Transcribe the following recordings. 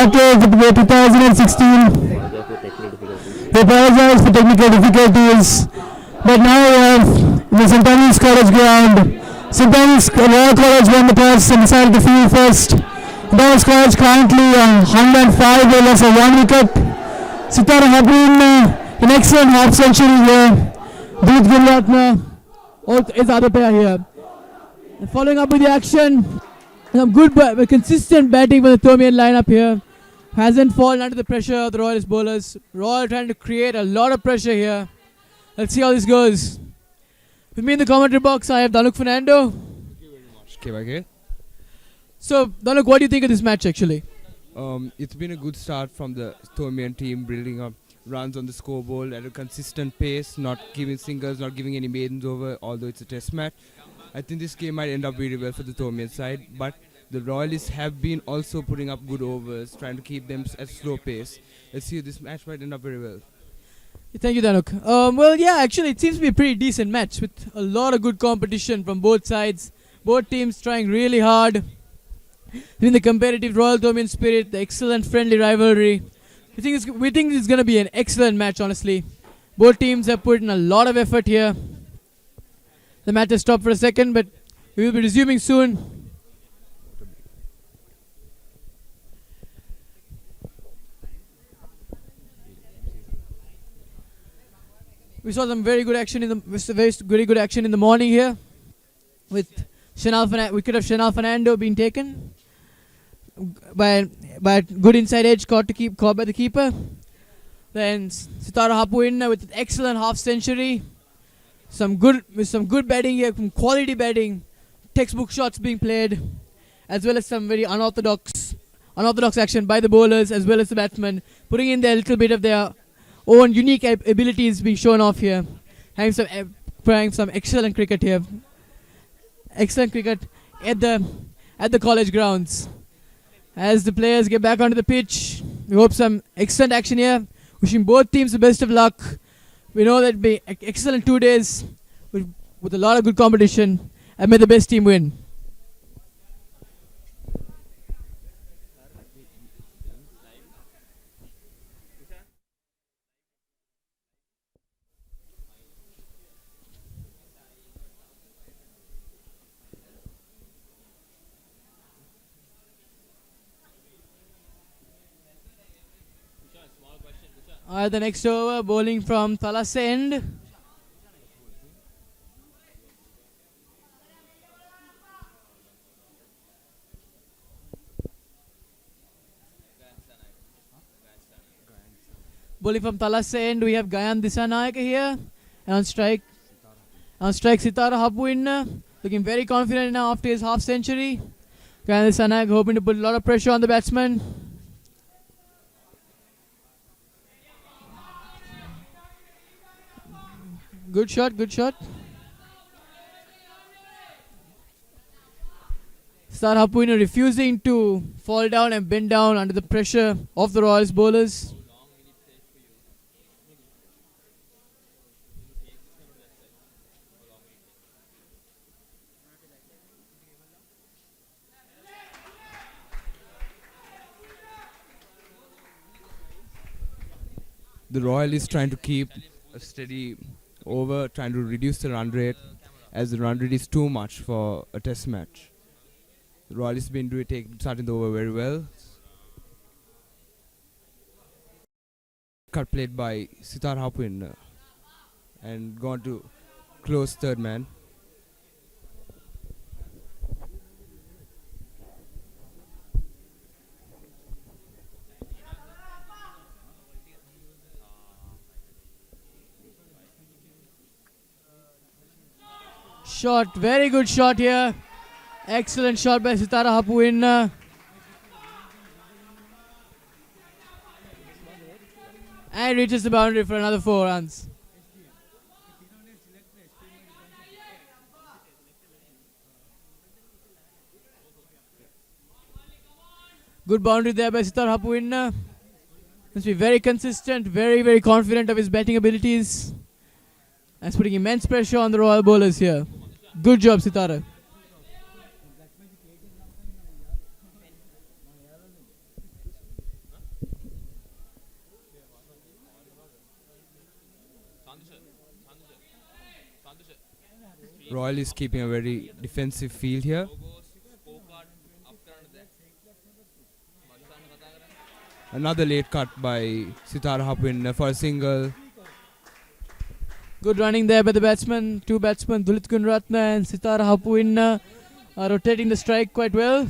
okay for the 2016. We apologize for technical difficulties. But now we have the St. Thomas College ground. St. Thomas Royal College won the toss and decided to field first. St. Thomas College currently on 105 with loss of 1 wicket. Sitara Habrin, an excellent half century here. Deep Gilratna is the other player here. And following up with the action, some good consistent batting for the Thomian lineup here. Hasn't fallen under the pressure of the Royalist bowlers. Royal trying to create a lot of pressure here. Let's see how this goes. With me in the commentary box, I have Danuk Fernando. Thank you very much, KYK. So, Danuk, what do you think of this match actually? It's been a good start from the Thomian team, building up runs on the scoreboard at a consistent pace, not giving singles, not giving any maidens over, although it's a test match. I think this game might end up very well for the Thomian side, but the Royalists have been also putting up good overs, trying to keep them at slow pace. Let's see, this match might end up very well. Thank you, Danuk. Well, yeah, actually, it seems to be a pretty decent match with a lot of good competition from both sides. Both teams trying really hard. In the competitive Royal Thomian spirit, the excellent friendly rivalry. We think it's going to be an excellent match, honestly. Both teams have put in a lot of effort here. The match has stopped for a second, but we will be resuming soon. We saw some very good action in the morning here, with wicket of Shanal Fernando being taken by good inside edge caught by the keeper. Then Sitara Hapuinna with an excellent half century. Some good batting here, some quality batting, textbook shots being played, as well as some very unorthodox action by the bowlers as well as the batsmen, putting in their little bit of their own unique abilities being shown off here. Playing some excellent cricket here. Excellent cricket at the college grounds. As the players get back onto the pitch, we hope some excellent action here. Wishing both teams the best of luck. We know that it'll be excellent 2 days with a lot of good competition, and may the best team win. The next over, bowling from Thalas end. Bowling from Thalas end, we have Gayan Disanayaka here. And on strike Sitara Hapuinna, looking very confident now after his half century. Gayan Disanayaka hoping to put a lot of pressure on the batsman. Good shot. Sitara Hapuinna refusing to fall down and bend down under the pressure of the Royals bowlers. The Royalists trying to keep a steady over, trying to reduce the run rate, as the run rate is too much for a test match. The Royalists been starting the over very well. Cut played by Sitar Hapuinna and gone to close third man. Shot, very good shot here. Excellent shot by Sitara Hapuinna. And reaches the boundary for another 4 runs. Good boundary there by Sitara Hapuinna. Must be very consistent, very confident of his batting abilities. That's putting immense pressure on the Royal bowlers here. Good job, Sitara. Royal is keeping a very defensive field here. Another late cut by Sitara Hapwin for a single. Good running there by the batsman. Two batsmen, Dulit Gunratna and Sitara Hapwin, are rotating the strike quite well.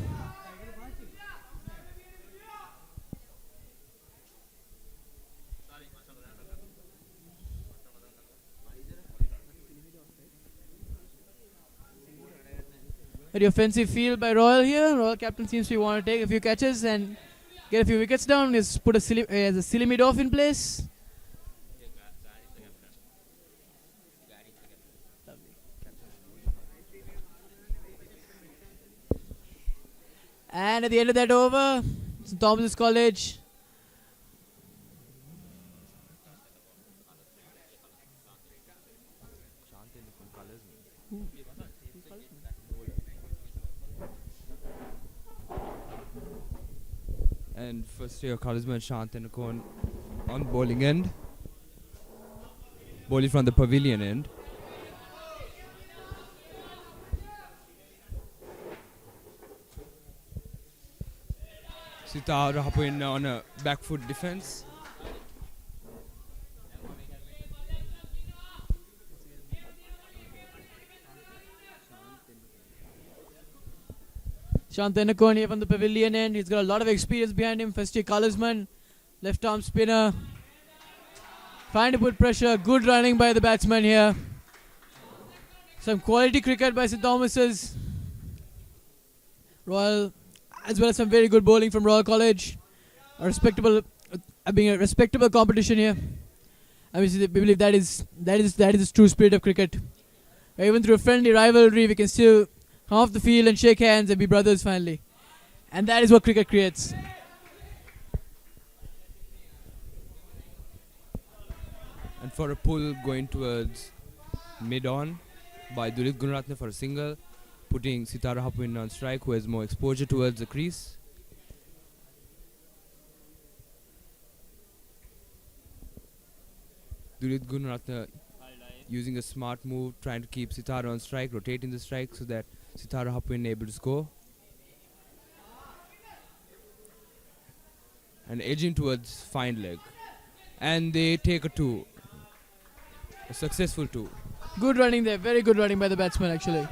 Very offensive field by Royal here. Royal captain seems to want to take a few catches and get a few wickets down. He's put a silly mid-off in place. And at the end of that over, S.Thomas College And first year Khalisman Shantanakon on bowling end. Bowling from the pavilion end. Sitara Hapwin on a back foot defense. Shantanakon here from the pavilion end. He's got a lot of experience behind him. First year Khalisman, left arm spinner. Trying to put pressure. Good running by the batsman here. Some quality cricket by St. Thomas's. Royal, as well as some very good bowling from Royal College. A respectable, being a respectable competition here. I mean, we believe that is the true spirit of cricket. Even through a friendly rivalry, we can still come off the field and shake hands and be brothers finally. And that is what cricket creates. And for a pull going towards mid-on by Dulit Gunratne for a single, putting Sitara Hapwin on strike, who has more exposure towards the crease. Dulit Gunratne using a smart move, trying to keep Sitara on strike, rotating the strike so that Sitara Hapwin able to score. And edging towards fine leg. And they take a two. A successful two. Good running there. Very good running by the batsman actually.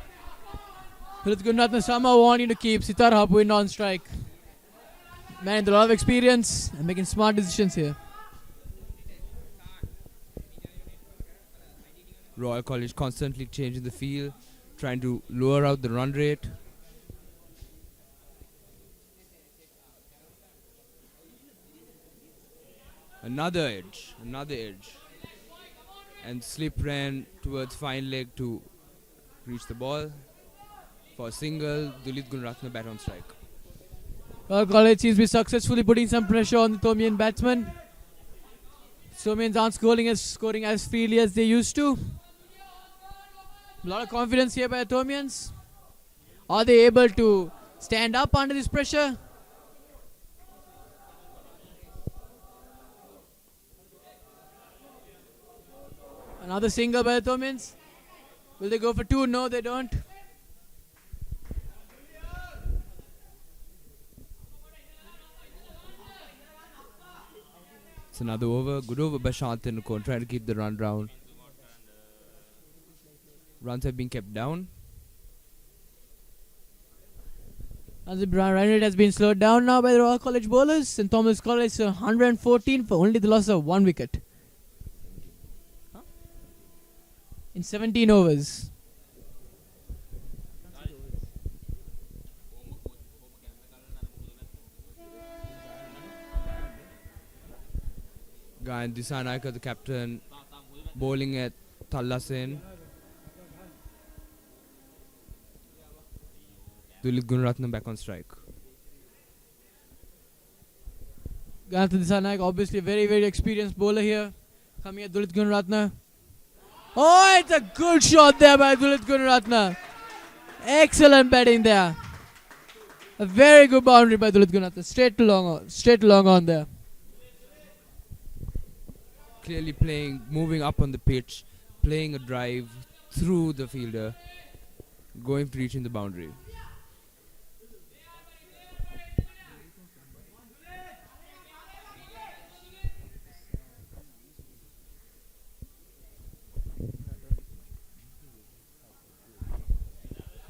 Dulit Gunratne somehow wanting to keep Sitara Hapwin on strike. Man with a lot of experience and making smart decisions here. Royal College constantly changing the field, trying to lower out the run rate. Another edge. And slip ran towards fine leg to reach the ball. For a single, Dulit Gunratne bat on strike. Royal College seems to be successfully putting some pressure on the Thomian batsmen. Thomians aren't scoring as freely as they used to. A lot of confidence here by the Thomians. Are they able to stand up under this pressure? Another single by the Thomians. Will they go for two? No, they don't. It's another over. Good over by Shantanakon, trying to keep the run down. Runs have been kept down. As the run rate has been slowed down now by the Royal College bowlers. St. Thomas College 114 for only the loss of 1 wicket. In 17 overs. Gayan Disanaika, the captain, bowling at Thallasen. Dulit Gunratne back on strike. Gayan Disanaika, obviously a very, very experienced bowler here. Coming at Dulit Gunratne. Oh, it's a good shot there by Dulit Gunratne. Excellent batting there. A very good boundary by Dulit Gunratne. Straight to long on there. Clearly playing, moving up on the pitch, playing a drive through the fielder. going to reaching the boundary.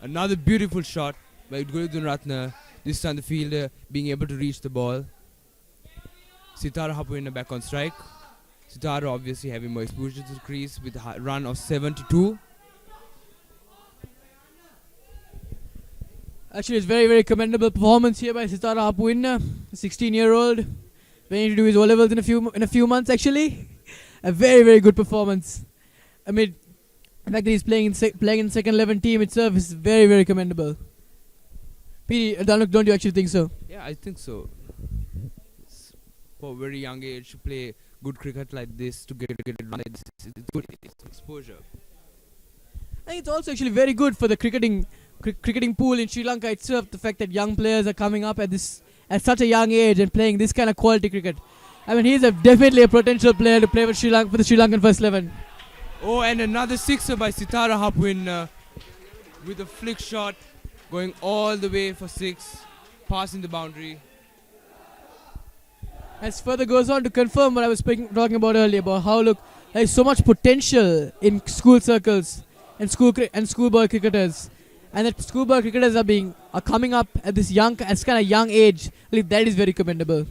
Another beautiful shot by Gurudhan Ratna. This time the fielder being able to reach the ball. Sitara Hapuina back on strike. Sitara obviously having more exposure to the crease with a run of 72. Actually, it's very, very commendable performance here by Sitara Hapuina, a 16-year-old. Going to do his O-levels in a few months, actually. A very, very good performance. I mean, the fact that he's playing in second 11 team itself is very, very commendable. P.D., don't you actually think so? Yeah, I think so. For a very young age to play good cricket like this, to get it run like this, it's good. It's exposure. I think it's also actually very good for the cricketing pool in Sri Lanka itself. The fact that young players are coming up at such a young age and playing this kind of quality cricket. I mean, he's definitely a potential player to play for the Sri Lankan first 11. Oh, and another sixer by Sitara Hapuina with a flick shot going all the way for 6, passing the boundary. As further goes on to confirm what I was talking about earlier, about how there's so much potential in school circles and schoolboy cricketers, and that schoolboy cricketers are coming up at this kind of young age. That is very commendable.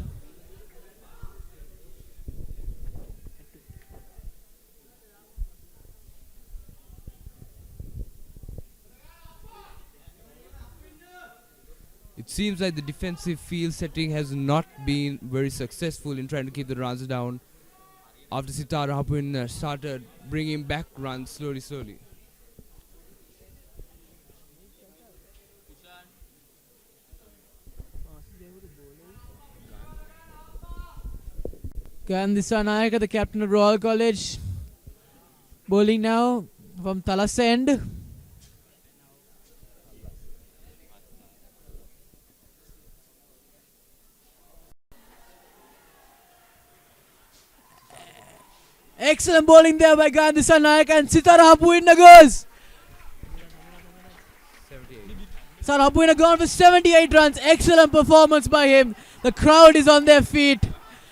It seems like the defensive field setting has not been very successful in trying to keep the runs down after Sitara Hapuina started bringing back runs slowly. Gandhisa Nayaka, the captain of Royal College, bowling now from Thalassa end. Excellent bowling there by Gandhisa Nayaka, and Sitara Hapuina goes. Sitara Hapuina gone for 78 runs. Excellent performance by him. The crowd is on their feet.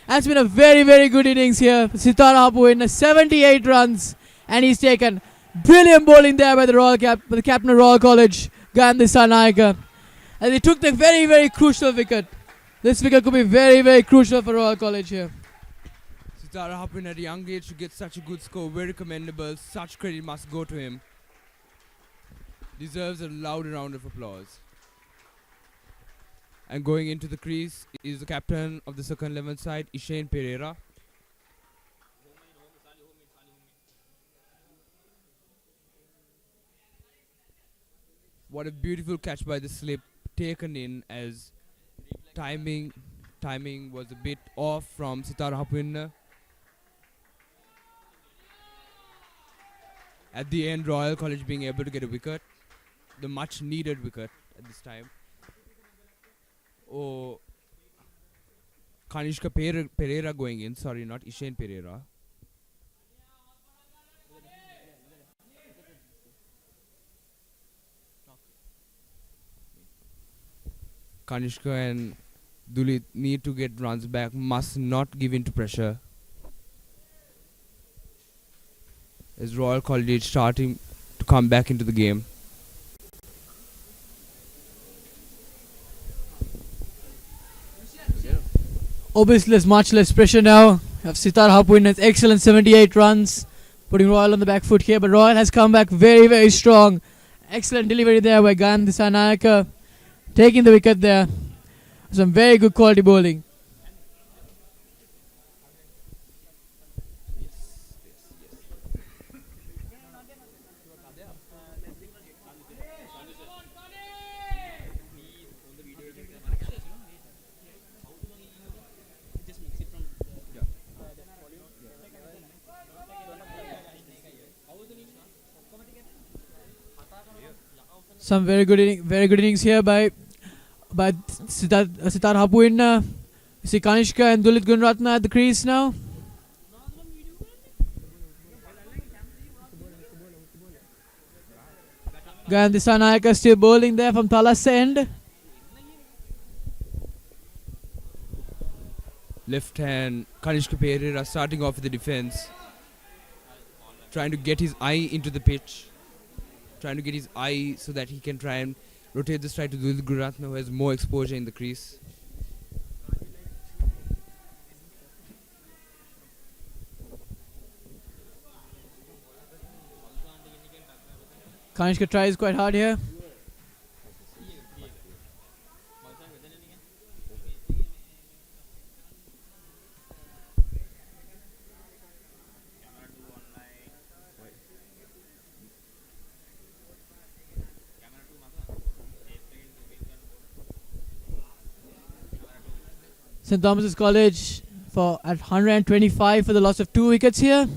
It's been a very, very good innings here. Sitara Hapuina, 78 runs, and he's taken. Brilliant bowling there by the captain of Royal College, Gandhisa Nayaka. And they took the very, very crucial wicket. This wicket could be very, very crucial for Royal College here. Sitara Hapuina at a young age to get such a good score, very commendable. Such credit must go to him. Deserves a loud round of applause. And going into the crease is the captain of the second 11 side, Ishane Pereira. What a beautiful catch by the slip, taken in as timing was a bit off from Sitara Hapuina. At the end, Royal College being able to get a wicket, the much needed wicket at this time. Oh, Kanishka Pereira going in, sorry, not Ishane Pereira. Kanishka and Dulit need to get runs back, must not give in to pressure. As Royal College starting to come back into the game. Obviously, there's much less pressure now. We have Sitara Hapuina's excellent 78 runs, putting Royal on the back foot here. But Royal has come back very, very strong. Excellent delivery there by Gandhisa Nayaka, taking the wicket there. Some very good quality bowling. Some very good innings here by Sitara Hapuina. You see Kanishka and Dulit Gunratna at the crease now. Gandhi Sanayaka still bowling there from Thalassa end. Left hand, Kanishka Pereira starting off with the defense. Trying to get his eye into the pitch. Trying to get his eye so that he can try and rotate the strike to Dulit Gururatne, who has more exposure in the crease. Kanishka tries quite hard here. St. Thomas's College for at 125 for the loss of 2 wickets here.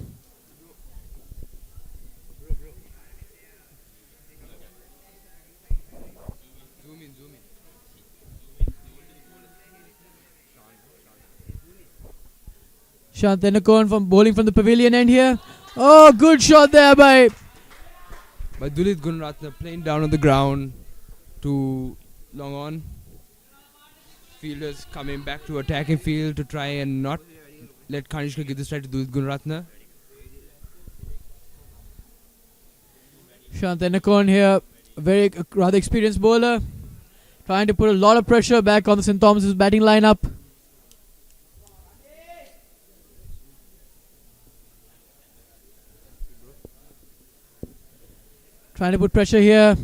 Shantanakon from bowling from the pavilion end here. Oh, good shot there by Dulit Gururatne playing down on the ground to long on. Fielders coming back to attacking field to try and not let Kanishka give the strike to Dulit Gururatne. Shantanakon here, a very rather experienced bowler, trying to put a lot of pressure back on the St. Thomas's batting lineup. Trying to put pressure here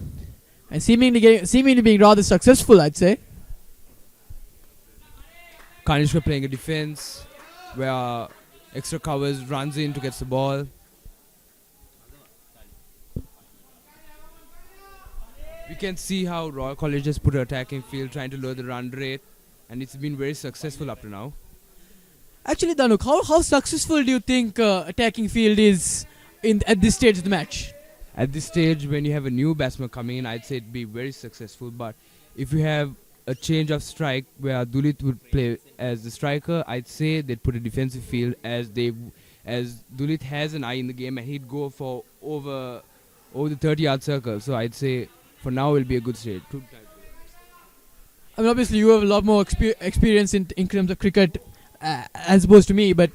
and seemingly being rather successful, I'd say. Kanishka playing a defense where extra covers runs in to get the ball. We can see how Royal College has put an attacking field trying to lower the run rate, and it's been very successful up to now. Actually, Danuk, how successful do you think attacking field is at this stage of the match? At this stage, when you have a new batsman coming in, I'd say it'd be very successful. But if you have a change of strike where Dulit would play as the striker, I'd say they'd put a defensive field as Dulit has an eye in the game and he'd go for over the 30-yard circle. So I'd say for now it'll be a good stage. I mean, obviously you have a lot more experience in terms of cricket as opposed to me, but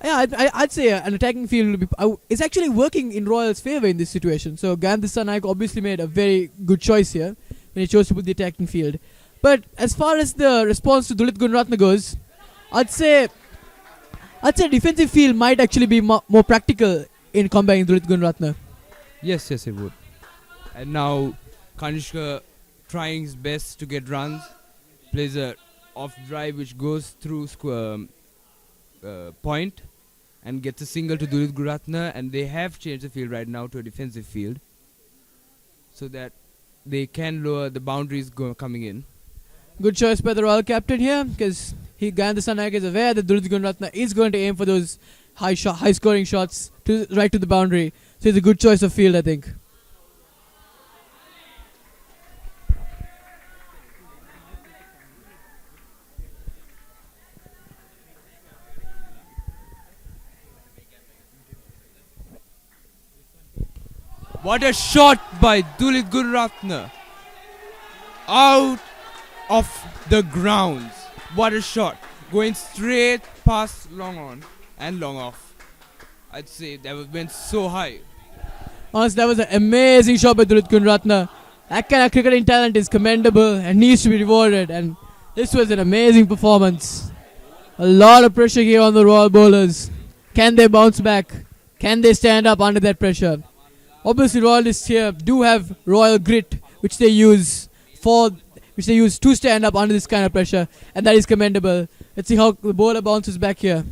yeah, I'd say an attacking field is actually working in Royal's favour in this situation. So Gandhi Sanaik obviously made a very good choice here when he chose to put the attacking field. But as far as the response to Dulit Gururatne goes, I'd say defensive field might actually be more practical in combating Dulit Gururatne. Yes, it would. And now Kanishka trying his best to get runs, plays a off drive which goes through point and gets a single to Dulit Gururatne, and they have changed the field right now to a defensive field so that they can lower the boundaries coming in. Good choice by the Royal captain here, because Gandhi Sanaik is aware that Dulit Gururatne is going to aim for those high scoring shots right to the boundary. So it's a good choice of field, I think. What a shot by Dulit Gururatne. Out of the grounds. What a shot. Going straight past long on and long off. I'd say that went so high. Honestly, that was an amazing shot by Dulit Gururatne. That kind of cricketing talent is commendable and needs to be rewarded. And this was an amazing performance. A lot of pressure here on the Royal bowlers. Can they bounce back? Can they stand up under that pressure? Obviously, Royalists here do have Royal grit, which they use to stand up under this kind of pressure, and that is commendable. Let's see how the bowler bounces back here.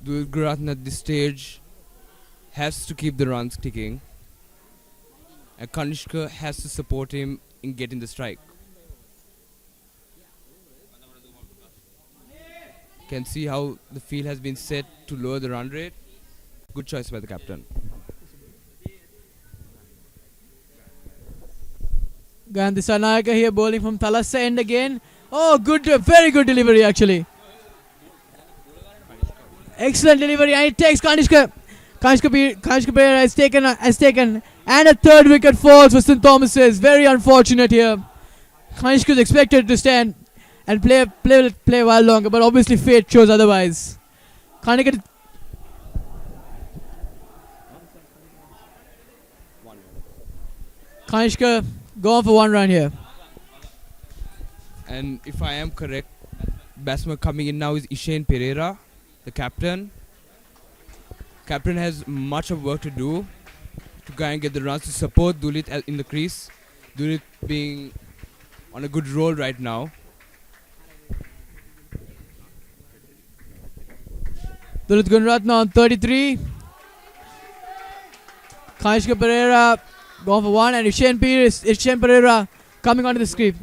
Dulit Gururatne at this stage has to keep the runs ticking, and Kanishka has to support him in getting the strike. Can see how the field has been set to lower the run rate. Good choice by the captain. Gandhi Sanayaka here bowling from Thalassa end again. Oh, good, very good delivery actually. Excellent delivery, and it takes Kanishka Pereira has taken, and a third wicket falls for St. Thomas's. Very unfortunate here. Kanishka is expected to stand and play a while longer, but obviously fate chose otherwise. Kanishka going for 1 run here. And if I am correct, batsman coming in now is Ishane Pereira, the captain. Captain has much of work to do to try and get the runs to support Dulit in the crease. Dulit being on a good roll right now. Dulit Gunratna on 33. Kanishka Pereira going for 1, and Ishane Pereira coming onto the screen.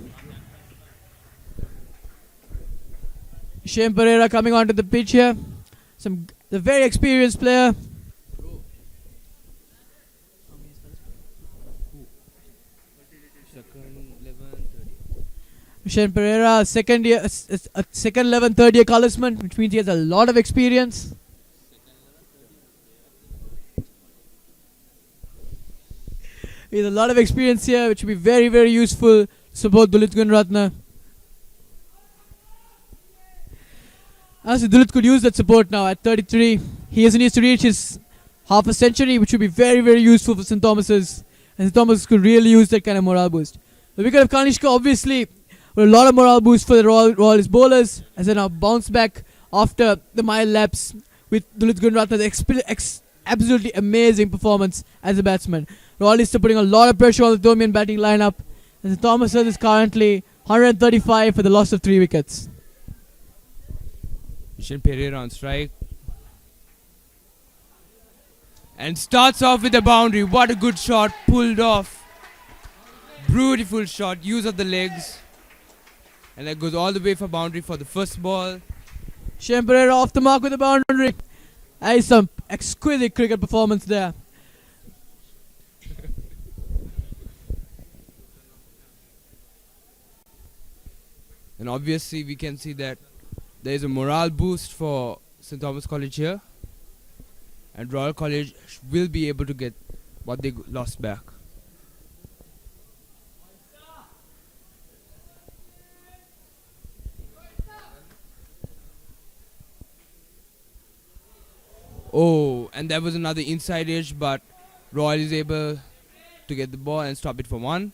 Ishane Pereira coming onto the pitch here. The very experienced player. Ishane Pereira, second 11 third year colorsman, which means he has a lot of experience. He has a lot of experience here, which will be very, very useful to support Dulit Gunratna. Honestly, Dulit could use that support now at 33. He needs to reach his half a century, which would be very, very useful for St. Thomas's. And St. Thomas could really use that kind of morale boost. The wicket of Kanishka, obviously, with a lot of morale boost for the Royalist bowlers, as they now bounce back after the mild lapse with Dulit Gunratna's absolutely amazing performance as a batsman. Royalists are putting a lot of pressure on the Thomian batting lineup. And St. Thomas's is currently 135 for the loss of 3 wickets. Ishane Pereira on strike. And starts off with a boundary. What a good shot. Pulled off. Beautiful shot. Use of the legs. And that goes all the way for boundary for the first ball. Ishane Pereira off the mark with a boundary. That is some exquisite cricket performance there. And obviously we can see that there is a morale boost for St. Thomas College here. And Royal College will be able to get what they lost back. Oh, and there was another inside edge, but Royal is able to get the ball and stop it for 1.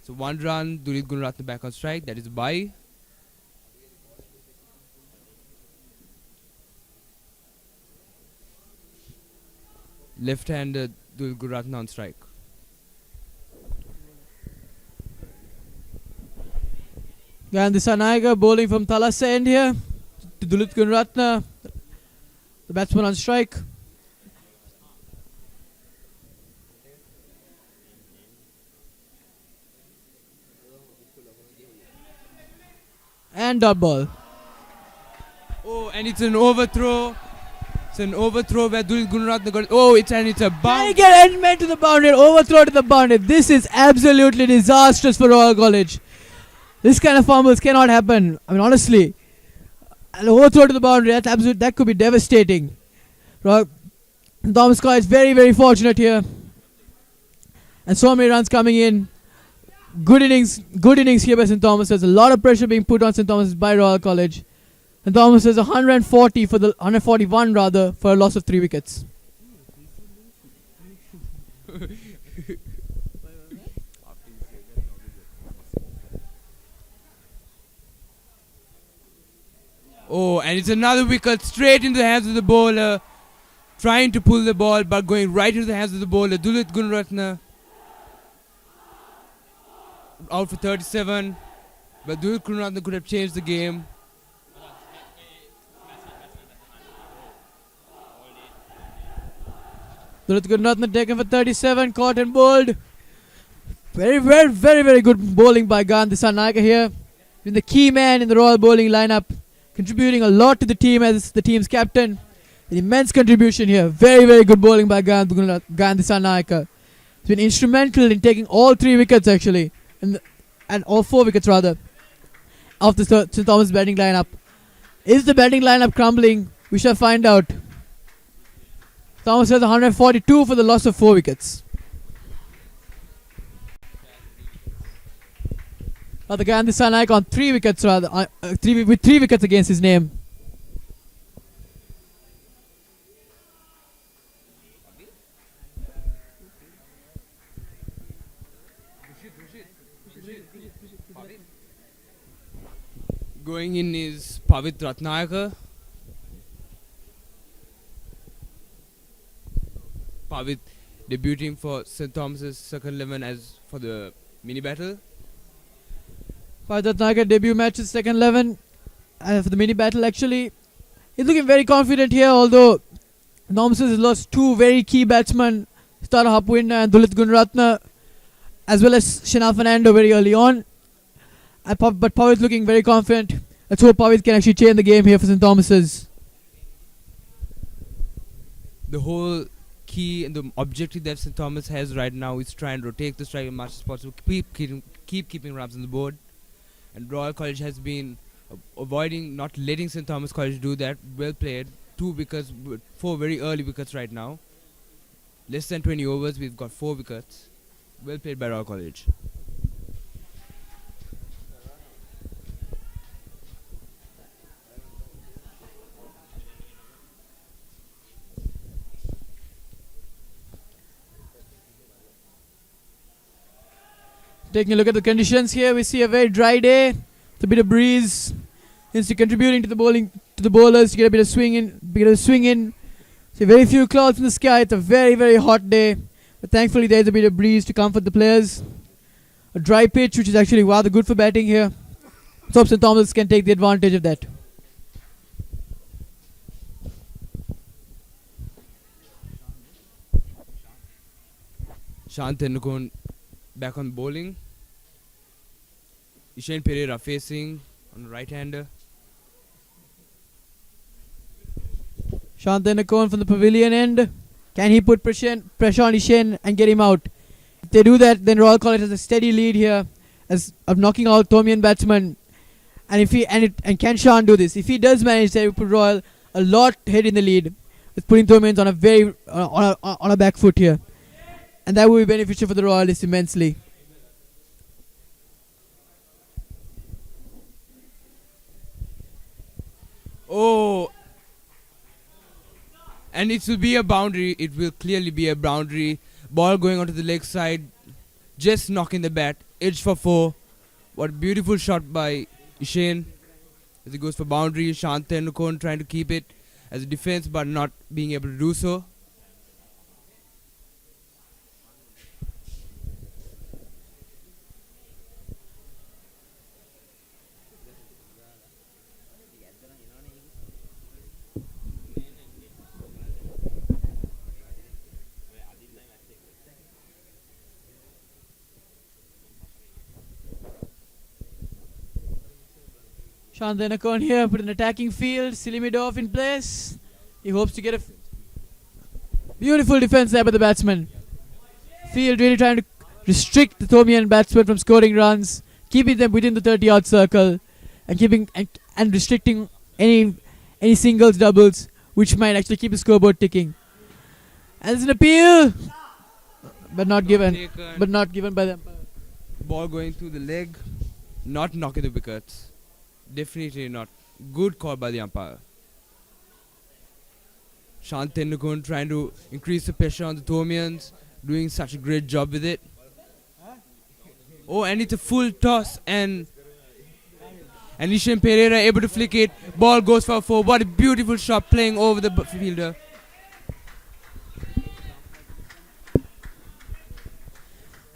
So 1 run, Dulit Gunratna back on strike. That is a bye. Left-hander Dulit Gunratna on strike. Gandhi Sanaiga bowling from Thalassa end here to Dulit Gunratna, the batsman on strike. And dot ball. Oh, and it's an overthrow. It's an overthrow where Dulit Gunratna got. Oh, it's a bounce. Can he get end man to the boundary? Overthrow to the boundary. This is absolutely disastrous for Royal College. This kind of fumbles cannot happen. I mean, honestly, an overthrow to the boundary. That could be devastating. Thomas College is very, very fortunate here. And so many runs coming in. Good innings here by St. Thomas. There's a lot of pressure being put on St. Thomas by Royal College. St. Thomas is 141 rather for a loss of 3 wickets. Oh, and it's another wicket straight into the hands of the bowler. Trying to pull the ball, but going right into the hands of the bowler. Dulit Gunratna out for 37. But Dulit Gunratna could have changed the game. Dulit Gunratna taken for 37, caught and bowled. Very, very, very, very good bowling by Gandhi Sanaiga here. He's the key man in the Royal bowling lineup, contributing a lot to the team as the team's captain. An immense contribution here. Very, very good bowling by Gandhi Sanaiga. He's been instrumental in taking all 3 wickets actually, and all 4 wickets rather, of the St. Thomas batting lineup. Is the batting lineup crumbling? We shall find out. Thomas has 142 for the loss of 4 wickets. The guy on the sun icon 3 wickets rather, with 3 wickets against his name. Going in is Pavit Ratnayaka. Pavit debuting for St. Thomas's second 11 as for the mini battle. Pavit debut match is second 11 for the mini battle actually. He's looking very confident here, although Thomas has lost 2 very key batsmen, S.Thomas and Dulit Gunratna, as well as Shinal Fernando very early on. But Pavit looking very confident. Let's hope Pavit can actually change the game here for St. Thomas's. The whole key and the objective that St. Thomas has right now is try and rotate the strike as much as possible, keep keeping runs on the board. And Royal College has been avoiding, not letting St. Thomas College do that. Well played. 2 wickets, 4 very early wickets right now. Less than 20 overs, we've got 4 wickets. Well played by Royal College. Taking a look at the conditions here, we see a very dry day. It's a bit of breeze. It's contributing to the bowlers to get a bit of swing in. See very few clouds in the sky. It's a very, very hot day. But thankfully there is a bit of breeze to comfort the players. A dry pitch, which is actually rather good for batting here. So St. Thomas can take the advantage of that. Shant Tendulkar back on bowling. Ishan Pereira facing on the right-hander. Shanthanakon from the pavilion end. Can he put pressure on Ishan and get him out? If they do that, then Royal College has a steady lead here of knocking out Thomian batsman. And can Shan do this? If he does manage to put Royal a lot ahead in the lead, with putting Thomians on a very on a back foot here, and that will be beneficial for the Royalists immensely. Oh, and it will be a boundary. It will clearly be a boundary. Ball going onto the leg side, just knocking the bat. Edge for 4. What a beautiful shot by Ishan as it goes for boundary. Shant Tendulkar trying to keep it as a defense, but not being able to do so. Shanthanakon here put an attacking field. Silimidov in place. He hopes to get a beautiful defense there by the batsman. Field really trying to restrict the Thomian batsmen from scoring runs, keeping them within the 30-yard circle, and restricting any singles, doubles, which might actually keep the scoreboard ticking. And there's an appeal, but not given by them. Ball going through the leg, not knocking the wickets. Definitely not. Good call by the umpire. Shant Tendulkar trying to increase the pressure on the Thomians, doing such a great job with it. Oh, and it's a full toss, and Ishan Pereira able to flick it. Ball goes for 4. What a beautiful shot playing over the fielder.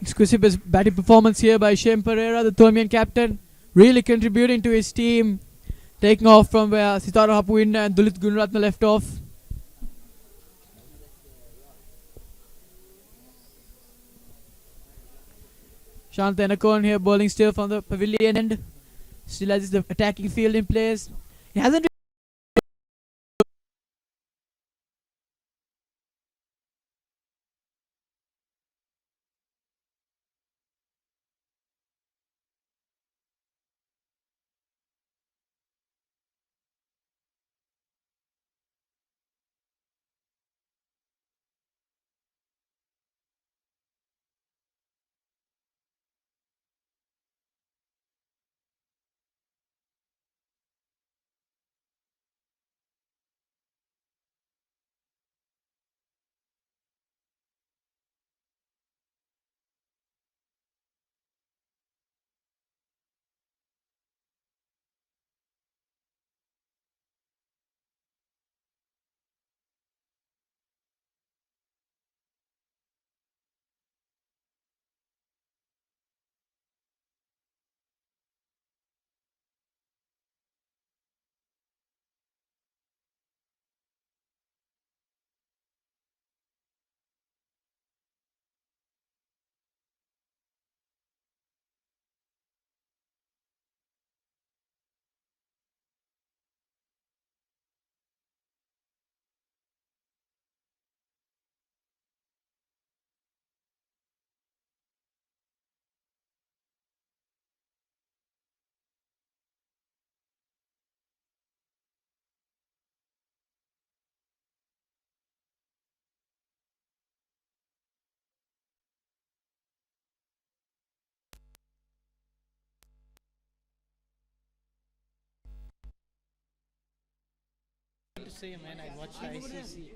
Exquisite batting performance here by Ishan Pereira, the Thomian captain. Really contributing to his team, taking off from where Sitara Hapuinna and Dulit Gunratna left off. Shanthanakon here bowling still from the pavilion end. Still has the attacking field in place. He hasn't same, man. I watched ICC.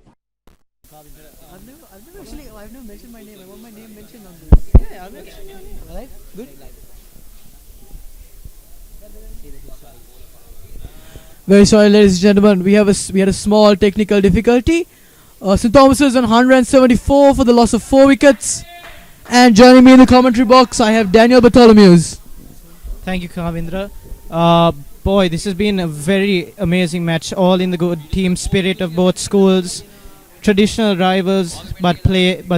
I've never mentioned my name. I want my name mentioned on this. Yeah, I'll mention your name. Alright, good. Very sorry, ladies and gentlemen. We had a small technical difficulty. St. Thomas's on 174 for the loss of 4 wickets. And joining me in the commentary box, I have Daniel Bartholomews. Thank you, Kavindra. Boy, this has been a very amazing match. All in the good team spirit of both schools. Traditional rivals, but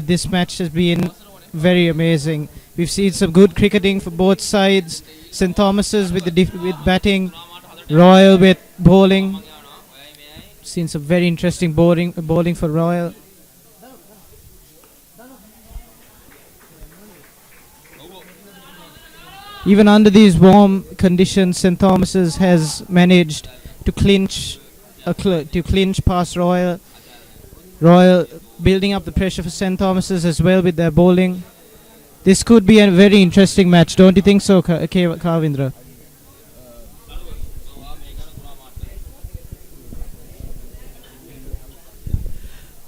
this match has been very amazing. We've seen some good cricketing for both sides. St. Thomas's with batting, Royal with bowling. Seen some very interesting bowling for Royal. Even under these warm conditions, St. Thomas's has managed to clinch past Royal. Royal building up the pressure for St. Thomas's as well with their bowling. This could be a very interesting match, don't you think so, Kavindra?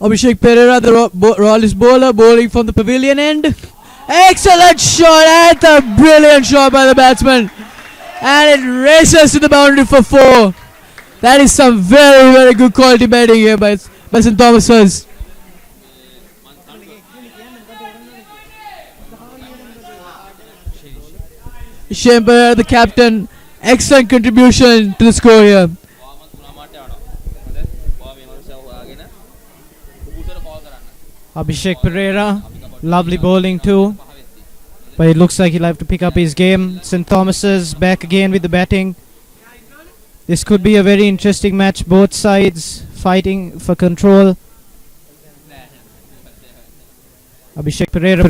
Abhishek Pereira, the Royalist bowler, bowling from the pavilion end. Excellent shot, and a brilliant shot by the batsman. And it races to the boundary for 4. That is some very, very good quality batting here by St. Thomas's. Shane Pereira, the captain, excellent contribution to the score here. Abhishek Pereira, lovely bowling too. But it looks like he'll have to pick up his game. St. Thomas's back again with the batting. This could be a very interesting match. Both sides fighting for control. Abhishek Pereira.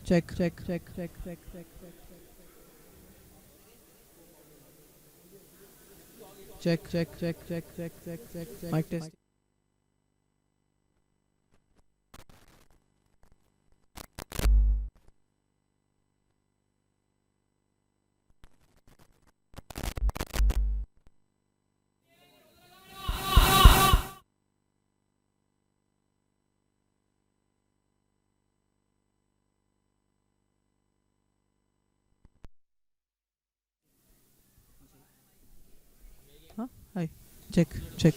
Check. Mic test. Hi. Check. Check.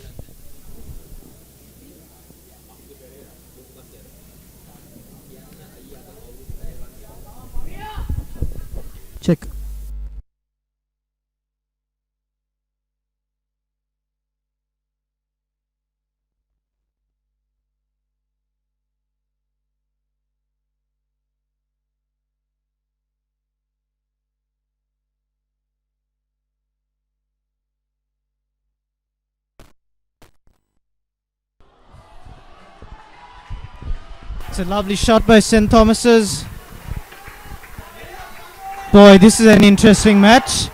It's a lovely shot by St. Thomas's. Boy, this is an interesting match.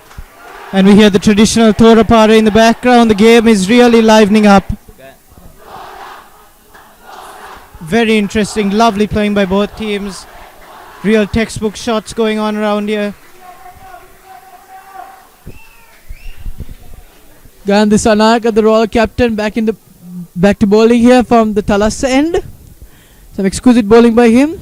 And we hear the traditional Torapara in the background. The game is really livening up. Very interesting, lovely playing by both teams. Real textbook shots going on around here. Gandhi Sanaka, the Royal captain, back to bowling here from the Thalassa end. Some exquisite bowling by him.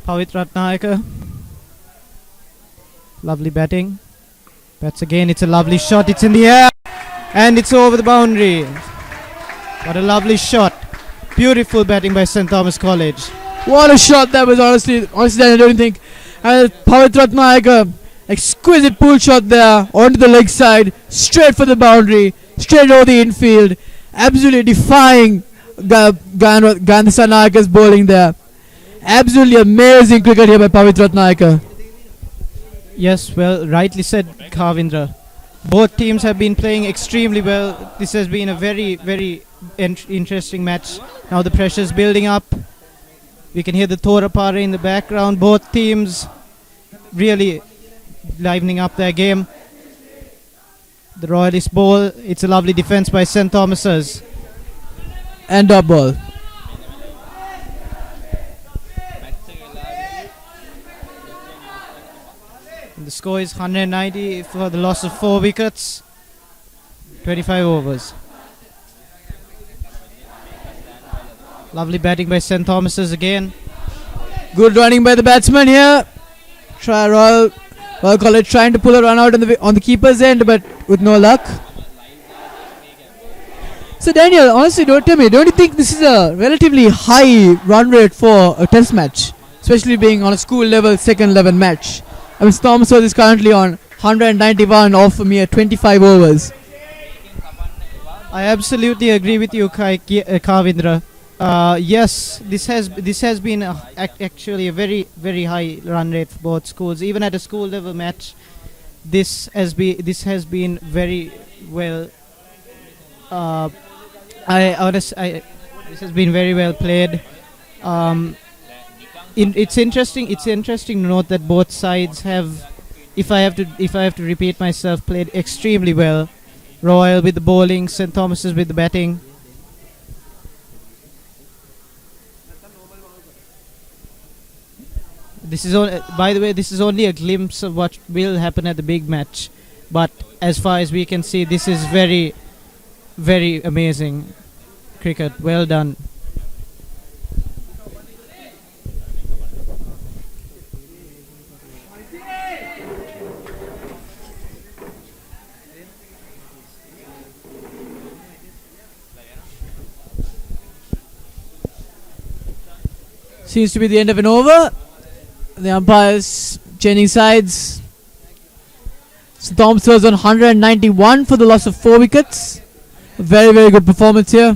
Pavit Ratnayaka. Lovely batting. Bats again, it's a lovely shot, it's in the air. And it's over the boundary. What a lovely shot. Beautiful batting by St. Thomas College. What a shot that was, honestly, I don't think. And Pavit Ratnayaka, exquisite pull shot there, onto the leg side, straight for the boundary, straight over the infield, absolutely defying Gandhi Sanayaka's bowling there. Absolutely amazing cricket here by Pavit Ratnayaka. Yes, well, rightly said, Kavindra. Both teams have been playing extremely well. This has been a very, very interesting match. Now the pressure is building up. We can hear the Thorapara in the background. Both teams really livening up their game. The Royalist ball. It's a lovely defense by St. Thomas's. And dot ball. And the score is 190 for the loss of 4 wickets. 25 overs. Lovely batting by St. Thomas's again. Good running by the batsman here. Royal College trying to pull a run out on the keeper's end, but with no luck. So Daniel, honestly, don't you think this is a relatively high run rate for a test match, especially being on a school level, second level match? I mean, Thomas is currently on 191 off a mere 25 overs. I absolutely agree with you, Kavindra. Yes, this has been actually a very, very high run rate for both schools. Even at a school level match, this has been very well. This has been very well played. It's interesting to note that both sides have, if I have to repeat myself, played extremely well. Royal with the bowling, St. Thomas's with the batting. By the way, this is only a glimpse of what will happen at the big match. But as far as we can see, this is very, very amazing cricket. Well done. Seems to be the end of an over. The umpires changing sides. So Thomas was on 191 for the loss of 4 wickets. A very, very good performance here.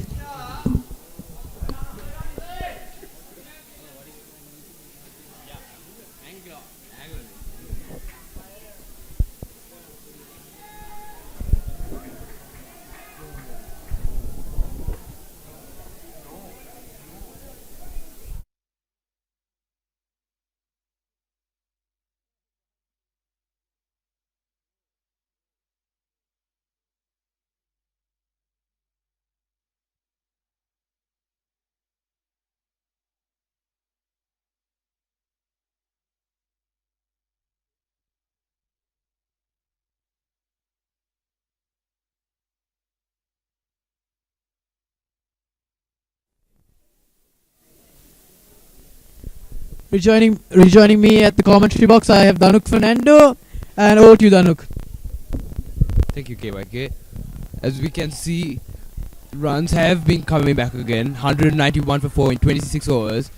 Rejoining me at the commentary box, I have Danuk Fernando, and over to you, Danuk. Thank you, KYK. As we can see, runs have been coming back again. 191 for 4 in 26 overs.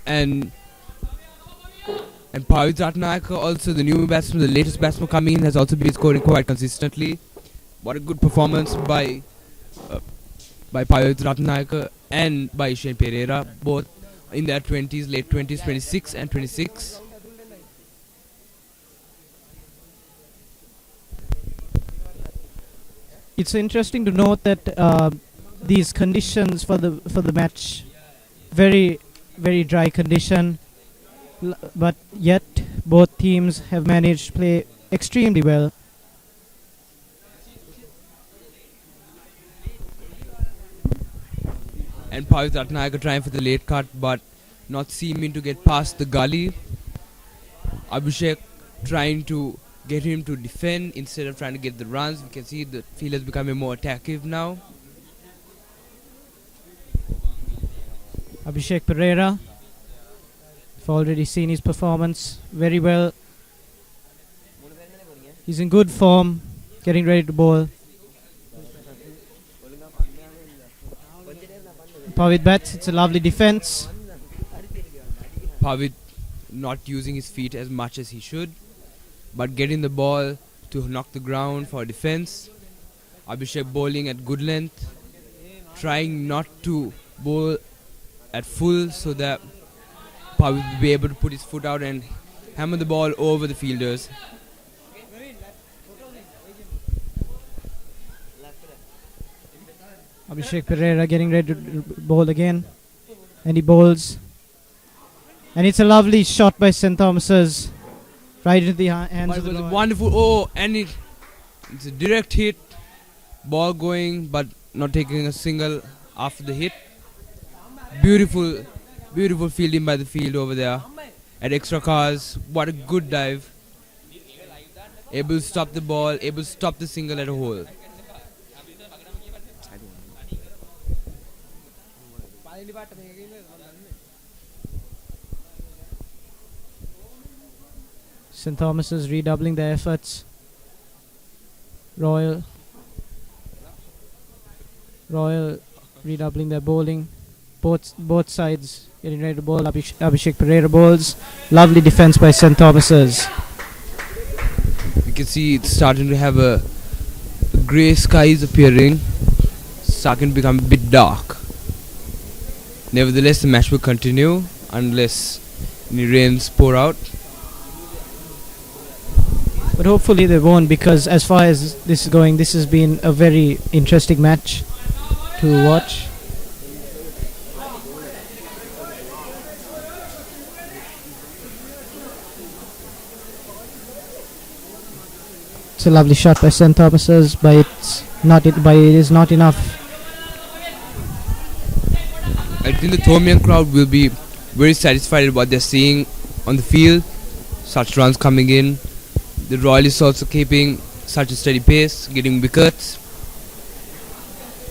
And Pavit Ratnayaka, also the new batsman, the latest batsman coming in, has also been scoring quite consistently. What a good performance by Pavit Ratnayaka and by Shane Pereira, both in their 20s, late 20s, 26 and 26. It's interesting to note that these conditions for the match, very, very dry condition, but yet both teams have managed to play extremely well. And Pavit Ratnayaka trying for the late cut, but not seeming to get past the gully. Abhishek trying to get him to defend instead of trying to get the runs. We can see the field is becoming more attackive now. Abhishek Pereira, I've already seen his performance very well. He's in good form, getting ready to bowl. Pavit bats. It's a lovely defense. Pavit not using his feet as much as he should, but getting the ball to knock the ground for defense. Abhishek bowling at good length, trying not to bowl at full so that Pavit will be able to put his foot out and hammer the ball over the fielders. Abhishek Pereira getting ready to bowl again. And he bowls. And it's a lovely shot by St. Thomas's. Right into the hands But of it the was a Royal. wonderful, it's a direct hit. Ball going but not taking a single after the hit. Beautiful fielding by the field over there. At extra cars, what a good dive. Able to stop the ball, able to stop the single at a hole. St. Thomas is redoubling their efforts. Royal redoubling their bowling. Both sides getting ready to bowl. Abhishek Pereira bowls. Lovely defense by St. Thomas's. You can see it's starting to have a grey skies appearing. Starting to become a bit dark. Nevertheless, the match will continue unless any rains pour out. But hopefully they won't, because as far as this is going, this has been a very interesting match to watch. It's a lovely shot by St. Thomas's, but it is not enough. I think the Thomian crowd will be very satisfied with what they're seeing on the field. Such runs coming in. The Royalists also keeping such a steady pace, getting wickets.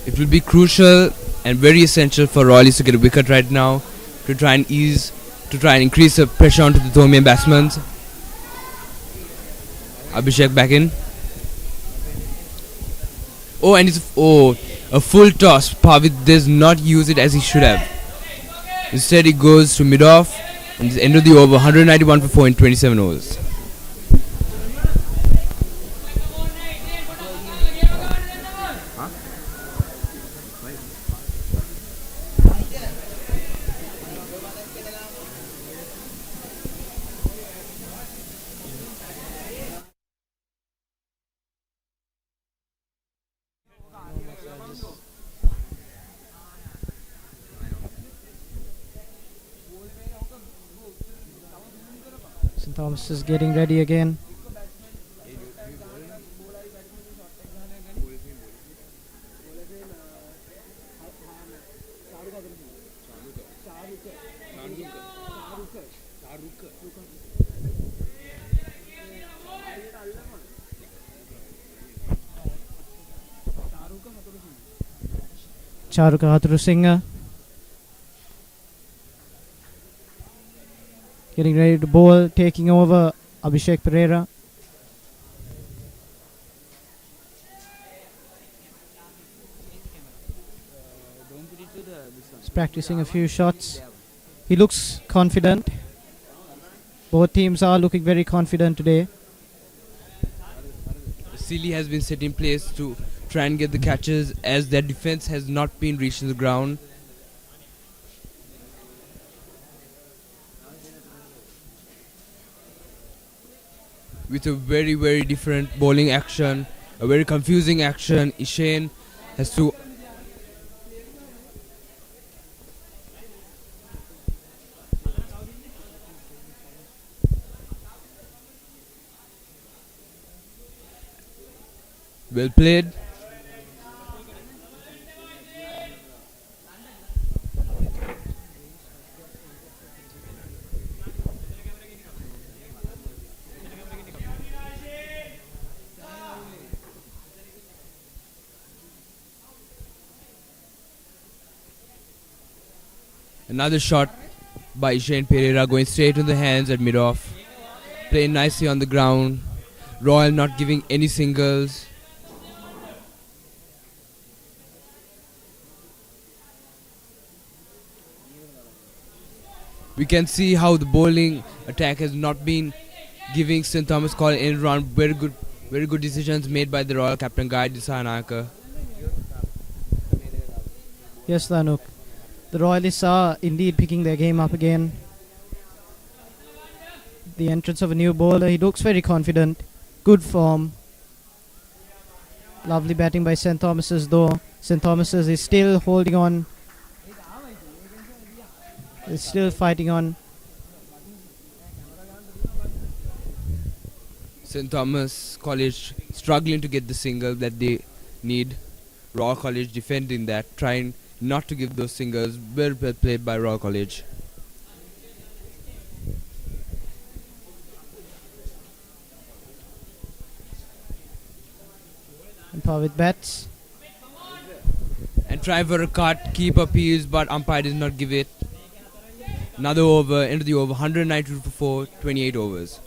It will be crucial and very essential for Royalists to get a wicket right now to try and increase the pressure onto the Thomian batsmen. Abhishek back in. And it's a full toss. Pavit does not use it as he should have. Instead, he goes to mid-off and the end of the over, 191 for 4 in 27 overs. St. Thomas is getting ready again. Charuka Haturu getting ready to bowl, taking over Abhishek Pereira. He's practicing a few shots. He looks confident. Both teams are looking very confident today. Sealy has been set in place to try and get the catches as their defense has not been reaching the ground. With a very, very different bowling action, a very confusing action, Ishane has to well played. Another shot by Ishane Pereira going straight in the hands at mid-off. Playing nicely on the ground. Royal not giving any singles. We can see how the bowling attack has not been giving St. Thomas College in round. Very good decisions made by the Royal Captain Guy Disanaka. Yes, Danuk. The Royalists are indeed picking their game up again. The entrance of a new bowler. He looks very confident. Good form. Lovely batting by St. Thomas's though. St. Thomas's is still holding on. Is still fighting on. St. Thomas College struggling to get the single that they need. Royal College defending that, trying not to give those singles. Very well played by Royal College. And Pavit bats. And trying for a cut, keep appeals, but umpire does not give it. Another over, into the over, 192 for 4, 28 overs.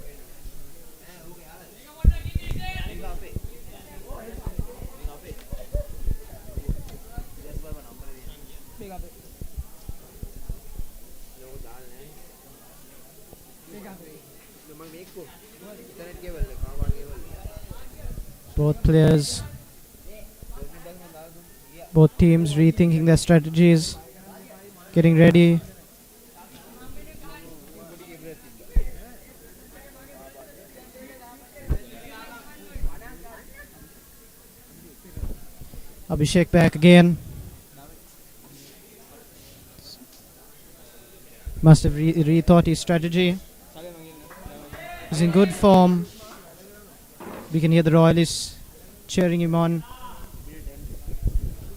Both players, both teams rethinking their strategies, getting ready. Abhishek back again. Must have rethought his strategy. He's in good form. We can hear the Royalists cheering him on.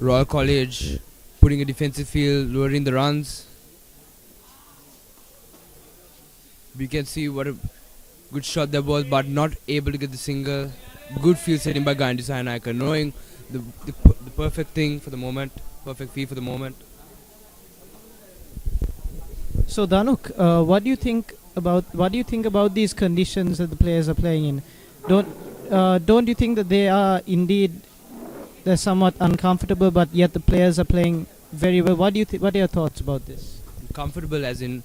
Royal College putting a defensive field, lowering the runs. We can see what a good shot that was, but not able to get the single. Good field setting by Gandhi Sahanaka, knowing the perfect thing for the moment, perfect fee for the moment. So Danuk, what do you think about these conditions that the players are playing in? Don't you think that they are indeed they're somewhat uncomfortable, but yet the players are playing very well? What are your thoughts about this? Comfortable as in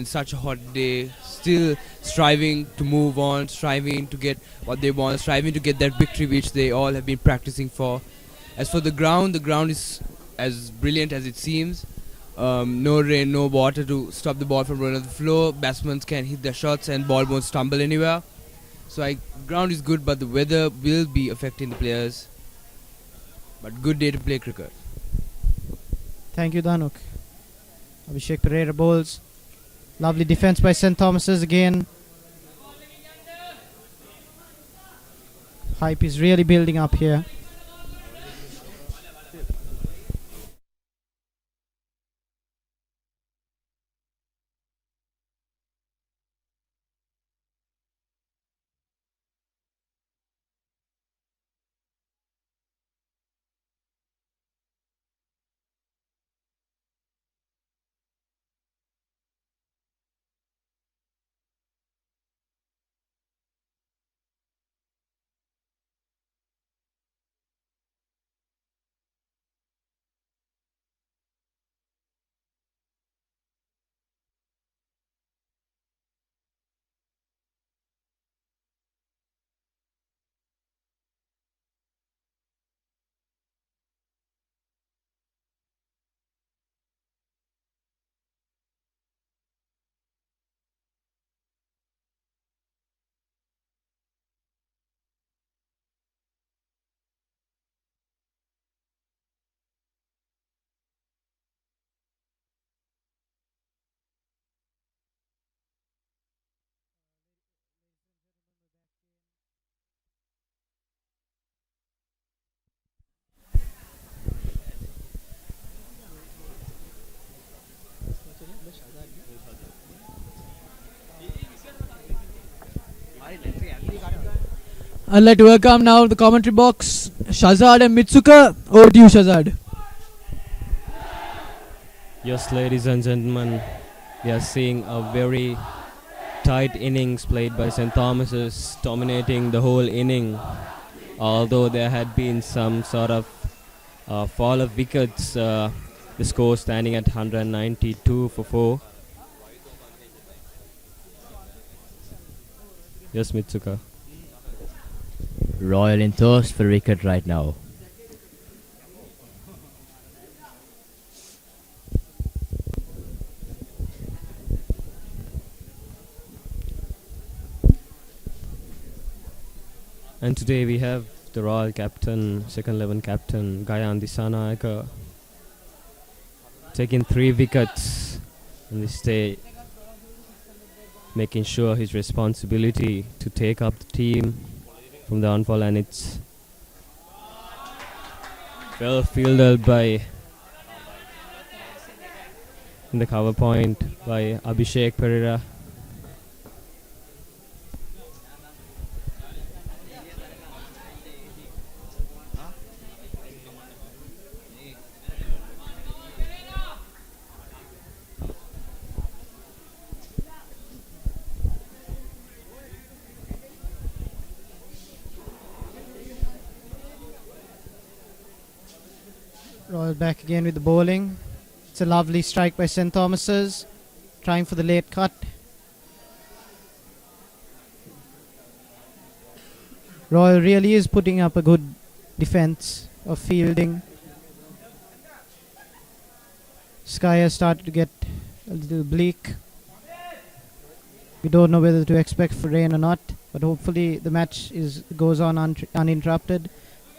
such a hot day, still striving to move on, striving to get what they want, striving to get that victory which they all have been practicing for. As for the ground is as brilliant as it seems. No rain, no water to stop the ball from running on the floor. Batsmen can hit their shots and ball won't stumble anywhere. So ground is good, but the weather will be affecting the players. But good day to play cricket. Thank you, Danuk. Abhishek Pereira bowls. Lovely defense by St. Thomas's again. Hype is really building up here. I'd like to welcome now the commentary box, Shazad and Mitsuka. Over to you, Shazad. Yes, ladies and gentlemen, we are seeing a very tight innings played by St. Thomas's, dominating the whole inning. Although there had been some sort of fall of wickets, the score standing at 192 for 4. Yes, Mitsuka. Royal in thirst for wicket right now. And today we have the Royal captain, second 11 captain, Gayan Dissanayake, taking 3 wickets on this day, making sure his responsibility to take up the team from the downfall, and it's well fielded by in the cover point by Abhishek Pereira. Royal back again with the bowling. It's a lovely strike by St. Thomas's, trying for the late cut. Royal really is putting up a good defense of fielding. Sky has started to get a little bleak. We don't know whether to expect for rain or not, but hopefully the match goes on uninterrupted.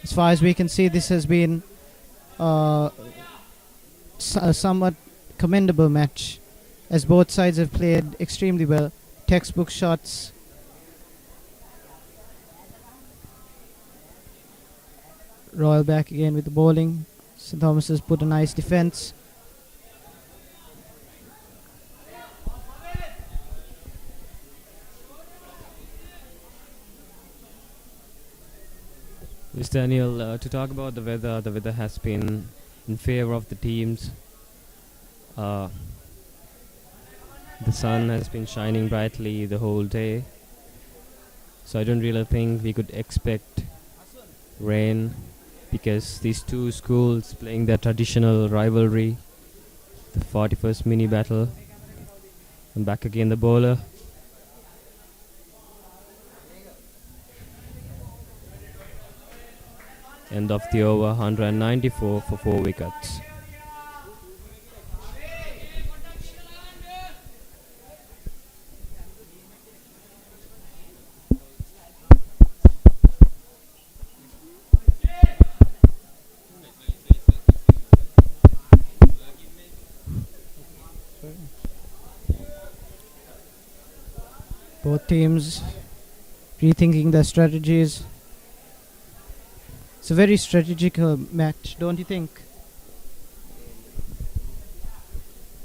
As far as we can see, this has been a somewhat commendable match, as both sides have played extremely well. Textbook shots. Royal back again with the bowling. St. Thomas has put a nice defense. Yes, Daniel, to talk about the weather has been in favor of the teams. The sun has been shining brightly the whole day, so I don't really think we could expect rain, because these two schools playing their traditional rivalry, the 41st mini battle. And back again the bowler. End of the over, 194 for 4 wickets. Both teams rethinking their strategies. It's a very strategical match, don't you think?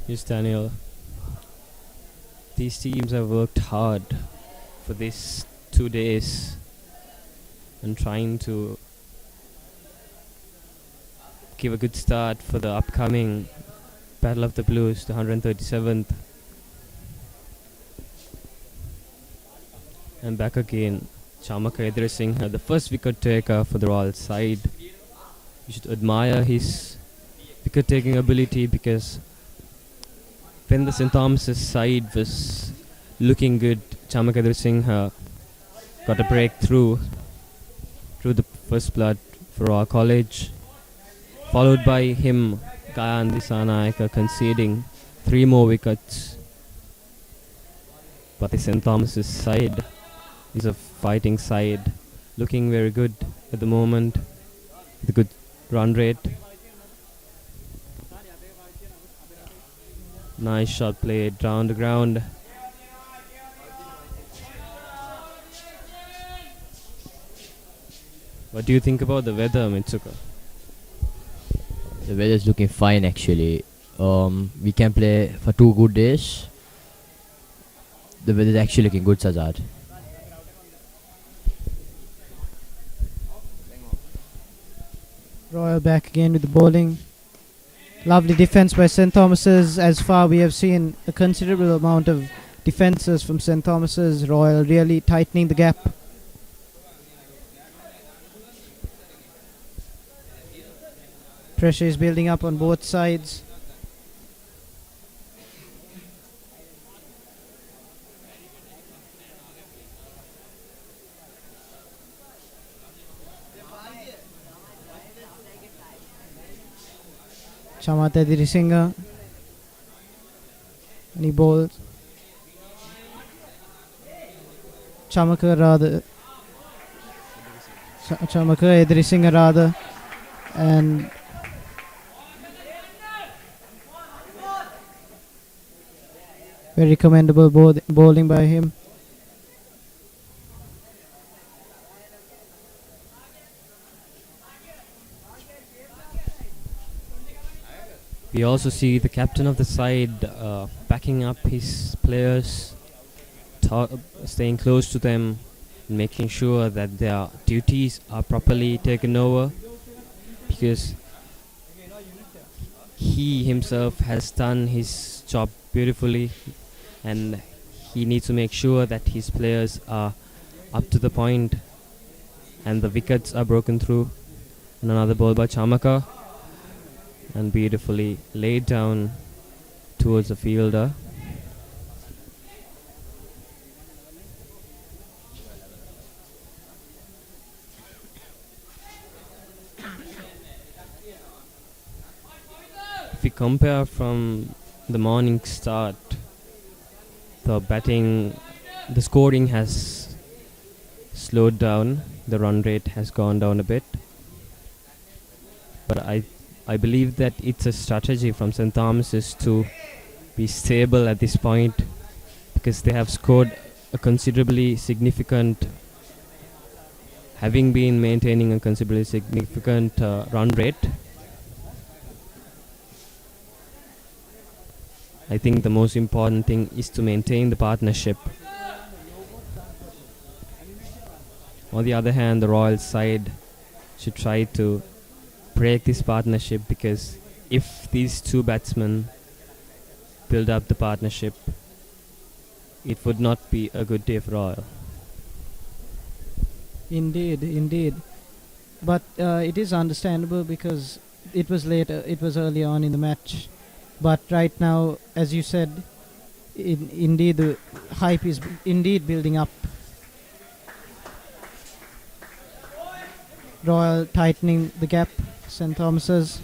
Yes, Daniel. These teams have worked hard for these 2 days and trying to give a good start for the upcoming Battle of the Blues, the 137th. And back again, Chamaka Singh, the first wicket taker for the Royal side. You should admire his wicket taking ability, because when the St. Thomas's side was looking good, Chamaka Singh got a breakthrough through the first blood for our college, followed by him, Gayan Dissanayake, conceding 3 more wickets. But the St. Thomas's side is a fighting side, looking very good at the moment, with a good run rate. Nice shot played down the ground. What do you think about the weather, Mitsuka? The weather's looking fine actually. We can play for 2 good days. The weather's actually looking good, Sajad. Royal back again with the bowling. Lovely defense by St. Thomas's. As far we have seen a considerable amount of defenses from St. Thomas's. Royal really tightening the gap. Pressure is building up on both sides. Chamath Edirisinga. And he bowls. Chamaka rather. Chamaka Edirisinga rather. And very commendable bowling by him. We also see the captain of the side backing up his players, staying close to them, making sure that their duties are properly taken over, because he himself has done his job beautifully, and he needs to make sure that his players are up to the point and the wickets are broken through. And another ball by Chamaka, and beautifully laid down towards the fielder. If we compare from the morning start, the scoring has slowed down, the run rate has gone down a bit, but I believe that it's a strategy from St. Thomas's to be stable at this point, because they have scored a considerably significant, having been maintaining a considerably significant run rate. I think the most important thing is to maintain the partnership. On the other hand, the Royal side should try to break this partnership, because if these two batsmen build up the partnership, it would not be a good day for Royal. Indeed. But it is understandable because it was later, it was early on in the match. But right now, as you said, indeed the hype is indeed building up. Royal tightening the gap, St. Thomas's.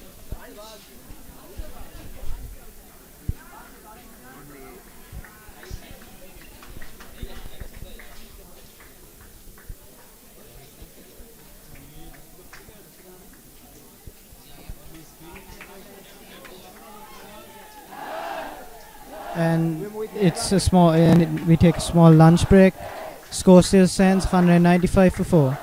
And it's a small, and we take a small lunch break. Score still stands 195 for 4.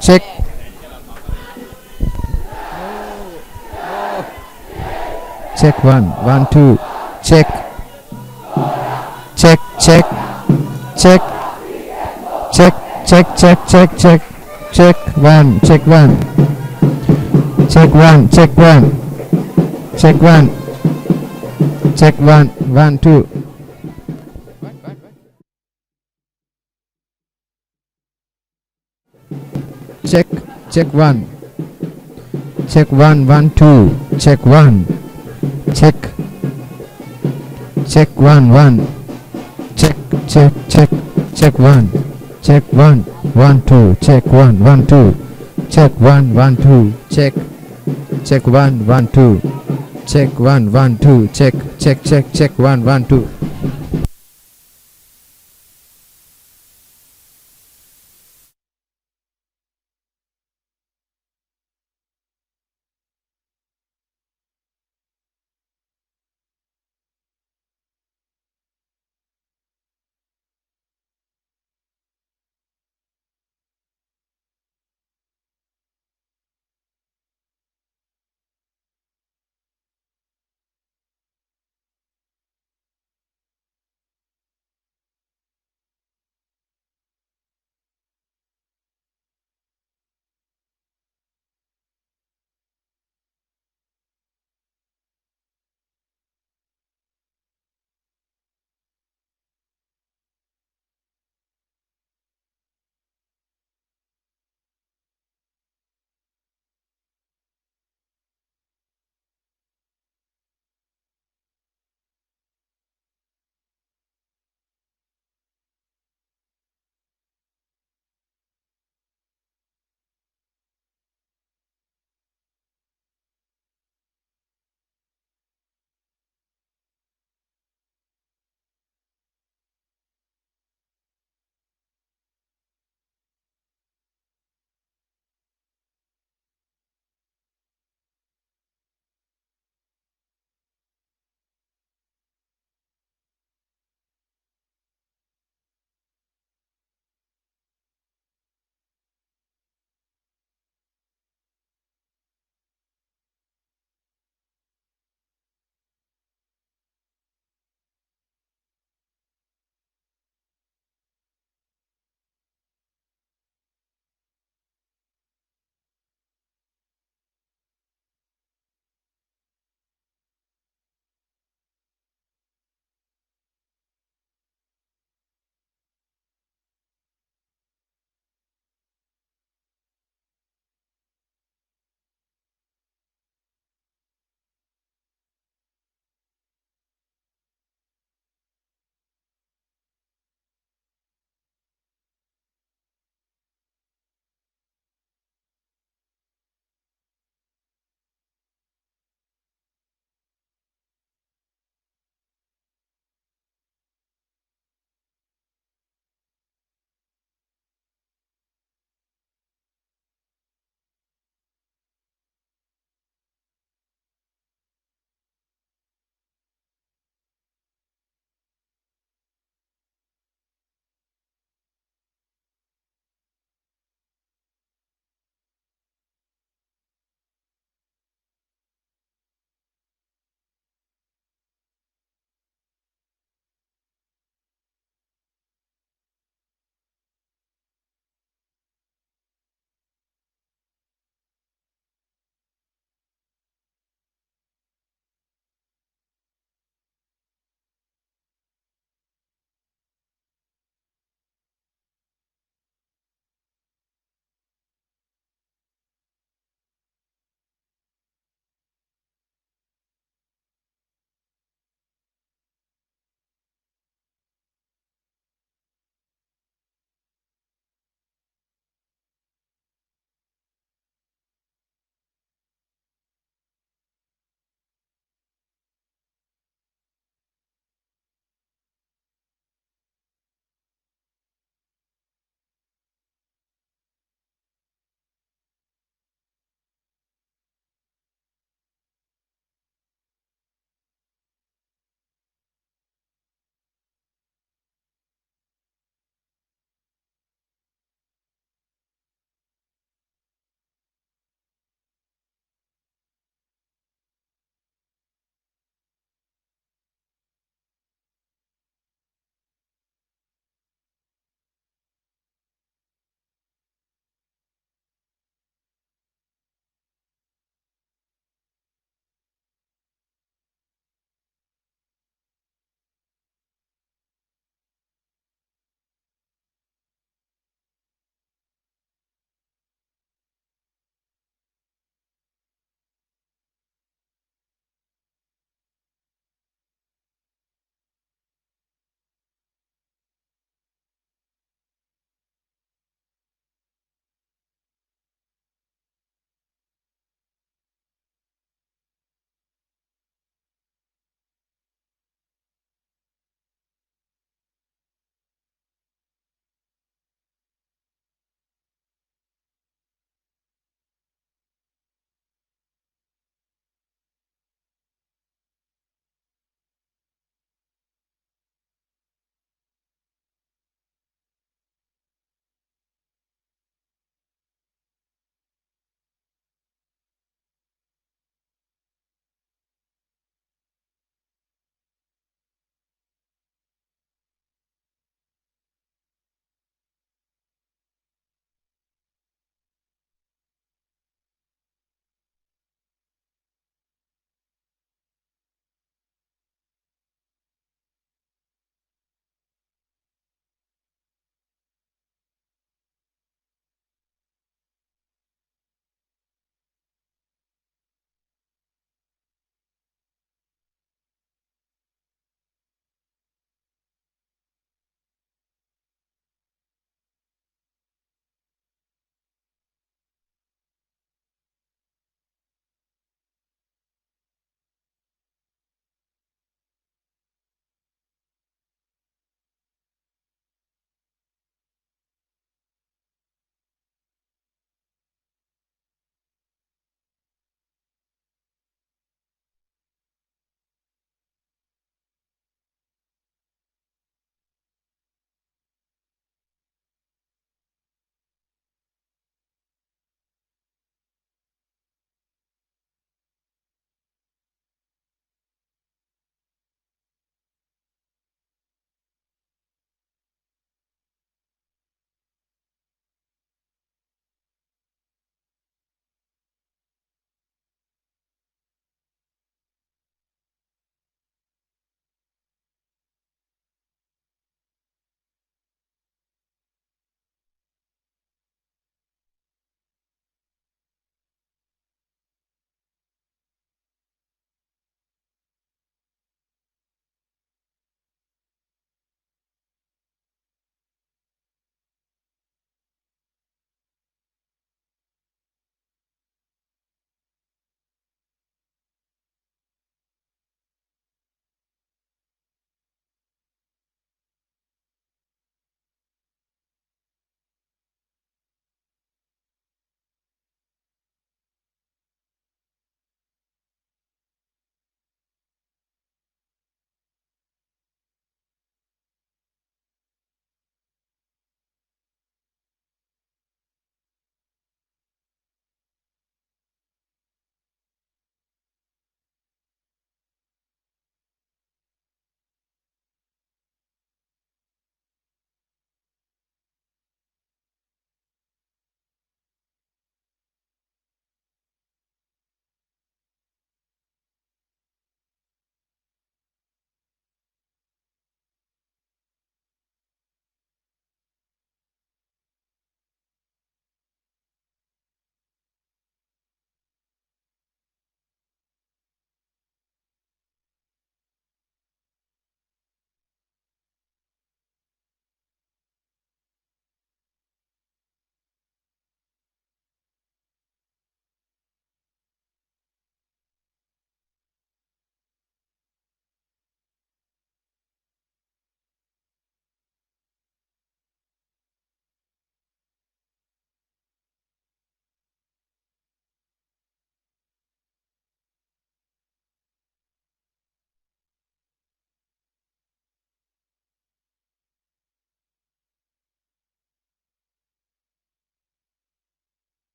Check. check 1 1 2 check check check check check check check check check check 1 check 1 check 1 check 1 check 1 check 1 1 2 check check 1 check 1 1 2 check 1 check check 1 1 check check check check 1 check 1 1 2 check 1 1 2 check 1 1 2 check check 1 1 2 check 1 1 2 check check check check 1 1 2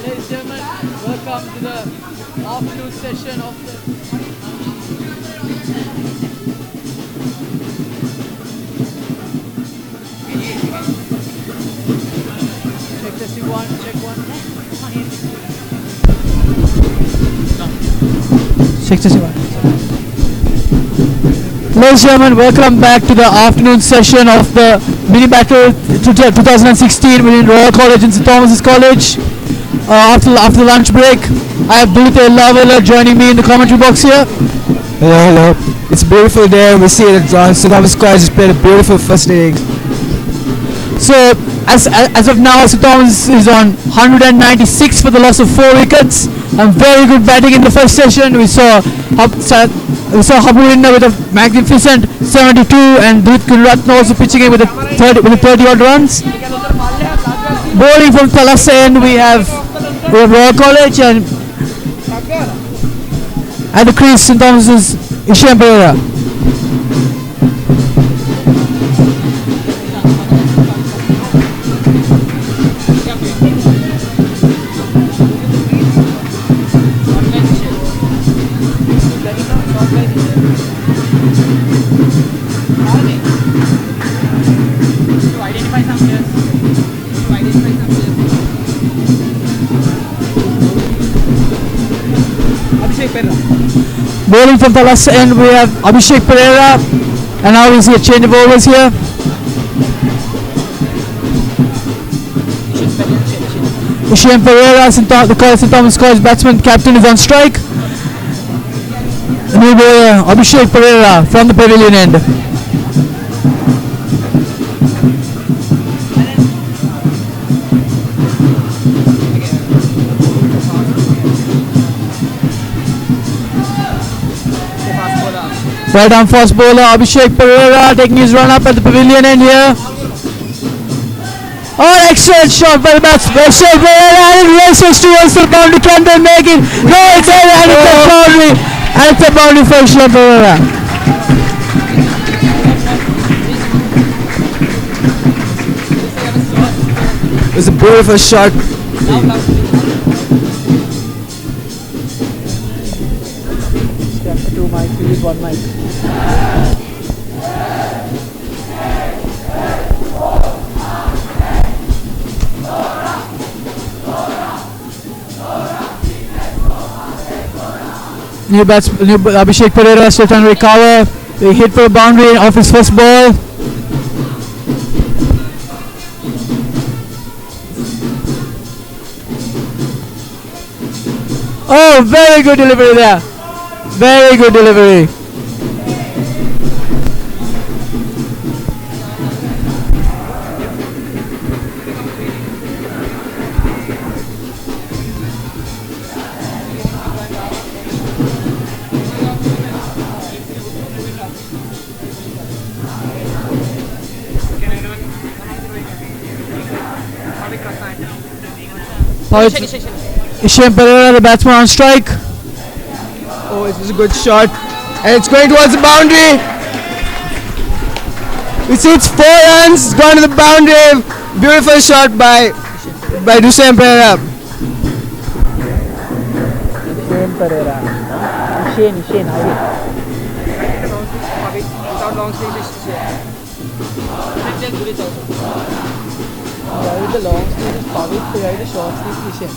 Ladies and gentlemen, welcome to the afternoon session of the check testing one, check one. Check testing one. Ladies and gentlemen, welcome back to the afternoon session of the mini battle 2016 within Royal College and S.Thomas College. After the lunch break, I have Dulite Lavela joining me in the commentary box here. Hello. It's a beautiful day. We see that S.Thomas College has played a beautiful first innings. So as of now, S.Thomas is on 196 for the loss of 4 wickets. And very good batting in the first session. We saw Haburinna with a magnificent 72 and Dulit Kunratna also pitching in with a 30 odd runs. Bowling from Thalassa end we have Royal College, and at the crease St. Thomas's Ishan Pereira. Bowling from Thalassa end we have Abhishek Pereira, and now we see a change of overs here. Ishan Pereira, St. Thomas College batsman captain, is on strike. The new bowler Abhishek Pereira from the pavilion end. Right arm fast bowler Abhishek Pereira taking his run up at the pavilion end here. Oh, excellent shot by the batsman Abhishek Pereira, and it races towards the boundary. Can they make it? No, it's a boundary, and it's a boundary for Abhishek Pereira. It was a beautiful shot. Two mics, we use one mic. New Abhishek Pereira still trying to recover. They hit for a boundary off his first ball. Oh, very good delivery there. Very good delivery. Ishan Pereira, the batsman, on strike. Oh, it was a good shot. And it's going towards the boundary. We see it's 4 runs. It's gone to the boundary. Beautiful shot by Ishan Pereira. Ishan Pereira. Ishan. The long sleeve is Pavit, the short sleeve is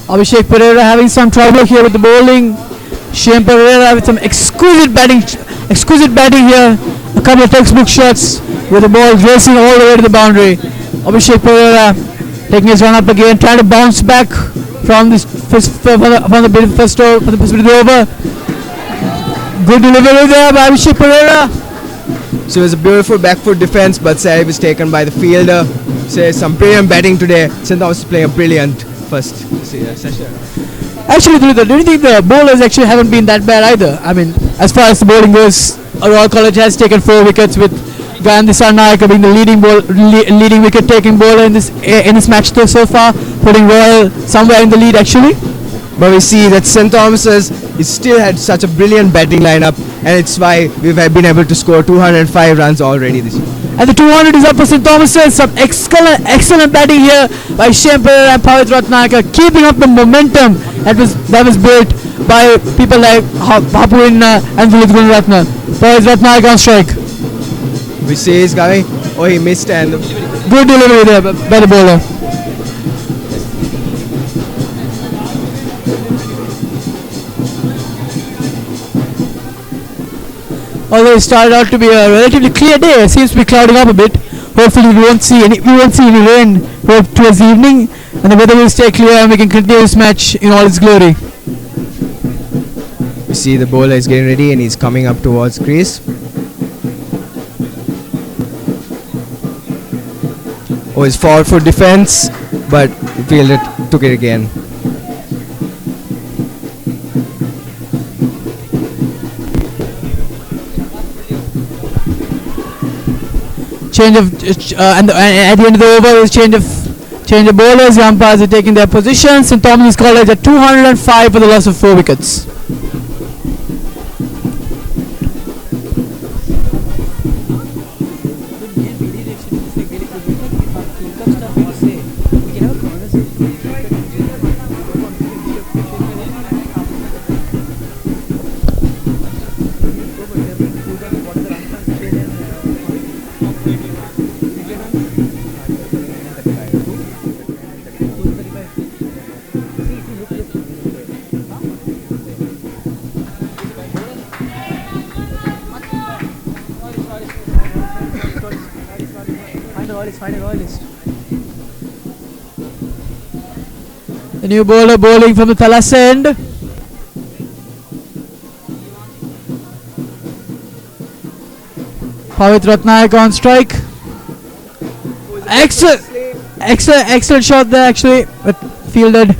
Abhishek Pereira having some trouble here with the bowling. Ishan Pereira with some exquisite batting here. A couple of textbook shots with the ball racing all the way to the boundary. Abhishek Pereira taking his run up again, trying to bounce back from this first over. Good delivery there by Abhishek Pereira. So it was a beautiful back foot defense, but Sahib is taken by the fielder. So some brilliant batting today. St. Thomas is playing a brilliant first session. Actually, do you think the bowlers actually haven't been that bad either? I mean, as far as the bowling goes, Royal College has taken 4 wickets with Gandhi Sarnaika being the leading wicket taking bowler in this match so far, putting Royal somewhere in the lead actually. But we see that St. Thomas's still had such a brilliant batting lineup. and it's why we've been able to score 205 runs already this year. And the 200 is up for St. Thomas's. Some excellent batting here by Shane Pereira and Pavit Ratnaka, keeping up the momentum that was built by people like Hapu Inna and Vilit Gunaratna. Pavit Ratnaka on strike. We see he's coming. Oh, he missed, and good delivery there by the bowler. Although it started out to be a relatively clear day, it seems to be clouding up a bit. Hopefully we won't see any rain towards the evening, and the weather will stay clear and we can continue this match in all its glory. We see the bowler is getting ready and he's coming up towards crease. Oh, he's forward for defense, but the fielder took it again. Change of and at the end of the over is change of bowlers. The umpires are taking their positions. St. Thomas College at 205 for the loss of 4 wickets. The new bowler bowling from the Thalas end. Pavit Ratnaik on strike. Excellent shot there actually, but fielded.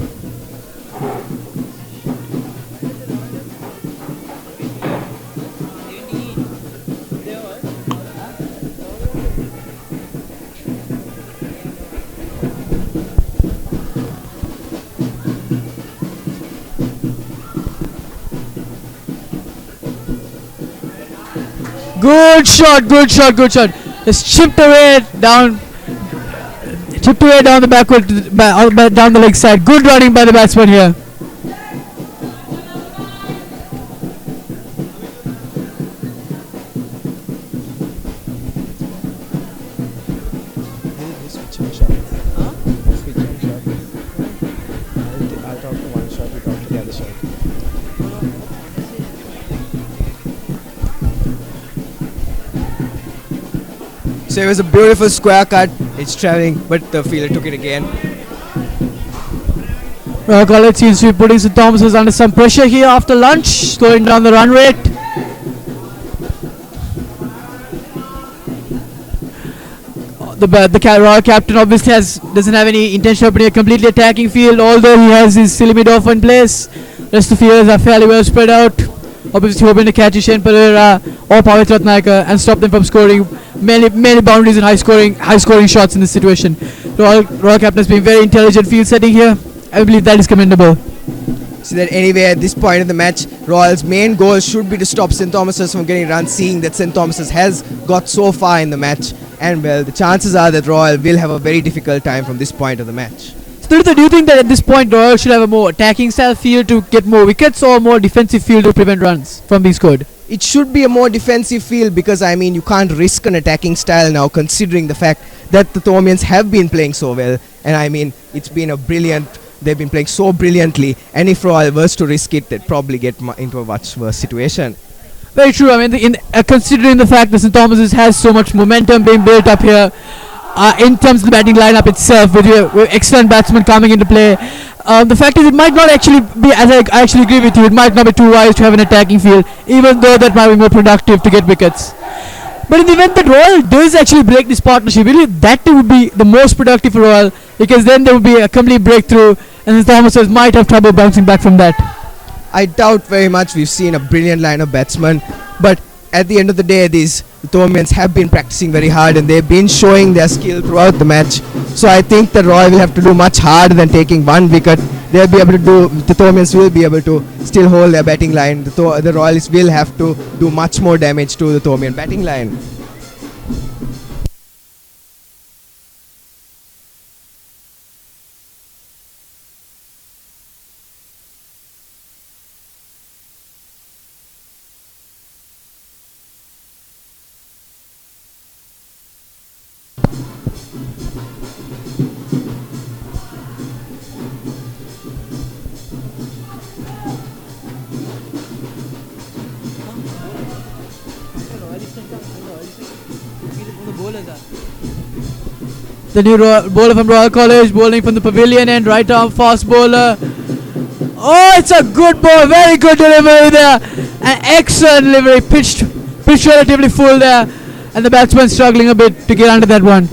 Good shot. Just chipped away down the backward, down the leg side. Good running by the batsman here. So it was a beautiful square cut. It's travelling, but the fielder took it again. Royal College seems to be putting St. Thomas's under some pressure here after lunch, slowing down the run rate. The Royal captain obviously doesn't have any intention of putting a completely attacking field, although he has his silly mid-off in place. Rest of the fielders are fairly well spread out. Obviously hoping to catch Shane Pereira or Pavit Ratnaka and stop them from scoring many boundaries and high scoring shots in this situation. Royal captain has been very intelligent field setting here. I believe that is commendable. So that anyway, at this point in the match, Royal's main goal should be to stop St. Thomas's from getting runs, seeing that St. Thomas's has got so far in the match. And well, the chances are that Royal will have a very difficult time from this point of the match. So do you think that at this point Royal should have a more attacking style field to get more wickets, or more defensive field to prevent runs from being scored? It should be a more defensive field, because I mean you can't risk an attacking style now, considering the fact that the Thomians have been playing so well, and I mean it's been they've been playing so brilliantly, and if Royal was to risk it, they'd probably get into a much worse situation. Very true. I mean, considering the fact that St. Thomas's has so much momentum being built up here, in terms of the batting lineup itself, with excellent batsmen coming into play, the fact is it might not actually be, as I actually agree with you, it might not be too wise to have an attacking field, even though that might be more productive to get wickets. But in the event that Royal does actually break this partnership, really that would be the most productive for Royal, because then there would be a complete breakthrough, and the Thomases might have trouble bouncing back from that. I doubt very much. We've seen a brilliant line of batsmen, but at the end of the day, these Thomians have been practicing very hard and they've been showing their skill throughout the match. So I think that Roy will have to do much harder than taking one wicket. They'll be able to do. The Thomians will be able to still hold their batting line. The Royals will have to do much more damage to the Thomian batting line. The new bowler from Royal College, bowling from the pavilion end, right arm fast bowler. Oh, it's a good ball, very good delivery there. An excellent delivery, pitched relatively full there. And the batsman struggling a bit to get under that one.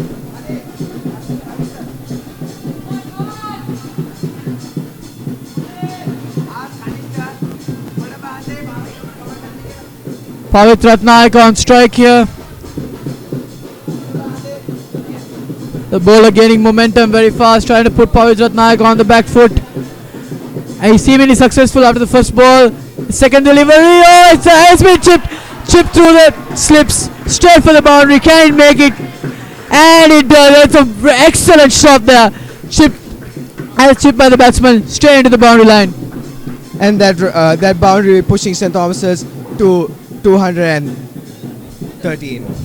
Pavit Ratnaik on strike here. The bowler gaining momentum very fast, trying to put Pavit Ratnaik on the back foot. And he's seemingly successful after the first ball. The second delivery, oh, it's been chipped through the slips, straight for the boundary. Can it make it? And it does. It's an excellent shot there. Chipped by the batsman straight into the boundary line. And that boundary pushing St. Thomas's to 213.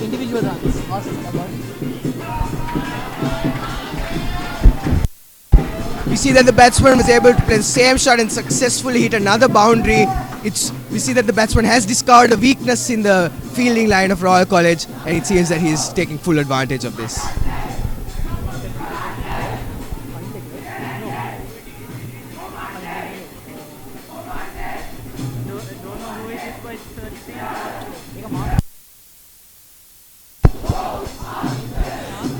Individual runs. We see that the batsman was able to play the same shot and successfully hit another boundary. We see that the batsman has discovered a weakness in the fielding line of Royal College, and it seems that he is taking full advantage of this.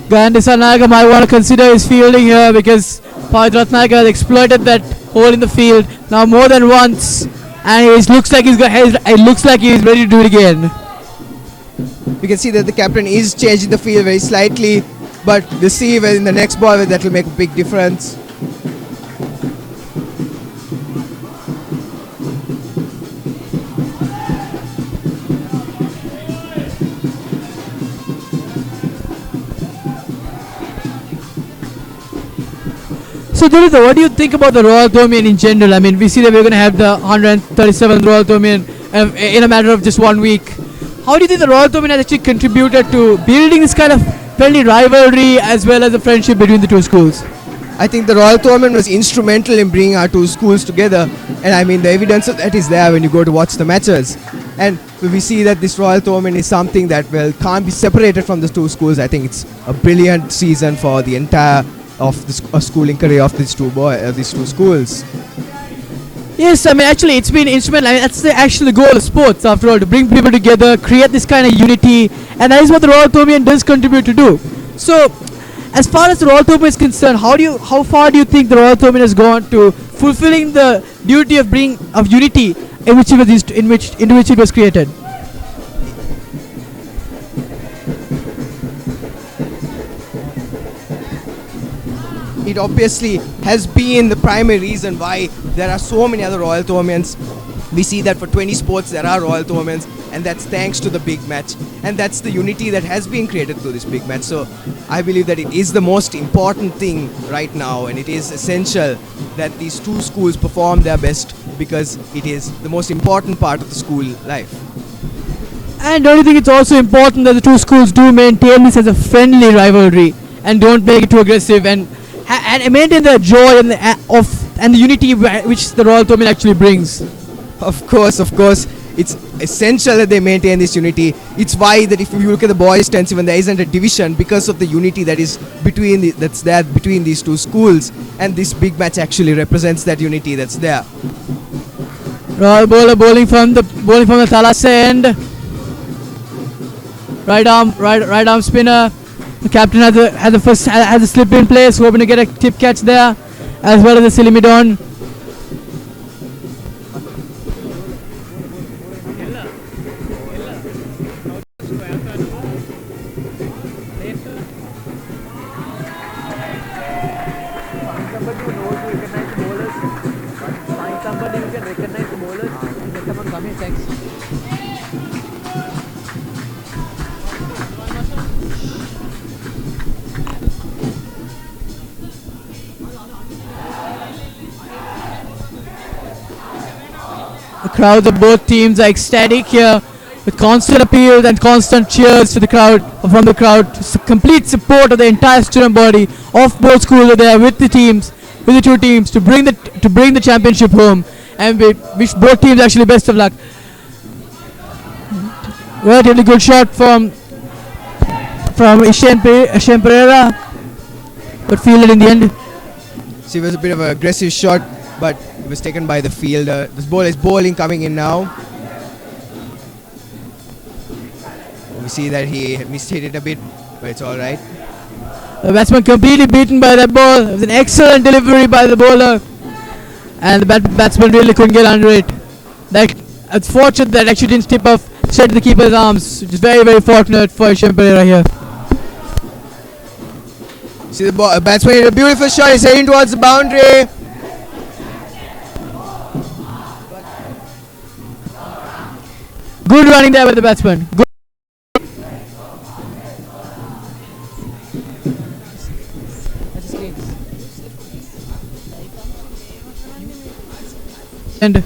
Gandhi Sarnaga might want to consider his fielding here because Pavit Ratnaik has exploited that hole in the field now more than once, and it looks like he's ready to do it again. You can see that the captain is changing the field very slightly, but we'll see in the next ball that will make a big difference. So Durita, what do you think about the Royal Thomian in general? I mean, we see that we're going to have the 137th Royal Thomian in a matter of just 1 week. How do you think the Royal Thomian has actually contributed to building this kind of friendly rivalry as well as a friendship between the two schools? I think the Royal Thomian was instrumental in bringing our two schools together, and I mean the evidence of that is there when you go to watch the matches. And we see that this Royal Thomian is something that can't be separated from the two schools. I think it's a brilliant season for the entire of the schooling career of these two schools. Yes, I mean actually it's been instrumental. I mean, that's the actual goal of sports after all, to bring people together, create this kind of unity, and that is what the Royal Thomian does contribute to do. So, as far as the Royal Thomian is concerned, how far do you think the Royal Thomian has gone to fulfilling the duty of unity in which it was created? It obviously has been the primary reason why there are so many other Royal Thomians. We see that for 20 sports there are Royal Thomians, and that's thanks to the big match, and that's the unity that has been created through this big match. So I believe that it is the most important thing right now, and it is essential that these two schools perform their best because it is the most important part of the school life. And don't you think it's also important that the two schools do maintain this as a friendly rivalry and don't make it too aggressive and maintain the joy and the unity which the Royal Thomian actually brings? Of course. it's essential that they maintain this unity. It's why that if you look at the boys' strengths, even there isn't a division because of the unity that is that's there between these two schools, and this big match actually represents that unity that's there. Royal bowler bowling from the Thalassa end. Right arm spinner. The captain has a slip in place, hoping to get a tip catch there, as well as the Silimidon. The crowds of both teams are ecstatic here, with constant appeals and constant cheers from the crowd. Complete support of the entire student body of both schools are there with the two teams to bring the championship home, and we wish both teams actually best of luck. Relatively good shot from Ishen Pereira, but fielded in the end. See, it was a bit of an aggressive shot, but it was taken by the fielder. This ball is bowling coming in now. We see that he mishit it a bit, but it's all right. The batsman completely beaten by that ball. It was an excellent delivery by the bowler, and the batsman really couldn't get under it. It's fortunate that actually didn't tip off straight to the keeper's arms, which is very, very fortunate for Ishen Pereira here. See the batsman hit a beautiful shot. He's heading towards the boundary. Good running there by the batsman. Good. And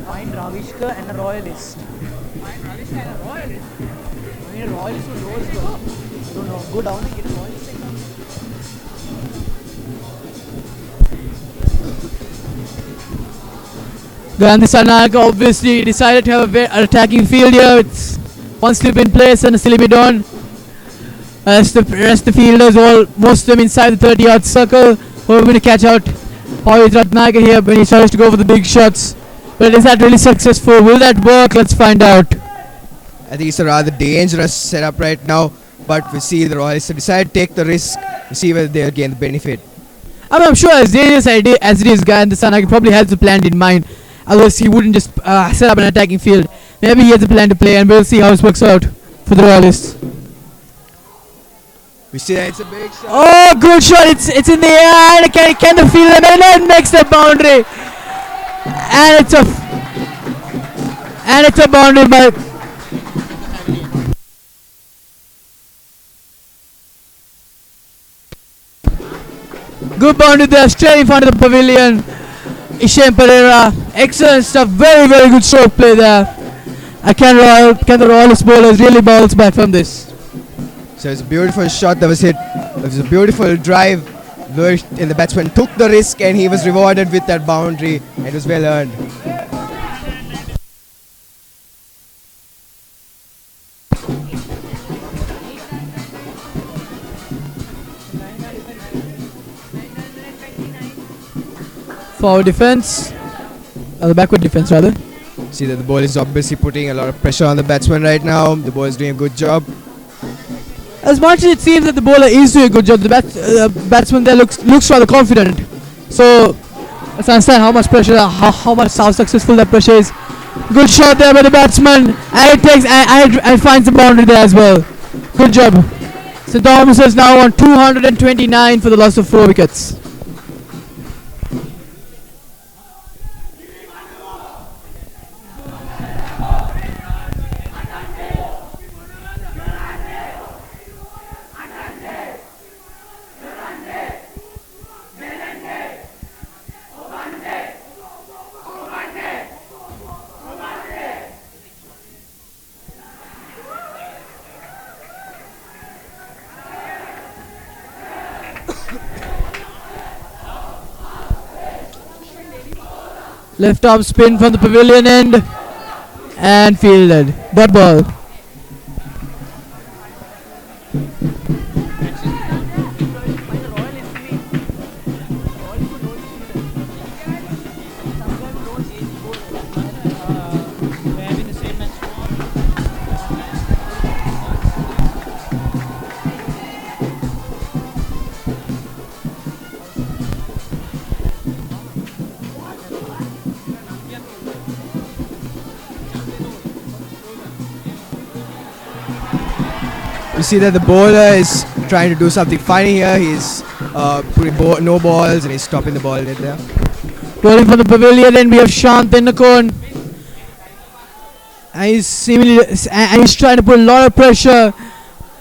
Find Ravishka and a royalist. Find Ravishka and a royalist? I mean, a royalist who knows God. I don't know. Go down and get a royalist. Gandhi Sanaka obviously decided to have an attacking field here. It's one slip in place and a Silimidon. Rest the fielders, most of them inside the 30-yard circle, hoping to catch out Pavit Ratnaka here when he tries to go for the big shots. But is that really successful? Will that work? Let's find out. I think it's a rather dangerous setup right now, but we see the Royalists decide to take the risk to see whether they'll gain the benefit. I'm sure as dangerous as it is, Gandhi Sanaka probably has the plan in mind. Otherwise, he wouldn't just set up an attacking field. Maybe he has a plan to play, and we'll see how this works out for the Royalists. We see that it's a big shot. Oh, good shot! It's in the air, and can the fielder makes the boundary, and it's a boundary by. Good boundary there, straight in front of the pavilion. Ishen Pereira, excellent stuff, very, very good stroke play there. Can the Royalist bowlers really bounce back from this? So it's a beautiful shot that was hit. It was a beautiful drive, and the batsman took the risk, and he was rewarded with that boundary, and it was well earned. Forward defense, the backward defense rather. See that the ball is obviously putting a lot of pressure on the batsman right now. The ball is doing a good job. As much as it seems that the bowler is doing a good job, the batsman there looks rather confident. So let's understand how much pressure, how successful that pressure is. Good shot there by the batsman, and it finds the boundary there as well. Good job. St. Thomas is now on 229 for the loss of 4 wickets. Left arm spin from the pavilion end and fielded. Dot ball. You see that the bowler is trying to do something funny here. He's putting no balls and he's stopping the ball right there. Bowling from the pavilion end, we have Shant in the cone. And he's trying to put a lot of pressure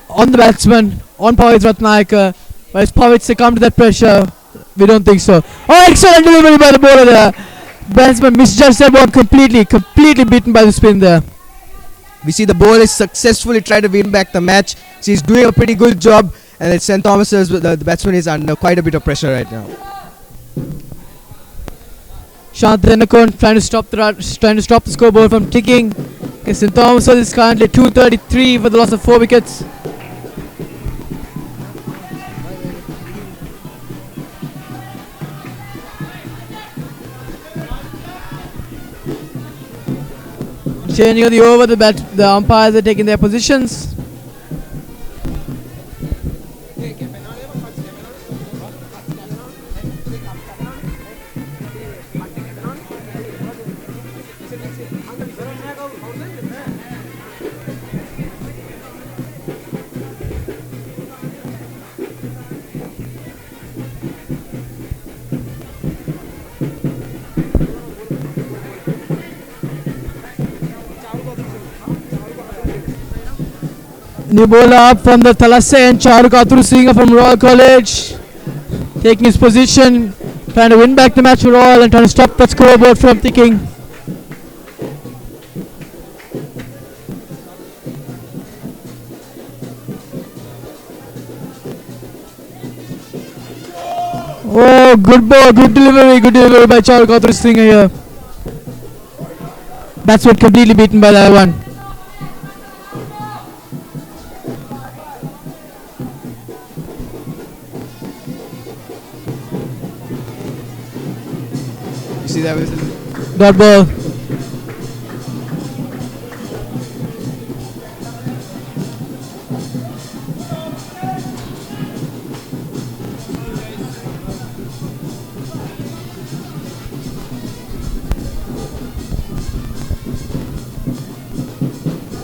on the batsman, on Pavit Ratnayaka. But has Pavit succumbed to that pressure? We don't think so. Oh, excellent delivery by the bowler there. Batsman misjudged that ball completely beaten by the spin there. We see the bowler is successfully trying to win back the match. So he's doing a pretty good job. And it's St. Thomas's, the batsman is under quite a bit of pressure right now. Shant in the cone trying to stop the scoreboard from ticking. Okay, St. Thomas is currently 233 for the loss of 4 wickets. Changing of the over, the umpires are taking their positions. New bowler up from the Thalasse and Charukaturu Singh from Royal College. Taking his position, trying to win back the match for Royal and trying to stop that scoreboard from ticking. Oh, good ball, good delivery by Charukaturu Singh here. That's what completely beaten by that one. See that was dot ball.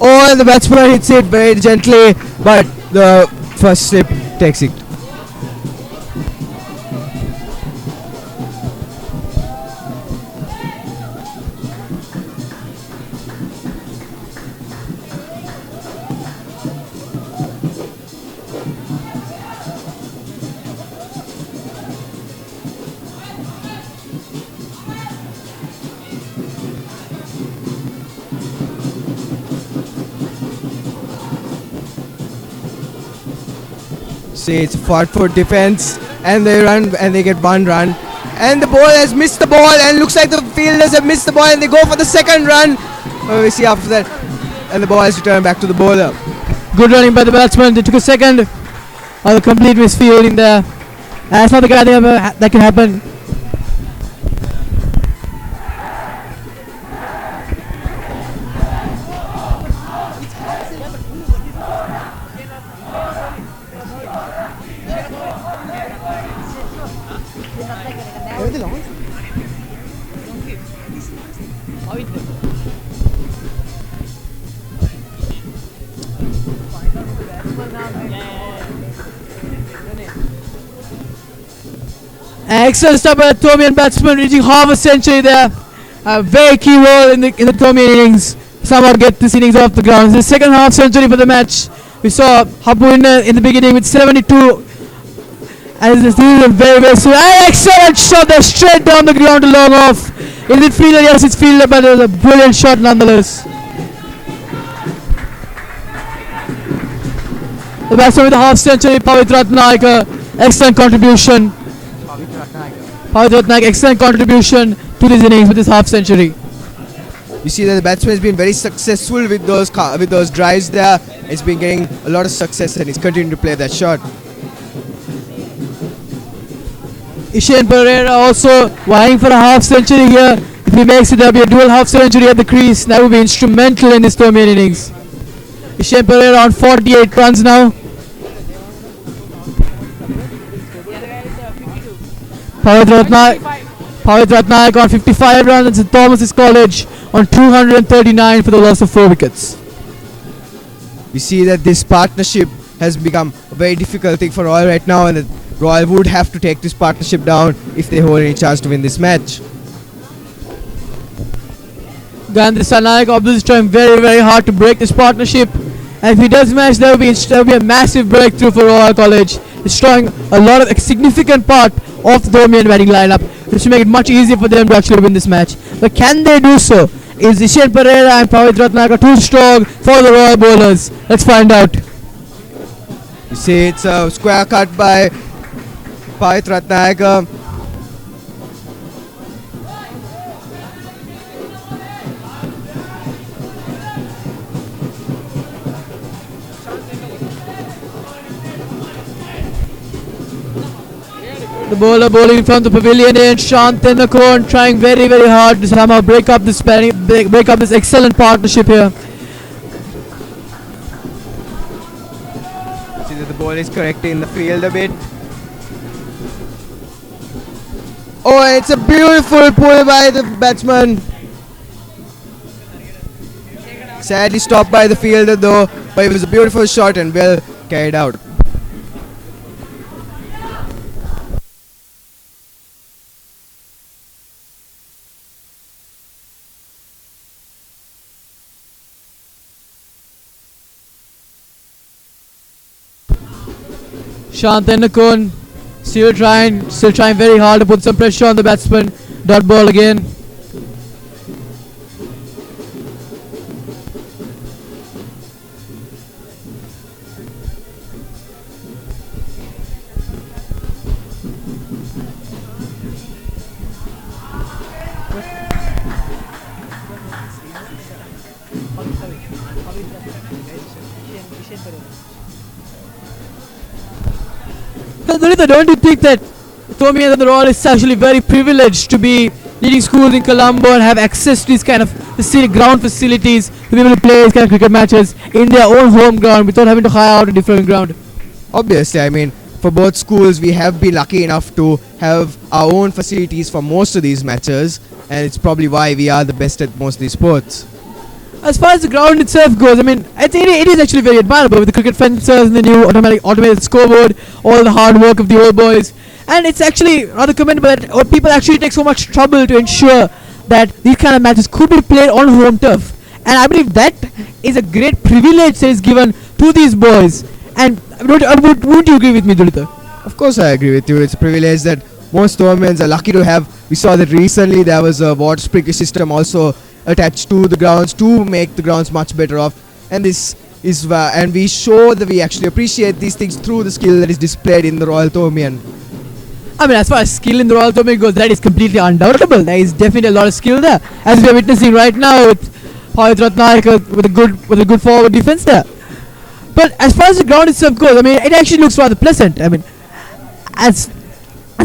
Oh, and the batsman hits it very gently, but the first slip takes it. See, it's 4-foot defense, and they run and they get one run, and the ball has missed the ball, and looks like the fielders have missed the ball, and they go for the second run. We see after that, and the ball has returned back to the bowler. Good running by the batsman. They took a second. The complete misfielding there. That's not the kind of thing that can happen. Excellent stop by the Thomian batsman, reaching half a century there. A very key role in the Thomian innings. Somehow get this innings off the ground. It's the second half century for the match. We saw Hapu in the beginning with 72. And this is a very, very soon. Excellent shot there, straight down the ground to long off. Is it fielder? Yes, it's fielder, but it was a brilliant shot nonetheless. The batsman with the half century, Pavit Ratnayaka, excellent contribution. Pavit Ratnayaka, excellent contribution to this innings with his half century. You see that the batsman has been very successful with those drives there. He's been getting a lot of success and he's continuing to play that shot. Ishan Pereira also vying for a half century here. If he makes it, there'll be a dual half century at the crease. That will be instrumental in this Thomian innings. Ishan Pereira on 48 runs now. Pavit Ratnayak on 55 runs at St. Thomas's College on 239 for the loss of 4 wickets. We see that this partnership has become a very difficult thing for Royal right now, and that Royal would have to take this partnership down if they hold any chance to win this match. Gandhi Sanayak obviously is trying very, very hard to break this partnership. And if he does match, there will be a massive breakthrough for Royal College, destroying a lot of a significant part of the Thomian batting lineup, which will make it much easier for them to actually win this match. But can they do so? Is Ishan Pereira and Pavit Ratnayaka too strong for the Royal bowlers? Let's find out. You see it's a square cut by Pavit Ratnayaka. The bowler bowling from the pavilion in, Shanthenakon trying very, very hard to somehow break up this excellent partnership here. See that the ball is correcting the field a bit. Oh, it's a beautiful pull by the batsman. Sadly stopped by the fielder though, but it was a beautiful shot and well carried out. Shanthenakon still trying very hard to put some pressure on the batsman. Dot ball again. Dunitha, don't you think that Thomian and the Royal is actually very privileged to be leading schools in Colombo and have access to these kind of ground facilities to be able to play these kind of cricket matches in their own home ground without having to hire out a different ground? Obviously, I mean, for both schools, we have been lucky enough to have our own facilities for most of these matches, and it's probably why we are the best at most of these sports. As far as the ground itself goes, I mean, it is actually very admirable with the cricket fences and the new automated scoreboard, all the hard work of the old boys. And it's actually rather commendable that people actually take so much trouble to ensure that these kind of matches could be played on home turf. And I believe that is a great privilege that is given to these boys. And would you agree with me, Dulita? Of course I agree with you. It's a privilege that most Thomians are lucky to have. We saw that recently there was a water sprinkler system also attached to the grounds to make the grounds much better off, and this is and we show that we actually appreciate these things through the skill that is displayed in the Royal Thomian. I mean, as far as skill in the Royal Thomian goes, that is completely undoubtable. There is definitely a lot of skill there, as we are witnessing right now with Pavit Ratnayaka with a good forward defense there. But as far as the ground itself goes, I mean, it actually looks rather pleasant. I mean, as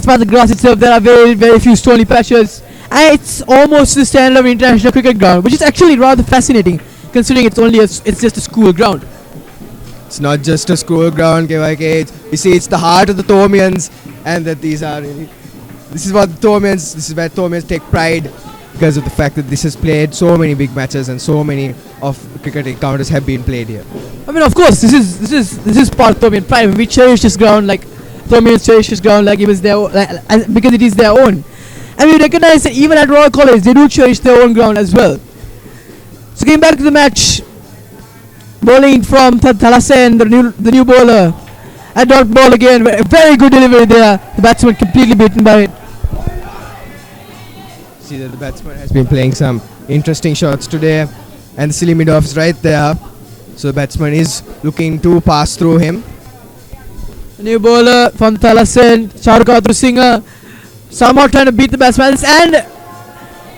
far as the grass itself, there are very, very few stony patches. And it's almost the standard of international cricket ground, which is actually rather fascinating, considering it's just a school ground. It's not just a school ground, KYK. You see, it's the heart of the Thomians, and that these are really. This is where Thomians take pride, because of the fact that this has played so many big matches and so many of cricket encounters have been played here. I mean, of course, this is part of Thomian pride. We cherish this ground like Thomian's cherishes ground like it was their because it is their own. And we recognize that even at Royal College, they do cherish their own ground as well. So getting back to the match, bowling from Thalasen, the new bowler, at dot ball again, very good delivery there. The batsman completely beaten by it. See that the batsman has been playing some interesting shots today, and the silly mid-off is right there. So the batsman is looking to pass through him. The new bowler from Thalasen, Charukatru Singh, somehow trying to beat the batsman,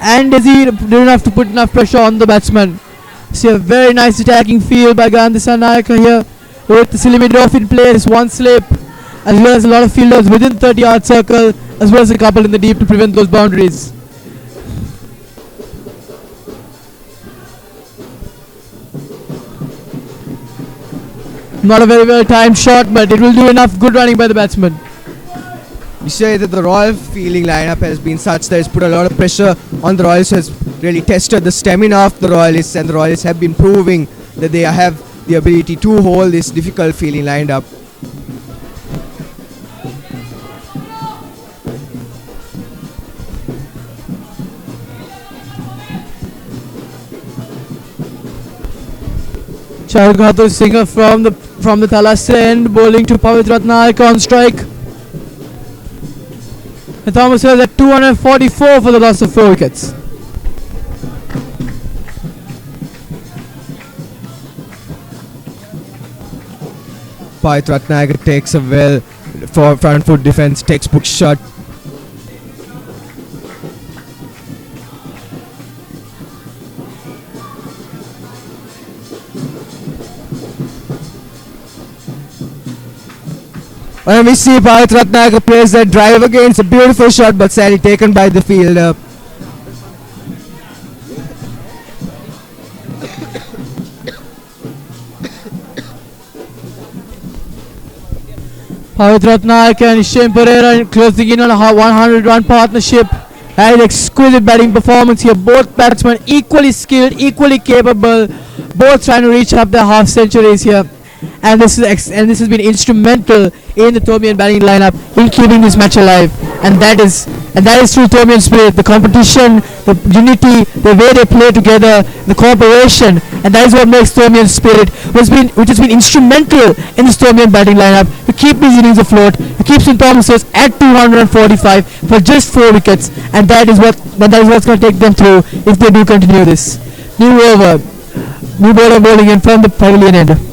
and is he didn't have to put enough pressure on the batsman. See a very nice attacking field by Gandhi Sanayaka here with the silly mid-off in place, one slip, as well as a lot of fielders within 30-yard circle, as well as a couple in the deep to prevent those boundaries. Not a very well timed shot, but it will do enough good running by the batsman. You say that the Royal fielding lineup has been such that it's put a lot of pressure on the Royals, has really tested the stamina of the Royalists, and the Royalists have been proving that they have the ability to hold this difficult fielding lineup. Charukatru Singh from the Thalassa end, bowling to Pavitra Ratnayaka on strike. And Thomas was at 244 for the loss of 4 wickets. Pavitra Ratnayaka takes a well for front foot defense, textbook shot. And we see Pavitra Ratnayaka plays that drive again. It's a beautiful shot, but sadly taken by the fielder. Pavitra Ratnayaka and Shane Pereira closing in on a 100-run partnership. Had an exquisite batting performance here. Both batsmen equally skilled, equally capable, both trying to reach up their half centuries here. And this has been instrumental in the Thomian batting lineup in keeping this match alive. And that is through Thomian spirit, the competition, the unity, the way they play together, the cooperation, and that is what makes Thomian spirit, which has been instrumental in this Thomian batting lineup to keep these innings afloat, to keep S.Thomas at 245 for just 4 wickets, and that is what's going to take them through if they do continue this. New bowler bowling in from the pavilion end.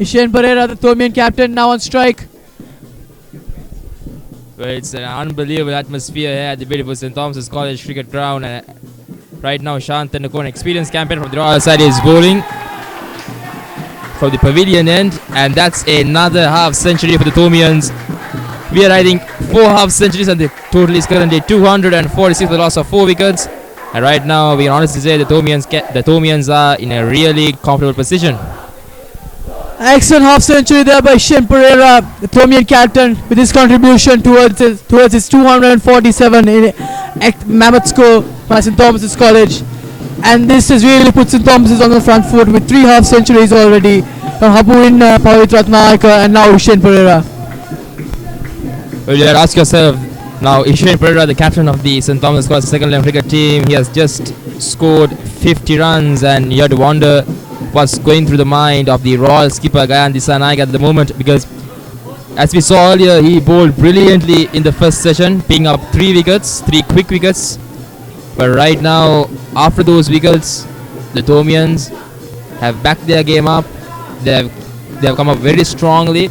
Shane Pereira, the Thomian captain, now on strike. Well, it's an unbelievable atmosphere here at the beautiful S.Thomas College cricket ground. And right now, Shantanu, an experienced captain from the Royal side, is bowling from the pavilion end. And that's another half century for the Thomians. We are riding 4 half centuries, and the total is currently 246 for the loss of 4 wickets. And right now, we can honestly say the Thomians are in a really comfortable position. Excellent half century there by Shane Pereira, the Thomian captain, with his contribution towards his 247 in mammoth score by S.Thomas College. And this has really put S.Thomas on the front foot with 3 half centuries already from Hapuin, Pavitra Ratnayaka, and now Shane Pereira. Well, you ask yourself, Now, Ishan Pereira, the captain of the St. Thomas College second level cricket team, he has just scored 50 runs, and you have to wonder what's going through the mind of the Royal skipper Gayan Disanaik at the moment, because as we saw earlier, he bowled brilliantly in the first session, picking up 3 wickets, 3 quick wickets. But right now, after those wickets, the Thomians have backed their game up. They have come up very strongly.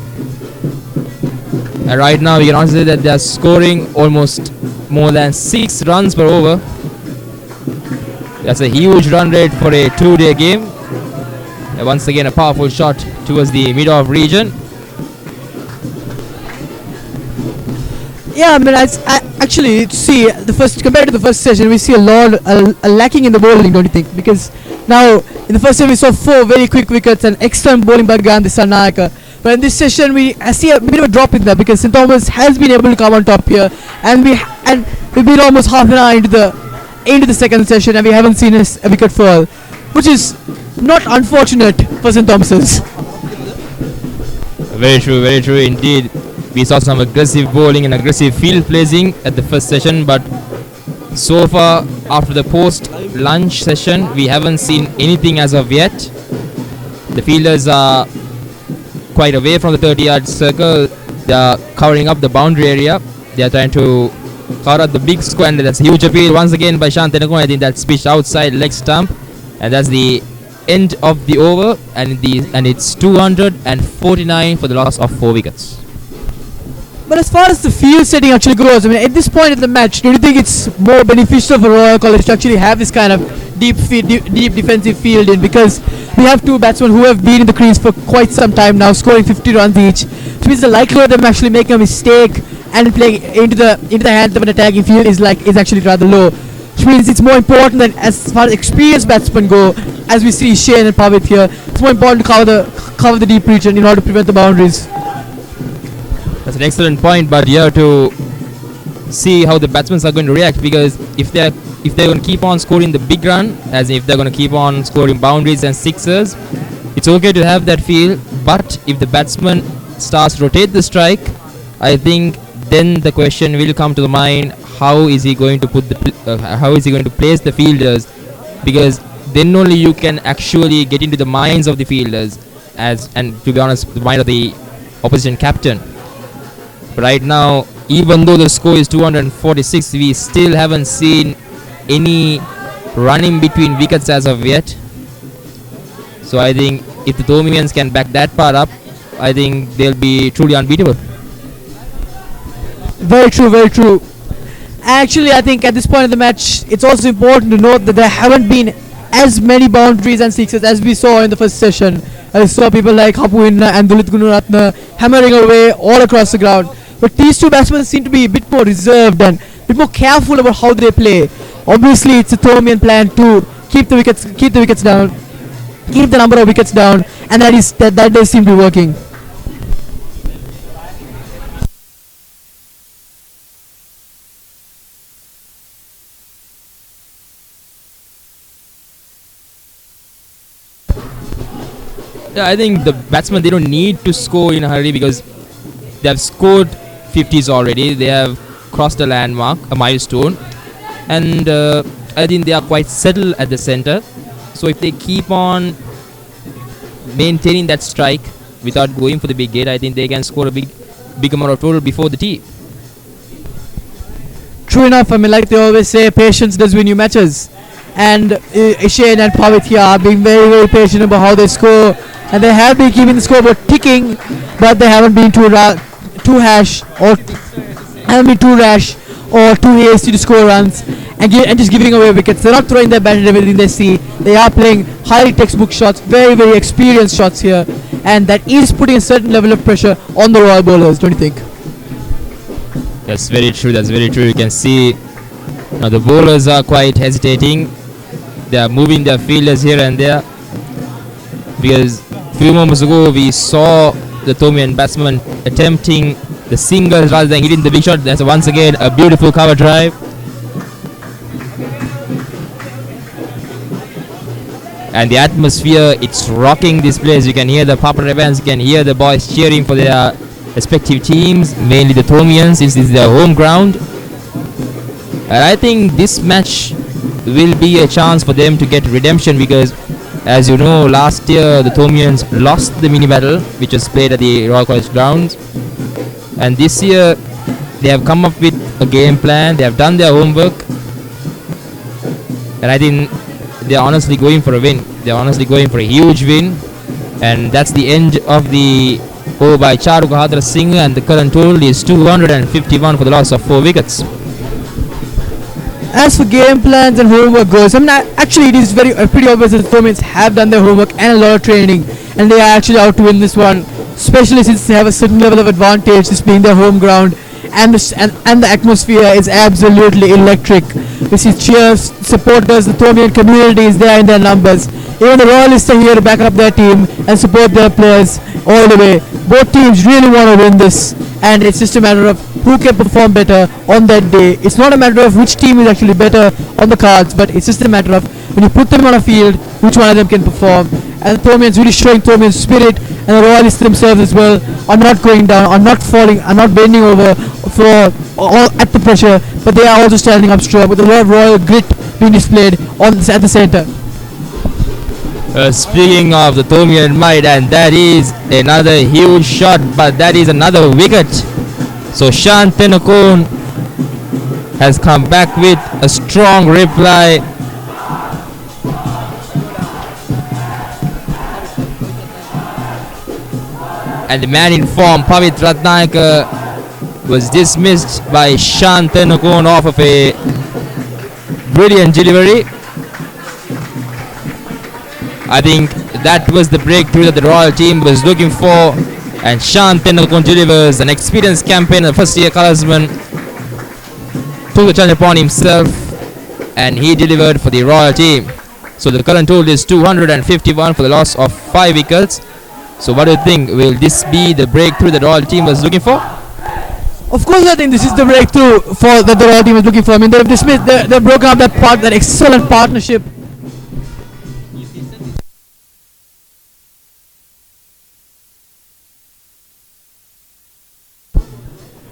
And right now, we can also say that they are scoring almost more than 6 runs per over. That's a huge run rate for a 2-day game. And once again, a powerful shot towards the mid-off region. Yeah, I mean, actually, see, compared to the first session, we see a lot a lacking in the bowling, don't you think? Because now, in the first session, we saw 4 very quick wickets and excellent bowling by Gayan Disanaik. But in this session, I see a bit of a drop in that, because St. Thomas has been able to come on top here, and we've been almost half an hour into the second session, and we haven't seen a wicket fall, which is not unfortunate for St. Thomas's. Very true indeed. We saw some aggressive bowling and aggressive field placing at the first session, but so far after the post-lunch session, we haven't seen anything as of yet. The fielders are quite away from the 30-yard circle. They are covering up the boundary area. They are trying to cover up the big square, and that's a huge appeal once again by Shan Tenakon. I think that's pitched outside leg stump, and that's the end of the over, and it's 249 for the loss of 4 wickets. But as far as the field setting actually goes, I mean, at this point in the match, do you think it's more beneficial for Royal College to actually have this kind of deep defensive field in? Because we have 2 batsmen who have been in the crease for quite some time now, scoring 50 runs each. Which means the likelihood of them actually making a mistake and playing into the hands of an attacking field is actually rather low. Which means it's more important that as far as experienced batsmen go, as we see Shane and Pavit here, it's more important to cover the deep region in order to prevent the boundaries. That's an excellent point, but you have to see how the batsmen are going to react, because if they're going to keep on scoring the big run, as if they're going to keep on scoring boundaries and sixers, it's okay to have that feel. But if the batsman starts to rotate the strike, I think then the question will come to the mind: how is he going to place the fielders? Because then only you can actually get into the minds of the fielders, and to be honest, the mind of the opposition captain. But right now, even though the score is 246, we still haven't seen any running between wickets as of yet. So I think if the Thomians can back that part up, I think they'll be truly unbeatable. Very true. Actually, I think at this point in the match, it's also important to note that there haven't been as many boundaries and sixes as we saw in the first session. I saw people like Hapuinna and Dulit Gunaratna hammering away all across the ground. But these 2 batsmen seem to be a bit more reserved and a bit more careful about how they play. Obviously, it's a Thomian plan to keep the wickets down, keep the number of wickets down, and that does seem to be working. Yeah, I think the batsmen, they don't need to score in a hurry, because they have scored 50s already. They have crossed a landmark, a milestone, and I think they are quite settled at the center. So if they keep on maintaining that strike without going for the big gate, I think they can score a big amount of total before the tee. True enough. I mean, like they always say, patience does win you matches. And Shane and Pavit here are being very, very patient about how they score, and they have been keeping the scoreboard ticking, but they haven't been too rash or too hasty to score runs and just giving away wickets. They're not throwing their bat at everything they see. They are playing highly textbook shots, very, very experienced shots here, and that is putting a certain level of pressure on the Royal bowlers, don't you think? That's very true. You can see now the bowlers are quite hesitating. They are moving their fielders here and there, because a few moments ago we saw the Thomian batsman attempting the singles rather than hitting the big shot. That's once again a beautiful cover drive. And the atmosphere, it's rocking this place. You can hear the Papa Rebans, you can hear the boys cheering for their respective teams, mainly the Thomians, since this is their home ground. And I think this match will be a chance for them to get redemption because, as you know, last year the Thomians lost the mini battle, which was played at the Royal College grounds. And this year they have come up with a game plan. They have done their homework. And I think they are honestly going for a win. They are honestly going for a huge win. And that's the end of the over by Charu Kahadra Singh, and the current total is 251 for the loss of 4 wickets. As for game plans and homework goes, I mean, actually it is pretty obvious that the Thomians have done their homework and a lot of training, and they are actually out to win this one, especially since they have a certain level of advantage, this being their home ground, and the atmosphere is absolutely electric. We see cheers, supporters, the Thomian community is there in their numbers. Even the Royalists are here to back up their team and support their players all the way. Both teams really want to win this, and it's just a matter of who can perform better on that day. It's not a matter of which team is actually better on the cards, but it's just a matter of when you put them on a field, which one of them can perform. And the Thomians really showing Thomian spirit, and the Royalists themselves as well are not going down, are not falling, are not bending over for all at the pressure, but they are also standing up strong with a lot of royal grit being displayed at the centre. Speaking of the Thomian might, and that is another huge shot, but that is another wicket. So Shantanakon has come back with a strong reply. And the man in form, Pavit Ratnayaka, was dismissed by Shantanakon off of a brilliant delivery. I think that was the breakthrough that the Royal team was looking for, and Shantanakon delivers. An experienced campaigner, first-year colorsman, took the challenge upon himself, and he delivered for the Royal team. So the current total is 251 for the loss of 5 wickets. So what do you think? Will this be the breakthrough that the Royal team was looking for? Of course, I think this is the breakthrough that the Royal team was looking for. I mean, they've broken up that excellent partnership.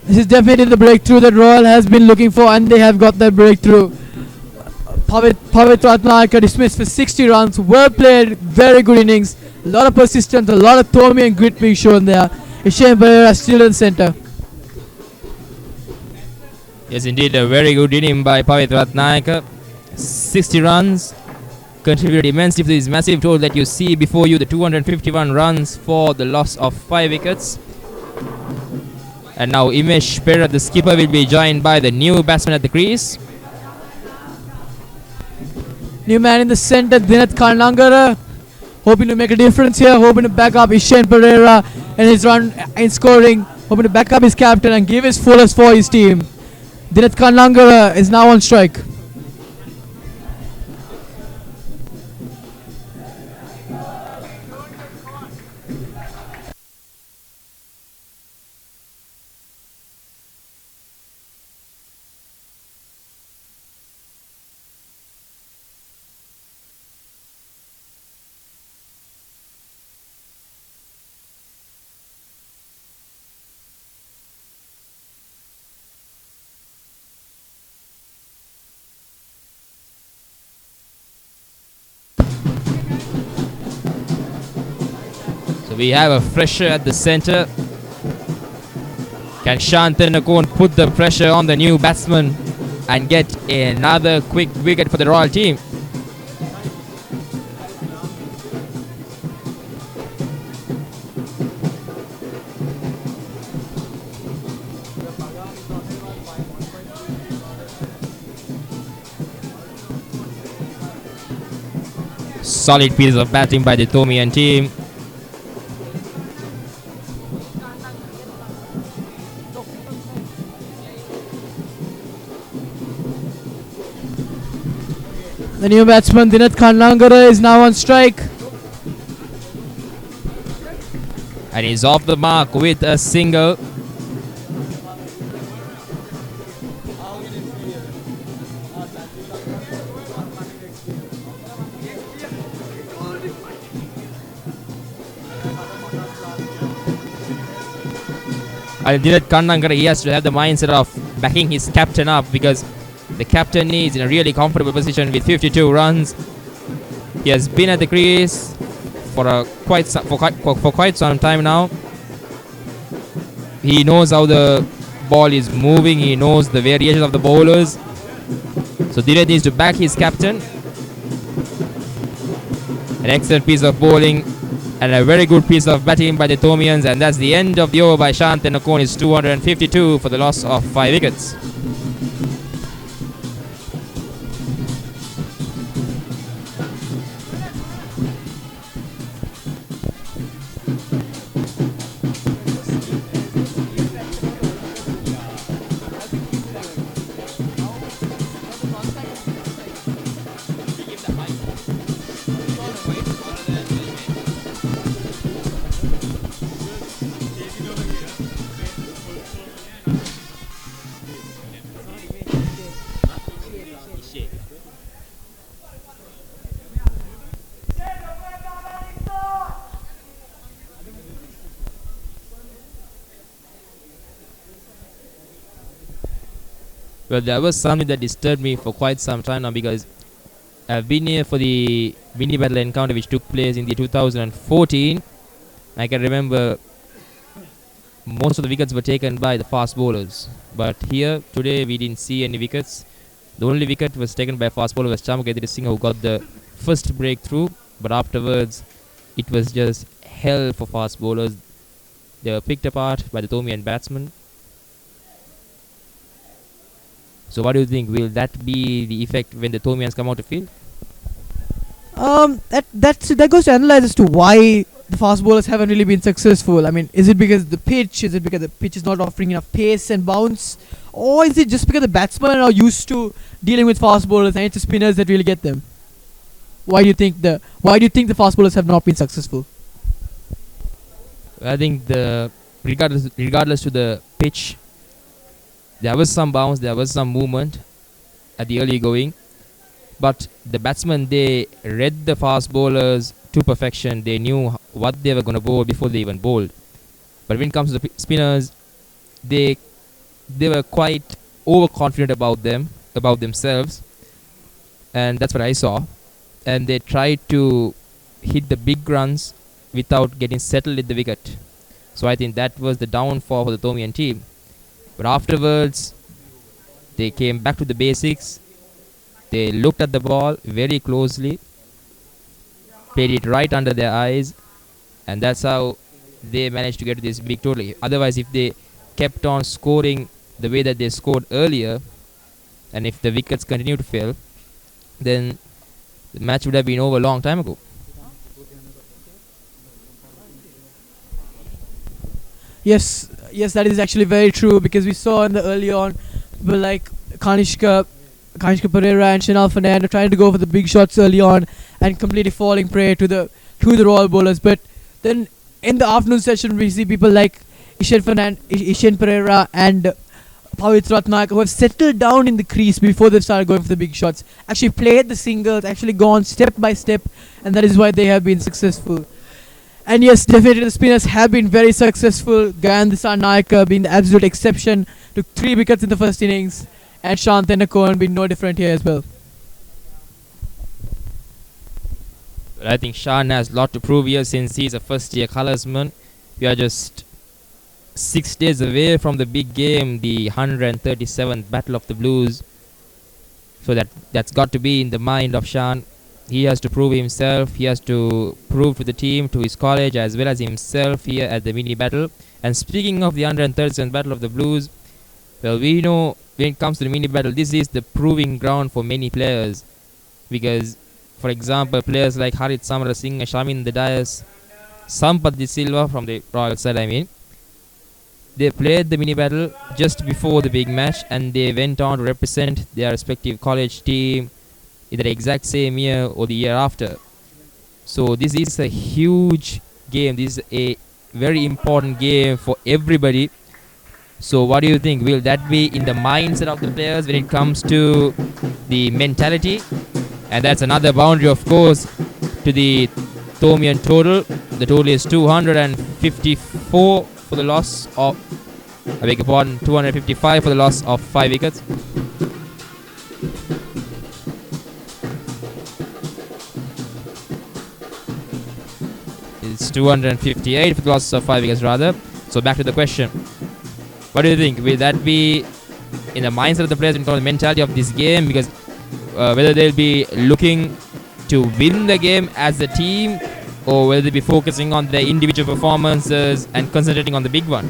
This is definitely the breakthrough that Royal has been looking for, and they have got that breakthrough. Pavit Ratnayaka dismissed for 60 runs. Well played, very good innings. A lot of persistence, a lot of Thomian grit being shown there. Ishan Pereira still in the centre. Yes, indeed, a very good inning by Pavit Ratnayaka. 60 runs, contributed immensely to this massive total that you see before you, the 251 runs for the loss of 5 wickets. And now Imesh Pereira, the skipper, will be joined by the new batsman at the crease. New man in the centre, Dinath Karnangara, hoping to make a difference here, hoping to back up Ishan Pereira and his run in scoring, hoping to back up his captain and give his fullest for his team. Dinath Karnangara is now on strike. We have a fresher at the centre. Can Shantanakon put the pressure on the new batsman and get another quick wicket for the Royal team? Solid piece of batting by the Thomian team. The new batsman Dinath Karnangara is now on strike. And he's off the mark with a single. And Dinath Karnangara, he has to have the mindset of backing his captain up, because the captain is in a really comfortable position with 52 runs. He has been at the crease for quite some time now. He knows how the ball is moving. He knows the variations of the bowlers. So Dhiraj needs to back his captain. An excellent piece of bowling and a very good piece of batting by the Thomians, and that's the end of the over by Shant, and the score is 252 for the loss of 5 wickets. Well, there was something that disturbed me for quite some time now, because I've been here for the mini battle encounter which took place in the 2014. I can remember most of the wickets were taken by the fast bowlers, but here today we didn't see any wickets. The only wicket was taken by a fast bowler was Chamakethiri Singh, who got the first breakthrough, but afterwards it was just hell for fast bowlers. They were picked apart by the Thomian batsmen. So what do you think? Will that be the effect when the Thomians come out to field? That goes to analyze as to why the fast bowlers haven't really been successful. I mean, is it because the pitch? Is it because the pitch is not offering enough pace and bounce? Or is it just because the batsmen are used to dealing with fast bowlers and it's the spinners that really get them? Why do you think the fast bowlers have not been successful? I think regardless to the pitch, there was some bounce, there was some movement at the early going, but the batsmen, they read the fast bowlers to perfection. They knew what they were going to bowl before they even bowled. But when it comes to the spinners, they were quite overconfident about themselves, and that's what I saw. And they tried to hit the big runs without getting settled at the wicket. So I think that was the downfall for the Thomian team. But afterwards, they came back to the basics. They looked at the ball very closely, played it right under their eyes, and that's how they managed to get this big total. Otherwise, if they kept on scoring the way that they scored earlier, and if the wickets continue to fail, then the match would have been over a long time ago. Yes, that is actually very true, because we saw in the early on people like Kanishka Pereira and Shinal Fernando trying to go for the big shots early on and completely falling prey to the Royal bowlers. But then in the afternoon session we see people like Ishan Pereira and Pavit Ratnayaka, who have settled down in the crease before they started going for the big shots, actually played the singles, actually gone step by step, and that is why they have been successful. And yes, definitely the spinners have been very successful. Gayandisa Nayaka being the absolute exception, took 3 wickets in the first innings, and Shant Tennakoon being no different here as well. But I think Shan has a lot to prove here, since he's a first-year colorsman. We are just 6 days away from the big game, the 137th Battle of the Blues. So that's got to be in the mind of Shan. He has to prove himself. He has to prove to the team, to his college, as well as himself here at the mini battle. And speaking of the 137th Battle of the Blues, well, we know when it comes to the mini battle, this is the proving ground for many players. Because, for example, players like Harit Samara Singh, Shamin the Dias, Sampath De Silva from the Royal side, they played the mini battle just before the big match, and they went on to represent their respective college team in the exact same year or the year after. So this is a huge game. This is a very important game for everybody. So what do you think? Will that be in the mindset of the players when it comes to the mentality? And that's another boundary, of course, to the Thomian total. The total is 254 for the loss of, 255 for the loss of 5 wickets. 258 for the loss of 5 wickets rather. So back to the question. What do you think? Will that be in the mindset of the players, in terms of the mentality of this game? Because whether they'll be looking to win the game as a team, or will they be focusing on their individual performances and concentrating on the big one?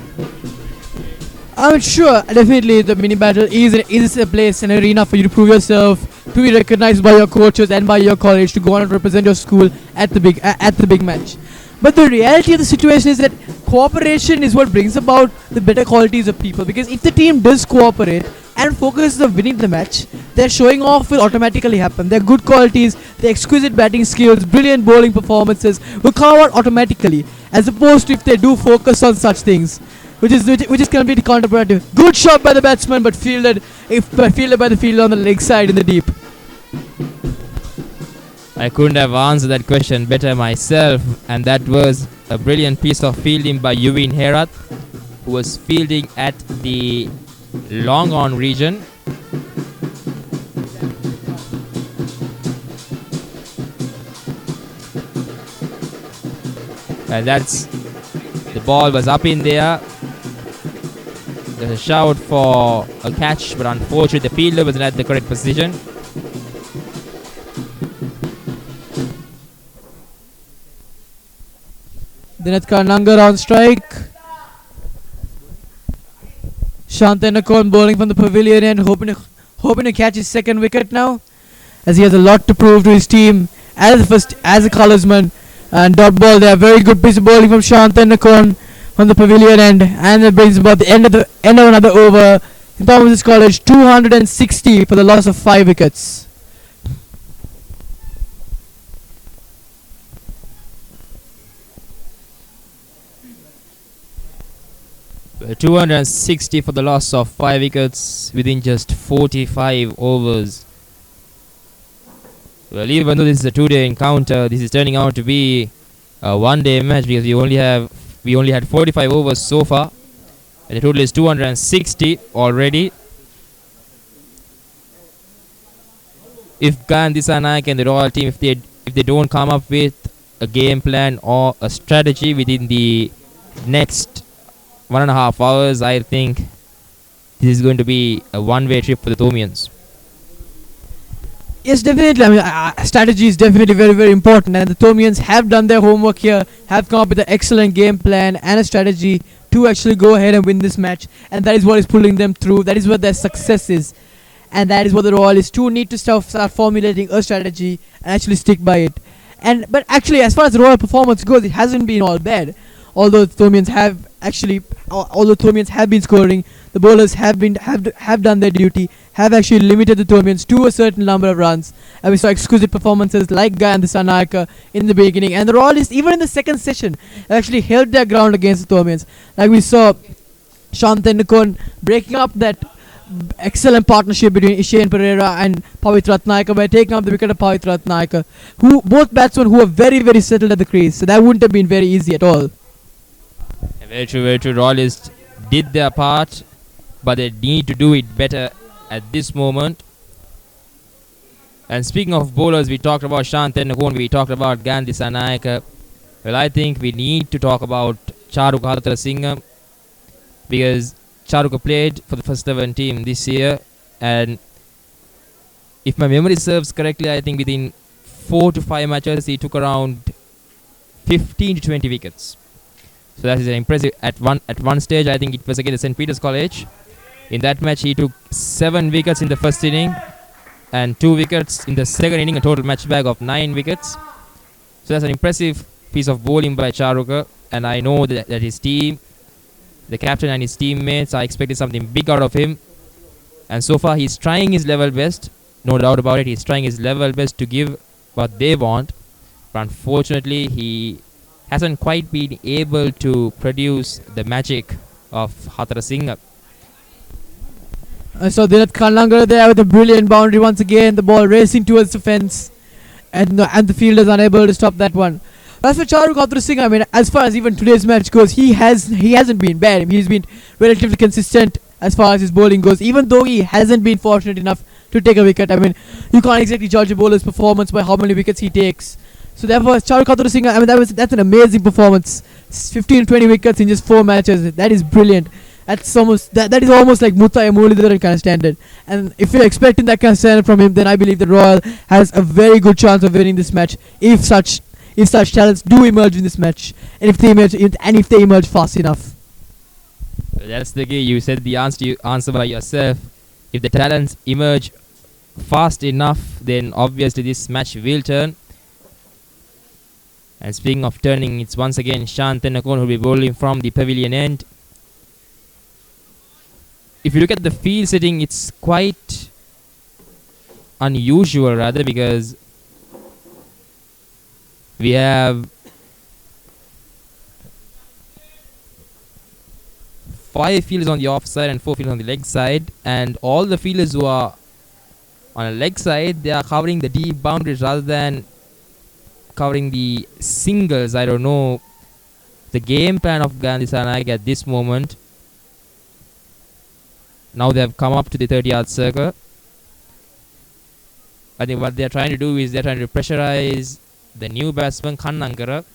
I'm sure, definitely, the mini battle is a place, an arena for you to prove yourself, to be recognized by your coaches and by your college, to go on and represent your school at the big match. But the reality of the situation is that cooperation is what brings about the better qualities of people. Because if the team does cooperate and focuses on winning the match, their showing off will automatically happen. Their good qualities, their exquisite batting skills, brilliant bowling performances will come out automatically, as opposed to if they do focus on such things, which is completely counterproductive. Good shot by the batsman, but fielded by the fielder on the leg side in the deep. I couldn't have answered that question better myself, and that was a brilliant piece of fielding by Yuvin Herat, who was fielding at the long on region. And the ball was up in there. There's a shout for a catch, but unfortunately the fielder wasn't at the correct position. Dinath Karnangar on strike. Shantanakon bowling from the pavilion and hoping to catch his second wicket now, as he has a lot to prove to his team as a colorsman. And dot ball there, very good piece of bowling from Shantanakon from the pavilion end, and it brings about the end of another over. In Thomas College, 260 for the loss of 5 wickets. 260 for the loss of 5 wickets within just 45 overs. Well, even though this is a 2-day encounter, this is turning out to be a 1-day match, because we only had 45 overs so far, and the total is 260 already. If Gandhi Sanaik and the Royal team, if they don't come up with a game plan or a strategy within the next 1.5 hours, I think this is going to be a one-way trip for the Thomians. Yes, definitely. I mean, strategy is definitely very, very important, and the Thomians have done their homework here, have come up with an excellent game plan and a strategy to actually go ahead and win this match, and that is what is pulling them through. That is what their success is, and that is what the Royalists too need to start formulating a strategy and actually stick by it. But actually, as far as the Royal performance goes, it hasn't been all bad. Although Thomians have been scoring, the bowlers have done their duty, have actually limited the Thomians to a certain number of runs, and we saw exquisite performances like Guy and the Sanayaka in the beginning, and the Royalists even in the second session actually held their ground against the Thomians. Like we saw Shantanakon breaking up that excellent partnership between Ishan Pereira and Pavit Ratnayaka by taking up the wicket of Pavit Ratnayaka, who both batsmen who were very, very settled at the crease, so that wouldn't have been very easy at all. Very true, very true. Royalists did their part, but they need to do it better at this moment. And speaking of bowlers, we talked about Shantanakon, we talked about Gandhi Sanayaka. Well, I think we need to talk about Charuka Hatharasingham, because Charuka played for the first 11 team this year, and if my memory serves correctly, I think within 4 to 5 matches he took around 15 to 20 wickets. So that is an impressive. At one stage, I think it was against St. Peter's College. In that match, he took 7 wickets in the first inning and 2 wickets in the second inning, a total match bag of 9 wickets. So that's an impressive piece of bowling by Charuka, and I know that his team, the captain and his teammates, are expecting something big out of him. And so far, he's trying his level best, no doubt about it. He's trying his level best to give what they want, but unfortunately, he hasn't quite been able to produce the magic of Hatharasingham. So Dinath Karnangar there with a brilliant boundary once again. The ball racing towards the fence, and the fielder is unable to stop that one. As for Charuka Hatharasingham, I mean, as far as even today's match goes, he hasn't been bad. He's been relatively consistent as far as his bowling goes, even though he hasn't been fortunate enough to take a wicket. I mean, you can't exactly judge a bowler's performance by how many wickets he takes. So therefore, Charukaturu Singh, I mean, that's an amazing performance. 15, 20 wickets in just 4 matches. That is brilliant. That is almost like Muttai Muralidharan kind of standard. And if you're expecting that kind of standard from him, then I believe the Royal has a very good chance of winning this match if such talents do emerge in this match, and if they emerge fast enough. That's the key. You said the answer by yourself. If the talents emerge fast enough, then obviously this match will turn. And speaking of turning, it's once again Shantan Nakon who will be bowling from the pavilion end. If you look at the field setting, it's quite unusual rather, because we have 5 fielders on the off side and 4 fielders on the leg side, and all the fielders who are on the leg side, they are covering the deep boundaries rather than covering the singles. I don't know the game plan of Gandhi Saranaik at this moment. Now they have come up to the 30-yard circle. I think what they are trying to do is they are trying to pressurize the new batsman Kannangara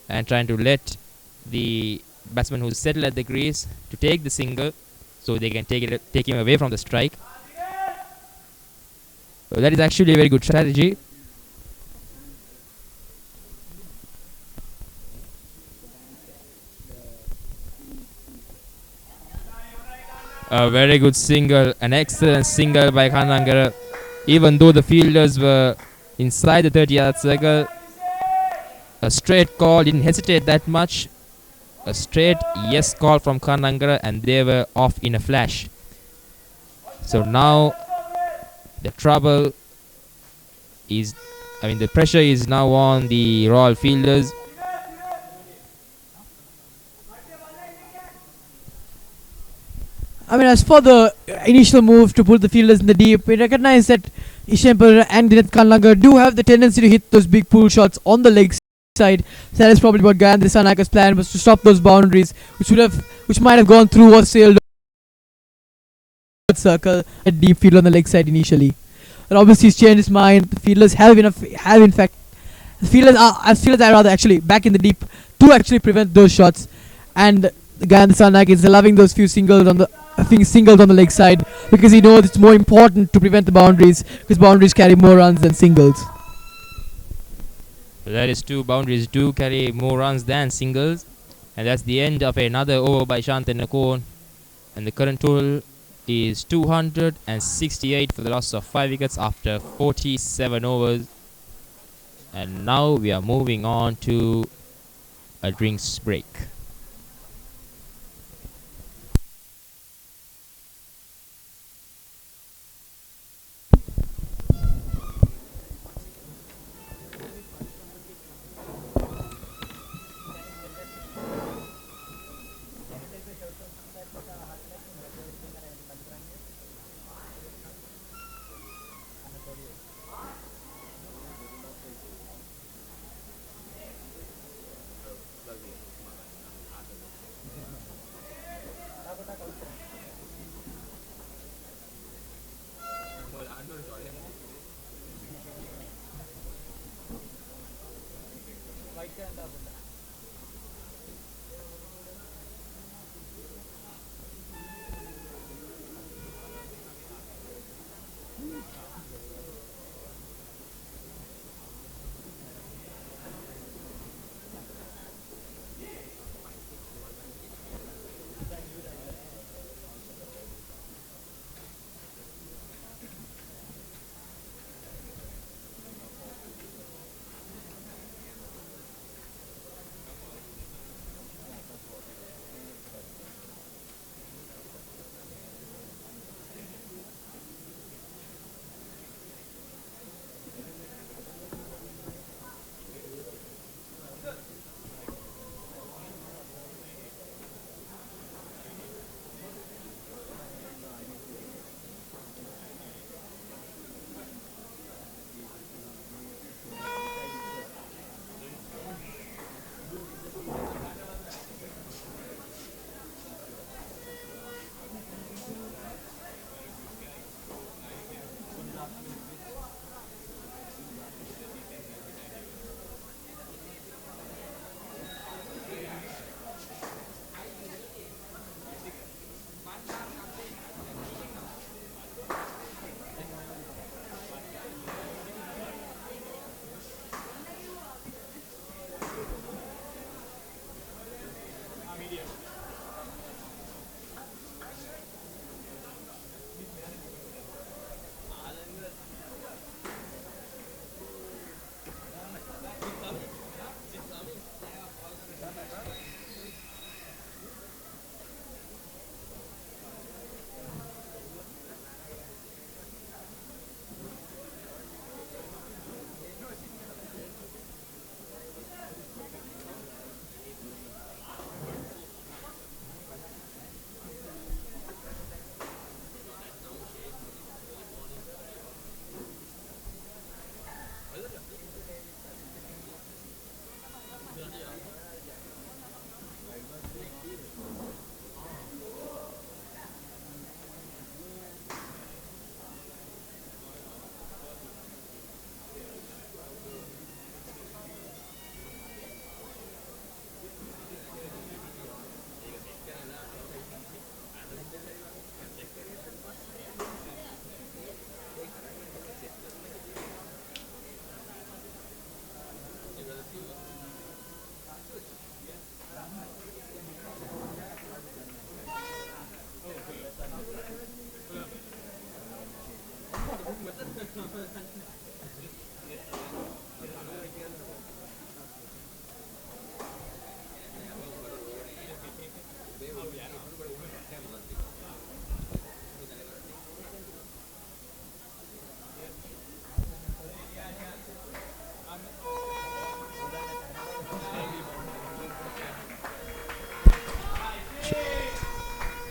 and trying to let the batsman who's settled at the crease to take the single, so they can take him away from the strike. So that is actually a very good strategy. A very good single, an excellent single by Kannangara. Even though the fielders were inside the 30-yard circle, a straight call, didn't hesitate that much. A straight yes call from Kannangara, and they were off in a flash. So now the trouble is, the pressure is now on the Royal fielders. I mean, as for the initial move to put the fielders in the deep, we recognize that Ishan Perera and Dinat Kannangara do have the tendency to hit those big pull shots on the leg side. So that is probably what Gayandri Saranaik's plan was, to stop those boundaries, which might have gone through or sailed circle at deep field on the leg side initially. And obviously he's changed his mind. The fielders are rather actually back in the deep to actually prevent those shots, and Gayandri Saranaik is allowing those few singles on the leg side, because he knows it's more important to prevent the boundaries, because boundaries carry more runs than singles. That is true. Boundaries do carry more runs than singles, and that's the end of another over by Shantan Nakon, and the current total is 268 for the loss of 5 wickets after 47 overs. And now we are moving on to a drinks break.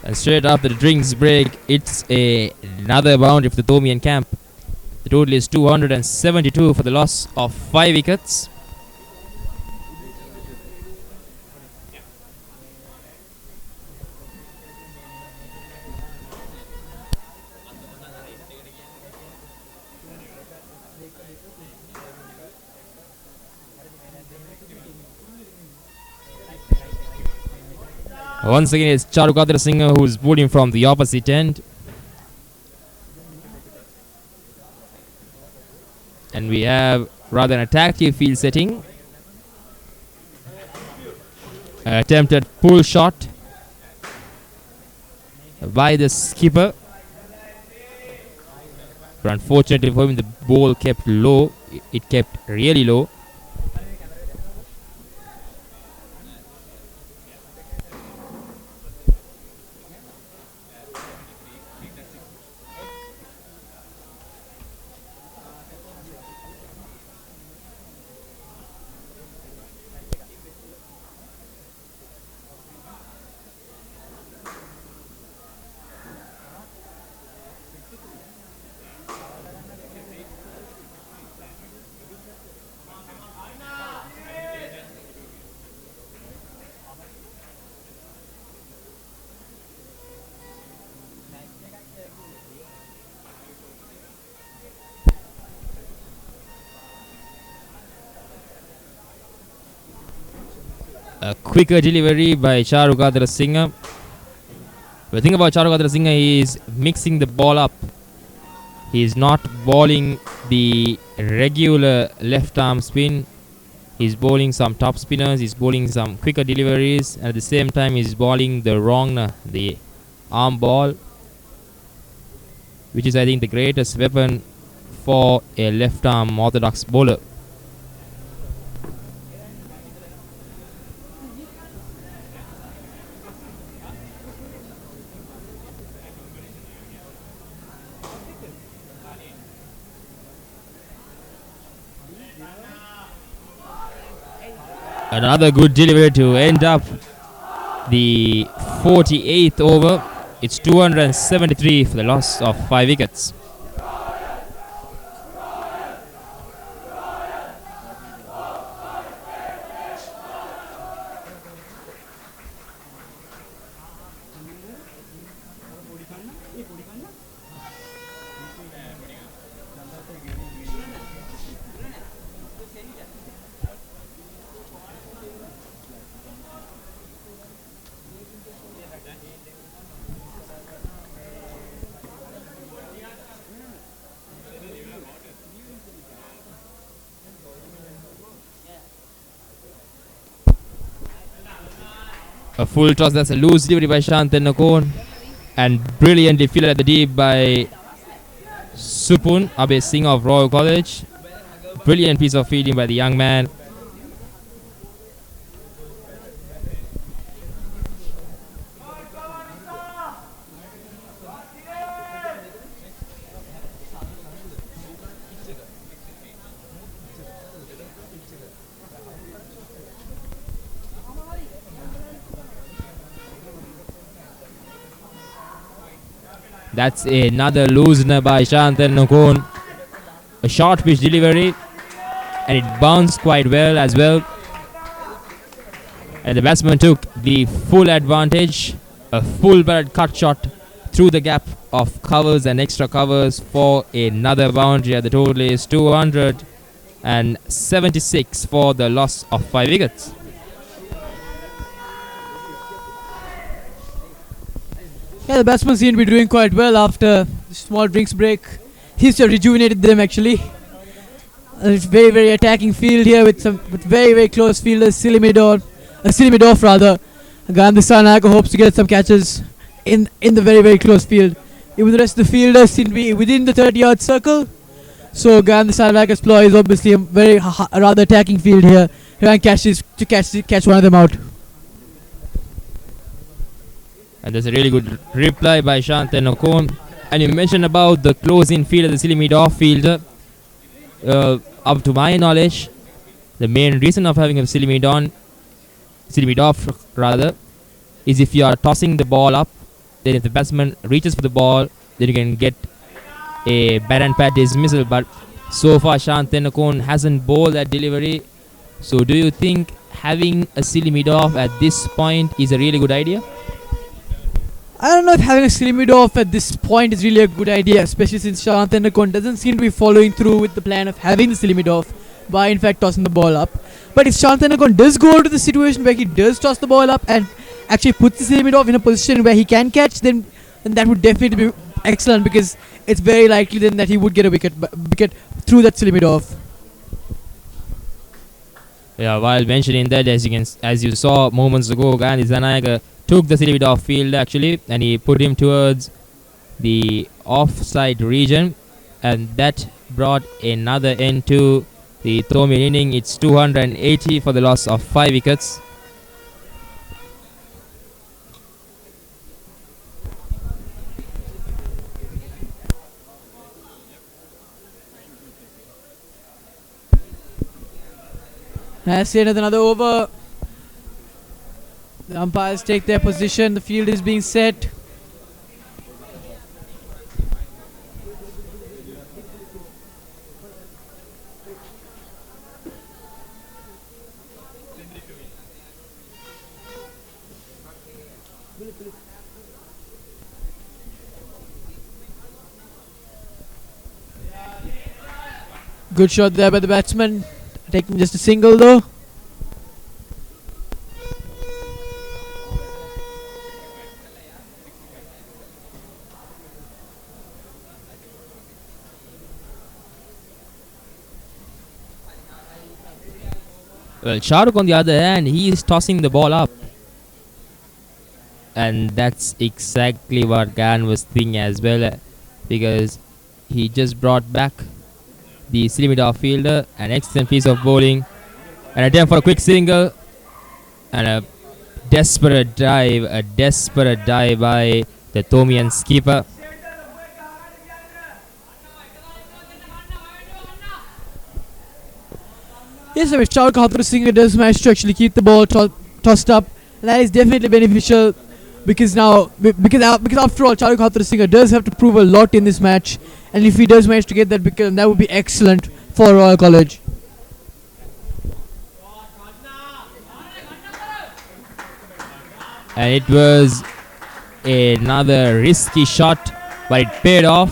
And straight after the drinks break, it's another boundary for the Thomian camp. The total is 272 for the loss of 5 wickets. Once again, it's Charukadra Singh who's bowling from the opposite end. And we have rather an attractive field setting. Attempted pull shot by the skipper. But unfortunately for him, the ball kept low. It kept really low. A quicker delivery by Charukadra Singh. The thing about Charukadra Singh, he is mixing the ball up. He is not bowling the regular left arm spin. He's bowling some top spinners. He's bowling some quicker deliveries. And at the same time, he's bowling the wrong, the arm ball, which is, I think, the greatest weapon for a left arm orthodox bowler. Another good delivery to end up the 48th over. It's 273 for the loss of 5 wickets. A full toss, that's a loose delivery by Shantanu Nakon, and brilliantly fielded at the deep by Supun Abe Singh of Royal College. Brilliant piece of fielding by the young man. That's another loosener by Shantanu Nakon. A short pitch delivery, and it bounced quite well as well. And the batsman took the full advantage. A full barrel cut shot through the gap of covers and extra covers for another boundary. The total is 276 for the loss of 5 wickets. Yeah, the batsmen seem to be doing quite well after the small drinks break. He's rejuvenated them actually. It's very, very attacking field here with very, very close fielders. Silly mid off rather. Gandhi Sanaka hopes to get some catches in the very, very close field. Even the rest of the fielders seem to be within the 30-yard circle. So Gan, the Salvac explorer is obviously a very rather attacking field here. He can catch one of them out. And there's a really good reply by Shantanu Okon. And you mentioned about the close-in field, the silly mid-off fielder. Up to my knowledge, the main reason of having a silly mid-off rather, is if you are tossing the ball up, then if the batsman reaches for the ball, then you can get a bat and pat dismissal. But so far, Shantanu Okon hasn't bowled that delivery. So do you think having a silly mid-off at this point is a really good idea? I don't know if having a silly mid-off at this point is really a good idea, especially since Shantanu Okon doesn't seem to be following through with the plan of having the silly mid-off by in fact tossing the ball up. But if Shantanu Okon does go to the situation where he does toss the ball up and actually puts the silly mid-off in a position where he can catch, then that would definitely be excellent, because it's very likely then that he would get a wicket through that silly mid-off. Yeah, while mentioning that, as you saw moments ago, Gandhi Zanayaka took the silly mid-off field actually, and he put him towards the offside region, and that brought another end to the Thomian inning. It's 280 for the loss of 5 wickets. Let's see another over. The umpires take their position. The field is being set. Good shot there by the batsman. Taking just a single though. Well, Shahrukh on the other hand, he is tossing the ball up. And that's exactly what Gan was thinking as well, because he just brought back the silly mid-off fielder. An excellent piece of bowling, an attempt for a quick single, and a desperate dive by the Thomian skipper. Yes, I mean, Shahrukh Singh does manage to actually keep the ball tossed up, and that is definitely beneficial, because after all, Shahrukh Singh does have to prove a lot in this match, and if he does manage to get that wicket, that would be excellent for Royal College. And it was another risky shot, but it paid off,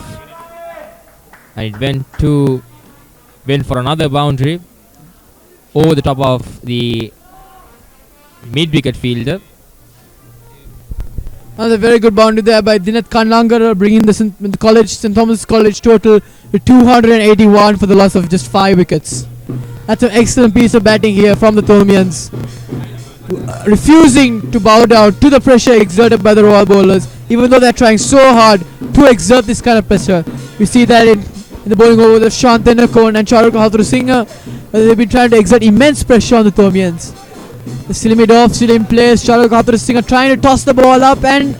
and it went for another boundary over the top of the mid-wicket fielder. Another very good boundary there by Dinath Kanlangar, bringing the St. Thomas College total to 281 for the loss of just 5 wickets. That's an excellent piece of batting here from the Thomians, refusing to bow down to the pressure exerted by the Royal bowlers, even though they're trying so hard to exert this kind of pressure. We see that in the bowling over of Shantanu Okon and Shahrukh Singh. They've been trying to exert immense pressure on the Thomians. The silly mid-off still in place. Shahrukh Singh trying to toss the ball up, and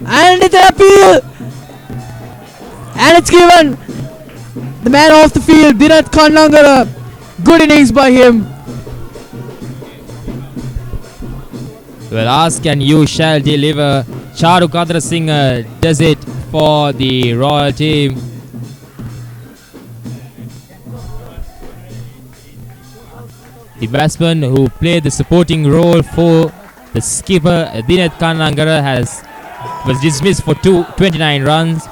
it's an appeal, and it's given. The man off the field, Dinath Kanlangar. Good innings by him. Well, ask and you shall deliver. Shahrukh Singh does it for the Royal team. The batsman who played the supporting role for the skipper, Dinath Kanlangar, was dismissed for 29 runs.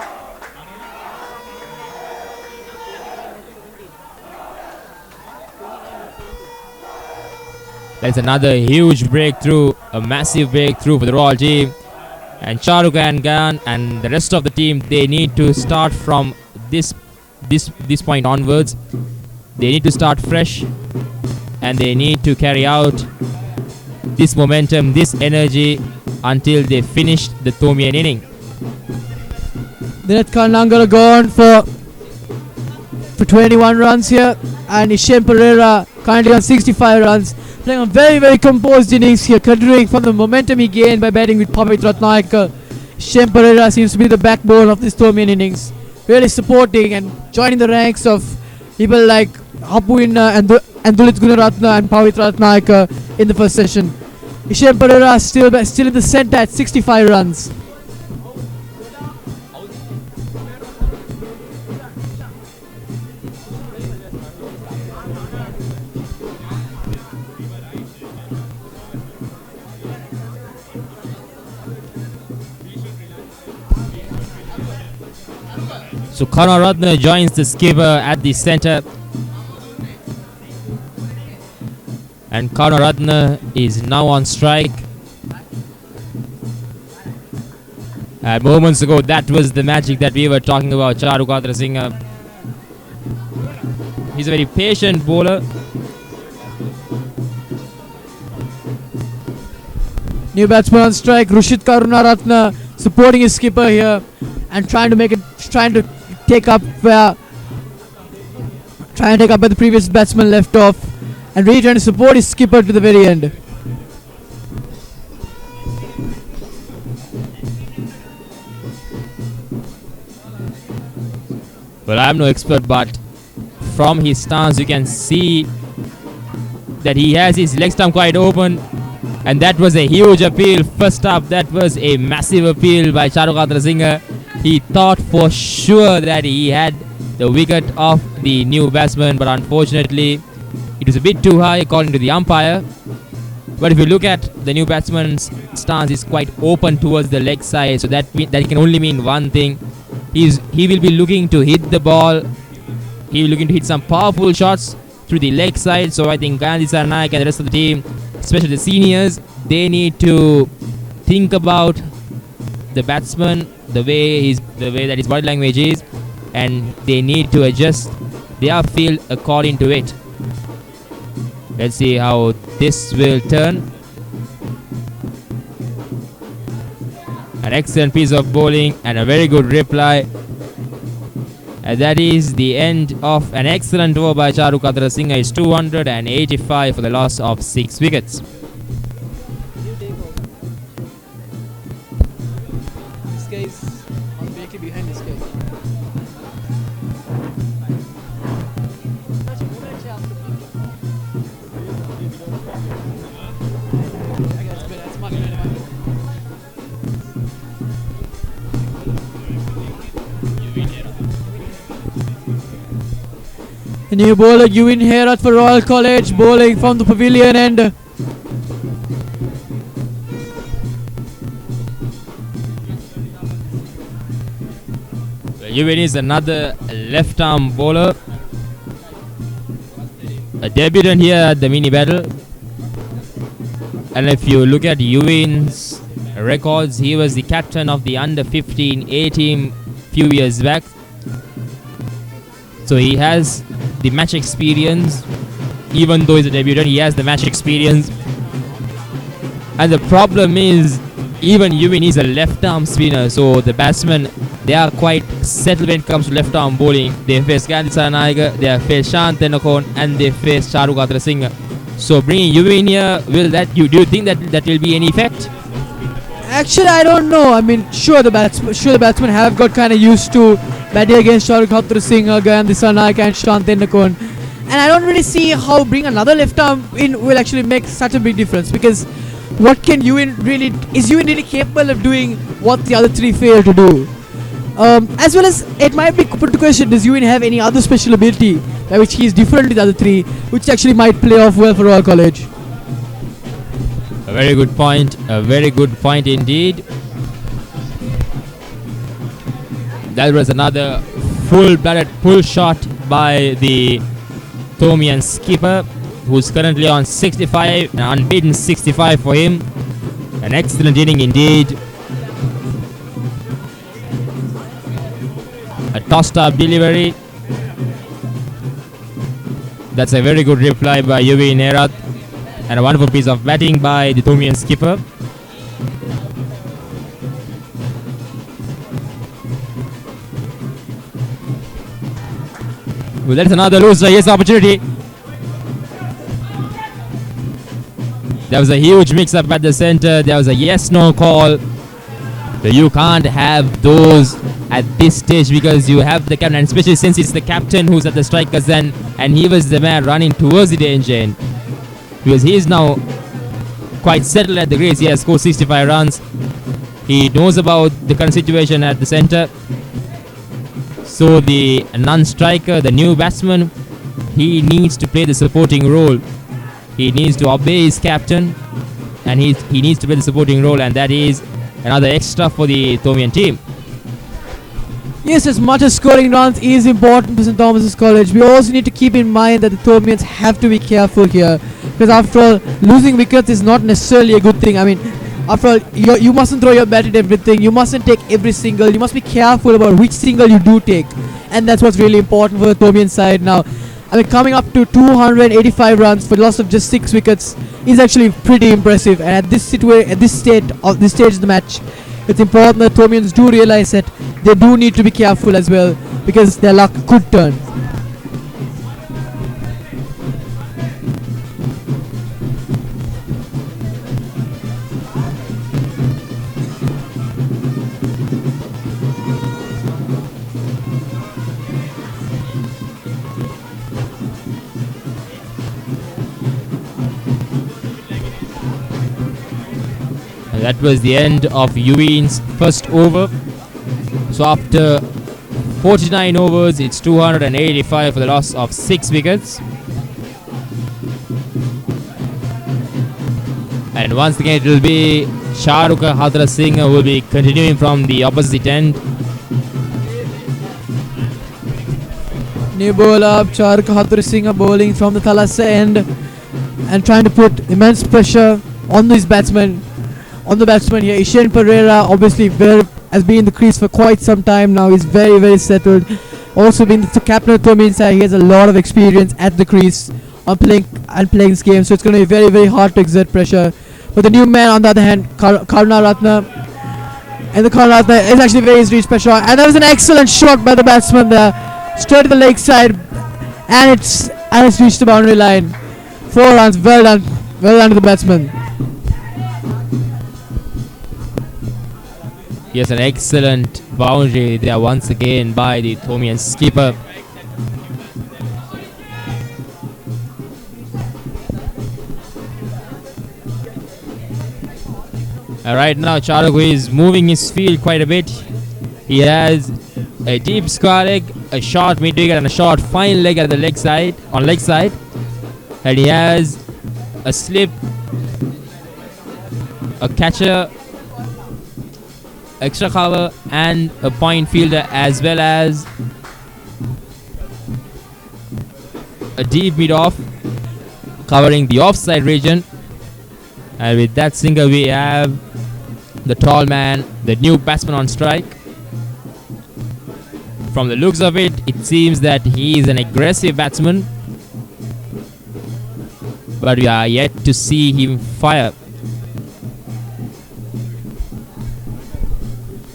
That's another huge breakthrough, a massive breakthrough for the Royal team. And Shahrukh and Gan and the rest of the team, they need to start from this point onwards. They need to start fresh, and they need to carry out this momentum, this energy, until they finish the Thomian inning. Dinath Kanlangar gone for for 21 runs here, and Ishem Pereira currently on 65 runs, playing a very, very composed innings here, considering from the momentum he gained by batting with Pavit Ratnayaka. Ishem Pereira seems to be the backbone of this Thomian innings, really supporting and joining the ranks of people like Hapuinna and Dulit Gunaratna and Pavit Ratnayaka in the first session. Ishem Pereira still in the centre at 65 runs. So Karunaratne joins the skipper at the centre. And Karunaratne is now on strike. And moments ago, that was the magic that we were talking about. Charukatra Singh. He's a very patient bowler. New batsman on strike, Rushit Karunaratne supporting his skipper here and trying to take up where the previous batsman left off, and really trying to support his skipper to the very end. Well, I'm no expert, but from his stance you can see that he has his leg stump quite open, and that was a huge appeal. First up, that was a massive appeal by Charukatra Singh. He thought for sure that he had the wicket of the new batsman, but unfortunately it was a bit too high according to the umpire. But if you look at the new batsman's stance, is quite open towards the leg side, so that can only mean one thing. He will be looking to hit the ball. He will be looking to hit some powerful shots through the leg side. So I think Gandhi Sarnaik and the rest of the team, especially the seniors, they need to think about the batsman, the way that his body language is, and they need to adjust their field according to it. Let's see how this will turn. An excellent piece of bowling and a very good reply. And that is the end of an excellent over by Charukatra Singh. It's 285 for the loss of 6 wickets. This guy is directly behind this guy. The new bowler Yuvin Herat for Royal College, bowling from the pavilion end. Yuvin is another left arm bowler, a debutant here at the mini battle. And if you look at Yuvin's records, he was the captain of the under 15 A team few years back. So he has the match experience. Even though he's a debutant, he has the match experience. And the problem is, even Yuvin is a left arm spinner, so the batsmen, they are quite settled when it comes to left arm bowling. They face Gandhi Saranaika, they face Shant Tenakon, and they face Charukatra Singh. So bringing Yuvin here, do you think that will be any effect? Actually, I don't know. I mean, sure the batsmen have got kind of used to batting against Charukatra Singh, Gandhi Saranaika and Shant Tenakon. And I don't really see how bringing another left arm in will actually make such a big difference, because what can Yuvin really capable of doing what the other three fail to do? As well as it might be put to question, does Yuvin have any other special ability by which he is different to the other three, which actually might play off well for Royal College? A very good point indeed. That was another full-blooded pull shot by the Thomian skipper, who's currently on 65, an unbeaten 65 for him. An excellent inning indeed. A tossed up delivery. That's a very good reply by Yuvin Herat, and a wonderful piece of batting by the Thomian skipper. Well, that's another loser. Here's the opportunity. There was a huge mix-up at the center. There was a yes-no call. So you can't have those at this stage because you have the captain, and especially since it's the captain who's at the strikers end, and he was the man running towards the danger end. Because he is now quite settled at the crease. He has scored 65 runs. He knows about the current situation at the center. So the non-striker, the new batsman, he needs to play the supporting role. He needs to obey his captain, and he needs to play the supporting role, and that is another extra for the Thomian team. Yes, as much as scoring runs is important for St. Thomas's College, we also need to keep in mind that the Thomians have to be careful here. Because after all, losing wickets is not necessarily a good thing. I mean, after all, you mustn't throw your bat at everything. You mustn't take every single. You must be careful about which single you do take. And that's what's really important for the Thomian side now. I mean, coming up to 285 runs for the loss of just 6 wickets is actually pretty impressive. And at this stage of the match, it's important that Thomians do realize that they do need to be careful as well, because their luck could turn. And that was the end of Eween's first over. So after 49 overs, it's 285 for the loss of 6 wickets. And once again, it will be Shahruka Hadra Singh who will be continuing from the opposite end. New bowler Shahruka Hadra Singh bowling from the Thalassa end and trying to put immense pressure on his batsman. On the batsman here, Ishan Pereira obviously has been in the crease for quite some time now. He's very, very settled. Also been the captain of Thomian side. He has a lot of experience at the crease on playing this game. So it's going to be very, very hard to exert pressure. But the new man, on the other hand, Karuna Ratna, and the Karuna Ratna is actually very easy to reach pressure on. And that was an excellent shot by the batsman there, straight to the leg side, and it's reached the boundary line. 4 runs, well done to the batsman. Yes, an excellent boundary there once again by the Thomian skipper. Right now, Charuku is moving his field quite a bit. He has a deep square leg, a short mid wicket, and a short fine leg at the leg side, and he has a slip, a catcher, extra cover, and a point fielder, as well as a deep mid off covering the offside region. And with that single, we have the tall man, the new batsman on strike. From the looks of it, it seems that he is an aggressive batsman, but we are yet to see him fire.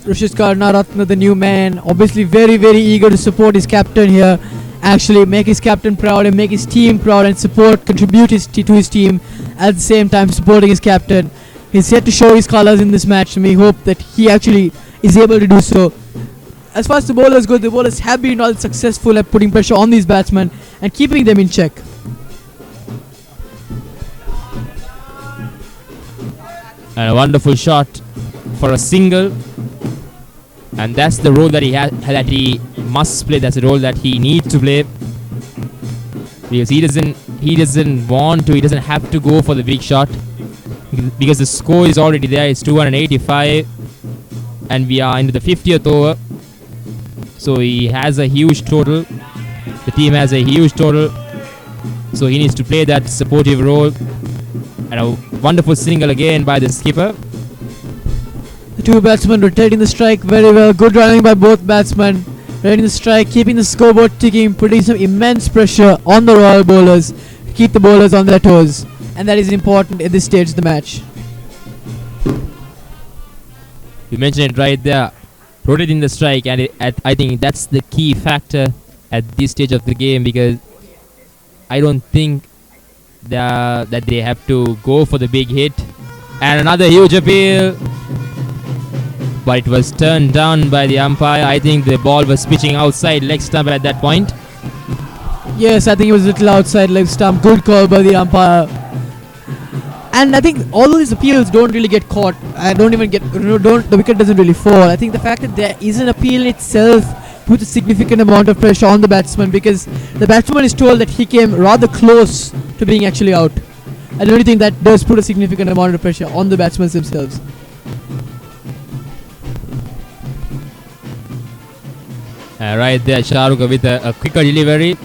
Rishit Karnaratna, the new man, obviously very, very eager to support his captain here. Actually make his captain proud and make his team proud and contribute to his team, at the same time supporting his captain. He's yet to show his colours in this match, and we hope that he actually is able to do so. As far as the bowlers go, the bowlers have been all successful at putting pressure on these batsmen and keeping them in check. And a wonderful shot for a single. And that's the role that he must play. That's the role that he needs to play, because he doesn't have to go for the big shot, because the score is already there. It's 285, and we are into the 50th over. So he has a huge total. The team has a huge total. So he needs to play that supportive role. And a wonderful single again by the skipper. The two batsmen rotating the strike very well. Good running by both batsmen. Rotating the strike, keeping the scoreboard ticking, putting some immense pressure on the Royal bowlers to keep the bowlers on their toes. And that is important at this stage of the match. You mentioned it right there. Rotating the strike, and I think that's the key factor at this stage of the game, because I don't think that they have to go for the big hit. And another huge appeal, but it was turned down by the umpire. I think the ball was pitching outside leg stump at that point. Yes, I think it was a little outside leg stump. Good call by the umpire. And I think all of these appeals don't really get caught. The wicket doesn't really fall. I think the fact that there is an appeal itself puts a significant amount of pressure on the batsman, because the batsman is told that he came rather close to being actually out. I don't think that does put a significant amount of pressure on the batsmen themselves. Right there, Shahrukh with a quicker delivery.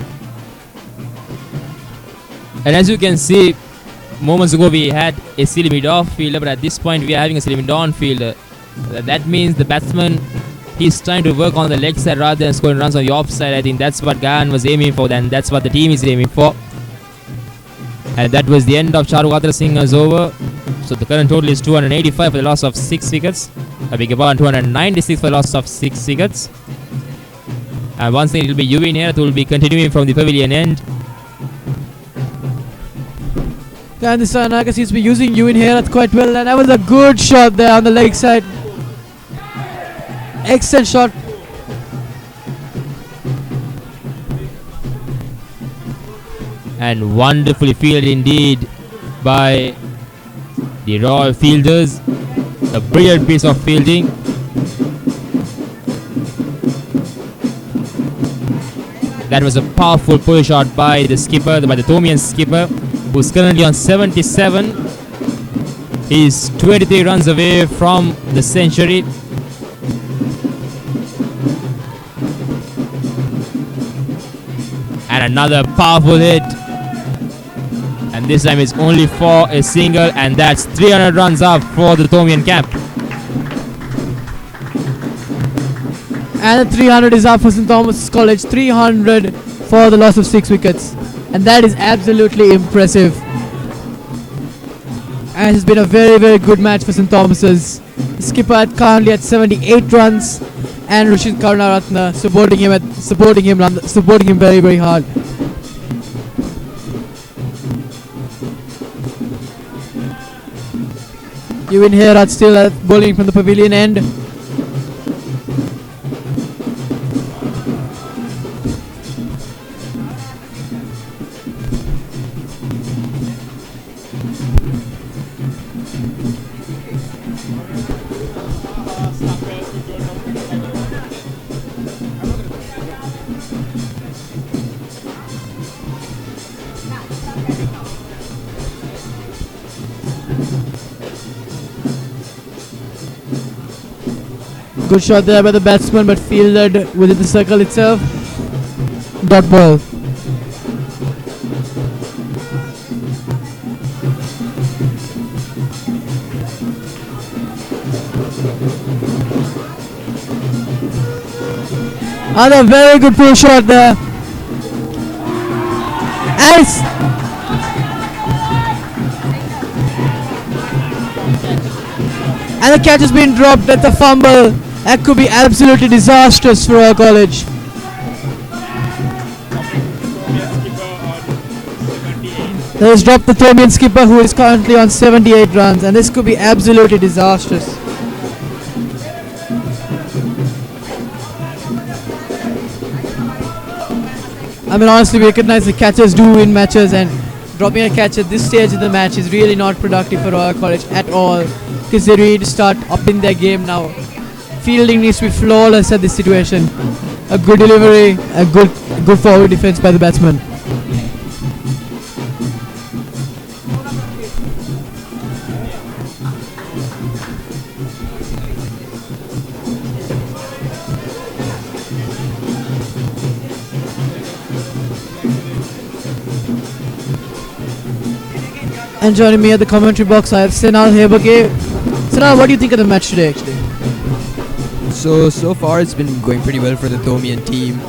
And as you can see, moments ago we had a silly mid-off fielder, but at this point we are having a silly mid-on fielder. That means the batsman, he's trying to work on the leg side rather than scoring runs on the offside. I think that's what Gayan was aiming for, and that's what the team is aiming for. And that was the end of Charukatra Singh's over. So the current total is 285 for the loss of 6 wickets. I beg your pardon, 296 for the loss of 6 wickets. And once again it will be Yuvin here who will be continuing from the pavilion end. And this Naga seems to be using Yuvin here quite well, and that was a good shot there on the leg side. Excellent shot. And wonderfully fielded indeed by the Royal fielders. A brilliant piece of fielding. That was a powerful pull shot by the skipper, by the Thomian skipper, who's currently on 77. He's 23 runs away from the century. And another powerful hit. And this time it's only for a single, and that's 300 runs up for the Thomian camp. And the 300 is up for St. Thomas College. 300 for the loss of 6 wickets. And that is absolutely impressive. And it's been a very, very good match for St. Thomas's. The skipper currently at 78 runs, and Rashid Karunaratne supporting him very, very hard. Yuvin Herat still bowling from the pavilion end. Good shot there by the batsman, but fielded within the circle itself. Dot ball. Another very good pull shot there. Nice. And the catch has been dropped. That's a fumble. That could be absolutely disastrous for our college. That has dropped the Thomian skipper, who is currently on 78 runs, and this could be absolutely disastrous. I mean, honestly, we recognize the catchers do win matches, and dropping a catch at this stage of the match is really not productive for our college at all, because they need to start upping their game now. Fielding needs to be flawless at this situation. A good delivery, a good forward defense by the batsman. And joining me at the commentary box, I have Senal Hebake. Senal, what do you think of the match today, actually? So far it's been going pretty well for the Thomian team.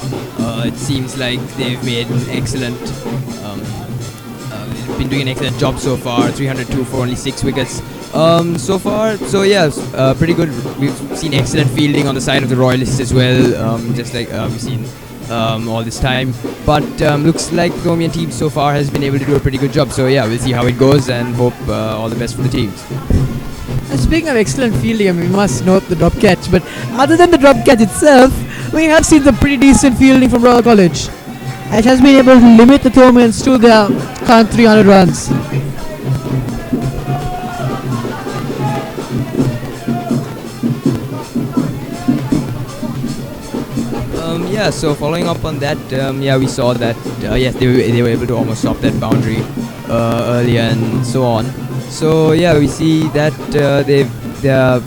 It seems like they've made an excellent, they've been doing an excellent job so far. 302 for only 6 wickets. So far, so yes, pretty good. We've seen excellent fielding on the side of the Royalists as well. Just like we've seen all this time. But looks like the Thomian team so far has been able to do a pretty good job. So yeah, we'll see how it goes and hope all the best for the teams. And speaking of excellent fielding, I mean, we must note the drop catch. But other than the drop catch itself, we have seen some pretty decent fielding from Royal College. It has been able to limit the Thomians to their current 300 runs. Yeah, so following up on that, we saw that yes, they were able to almost stop that boundary earlier and so on. So yeah, we see that their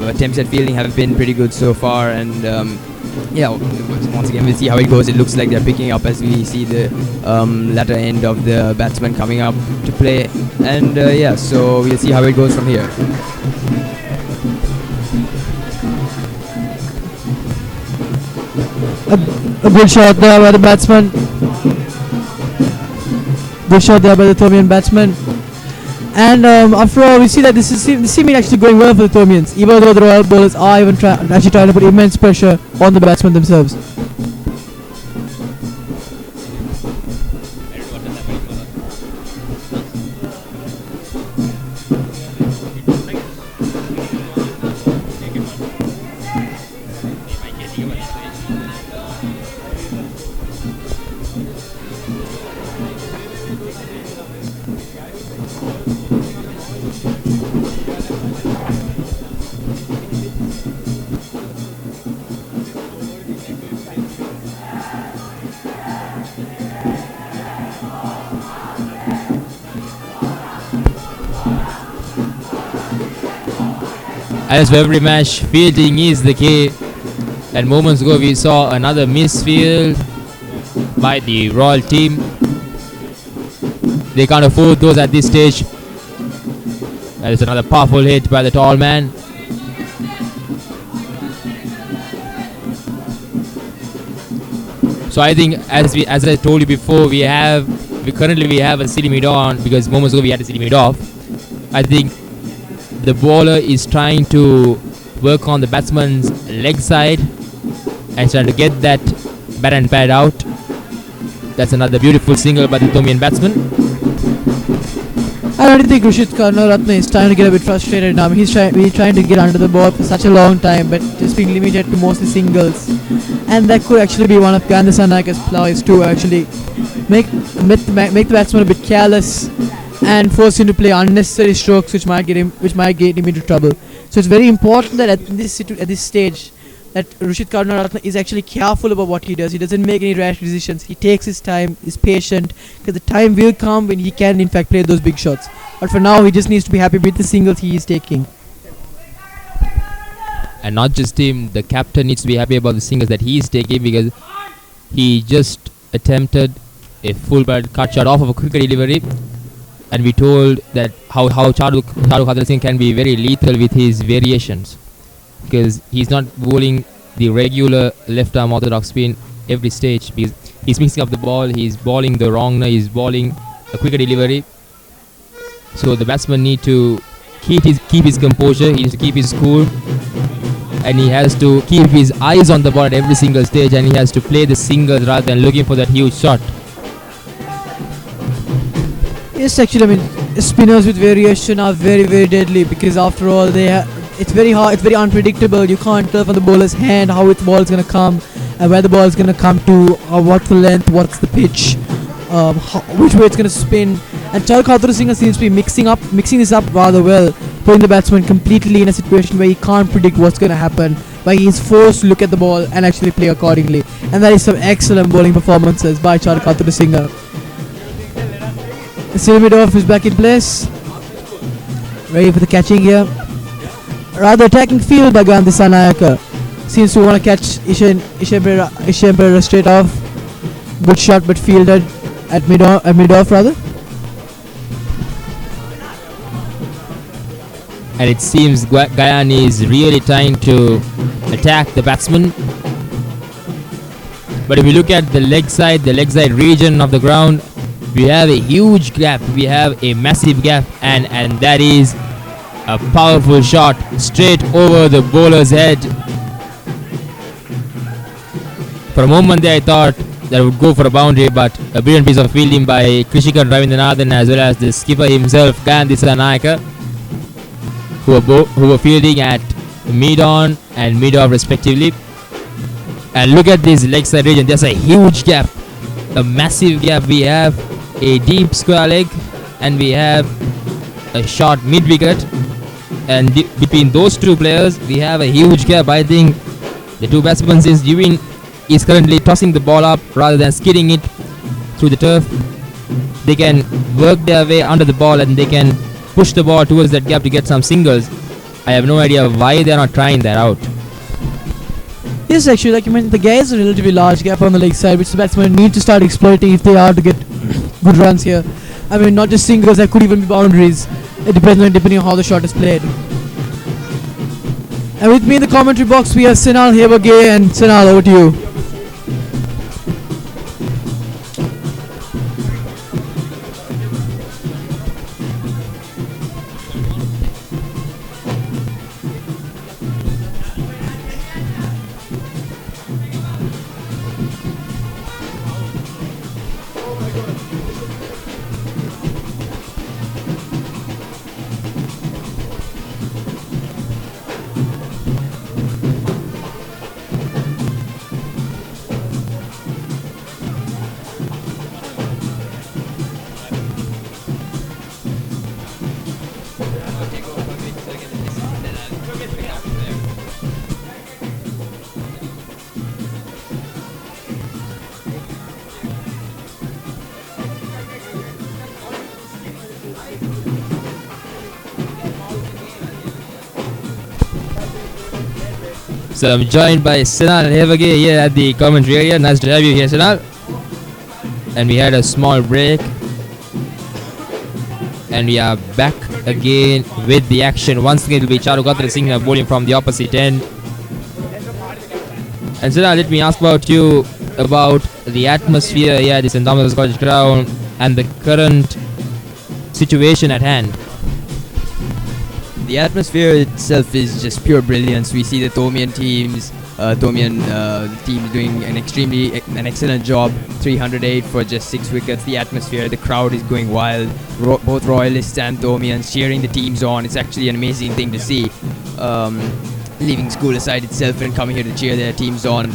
attempts at fielding have been pretty good so far, and yeah, once again we'll see how it goes. It looks like they're picking up as we see the latter end of the batsman coming up to play, and yeah, so we'll see how it goes from here. A good shot there by the batsman. Good shot there by the Thomian batsman. And after all, we see that this seeming actually going well for the Thomians, even though the Royal bowlers are even actually trying to put immense pressure on the batsmen themselves. As for every match, fielding is the key. And moments ago we saw another misfield by the Royal team. They can't afford those at this stage. That is another powerful hit by the tall man. So I think, as I told you before, we currently have a silly mid on, because moments ago we had a silly mid off. I think the bowler is trying to work on the batsman's leg side and trying to get that bat and pad out. That's another beautiful single by the Thomian batsman. I don't think Rushit Karnaratne is trying to get a bit frustrated now. He's trying to get under the ball for such a long time, but just being limited to mostly singles. And that could actually be one of Gandhi-Sanayaka's ploys to actually make the batsman a bit careless and force him to play unnecessary strokes, which might get him into trouble. So it's very important that at this stage, that Rushit Karnaratne is actually careful about what he does. He doesn't make any rash decisions. He takes his time, is patient, because the time will come when he can in fact play those big shots. But for now, he just needs to be happy with the singles he is taking. And not just him, the captain needs to be happy about the singles that he is taking, because he just attempted a full bat cut shot off of a quicker delivery. And we told that how Charuk Hadar Singh can be very lethal with his variations, because he's not bowling the regular left arm orthodox spin every stage, because he's mixing up the ball, he's bowling the wronger, he's bowling a quicker delivery. So the batsman need to keep his composure, he needs to keep his cool, and he has to keep his eyes on the ball at every single stage, and he has to play the singles rather than looking for that huge shot. Yes, actually, I mean, spinners with variation are very, very deadly, because after all, it's very hard, it's very unpredictable. You can't tell from the bowler's hand how the ball is going to come, and where the ball is going to come to, what's the length, what's the pitch, which way it's going to spin. And Charuk Hadar Singh seems to be mixing this up rather well, putting the batsman completely in a situation where he can't predict what's going to happen, where he is forced to look at the ball and actually play accordingly. And that is some excellent bowling performances by Charuk Hadar Singh. Silmidov is back in place, ready for the catching here. Rather attacking field by Gandhi-Sanayaka. Seems to want to catch Ishan straight off. Good shot, but fielded at mid-off rather. And it seems Gayani is really trying to attack the batsman. But if you look at the leg side region of the ground, we have a huge gap, we have a massive gap, and that is a powerful shot straight over the bowler's head. For a moment there, I thought that would go for a boundary, but a brilliant piece of fielding by Krishika Ravindranathan as well as the skipper himself, Gandhi Sanayaka, who were fielding at mid-on and mid-off respectively. And look at this leg side region. There's a huge gap, a massive gap. We have a deep square leg and we have a short mid-wicket. And between those two players, we have a huge gap. I think the two batsmen, since Ewing is currently tossing the ball up rather than skidding it through the turf, they can work their way under the ball and they can push the ball towards that gap to get some singles. I have no idea why they are not trying that out. Yes, actually, like you mentioned, the gap is a relatively large gap on the leg side, which the batsmen need to start exploiting if they are to get good runs here. I mean, not just singles, there could even be boundaries. It depends depending on how the shot is played. And with me in the commentary box, we have Sinal Hebage, and Sinal, over to you. So I'm joined by Sinal Hevage here at the commentary area. Nice to have you here, Sinal. And we had a small break. And we are back again with the action. Once again it will be Charu Gatra Singh bowling from the opposite end. And Sinal, let me ask about you about the atmosphere here at the S.Thomas College ground and the current situation at hand. The atmosphere itself is just pure brilliance. We see the Thomian teams, the team is doing an excellent job. 308 for just 6 wickets. The atmosphere, the crowd is going wild. Both Royalists and Thomians cheering the teams on. It's actually an amazing thing to see. Leaving school aside itself and coming here to cheer their teams on.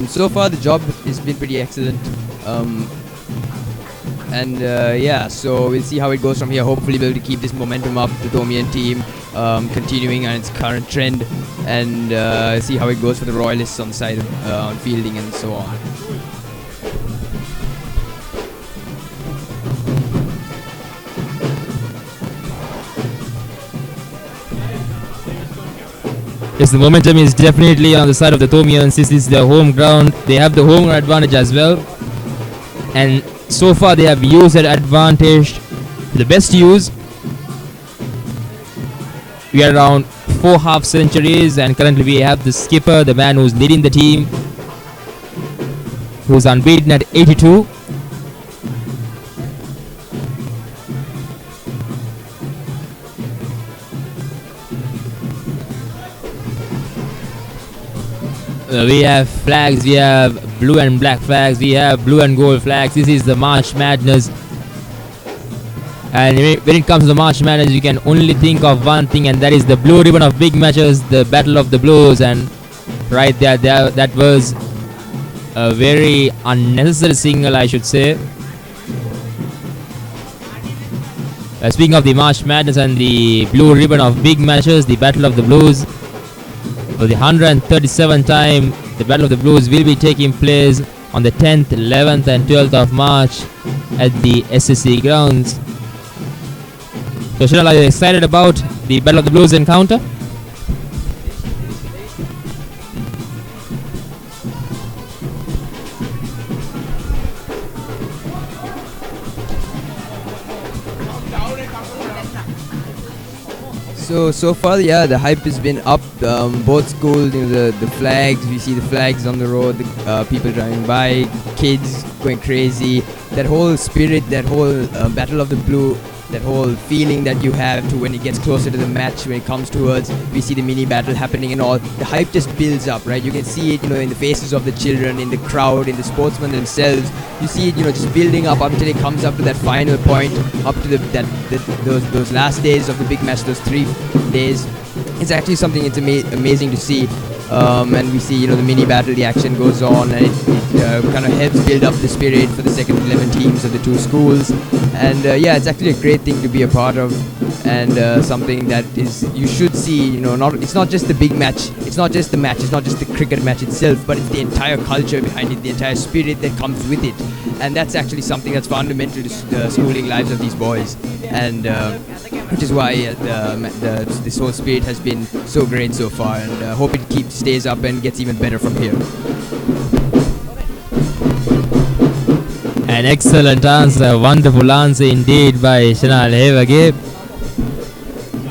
So far the job has been pretty excellent. So we'll see how it goes from here. Hopefully we'll be able to keep this momentum up, the Thomian team continuing on its current trend, and see how it goes for the Royalists on the side of fielding and so on. Yes, the momentum is definitely on the side of the Thomians. Since this is their home ground, they have the home ground advantage as well. And so far they have used that advantage to the best use. We are around 4 half centuries, and currently we have the skipper, the man who's leading the team, who's unbeaten at 82. We have flags, we have blue and black flags, we have blue and gold flags. This is the March Madness. And when it comes to the March Madness, you can only think of one thing, and that is the blue ribbon of big matches, the Battle of the Blues. And right there, that was a very unnecessary single, I should say. Speaking of the March Madness and the blue ribbon of big matches, the Battle of the Blues, for the 137th time, the Battle of the Blues will be taking place on the 10th, 11th and 12th of March at the SSC grounds. So Shinal, are you excited about the Battle of the Blues encounter? So far, yeah, the hype has been up. Both schools, the flags. We see the flags on the road, the people driving by, kids going crazy. That whole spirit, that whole Battle of the that whole feeling that you have to when it gets closer to the match, when it comes towards, we see the mini battle happening and all, the hype just builds up, right? You can see it, in the faces of the children, in the crowd, in the sportsmen themselves. You see it, just building up until it comes up to that final point, up to those last days of the big match, those 3 days. It's actually something it's amazing to see. And we see, the mini battle, the action goes on, and it kind of helps build up the spirit for the second 11 teams of the 2 schools. And it's actually a great thing to be a part of, and something that you should see. It's not just the big match, it's not just the match, it's not just the cricket match itself, but it's the entire culture behind it, the entire spirit that comes with it. And that's actually something that's fundamental to the schooling lives of these boys, and which is why this whole spirit has been so great so far, and hope it stays up and gets even better from here. An excellent answer, wonderful answer indeed by Shanal Hevage.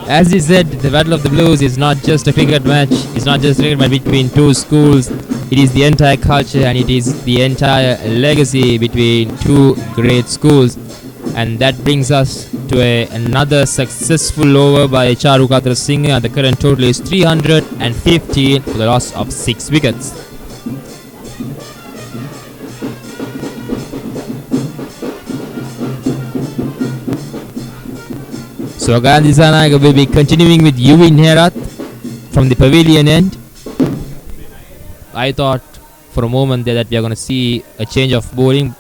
As he said, the Battle of the Blues is not just a cricket match, it's not just a cricket match between 2 schools, it is the entire culture and it is the entire legacy between 2 great schools. And that brings us to another successful over by Charukatra Singh, and the current total is 315 for the loss of 6 wickets. So Gandhi Sanaga will be continuing with Yuvin Herat from the pavilion end. I thought for a moment there that we are going to see a change of bowling,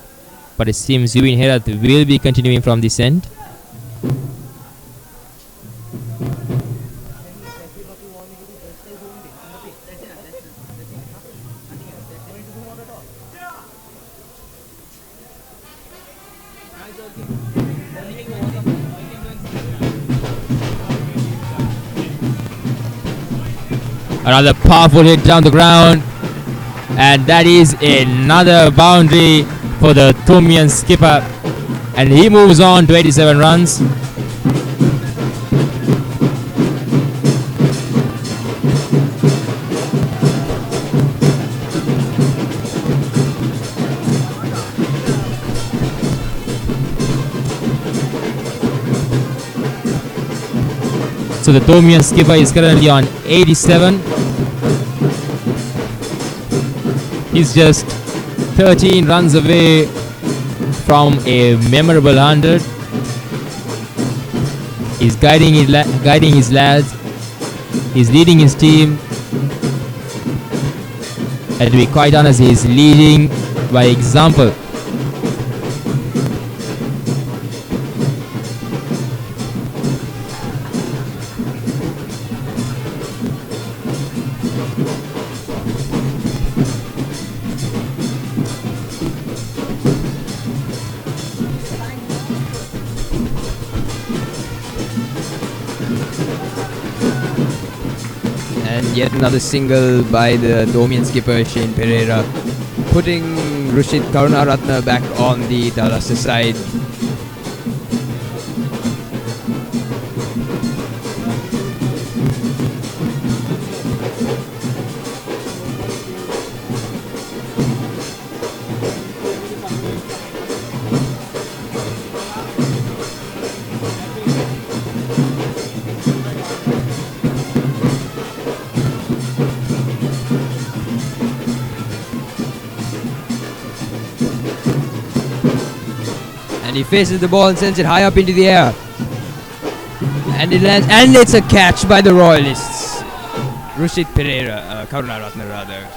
but it seems Yuvin Herat will be continuing from this end. Another powerful hit down the ground, and that is another boundary for the Thomian skipper, and he moves on to 87 runs. So the Thomian skipper is currently on 87. He's just 13 runs away from a memorable 100. He's guiding his lads. He's leading his team. And to be quite honest, he's leading by example. Yet another single by the Thomian skipper Shane Pereira, putting Rushit Karunaratne back on the Thalassa side. And he faces the ball and sends it high up into the air. And it lands, and it's a catch by the Royalists. Rushit Pereira, Karunaratne rather.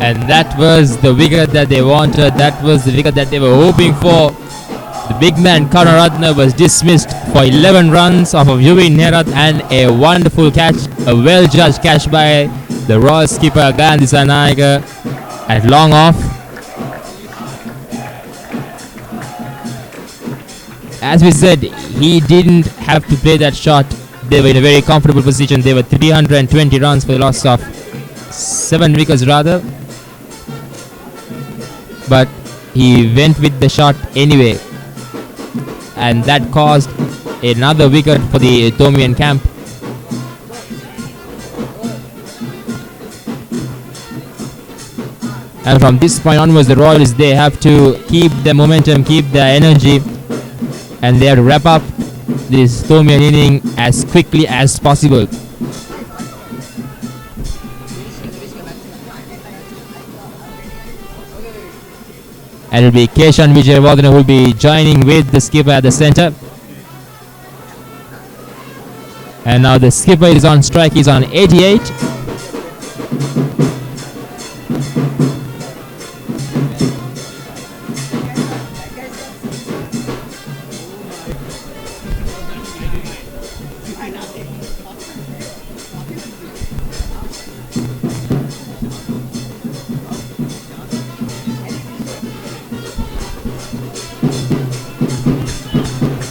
And that was the wicket that they wanted. That was the wicket that they were hoping for. The big man Karunaratne was dismissed for 11 runs off of Yuvin Herat, and a wonderful catch, a well-judged catch by the Royal skipper Gandhi Sanaga at long off. As we said, he didn't have to play that shot. They were in a very comfortable position. They were 320 runs for the loss of 7 wickets rather. But he went with the shot anyway. And that caused another wicket for the Thomian camp. And from this point onwards, the Royals, they have to keep the momentum, keep the energy, and they have to wrap up this Thomian inning as quickly as possible. And it will be Keshan Vijayawardena who will be joining with the skipper at the center. And now the skipper is on strike, he's on 88.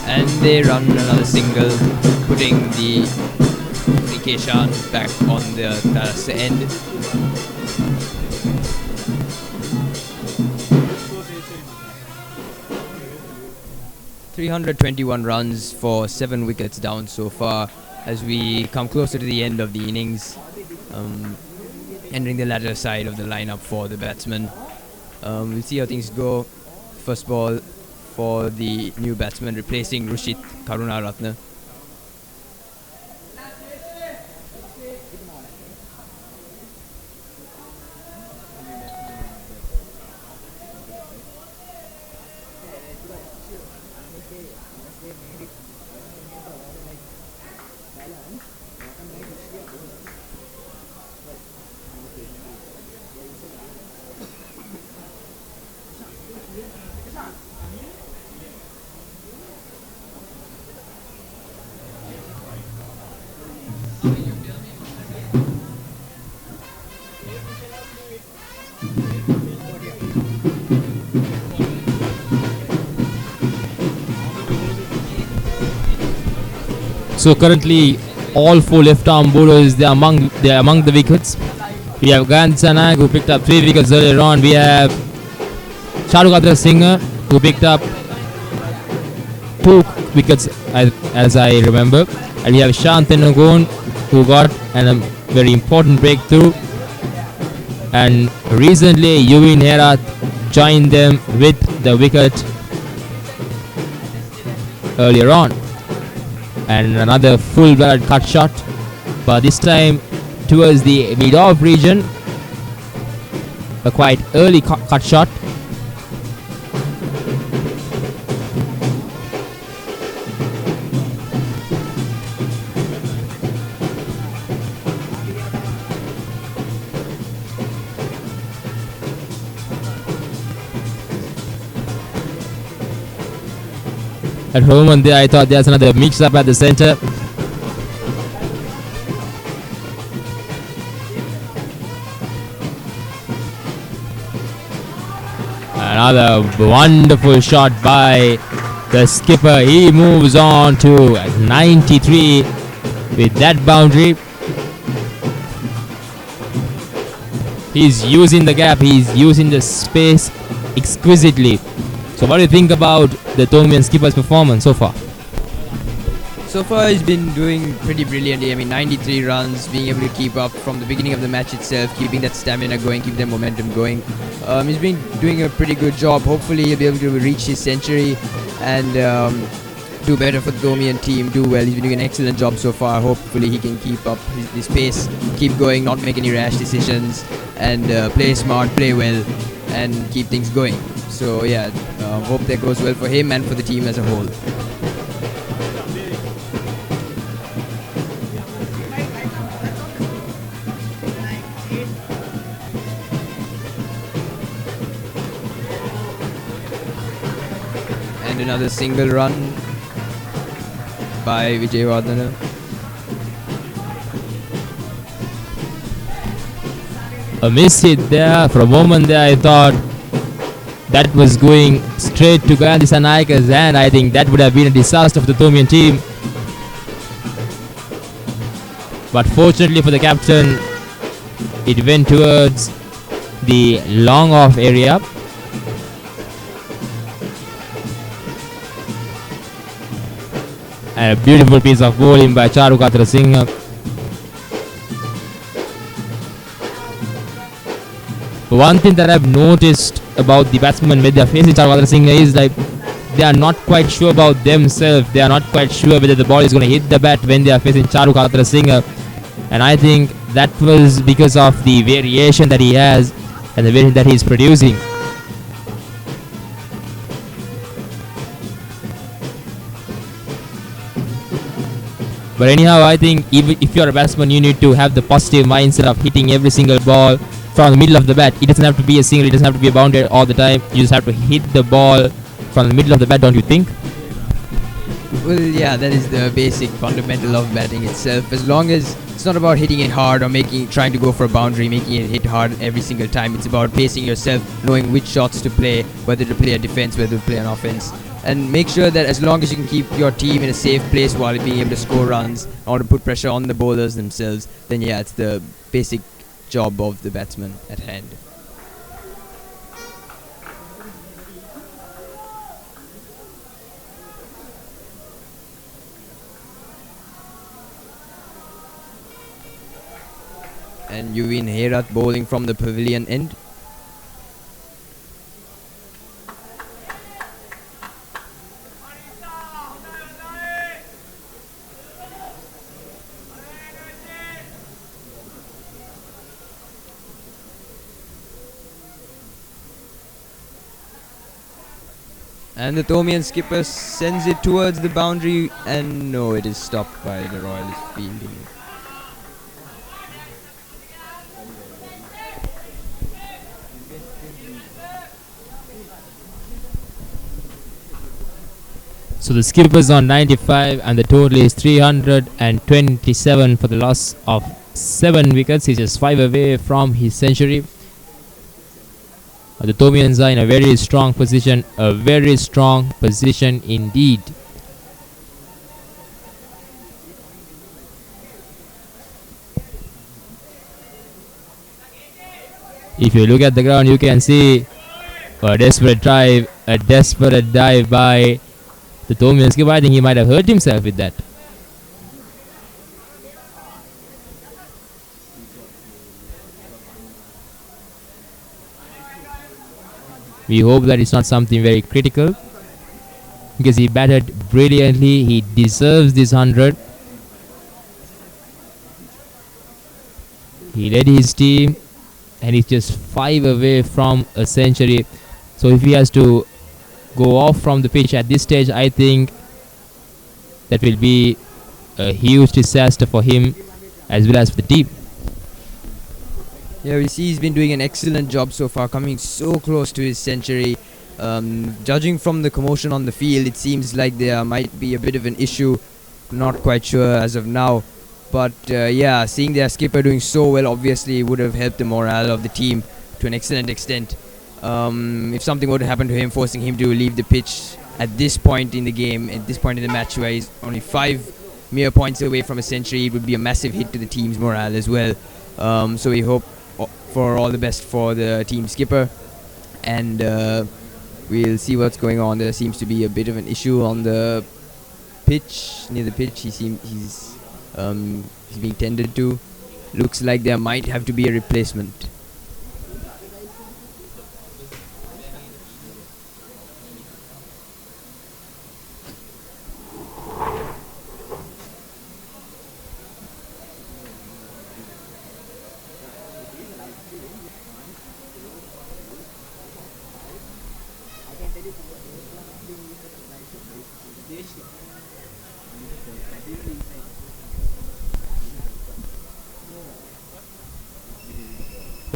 And they run another single, putting the Keshan back on the terrace end. ...321 runs for 7 wickets down so far as we come closer to the end of the innings, entering the latter side of the lineup for the batsmen. We'll see how things go. First ball for the new batsman replacing Rushit Karunaratne. So currently, all 4 left-arm bowlers they are among the wickets. We have Gandhi Nayak who picked up 3 wickets earlier on. We have Charukatra Singh who picked up 2 wickets as I remember, and we have Shantanu Gun who got a very important breakthrough. And recently, Yuvin Herath joined them with the wicket earlier on. And another full-blooded cut shot, but this time towards the mid-off region, a quite early cut shot. At home and there, I thought there's another mix-up at the center. Another wonderful shot by the skipper. He moves on to 93 with that boundary. He's using the gap, he's using the space exquisitely. So what do you think about the Thomian skipper's performance so far? So far he's been doing pretty brilliantly. I mean, 93 runs, being able to keep up from the beginning of the match itself, keeping that stamina going, keep that momentum going. He's been doing a pretty good job. Hopefully he'll be able to reach his century and do better for the Thomian team, do well. He's been doing an excellent job so far. Hopefully he can keep up his pace, keep going, not make any rash decisions, and play smart, play well, and keep things going. So yeah, hope that goes well for him and for the team as a whole. And another single run by Vijayawardena. A miss hit there. For a moment there, I thought that was going straight to Gandhi Naik's hand. I think that would have been a disaster for the Thomian team. But fortunately for the captain, it went towards the long off area. And a beautiful piece of bowling by Charukatra Singh, who one thing that I've noticed about the batsmen when they are facing Charu Singh is like they are not quite sure about themselves. They are not quite sure whether the ball is going to hit the bat when they are facing Charu Singh. And I think that was because of the variation that he has and the variation that he is producing. But anyhow, I think even if you're a batsman, you need to have the positive mindset of hitting every single ball from the middle of the bat. It doesn't have to be a single, it doesn't have to be a boundary all the time. You just have to hit the ball from the middle of the bat, don't you think? Well, yeah, that is the basic fundamental of batting itself. As long as it's not about hitting it hard or trying to go for a boundary, making it hit hard every single time. It's about pacing yourself, knowing which shots to play, whether to play a defense, whether to play an offense. And make sure that as long as you can keep your team in a safe place while being able to score runs or to put pressure on the bowlers themselves, then yeah, it's the basic job of the batsman at hand. And Yuvin Herat bowling from the pavilion end. And the Thomian skipper sends it towards the boundary, and no, it is stopped by the Royalist fielding. So the skipper's on 95 and the total is 327 for the loss of 7 wickets. He's just 5 away from his century. The Thomians are in a very strong position indeed. If you look at the ground, you can see a desperate dive by the Thomian skipper. I think he might have hurt himself with that. We hope that it's not something very critical, because he batted brilliantly. He deserves this 100. He led his team and he's just 5 away from a century. So if he has to go off from the pitch at this stage, I think that will be a huge disaster for him as well as for the team. Yeah, we see he's been doing an excellent job so far, coming so close to his century. Judging from the commotion on the field, it seems like there might be a bit of an issue. Not quite sure as of now. But yeah, seeing their skipper doing so well obviously would have helped the morale of the team to an excellent extent. If something were to happen to him, forcing him to leave the pitch at this point in the game, at this point in the match where he's only 5 mere points away from a century, it would be a massive hit to the team's morale as well. So we hope for all the best for the team skipper, and we'll see what's going on. There seems to be a bit of an issue on the pitch, near the pitch. He's being tended to. Looks like there might have to be a replacement.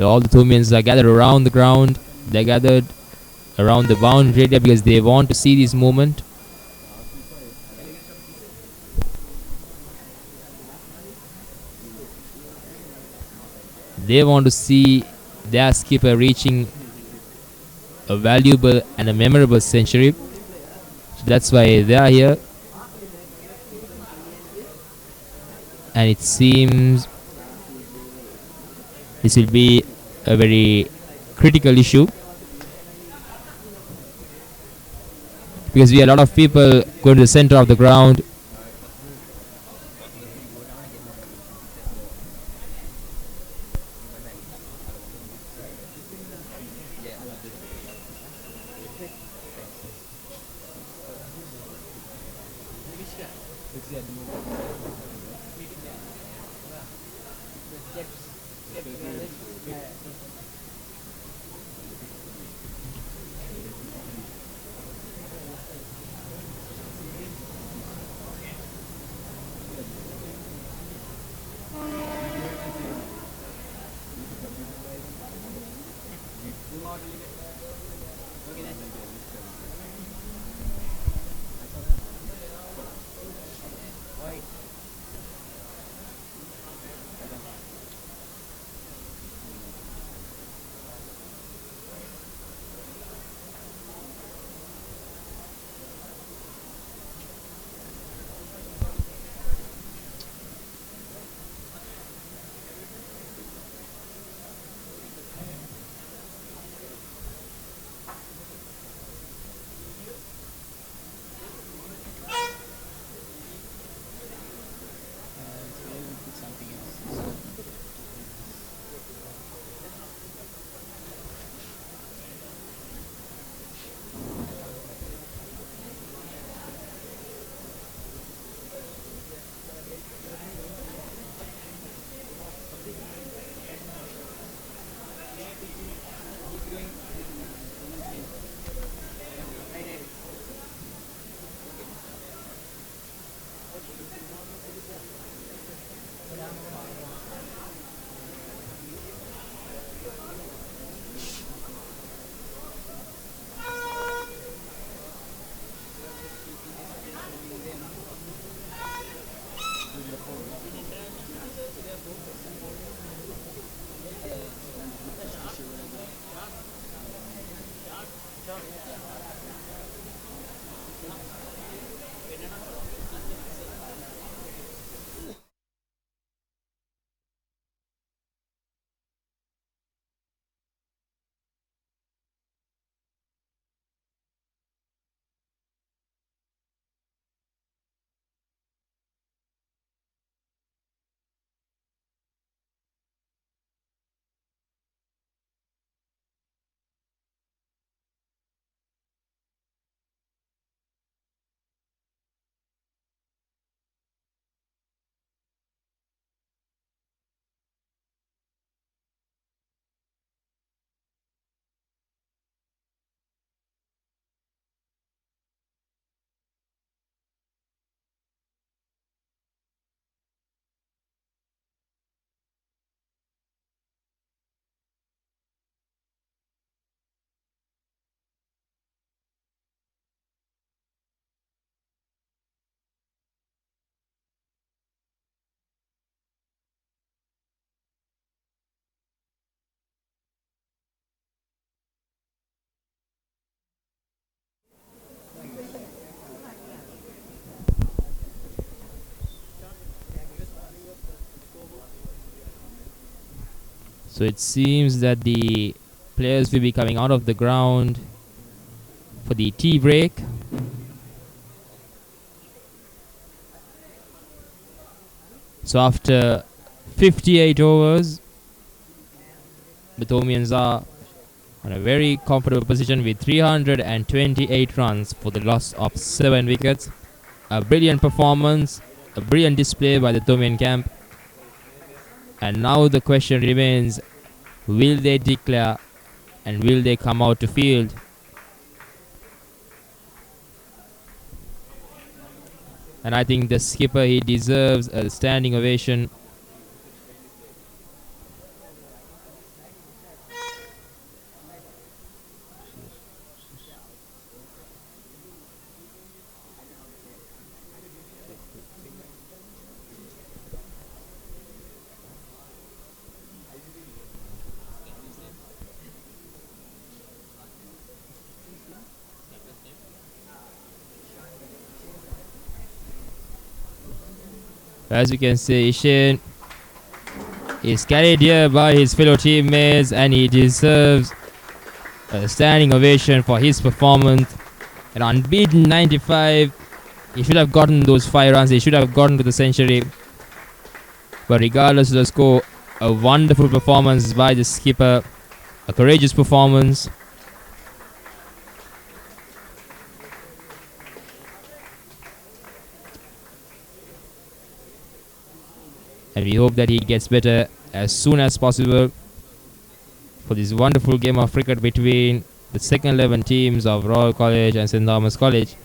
All the Thomians are gathered around the ground. They're gathered around the boundary area because they want to see this moment. They want to see their skipper reaching a valuable and a memorable century. So that's why they are here. And it seems this will be a very critical issue, because we have a lot of people going to the center of the ground. So it seems that the players will be coming out of the ground for the tea break. So after 58 overs, the Thomians are on a very comfortable position with 328 runs for the loss of 7 wickets. A brilliant performance, a brilliant display by the Thomian camp. And now the question remains, will they declare and will they come out to field? And I think the skipper, he deserves a standing ovation. As you can see, Ishan is carried here by his fellow teammates and he deserves a standing ovation for his performance. An unbeaten 95. He should have gotten those 5 runs. He should have gotten to the century. But regardless of the score, a wonderful performance by the skipper. A courageous performance. and we hope that he gets better as soon as possible for this wonderful game of cricket between the second 11 teams of Royal College and St. Thomas College.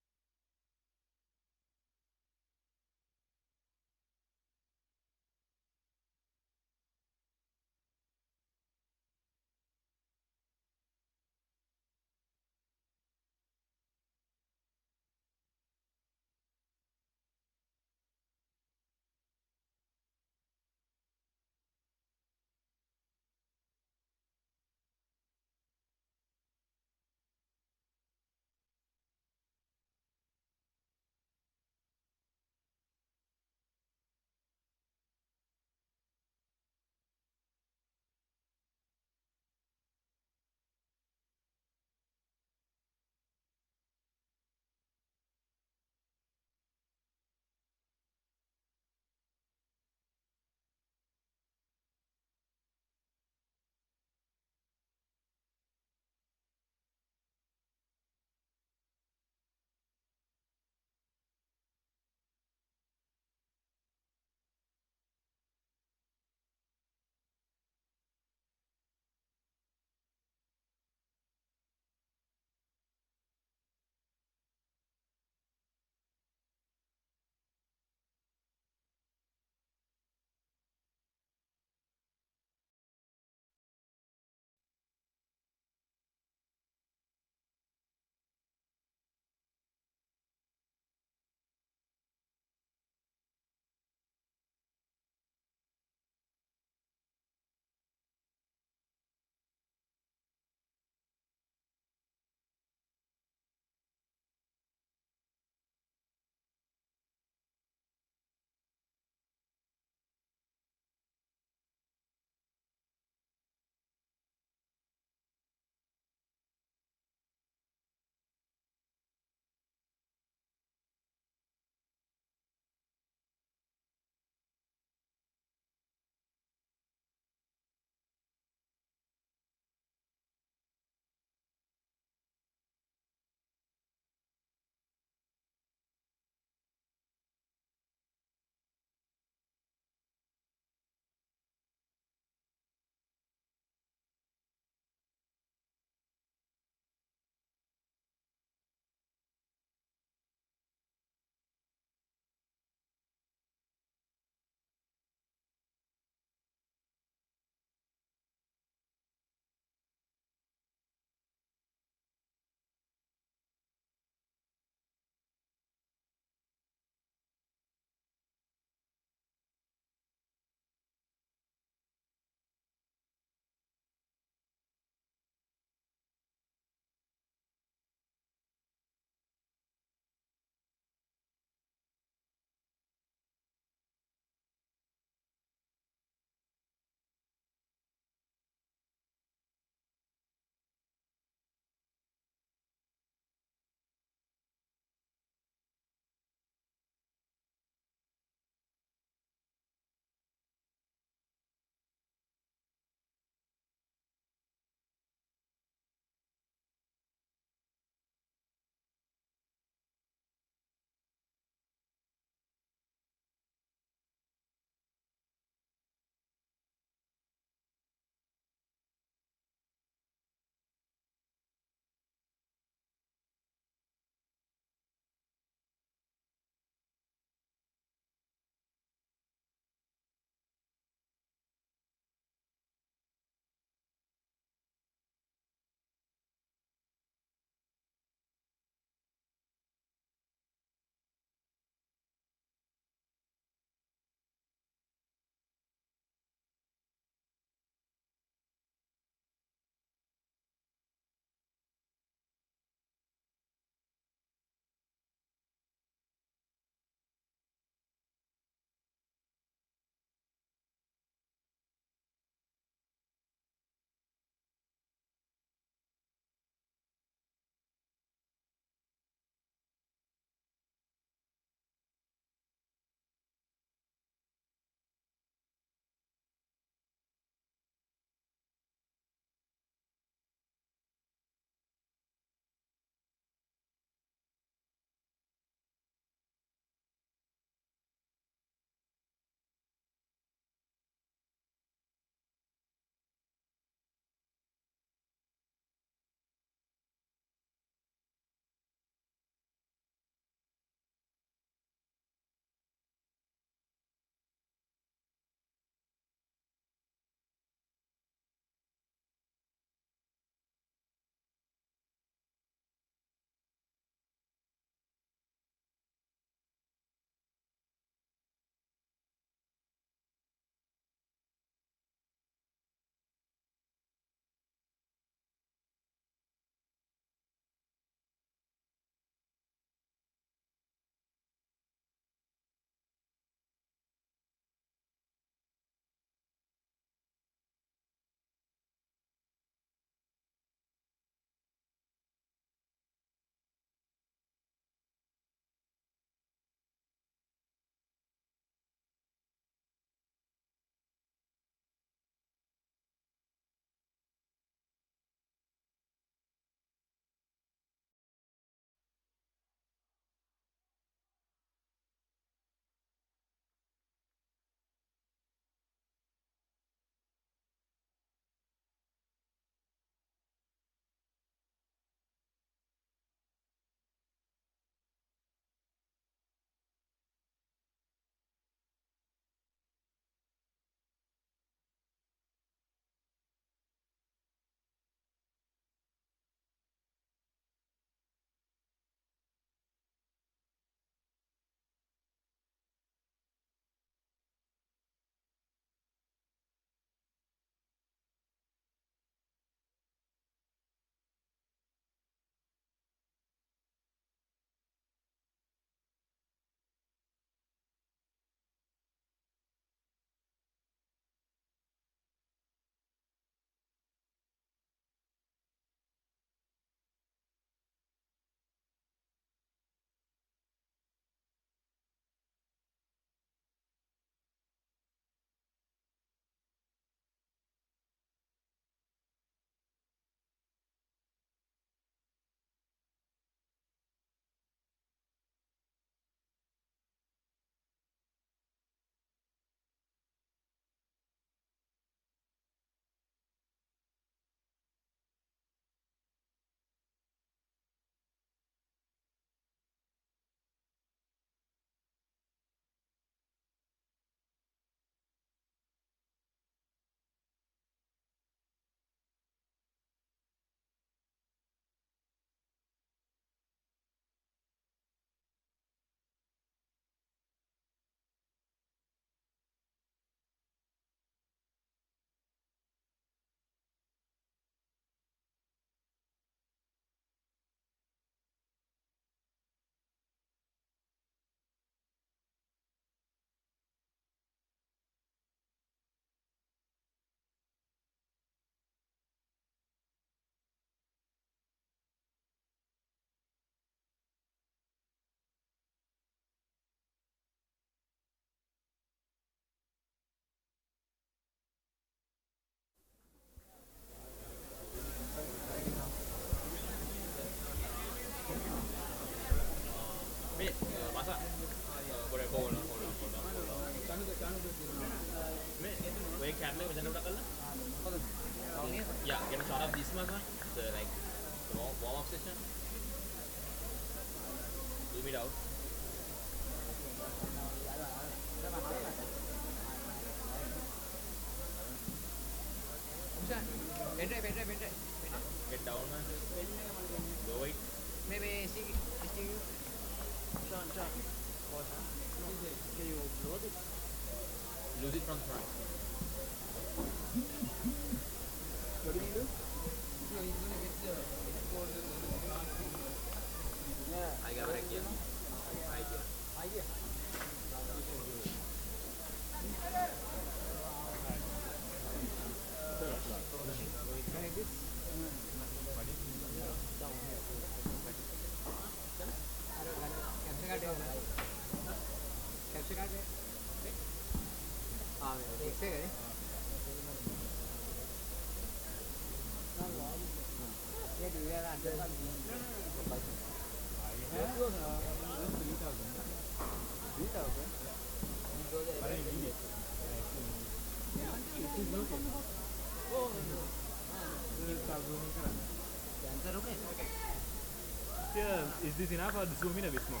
Is this enough or zoom in a bit more?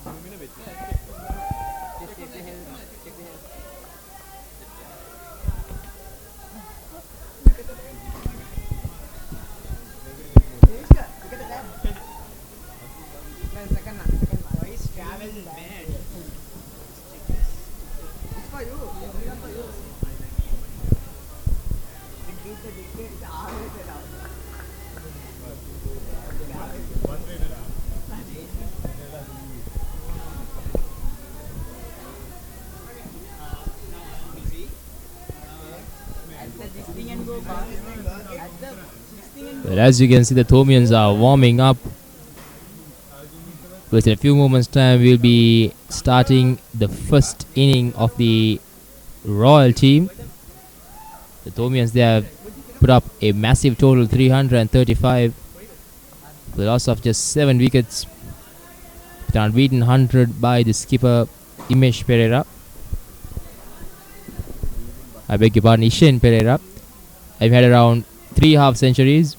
Zoom in a bit more. Check the health. Well, as you can see, the Thomians are warming up. Within a few moments' time, we'll be starting the first inning of the Royal team. The Thomians, they have put up a massive total 335 with a loss of just 7 wickets. It unbeaten 100 by the skipper Imesh Pereira. I beg your pardon, Ishan Pereira. I've had around 3 half centuries.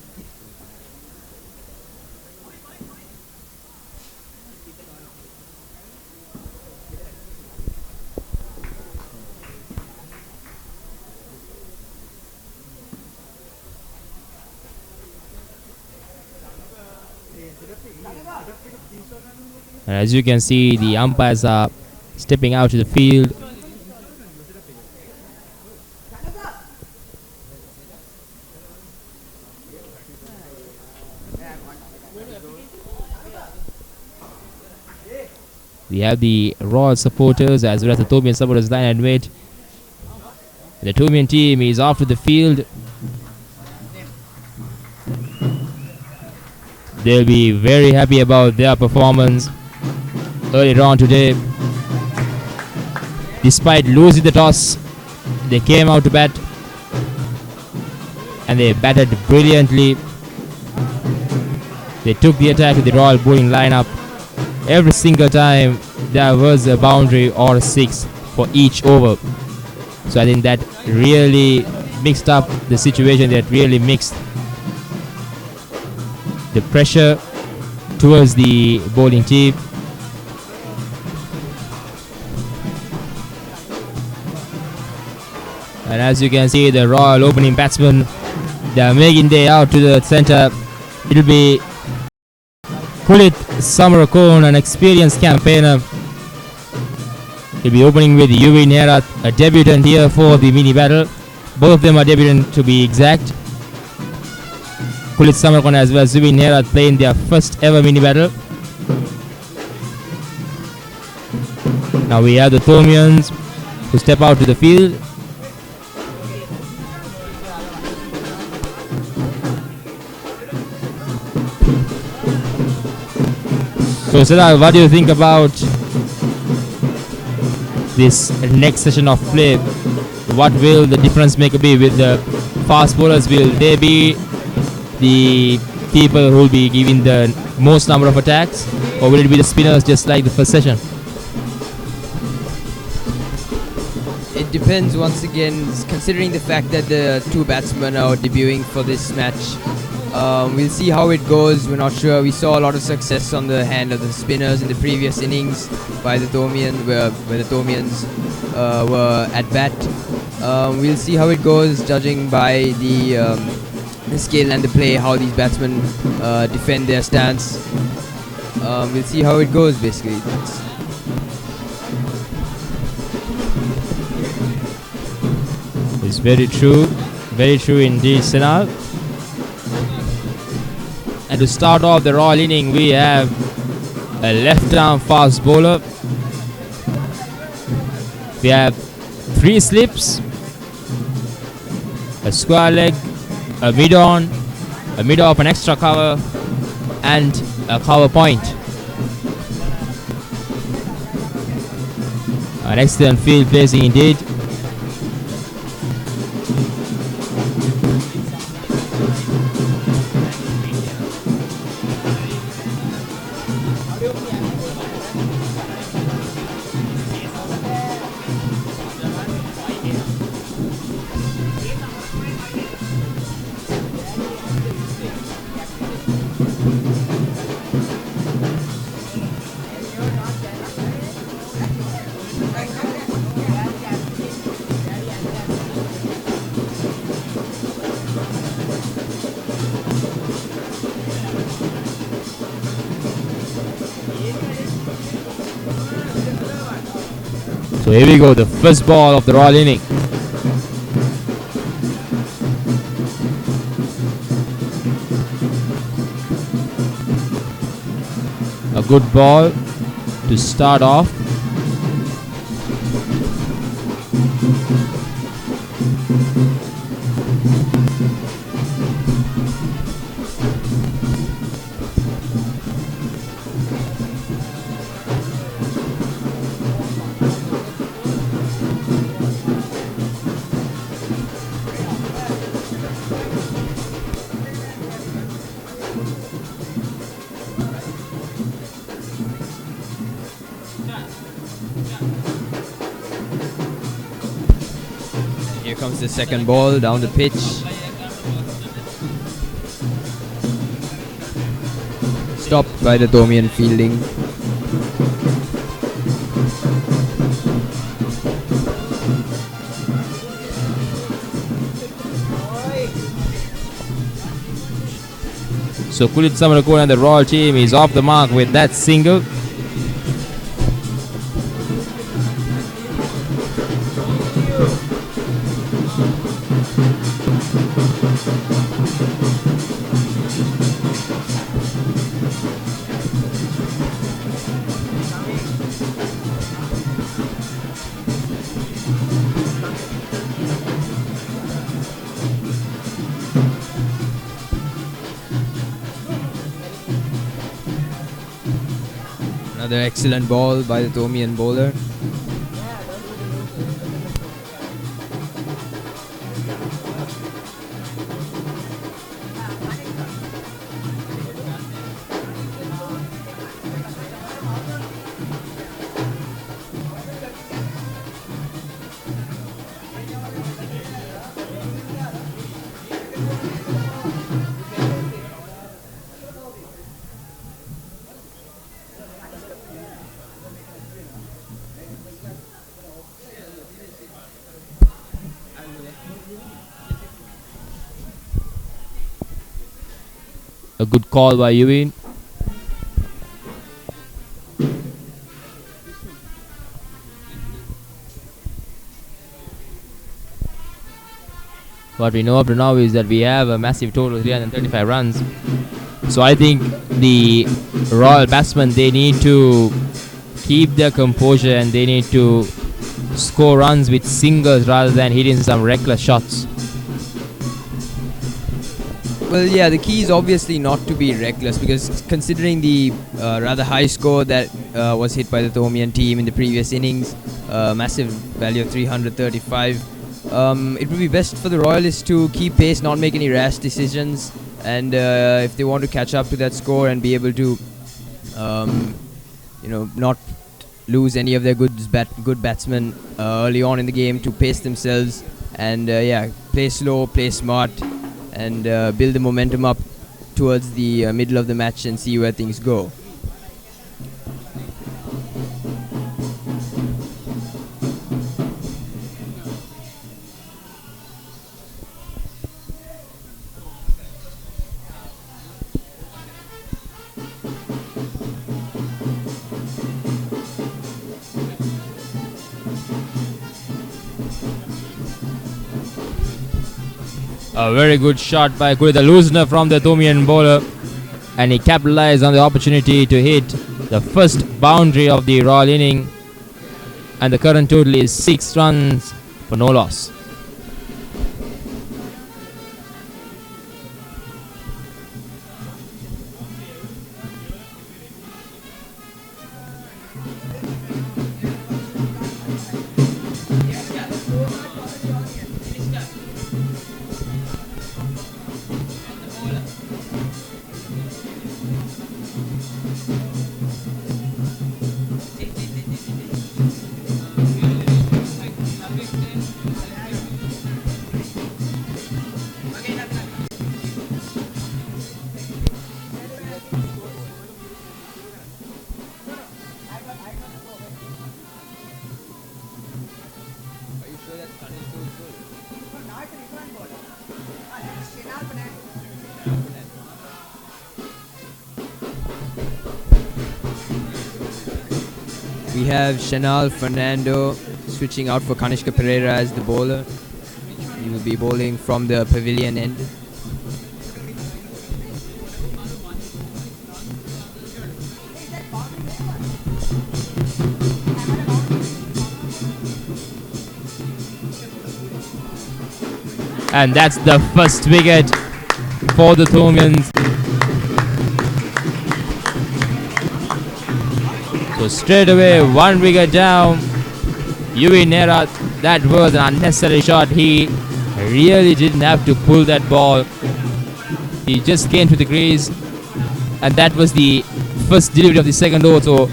And as you can see, the umpires are stepping out to the field. We have the Royal supporters as well as the Thomian supporters line and wait. The Thomian team is off to the field. They'll be very happy about their performance earlier on today. Despite losing the toss, they came out to bat and they batted brilliantly. They took the attack with the Royal bowling lineup. Every single time there was a boundary or a 6 for each over. So I think that really mixed up the situation, that really mixed the pressure towards the bowling team. And as you can see, the Royal opening batsmen, they are making their out to the centre. It will be Kulit Samarakon, an experienced campaigner. He'll be opening with Yuvin Herat, a debutant here for the mini battle. Both of them are debutant to be exact. Kulit Samarakon as well as Yuvin Herat playing their first ever mini battle. Now we have the Thomians who step out to the field. So Siddharth, what do you think about this next session of play? What will the difference maker be with the fast bowlers? Will they be the people who will be giving the most number of attacks, or will it be the spinners just like the first session? depends once again, considering the fact that the two batsmen are debuting for this match. We'll see how it goes. We're not sure. We saw a lot of success on the hand of the spinners in the previous innings by the Thomian, where the Thomians were at bat. We'll see how it goes, judging by the skill and the play, how these batsmen defend their stance. We'll see how it goes, basically. It's very true indeed, Senal. And to start off the Royal inning, we have a left-arm fast bowler. We have 3 slips, a square leg, a mid-on, a mid-off, an extra cover, and a cover point. An excellent field placing indeed. So here we go, the first ball of the Royal inning. A good ball to start off. Here comes the second ball down the pitch. Stopped by the Thomian fielding. So Kulit Samarakul and the Royal team is off the mark with that single. Another excellent ball by the Thomian bowler. A good call by Ewing. What we know up to now is that we have a massive total of 335 runs. So I think the Royal batsmen, they need to keep their composure and they need to score runs with singles rather than hitting some reckless shots. Well, yeah, the key is obviously not to be reckless, because considering the rather high score that was hit by the Thomian team in the previous innings, massive value of 335, it would be best for the Royalists to keep pace, not make any rash decisions, and if they want to catch up to that score and be able to, not lose any of their good batsmen early on in the game, to pace themselves and play slow, play smart, and build the momentum up towards the middle of the match and see where things go. A very good shot by Kuli, the loosener from the Thomian bowler, and he capitalized on the opportunity to hit the first boundary of the Royal inning, and the current total is 6 runs for no loss. We have Shanal Fernando switching out for Kanishka Pereira as the bowler. He will be bowling from the pavilion end. And that's the first wicket for the Thomians. So straight away, 1 wicket down. Yuvi Nera, that was an unnecessary shot. He really didn't have to pull that ball. He just came to the crease, and that was the first delivery of the second over. So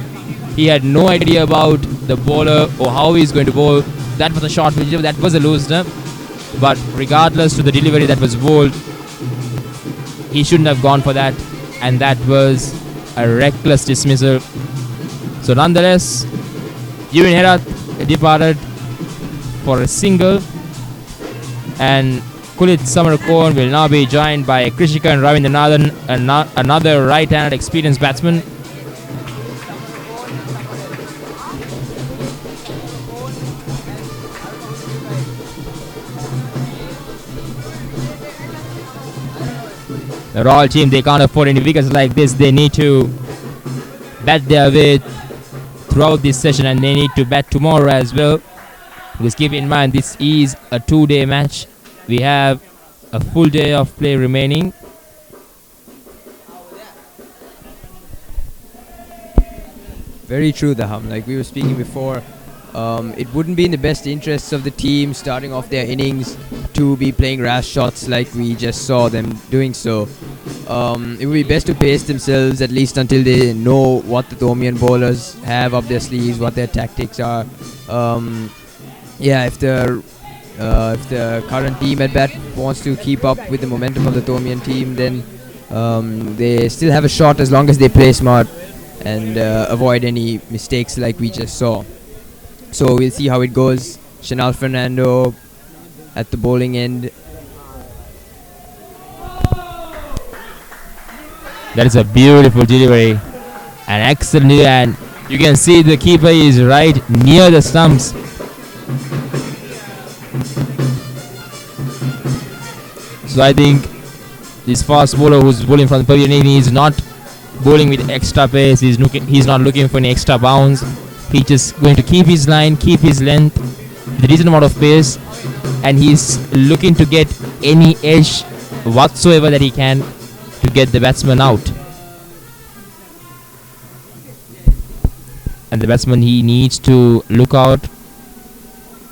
he had no idea about the bowler or how he's going to bowl. That was a shot, that was a loosener. But regardless to the delivery that was bowled, he shouldn't have gone for that, and that was a reckless dismissal. So nonetheless, Yuvi Nera departed for a single, and Kulit Samarkon will now be joined by Krishika and Ravindranathan, another right-handed experienced batsman. The Royal team, they can't afford any wickets like this. They need to bat their way throughout this session, and they need to bat tomorrow as well. Because keep in mind, this is a 2-day match. We have a full day of play remaining. Very true, Daham. Like we were speaking before, it wouldn't be in the best interests of the team starting off their innings to be playing rash shots like we just saw them doing so. It would be best to pace themselves at least until they know what the Thomian bowlers have up their sleeves, what their tactics are. If the current team at bat wants to keep up with the momentum of the Thomian team, then they still have a shot as long as they play smart and avoid any mistakes like we just saw. So we'll see how it goes. Shanal Fernando at the bowling end. That is a beautiful delivery, an excellent delivery, and you can see the keeper is right near the stumps. So I think this fast bowler who's bowling from the pavilion, is not bowling with extra pace. He's not looking for any extra bounce. He's just going to keep his line, keep his length, with a decent amount of pace, and he's looking to get any edge whatsoever that he can to get the batsman out. And the batsman, he needs to look out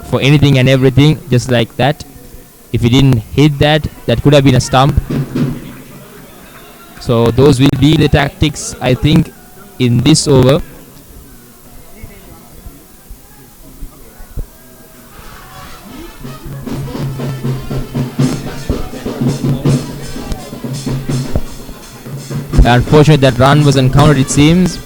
for anything and everything, just like that. If he didn't hit that, that could have been a stump. So those will be the tactics, I think, in this over. Unfortunately, that run was uncounted, it seems.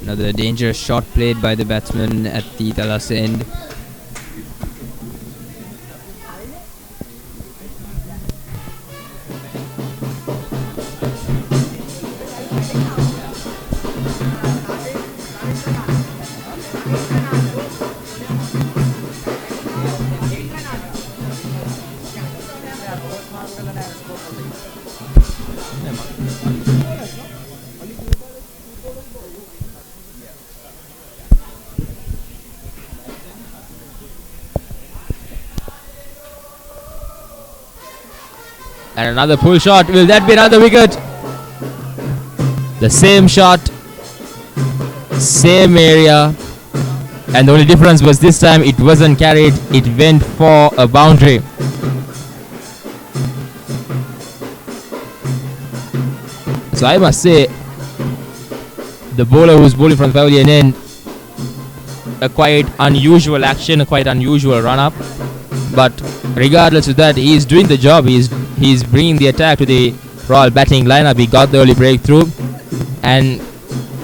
Another dangerous shot played by the batsman at the Dallas end. And another pull shot. Will that be another wicket? The same shot, same area, and the only difference was this time it wasn't carried, it went for a boundary. So I must say, the bowler who's bowling from the pavilion end, a quite unusual action, a quite unusual run-up. But regardless of that, he is doing the job. He's bringing the attack to the Royal batting lineup. He got the early breakthrough, and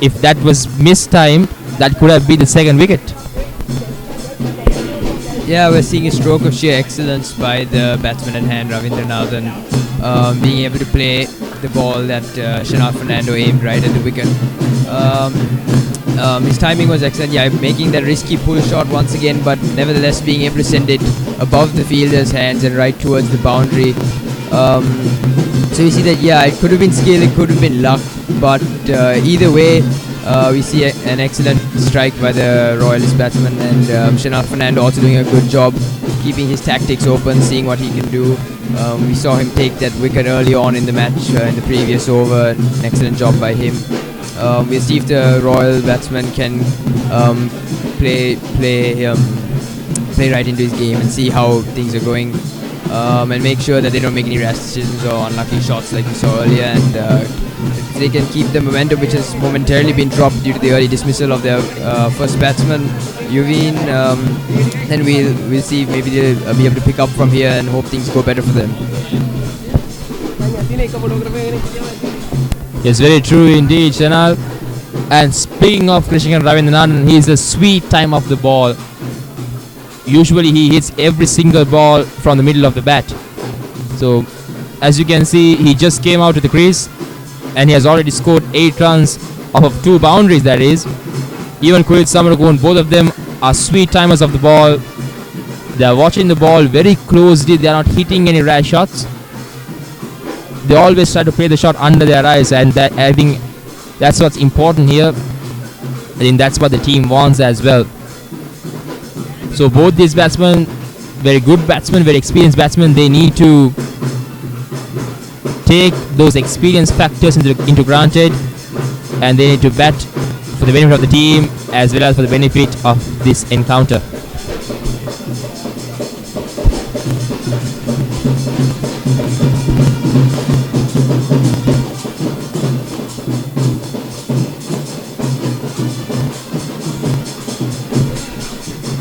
if that was missed time, that could have been the second wicket. Yeah, we're seeing a stroke of sheer excellence by the batsman at hand, Ravindranathan, being able to play the ball that Shanal Fernando aimed right at the wicket. His timing was excellent, yeah, making that risky pull shot once again, but nevertheless being able to send it above the fielder's hands and right towards the boundary. So you see that, yeah, it could have been skill, it could have been luck, but either way, we see an excellent strike by the Royalist batsman, and Shanal Fernando also doing a good job keeping his tactics open, seeing what he can do. We saw him take that wicket early on in the match in the previous over. An excellent job by him. We'll see if the Royal batsman can play right into his game and see how things are going, and make sure that they don't make any rash decisions or unlucky shots like we saw earlier, and if they can keep the momentum which has momentarily been dropped due to the early dismissal of their first batsman, Yuvin, then we'll see, maybe they'll be able to pick up from here and hope things go better for them. Yes, very true indeed, Shanal. And speaking of Krishan Ravindranathan, he's a sweet time of the ball. Usually he hits every single ball from the middle of the bat. So as you can see, he just came out to the crease and he has already scored 8 runs off of 2 boundaries, that is. Even Kulit Samarakun, both of them are sweet timers of the ball. They are watching the ball very closely. They are not hitting any rash shots. They always try to play the shot under their eyes, and that, I think that's what's important here. I think that's what the team wants as well. So both these batsmen, very good batsmen, very experienced batsmen, they need to take those experience factors into granted, and they need to bat for the benefit of the team as well as for the benefit of this encounter.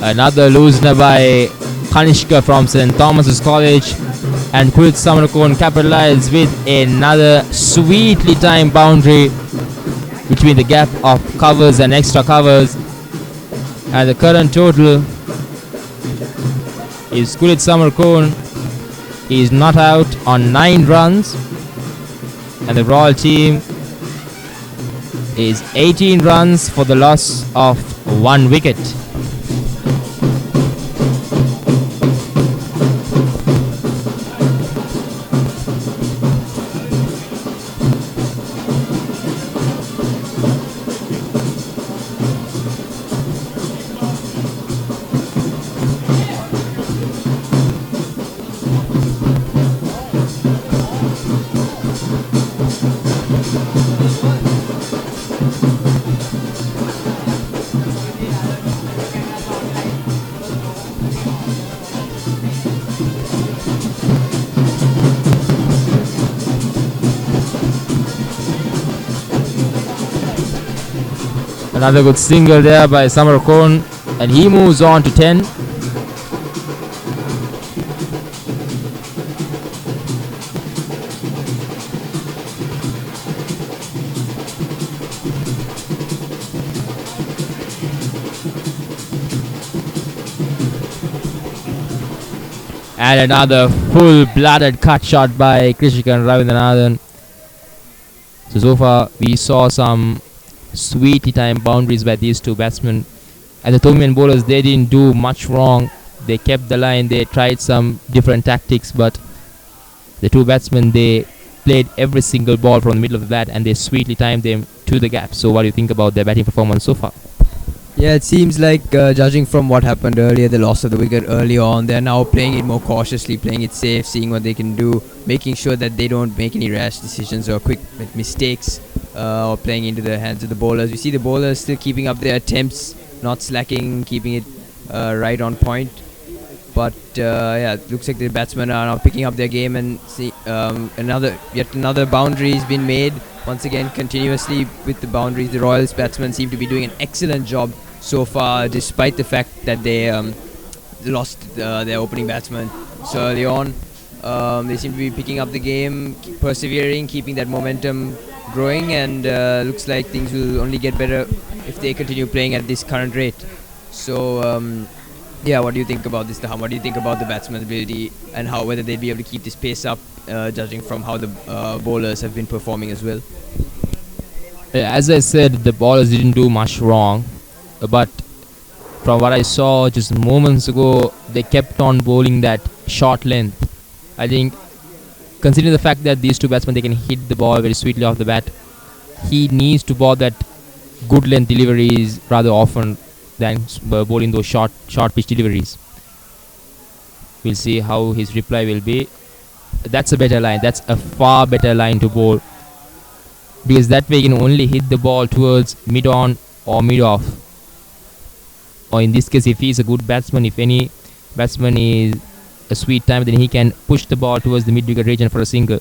Another loosener by Kanishka from St. Thomas's College, and Kulit Samarakun capitalized with another sweetly timed boundary between the gap of covers and extra covers, and the current total is Kulit Samarakun is not out on 9 runs, and the Royal team is 18 runs for the loss of 1 wicket. Another good single there by Samarkon, and he moves on to 10. And another full-blooded cut shot by Krishika and Ravindranathan. So far we saw some sweetly timed boundaries by these two batsmen. And the Thomian bowlers, they didn't do much wrong. They kept the line, they tried some different tactics, but the two batsmen, they played every single ball from the middle of the bat and they sweetly timed them to the gap. So what do you think about their batting performance so far? Yeah, it seems like judging from what happened earlier, the loss of the wicket early on, they're now playing it more cautiously, playing it safe, seeing what they can do, making sure that they don't make any rash decisions or quick mistakes, or playing into the hands of the bowlers. You see the bowlers still keeping up their attempts, not slacking, keeping it right on point. But yeah, it looks like the batsmen are now picking up their game, and see yet another boundary has been made. Once again, continuously with the boundaries, the Royals batsmen seem to be doing an excellent job so far, despite the fact that they lost their opening batsman so early on. They seem to be picking up the game, persevering, keeping that momentum growing, and looks like things will only get better if they continue playing at this current rate. So yeah, what do you think about this, Taham? What do you think about the batsman's ability and how whether they'd be able to keep this pace up, judging from how the bowlers have been performing as well? As I said, the bowlers didn't do much wrong, but from what I saw just moments ago, they kept on bowling that short length. I think, considering the fact that these two batsmen, they can hit the ball very sweetly off the bat, he needs to bowl that good length deliveries rather often than bowling those short pitch deliveries. We'll see how his reply will be. That's a better line. That's a far better line to bowl, because that way you can only hit the ball towards mid-on or mid-off. Or in this case, if he's a good batsman, if any batsman is a sweet time, then he can push the ball towards the mid-wicket region for a single.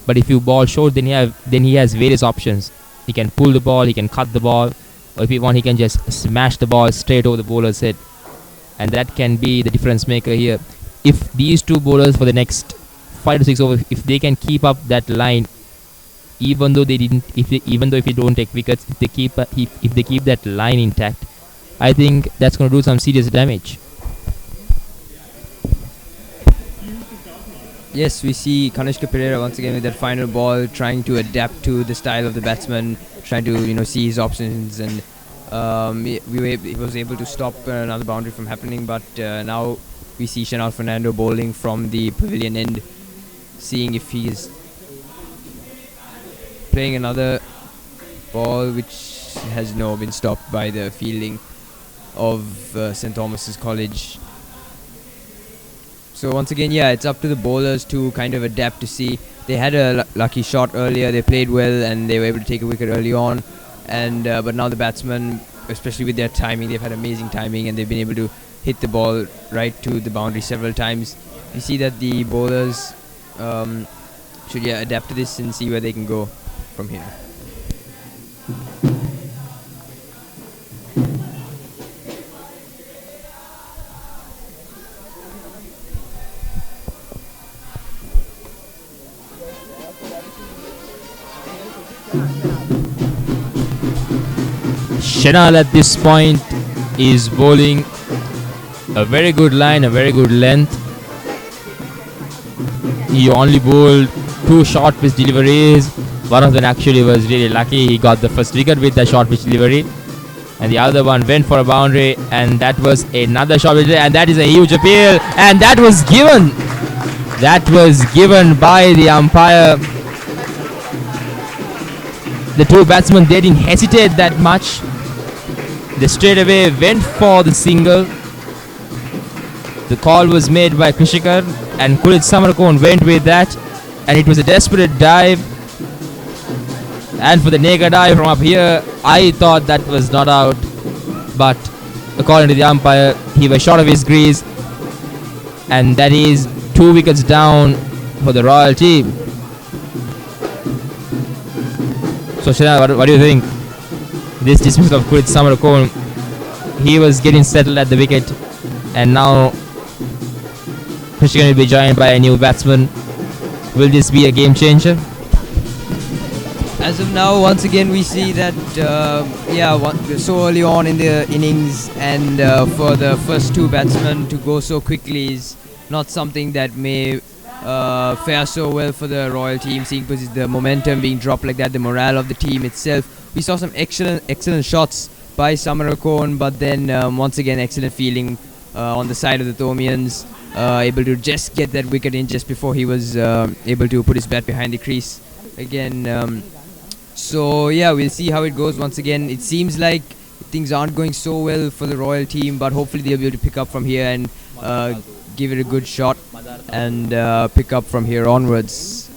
But if you bowl short, then he has various options. He can pull the ball, he can cut the ball, or if he want, he can just smash the ball straight over the bowler's head, and that can be the difference maker here. If these two bowlers for the next 5 to 6 overs, if they can keep up that line, even though if they don't take wickets, if they keep that line intact, I think that's going to do some serious damage. Yes, we see Kanishka Pereira once again with that final ball, trying to adapt to the style of the batsman, trying to see his options, and he was able to stop another boundary from happening. But now we see Shanal Fernando bowling from the pavilion end, seeing if he is playing another ball, which has been stopped by the fielding of St. Thomas's College. So once again, yeah, it's up to the bowlers to kind of adapt to see. They had a lucky shot earlier, they played well, and they were able to take a wicket early on. And but now the batsmen, especially with their timing, they've had amazing timing, and they've been able to hit the ball right to the boundary several times. You see that the bowlers should adapt to this and see where they can go from here. Shanal at this point is bowling a very good line, a very good length. He only bowled 2 short pitch deliveries. One of them actually was really lucky. He got the first wicket with the short pitch delivery, and the other one went for a boundary, and that was another short pitch, and that is a huge appeal, and that was given. That was given by the umpire. The two batsmen, they didn't hesitate that much. They straight away went for the single. The call was made by Krishikar, and Kulit Samarkon went with that, and it was a desperate dive. And for the naked eye from up here, I thought that was not out, but according to the umpire, he was short of his crease, and that is 2 wickets down for the Royal team. So Shanal, what do you think? this dismissal of Kurit Samarakon. He was getting settled at the wicket, and now Krishnan will be joined by a new batsman. Will this be a game changer? As of now, once again, we see that so early on in the innings, and for the first two batsmen to go so quickly is not something that may fare so well for the Royal team, seeing because the momentum being dropped like that, the morale of the team itself. We saw some excellent shots by Samarakon, but then once again excellent fielding on the side of the Thomians, able to just get that wicket in just before he was able to put his bat behind the crease again. So yeah, we'll see how it goes. Once again, it seems like things aren't going so well for the Royal team, but hopefully they'll be able to pick up from here and give it a good shot and pick up from here onwards.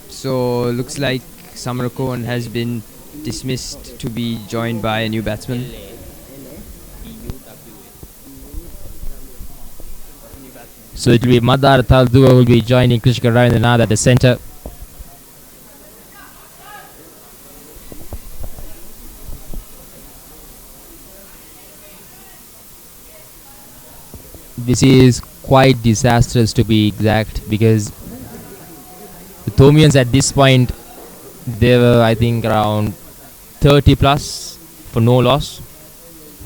So looks like Samarakon has been dismissed to be joined by a new batsman. So it will be Madar Taldua who will be joining Krishika Ravindranath at the centre. This is quite disastrous, to be exact, because the Thomians at this point, they were I think around 30 plus for no loss,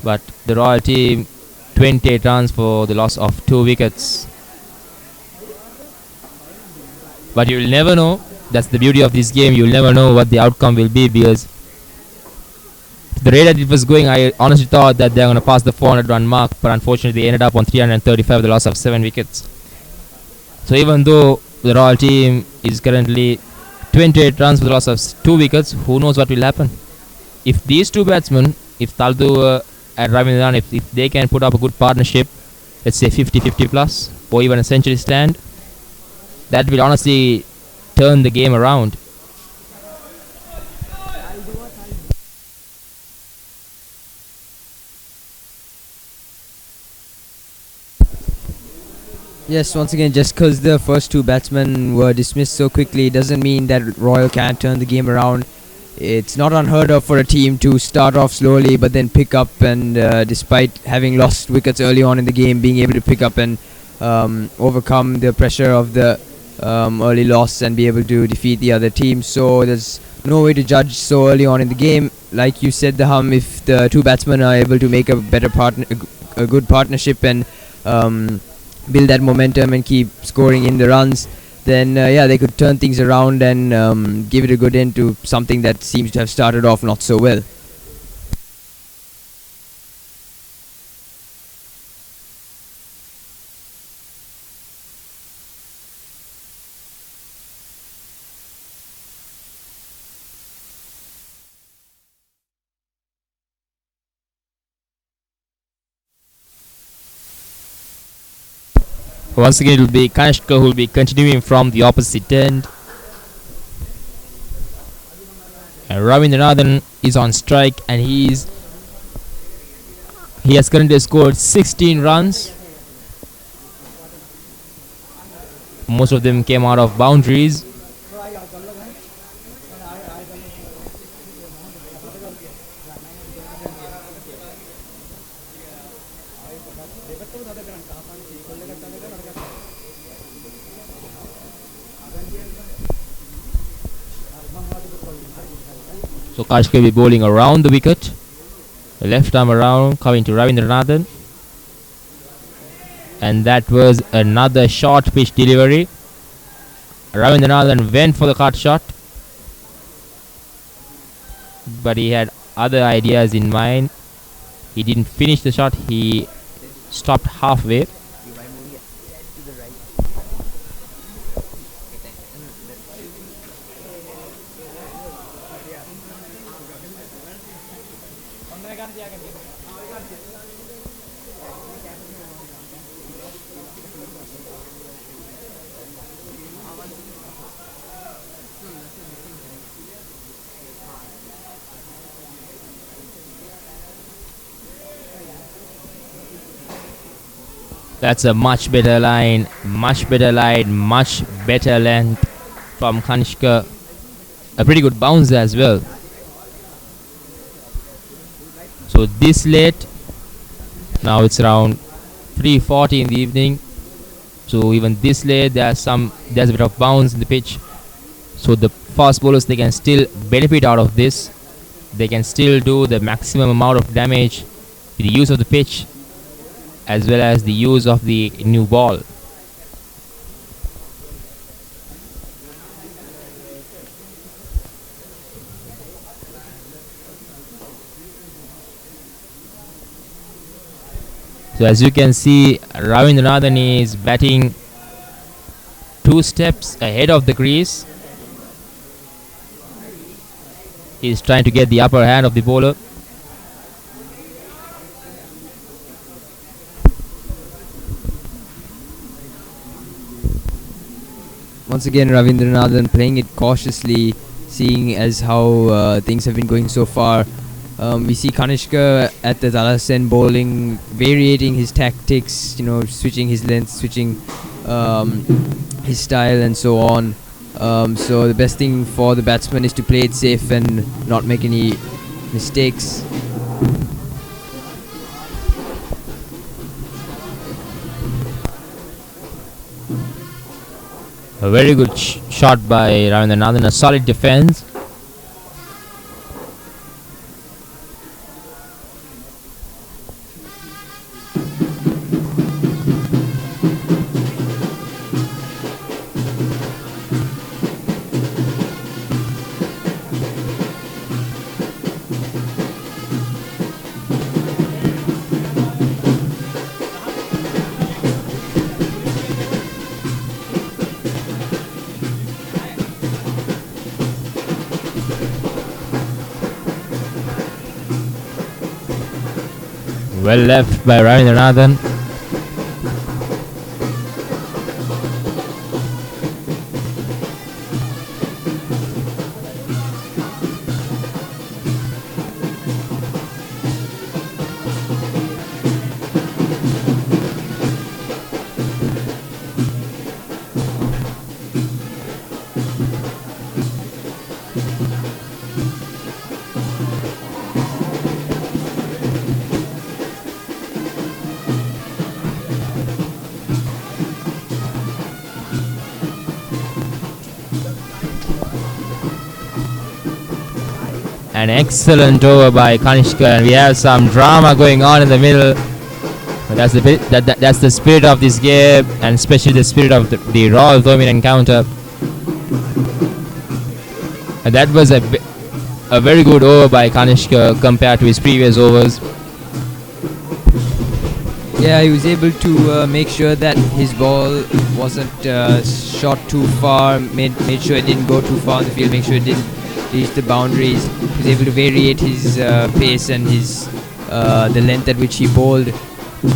but the Royal team 28 runs for the loss of 2 wickets. But you will never know. That's the beauty of this game. You will never know what the outcome will be, because the rate that it was going, I honestly thought that they're going to pass the 400 run mark, but unfortunately they ended up on 335 with the loss of 7 wickets. So even though the Royal team is currently 28 runs for the loss of 2 wickets, who knows what will happen. If these two batsmen, if Taldu and Ravindranath, if they can put up a good partnership, let's say 50-50 plus, or even a century stand, that will honestly turn the game around. Yes, once again, just because the first two batsmen were dismissed so quickly doesn't mean that Royal can't turn the game around. It's not unheard of for a team to start off slowly but then pick up, and despite having lost wickets early on in the game, being able to pick up and overcome the pressure of the early loss and be able to defeat the other team. So there's no way to judge so early on in the game. Like you said, if the two batsmen are able to make a good partnership and build that momentum and keep scoring in the runs, then they could turn things around and give it a good end to something that seems to have started off not so well. Once again, it will be Kanishka who will be continuing from the opposite end. And Ravindranathan is on strike, and he has currently scored 16 runs. Most of them came out of boundaries. So Kashka will be bowling around the wicket, the left arm around, coming to Ravindranathan, and that was another short pitch delivery. Ravindranathan went for the cut shot, but he had other ideas in mind. He didn't finish the shot, he stopped halfway. That's a much better line, much better length from Kanishka. A pretty good bounce as well. So this late, now it's around 3:40 in the evening. So even this late, there's a bit of bounce in the pitch. So the fast bowlers, they can still benefit out of this. They can still do the maximum amount of damage with the use of the pitch as well as the use of the new ball. So as you can see, Ravindranathan is batting 2 steps ahead of the crease. He is trying to get the upper hand of the bowler. Once again, Ravindranathan playing it cautiously, seeing as how things have been going so far. We see Kanishka at the Dalasen bowling, varying his tactics, switching his length, switching his style and so on. So the best thing for the batsman is to play it safe and not make any mistakes. A very good shot by Ravindranathan, a solid defense. Well left by Ravindranathan. An excellent over by Kanishka, and we have some drama going on in the middle. But that's that's the spirit of this game, and especially the spirit of the Royal Thomian encounter. And that was a very good over by Kanishka compared to his previous overs. Yeah, he was able to make sure that his ball wasn't shot too far, made sure it didn't go too far in the field, make sure it didn't reach the boundaries. He was able to variate his pace and his the length at which he bowled,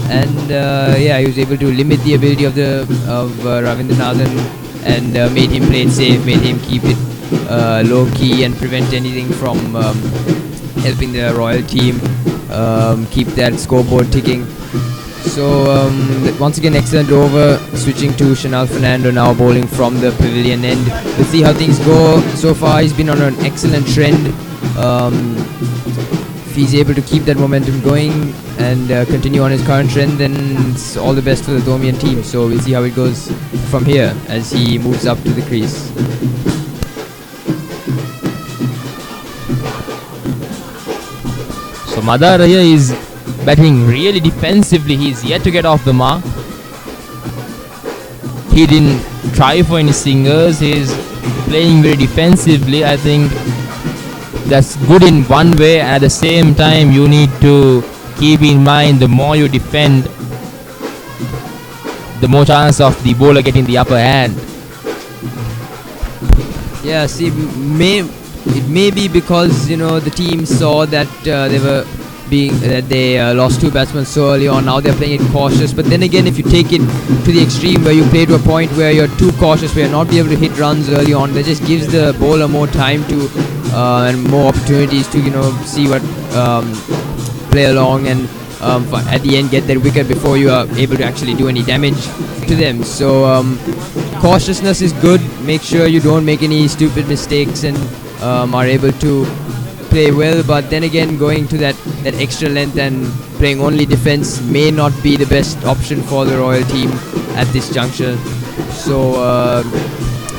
and yeah, he was able to limit the ability of Ravindranathan and made him play it safe, made him keep it low key and prevent anything from helping the Royal team keep that scoreboard ticking. So once again, excellent over. Switching to Chanel Fernando now bowling from the pavilion end. We'll see how things go. So far he's been on an excellent trend. If he's able to keep that momentum going and continue on his current trend, then it's all the best for the Thomian team. So we'll see how it goes from here as he moves up to the crease. So Madar here is batting really defensively. He's yet to get off the mark. He didn't try for any singers. He's playing very defensively. I think that's good in one way. At the same time, you need to keep in mind the more you defend, the more chance of the bowler getting the upper hand. Yeah, see, it may be because the team saw that they lost 2 batsmen so early on. Now they're playing it cautious. But then again, if you take it to the extreme where you play to a point where you're too cautious, where you're not be able to hit runs early on, that just gives the bowler more time to and more opportunities to see what play along and at the end get that wicket before you are able to actually do any damage to them. So cautiousness is good. Make sure you don't make any stupid mistakes and are able to play well. But then again, going to that that extra length and playing only defense may not be the best option for the Royal team at this juncture. So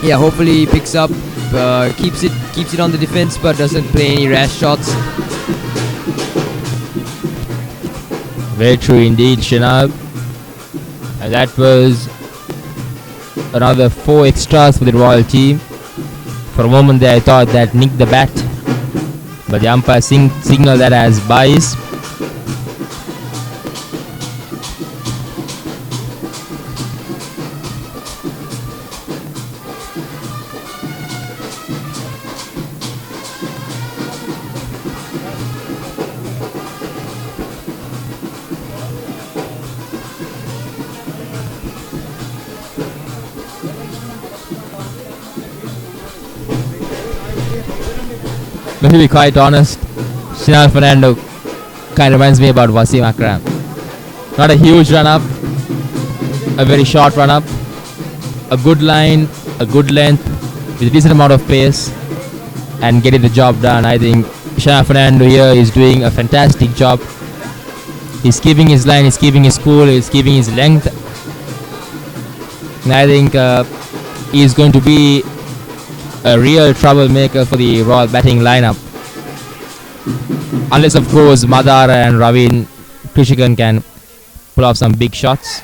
yeah, hopefully he picks up, keeps it on the defense, but doesn't play any rash shots. Very true indeed, Shinab. And that was another 4 extras for the Royal team. For a moment there I thought that nicked the bat, but the umpire signaled that as bias. But to be quite honest, Shinal Fernando kind of reminds me about Wasim Akram. Not a huge run-up, a very short run-up, a good line, a good length, with a decent amount of pace, and getting the job done. I think Shinal Fernando here is doing a fantastic job. He's keeping his line, he's keeping his cool, he's keeping his length. And I think he's going to be a real troublemaker for the Royal batting lineup. Unless of course Madara and Ravin Krishikan can pull off some big shots.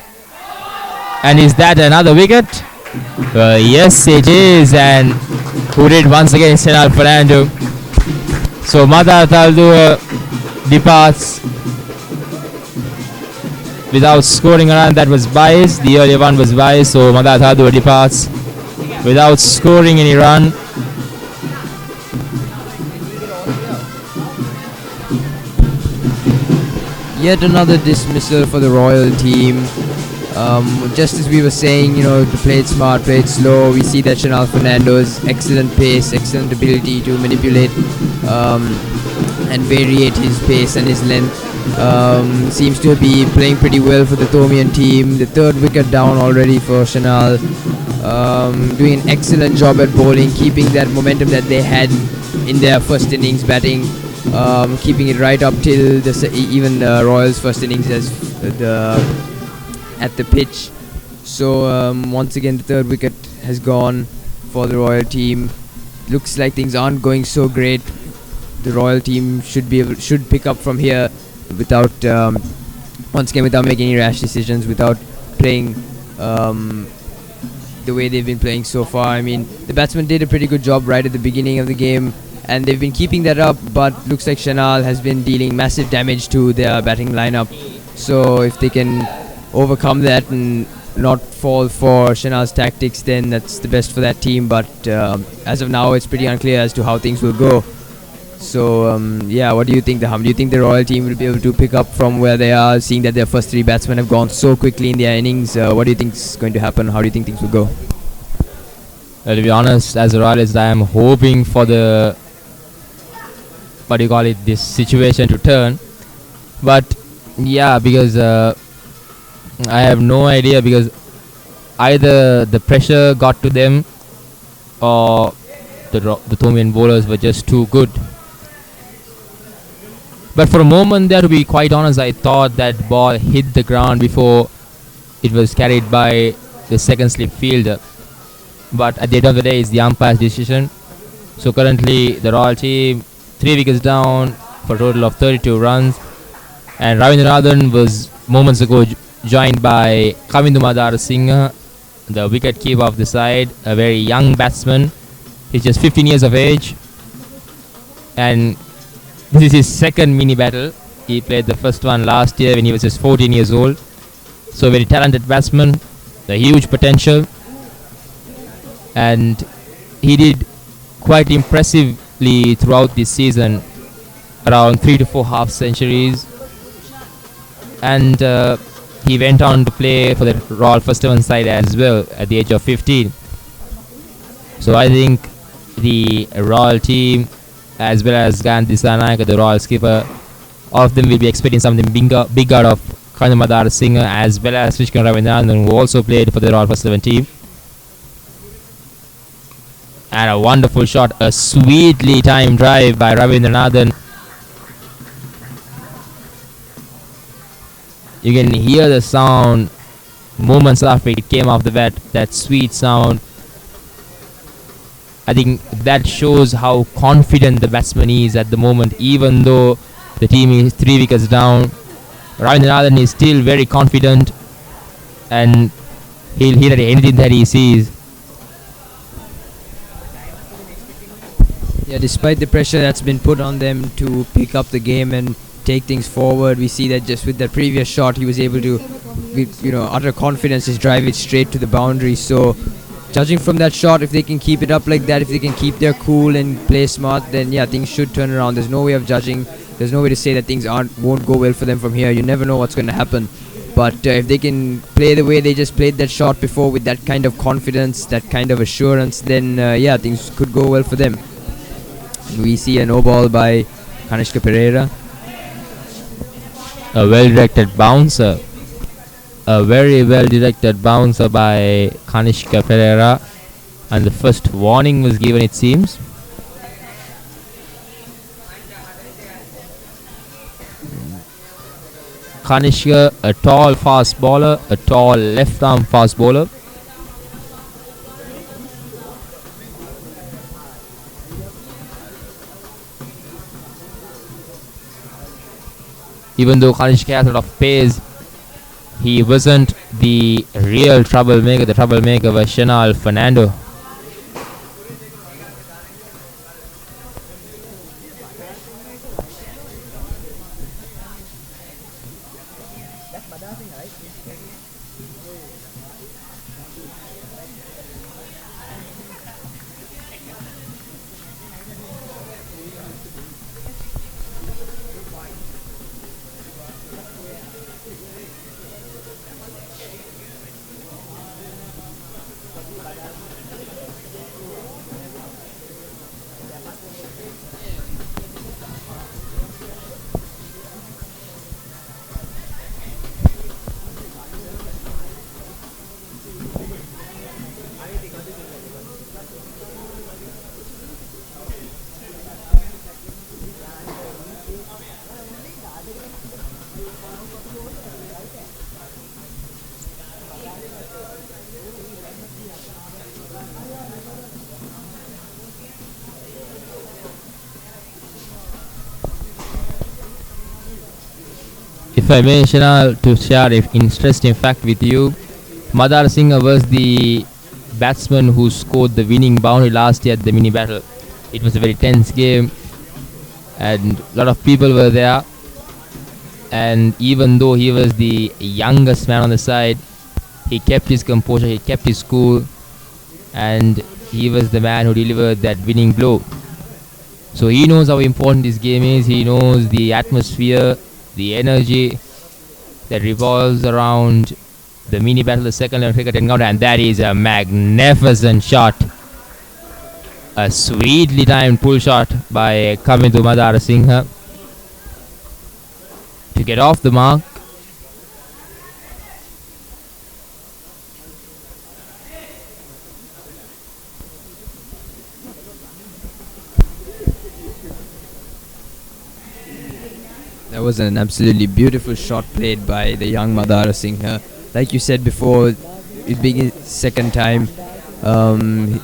And is that another wicket? Yes it is, and who did once again Shinal Fernando. So Madara Taldua departs without scoring a run. That was biased. The earlier one was biased, so Madara Taldua departs without scoring any run. Yet another dismissal for the Royal team. Just as we were saying, to play it smart, play it slow, we see that Shinal Fernando's excellent pace, excellent ability to manipulate and variate his pace and his length seems to be playing pretty well for the Thomian team. The 3rd wicket down already for Shinal. Doing an excellent job at bowling, keeping that momentum that they had in their first innings batting, keeping it right up till even Royals' first innings at the pitch. So once again the 3rd wicket has gone for the Royal team. Looks like things aren't going so great. The Royal team should pick up from here without once again without making any rash decisions, without playing the way they've been playing so far. I mean, the batsmen did a pretty good job right at the beginning of the game, and they've been keeping that up, but looks like Shinal has been dealing massive damage to their batting lineup. So if they can overcome that and not fall for Shinal's tactics, then that's the best for that team. But as of now, it's pretty unclear as to how things will go. So yeah, what do you think, Daham? Do you think the Royal team will be able to pick up from where they are, seeing that their first 3 batsmen have gone so quickly in their innings? What do you think is going to happen? How do you think things will go? To be honest, as a Royalist, I am hoping for the this situation to turn. But yeah, because I have no idea, because either the pressure got to them or the Thomian bowlers were just too good. But for a moment there, to be quite honest, I thought that ball hit the ground before it was carried by the second slip fielder. But at the end of the day, it's the umpire's decision. So currently the Royal team 3 wickets down for a total of 32 runs. And Ravindranathan was moments ago joined by Kavindu Madara Singh, the wicket keeper of the side, a very young batsman. He's just 15 years of age, and this is his 2nd mini battle. He played the first one last year when he was just 14 years old. So very talented batsman, a huge potential, and he did quite impressively throughout this season, around 3 to 4 half centuries, and he went on to play for the Royal First 11 side as well at the age of 15. So I think the Royal team, as well as Gandhi Sanayaka, the Royal skipper, all of them will be expecting something big out of Kavindu Madara Singh, as well as Krishnan Ravindranathan, who also played for the Royal First 11 team. And a wonderful shot, a sweetly timed drive by Ravindranathan. You can hear the sound moments after it came off the bat, that sweet sound. I think that shows how confident the batsman is at the moment, even though the team is 3 wickets down. Ravindranath is still very confident, and he'll hit at anything that he sees. Yeah, despite the pressure that's been put on them to pick up the game and take things forward, we see that just with that previous shot, he was able to, with utter confidence, just drive it straight to the boundary. So, judging from that shot, if they can keep it up like that, if they can keep their cool and play smart, then yeah, things should turn around. There's no way of judging. There's no way to say that things won't go well for them from here. You never know what's going to happen. But if they can play the way they just played that shot before, with that kind of confidence, that kind of assurance, then yeah, things could go well for them. We see a no ball by Kanishka Pereira. A well-directed bouncer. A very well-directed bouncer by Kanishka Pereira. And the first warning was given, it seems. Kanishka, a tall fast bowler, a tall left-arm fast bowler. Even though Kanishka has a lot of pace, he wasn't the real troublemaker. The troublemaker was Shanal Fernando. If I may, Shanal, to share an interesting fact with you, Madar Singh was the batsman who scored the winning boundary last year at the mini battle. It was a very tense game, and a lot of people were there. And even though he was the youngest man on the side, he kept his composure, he kept his cool, and he was the man who delivered that winning blow. So he knows how important this game is. He knows the atmosphere, the energy that revolves around the mini battle, the second level cricket encounter, and that is a magnificent shot. A sweetly timed pull shot by Kavindu Madara Singha to get off the mark. That was an absolutely beautiful shot played by the young Madara Singha. Like you said before, it being his second time,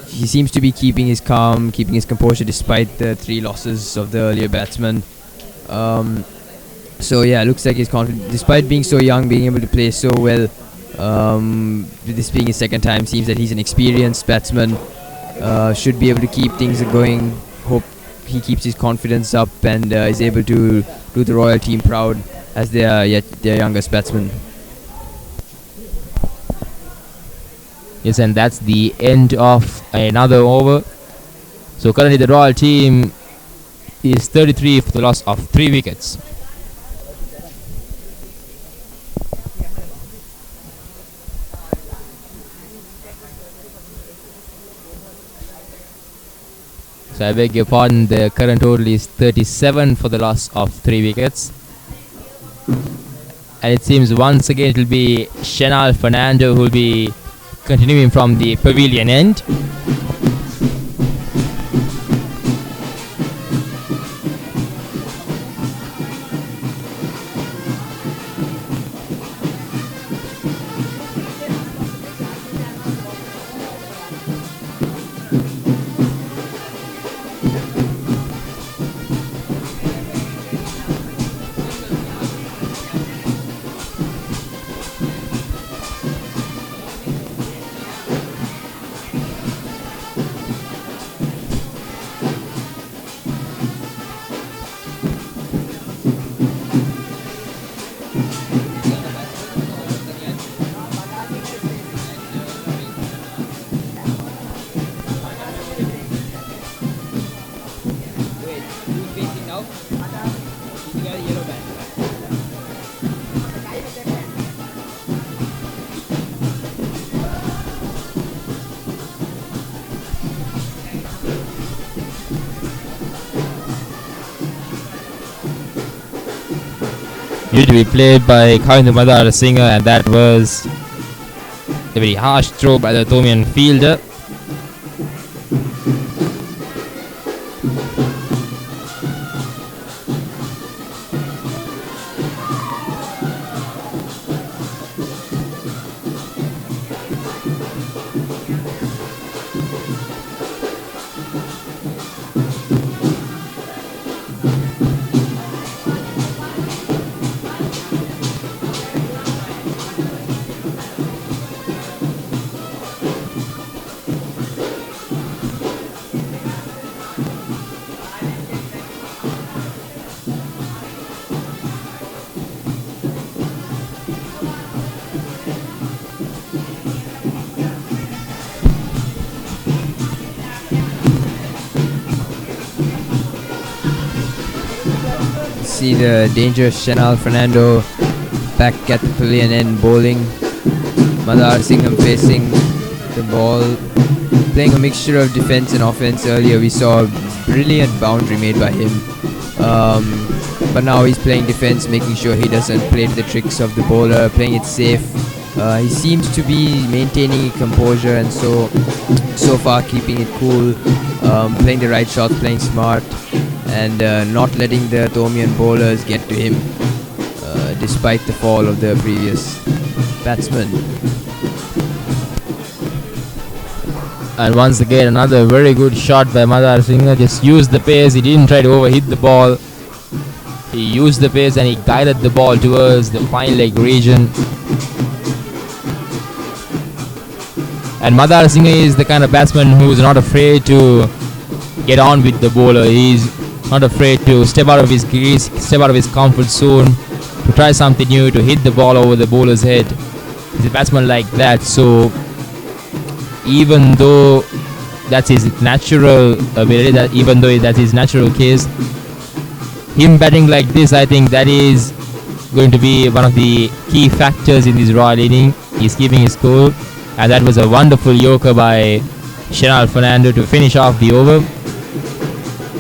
he seems to be keeping his calm, keeping his composure despite the 3 losses of the earlier batsman. So yeah, looks like he's confident despite being so young, being able to play so well. With this being his second time, seems that he's an experienced batsman. Should be able to keep things going. Hope he keeps his confidence up and is able to do the Royal team proud as their youngest batsman. Yes, and that's the end of another over. So currently the Royal team is 33 for the loss of 3 wickets. So I beg your pardon, the current total is 37 for the loss of 3 wickets. And it seems once again it will be Shanal Fernando who will be continuing from the pavilion end. to be played by Kavindu Madar Singer, and that was a very harsh throw by the Thomian fielder. See the dangerous Chanel Fernando back at the pavilion end bowling. Madar Singham facing the ball, playing a mixture of defense and offense. Earlier we saw a brilliant boundary made by him, but now he's playing defense, making sure he doesn't play to the tricks of the bowler, playing it safe. He seems to be maintaining composure and so far keeping it cool, playing the right shots, playing smart, and not letting the Thomian bowlers get to him, despite the fall of the previous batsman. And once again, another very good shot by Madar Singh. Just used the pace. He didn't try to overhit the ball. He used the pace and he guided the ball towards the fine leg region. And Madar Singh is the kind of batsman who is not afraid to get on with the bowler. He's not afraid to step out of his crease, step out of his comfort zone, to try something new, to hit the ball over the bowler's head. He's a batsman like that. So even though that's his natural ability, even though that's his natural case, him batting like this, I think that is going to be one of the key factors in this Royal inning. He's keeping his cool, and that was a wonderful yorker by Chanel Fernando to finish off the over.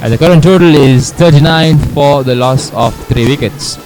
And the current total is 39 for the loss of 3 wickets.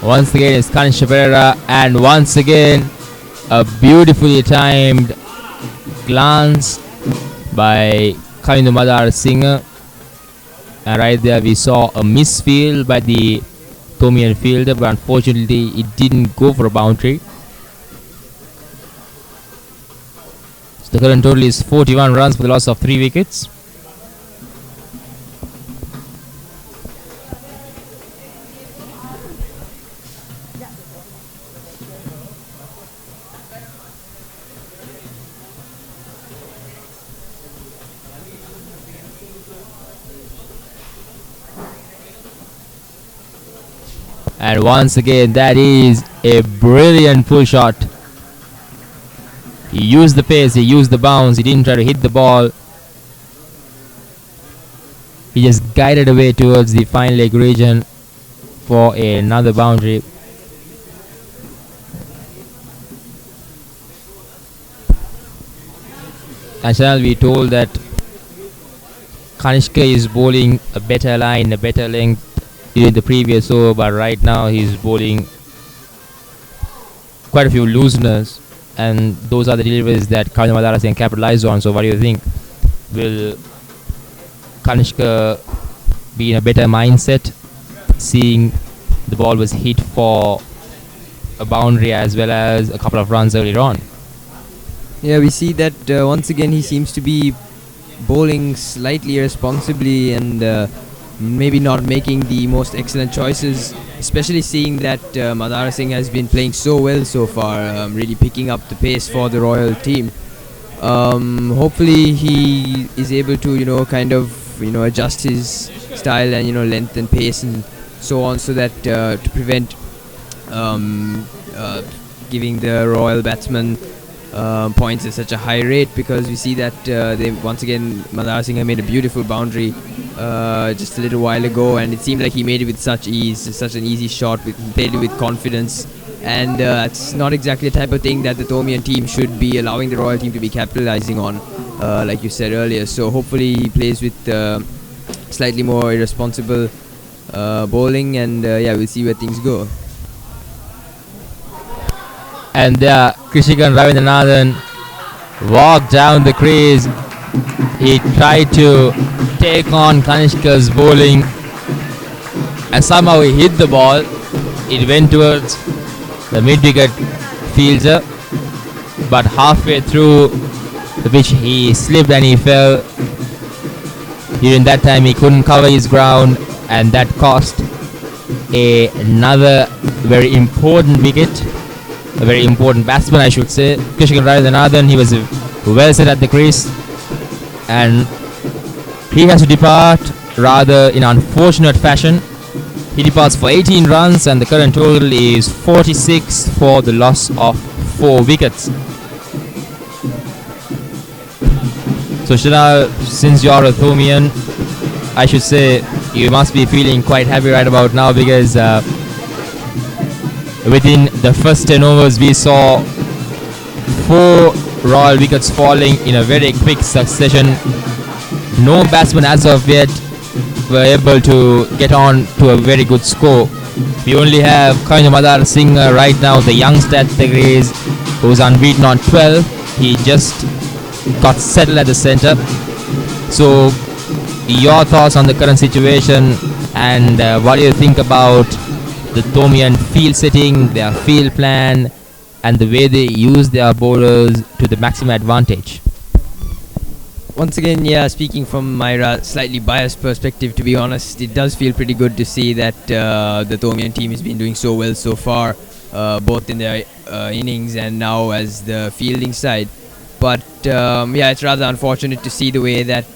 Once again it's Kanisha Pereira, and once again a beautifully timed glance by Kavindu Madar Singh, and right there we saw a misfield by the Thomian fielder, but unfortunately it didn't go for a boundary. So the current total is 41 runs for the loss of 3 wickets. And once again, that is a brilliant pull shot. He used the pace, he used the bounce, he didn't try to hit the ball. He just guided away towards the fine leg region for another boundary. And shall we told that Kanishka is bowling a better line, a better length, in the previous over, but right now he's bowling quite a few looseners, and those are the deliveries that Kavindra Madara can capitalize on. So what do you think? Will Kanishka be in a better mindset, seeing the ball was hit for a boundary as well as a couple of runs earlier on? Yeah, we see that once again he seems to be bowling slightly irresponsibly and maybe not making the most excellent choices, especially seeing that Madara Singh has been playing so well so far, really picking up the pace for the Royal team. Hopefully he is able to kind of adjust his style and length and pace and so on, so that to prevent giving the Royal batsmen points at such a high rate, because we see that they once again Madara Singh made a beautiful boundary just a little while ago, and it seemed like he made it with such ease, such an easy shot, played it with confidence, and it's not exactly the type of thing that the Thomian team should be allowing the Royal team to be capitalizing on, like you said earlier. So hopefully he plays with slightly more irresponsible bowling, and we'll see where things go. And there, Krishikan Ravindranathan walked down the crease. He tried to take on Kanishka's bowling, and somehow he hit the ball. It went towards the mid-wicket fielder, but halfway through the pitch he slipped and he fell. During that time he couldn't cover his ground, and that cost another very important wicket. A very important batsman, I should say. Krishikan Ravindranathan, he was well set at the crease, and he has to depart rather in unfortunate fashion. He departs for 18 runs, and the current total is 46 for the loss of 4 wickets. So Shinal, since you are a Thomian, I should say you must be feeling quite happy right about now, because within the first 10 overs we saw 4 Royal wickets falling in a very quick succession. No batsman as of yet were able to get on to a very good score. We only have Kavindra Madara Singh right now, the youngster at the crease, who's unbeaten on 12. He just got settled at the centre. So your thoughts on the current situation, and what do you think about the Thomian field setting, their field plan, and the way they use their bowlers to the maximum advantage? Once again, speaking from my slightly biased perspective, to be honest, it does feel pretty good to see that the Thomian team has been doing so well so far, both in their innings and now as the fielding side. But it's rather unfortunate to see the way that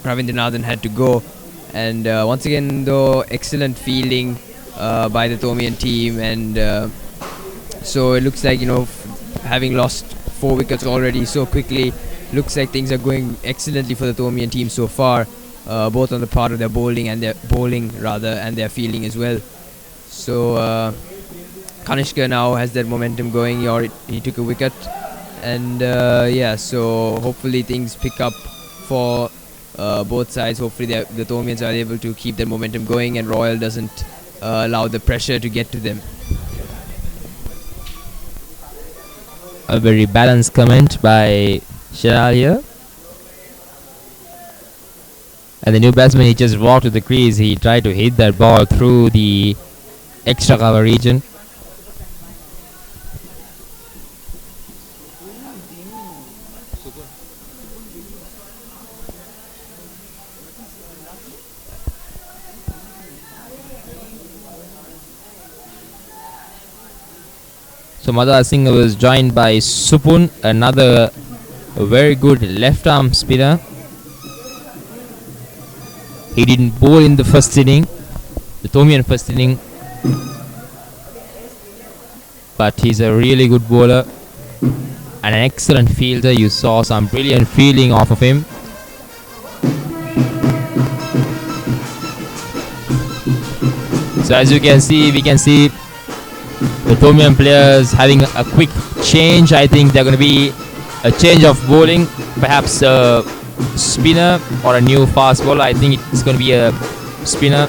Ravindranathan had to go. And once again, though, excellent fielding by the Thomian team, and so it looks like having lost 4 wickets already so quickly, looks like things are going excellently for the Thomian team so far, both on the part of their bowling and their fielding as well. So Kanishka now has that momentum going. He took a wicket, and so hopefully things pick up for both sides. Hopefully the Thomians are able to keep their momentum going, and Royal doesn't allow the pressure to get to them. A very balanced comment by Shinal here. And the new batsman, he just walked to the crease. He tried to hit that ball through the extra cover region. So Madara Singh was joined by Supun, another very good left arm spinner. He didn't bowl in the first inning, the Thomian first inning, but he's a really good bowler and an excellent fielder. You saw some brilliant fielding off of him. So as you can see, we can see the Thomian players having a quick change. I think they're going to be a change of bowling, perhaps a spinner or a new fast bowler. I think it's going to be a spinner.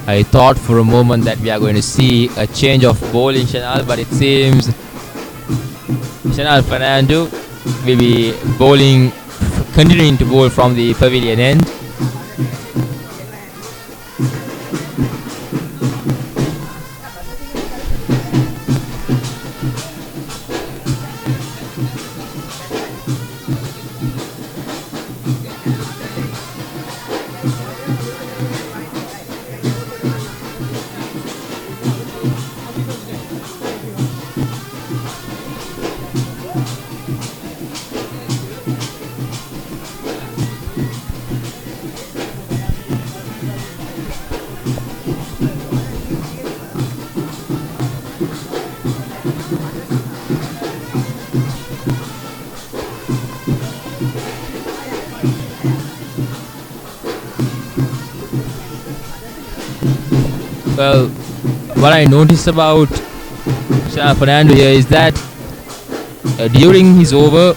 I thought for a moment that we are going to see a change of bowling channel, but it seems Channel Fernando will be bowling, continuing to bowl from the pavilion end. Well, what I noticed about Fernando here is that during his over,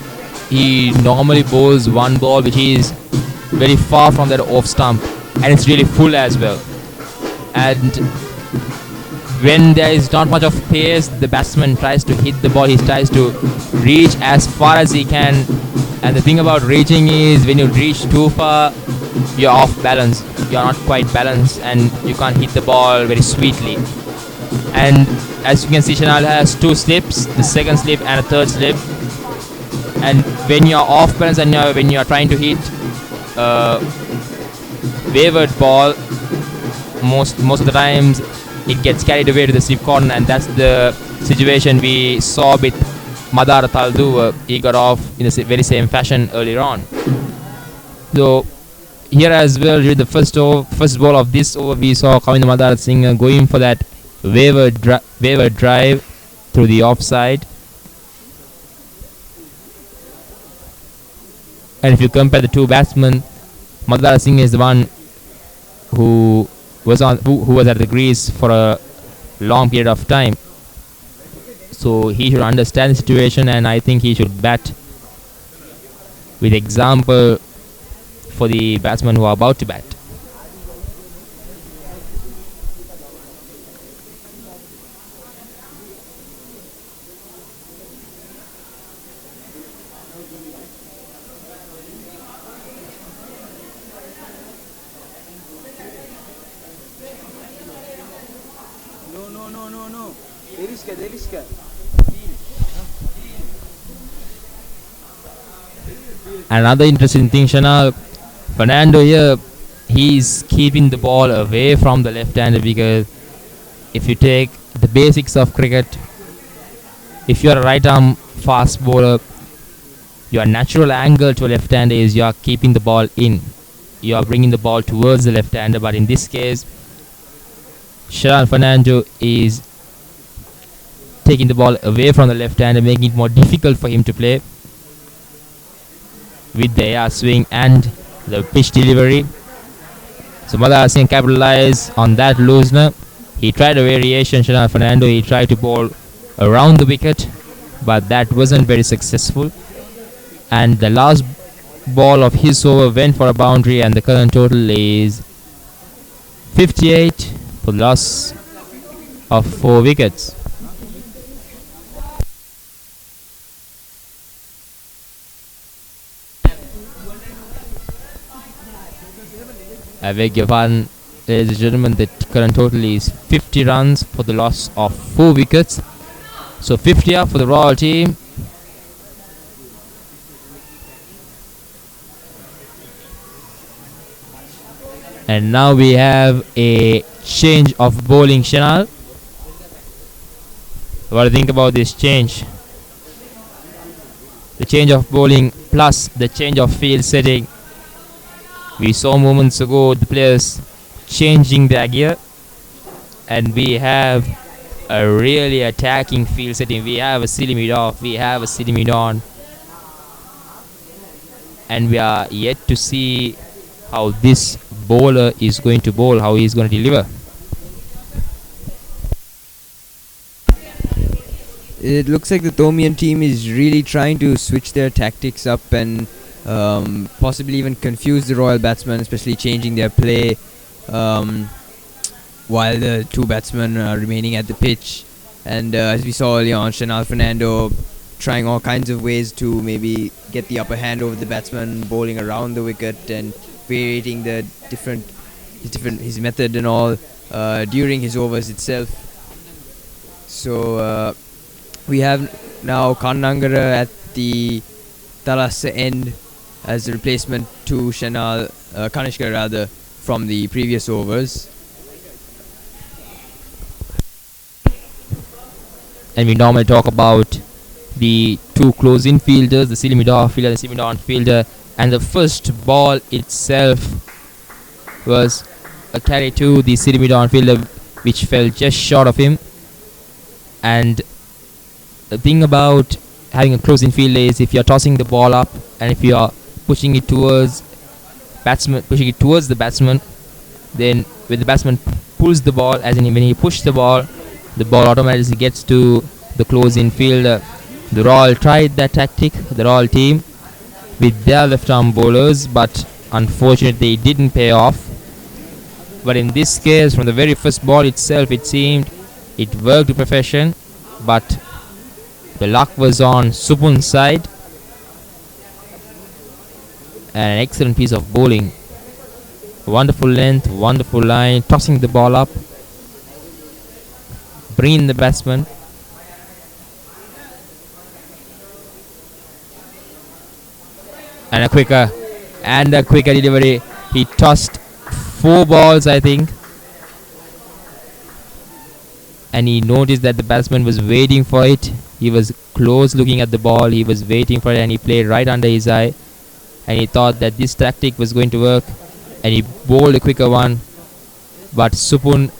he normally bowls one ball which is very far from that off stump, and it's really full as well. And when there is not much of pace, the batsman tries to hit the ball, he tries to reach as far as he can. And the thing about reaching is when you reach too far, you're off balance, you're not quite balanced, and you can't hit the ball very sweetly. And as you can see, Chanal has two slips, the second slip and a third slip. And when you're off balance and when you're trying to hit a wavered ball, most of the times it gets carried away to the slip corner, and that's the situation we saw with Madar Taldu. He got off in the very same fashion earlier on. So here as well, during the first ball of this over, we saw Kavinda Madar Singh going for that wavered drive through the offside. And if you compare the two batsmen, Madar Singh is the one who was at the crease for a long period of time. So he should understand the situation, and I think he should bat with example for the batsmen who are about to bat. No. Deliska. Another interesting thing, Shana, Fernando here, he's keeping the ball away from the left-hander, because if you take the basics of cricket, if you're a right-arm fast bowler, your natural angle to a left-hander is you're keeping the ball in. You're bringing the ball towards the left-hander, but in this case, Shana Fernando is taking the ball away from the left-hander, making it more difficult for him to play with the air swing and the pitch delivery. So Madar Singh capitalized on that loosener. He tried a variation, Shana Fernando. He tried to bowl around the wicket, but that wasn't very successful. And the last ball of his over went for a boundary, and the current total is 58 for the loss of 4 wickets. I beg your pardon, ladies and gentlemen, the current total is 50 runs for the loss of 4 wickets. So 50 up for the Royal team. And now we have a change of bowling channel. What do you think about this change? The change of bowling plus the change of field setting. We saw moments ago the players changing their gear, and we have a really attacking field setting. We have a silly mid off, we have a silly mid on, and we are yet to see how this bowler is going to bowl, how he is going to deliver. It looks like the Thomian team is really trying to switch their tactics up and possibly even confuse the Royal batsmen, especially changing their play while the two batsmen are remaining at the pitch. And as we saw earlier on, Shanal Fernando trying all kinds of ways to maybe get the upper hand over the batsman, bowling around the wicket and variating the his method and all during his overs itself. So we have now Kannangara at the Talasa end as a replacement to Shanal Kanishka rather from the previous overs. And we normally talk about the two close-in fielders, the silly mid-off fielder and the silly mid-on fielder, and the first ball itself was a carry to the silly mid-on fielder which fell just short of him. And the thing about having a close-in fielder is if you're tossing the ball up and if you are pushing it towards the batsman, then when the batsman pulls the ball, as in when he pushes the ball automatically gets to the close-in fielder. The Royal tried that tactic, the Royal team, with their left-arm bowlers, but unfortunately it didn't pay off. But in this case, from the very first ball itself, it seemed it worked to perfection, but the luck was on Supun's side. And an excellent piece of bowling. Wonderful length, wonderful line, tossing the ball up, bringing the batsman. And a quicker delivery. He tossed 4 balls, I think. And he noticed that the batsman was waiting for it. He was close looking at the ball. He was waiting for it and he played right under his eye. And he thought that this tactic was going to work. And he bowled a quicker one. But Supun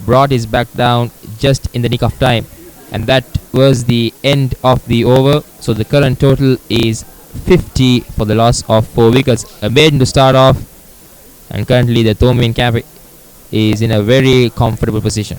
brought his back down just in the nick of time. And that was the end of the over. So the current total is 50 for the loss of 4 wickets. A maiden to start off. And currently the Thomian camp is in a very comfortable position.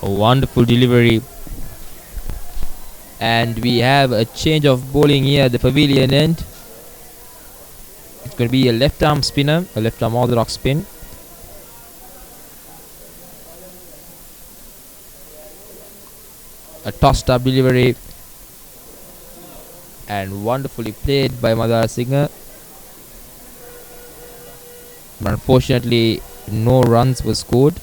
A wonderful delivery. And we have a change of bowling here at the pavilion end. It's going to be a left arm spinner, a left arm orthodox spin. A tossed up delivery. And wonderfully played by Madara Singh. But unfortunately, no runs were scored.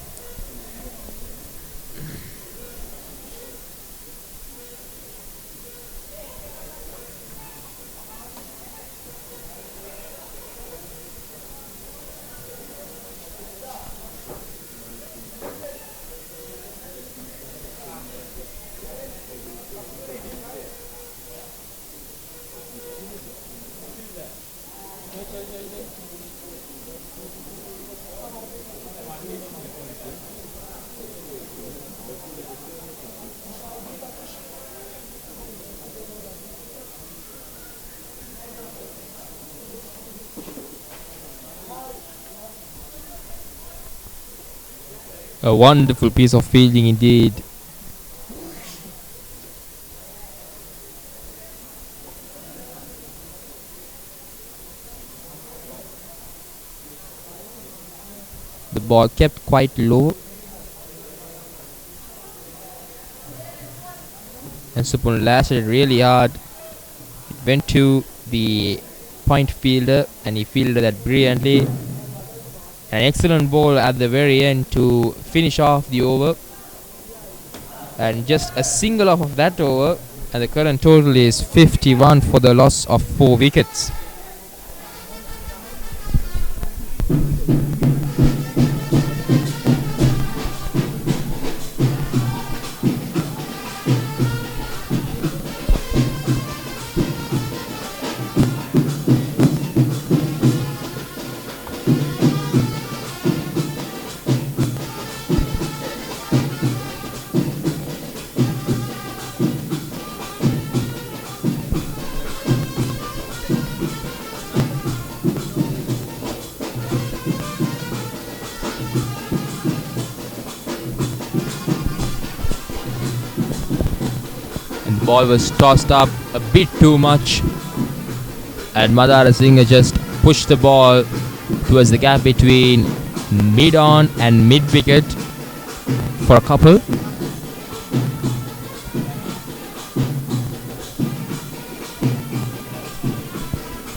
A wonderful piece of fielding indeed. The ball kept quite low, and Supun lashed it really hard. It went to the point fielder, and he fielded that brilliantly. An excellent ball at the very end to finish off the over. And just a single off of that over, and the current total is 51 for the loss of 4 wickets. Ball was tossed up a bit too much, and Madara Singh just pushed the ball towards the gap between mid-on and mid-wicket for a couple.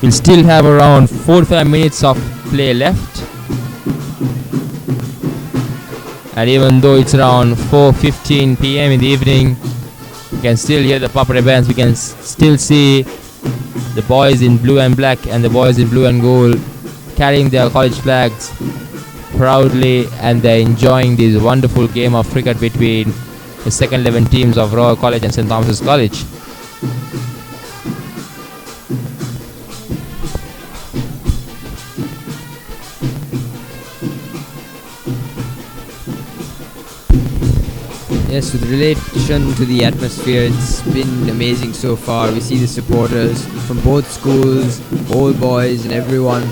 We'll still have around 4-5 minutes of play left, and even though it's around 4:15 p.m. in the evening, you can still hear the Papare bands. We can still see the boys in blue and black and the boys in blue and gold carrying their college flags proudly, and they're enjoying this wonderful game of cricket between the second 11 teams of Royal College and St. Thomas's College. Yes, with relation to the atmosphere, it's been amazing so far. We see the supporters from both schools, old boys and everyone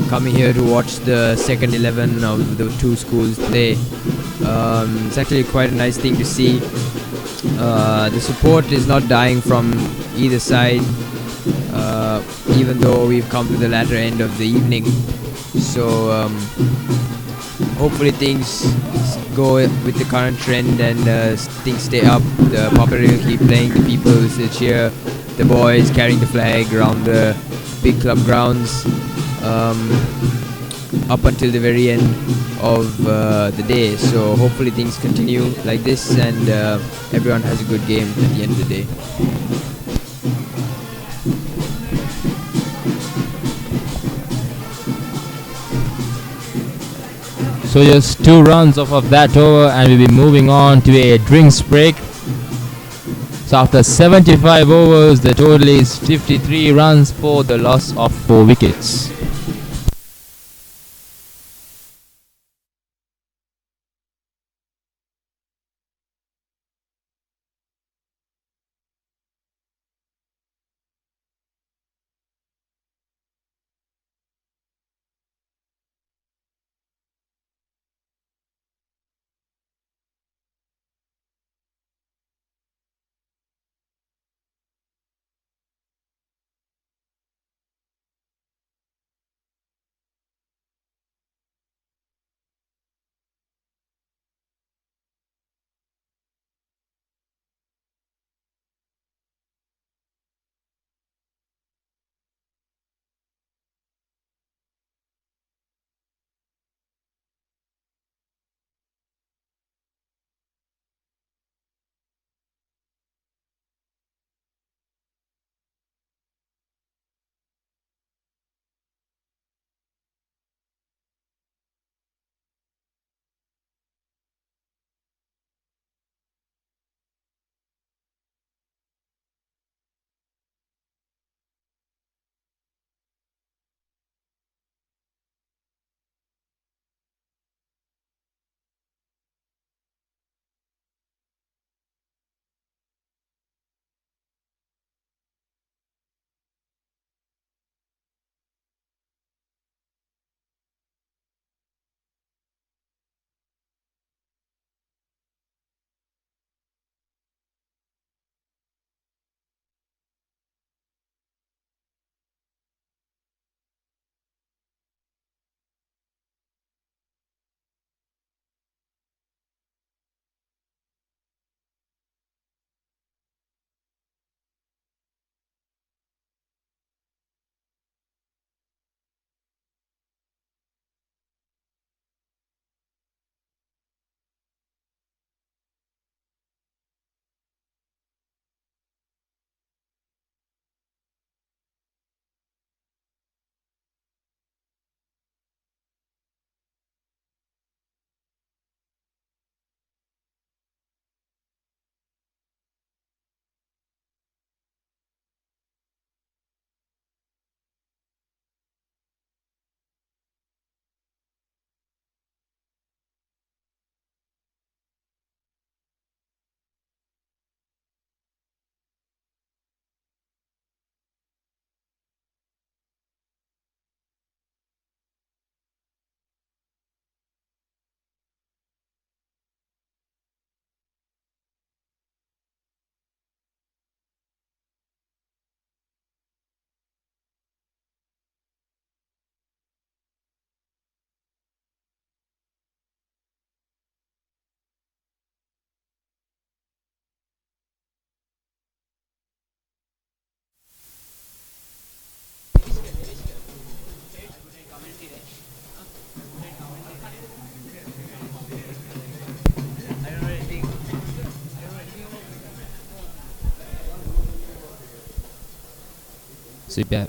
coming here to watch the second 11 of the two schools play. It's actually quite a nice thing to see. The support is not dying from either side, even though we've come to the latter end of the evening. So hopefully things go with the current trend and things stay up. The Papare will keep playing, the people will cheer, the boys carrying the flag around the big club grounds up until the very end of the day. So hopefully things continue like this, and everyone has a good game at the end of the day. So just 2 runs off of that over, and we'll be moving on to a drinks break. So after 75 overs, the total is 53 runs for the loss of 4 wickets.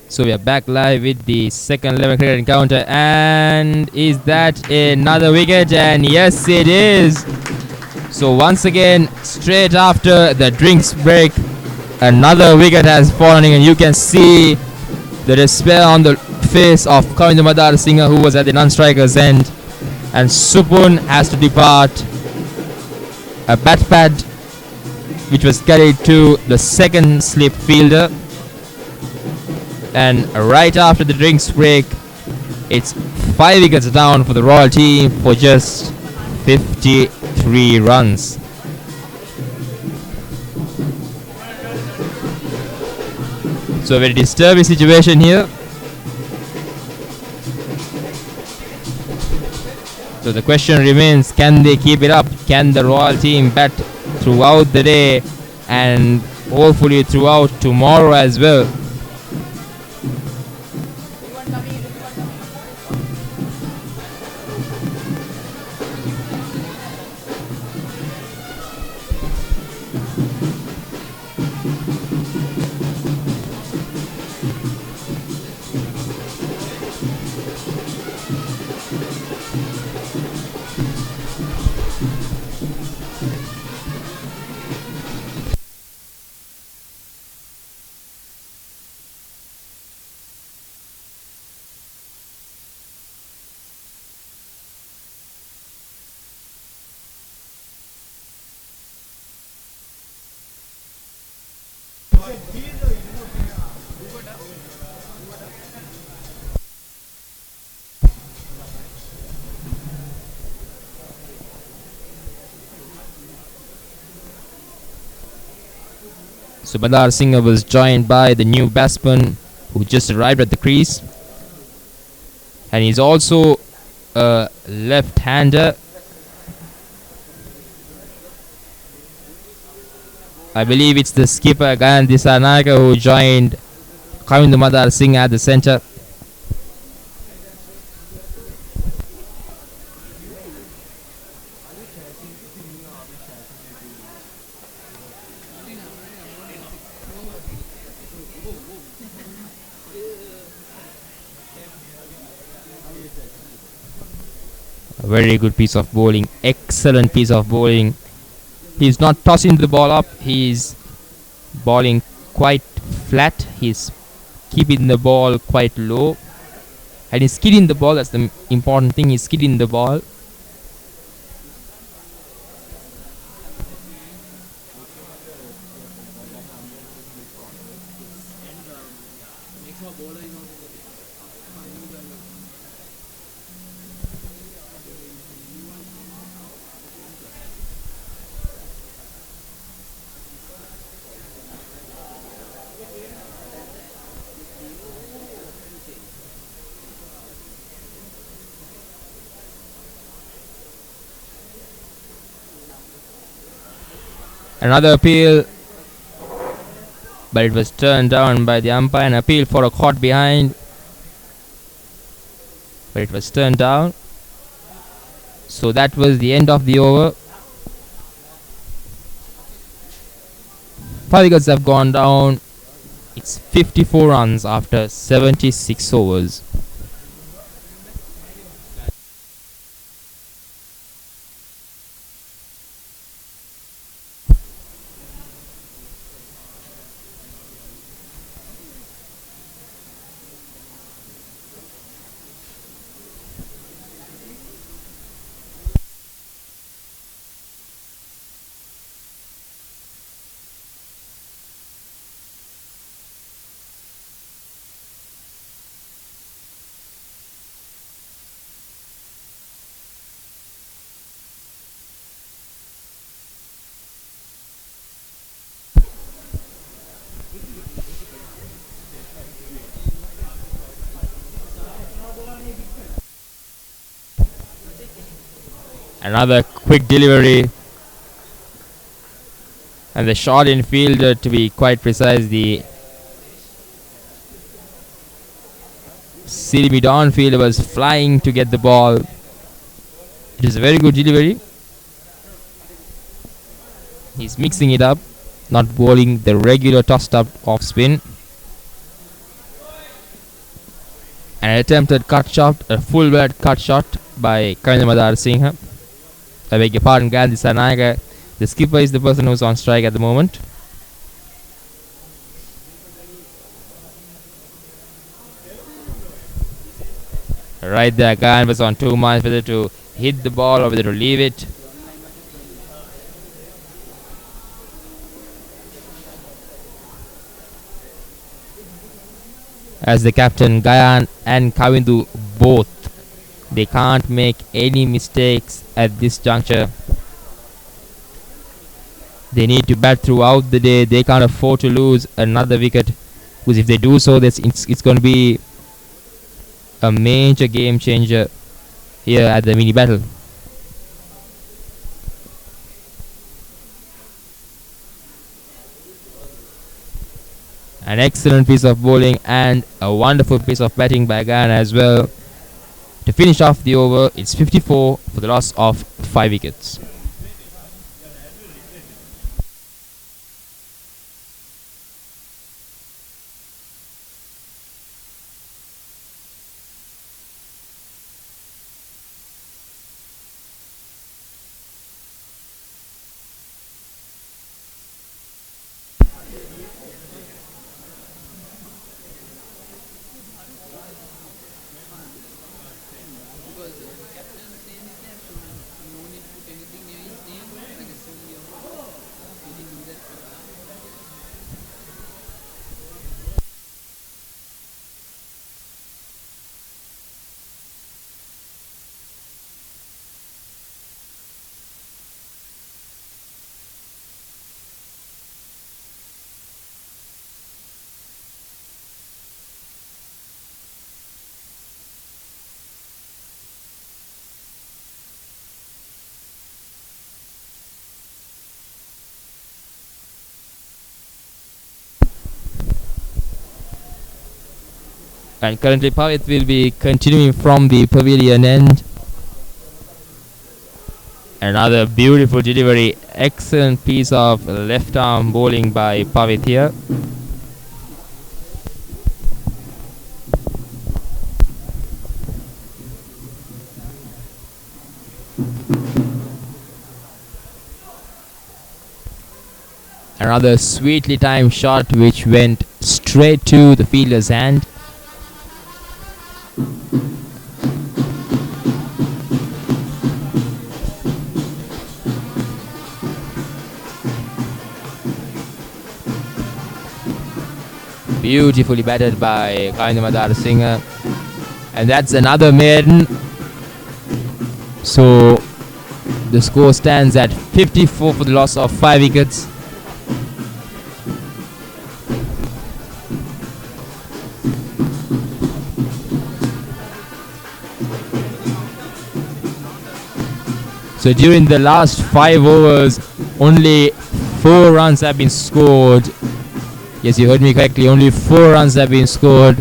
So we are back live with the second 11 cricket encounter, and is that another wicket? And yes, it is. So once again, straight after the drinks break, another wicket has fallen, and you can see the despair on the face of Kavinda Madar Singh, who was at the non-striker's end, and Supun has to depart. A bat pad which was carried to the second slip fielder, and right after the drinks break, it's 5 wickets down for the Royal team for just 53 runs. So a very disturbing situation here. So the question remains, can they keep it up? Can the Royal team bat throughout the day and hopefully throughout tomorrow as well? So Badar Singh was joined by the new batsman who just arrived at the crease, and he's also a left-hander. I believe it's the skipper Gayan Dissanayake who joined Kavinda Madar Singh at the centre. Very good piece of bowling, excellent piece of bowling. He's not tossing the ball up, he's bowling quite flat, he's keeping the ball quite low, and he's skidding the ball. That's the important thing, he's skidding the ball. Another appeal, but it was turned down by the umpire. An appeal for a caught behind, but it was turned down. So that was the end of the over. 5 wickets have gone down. It's 54 runs after 76 overs. Another quick delivery, and the shot in fielder, to be quite precise, the silly mid-on fielder was flying to get the ball. It is a very good delivery. He's mixing it up, not bowling the regular tossed up off spin. An attempted cut shot, a full word cut shot by Kavindu Singh. I beg your pardon, Gandhi Sanayaka. The skipper is the person who's on strike at the moment. Right there, Gandhi was on 2 miles whether to hit the ball or whether to leave it. As the captain, Gayan and Kavindu both, they can't make any mistakes at this juncture. They need to bat throughout the day. They can't afford to lose another wicket, because if they do so, it's going to be a major game changer here at the mini battle. An excellent piece of bowling and a wonderful piece of batting by Gayan as well. To finish off the over, it's 54 for the loss of 5 wickets. And currently Pavit will be continuing from the pavilion end. Another beautiful delivery. Excellent piece of left arm bowling by Pavit here. Another sweetly timed shot which went straight to the fielder's hand. Beautifully batted by Kavindu Singh. And that's another maiden. So the score stands at 54 for the loss of 5 wickets. So during the last 5 overs, only 4 runs have been scored. Yes, you heard me correctly, only 4 runs have been scored.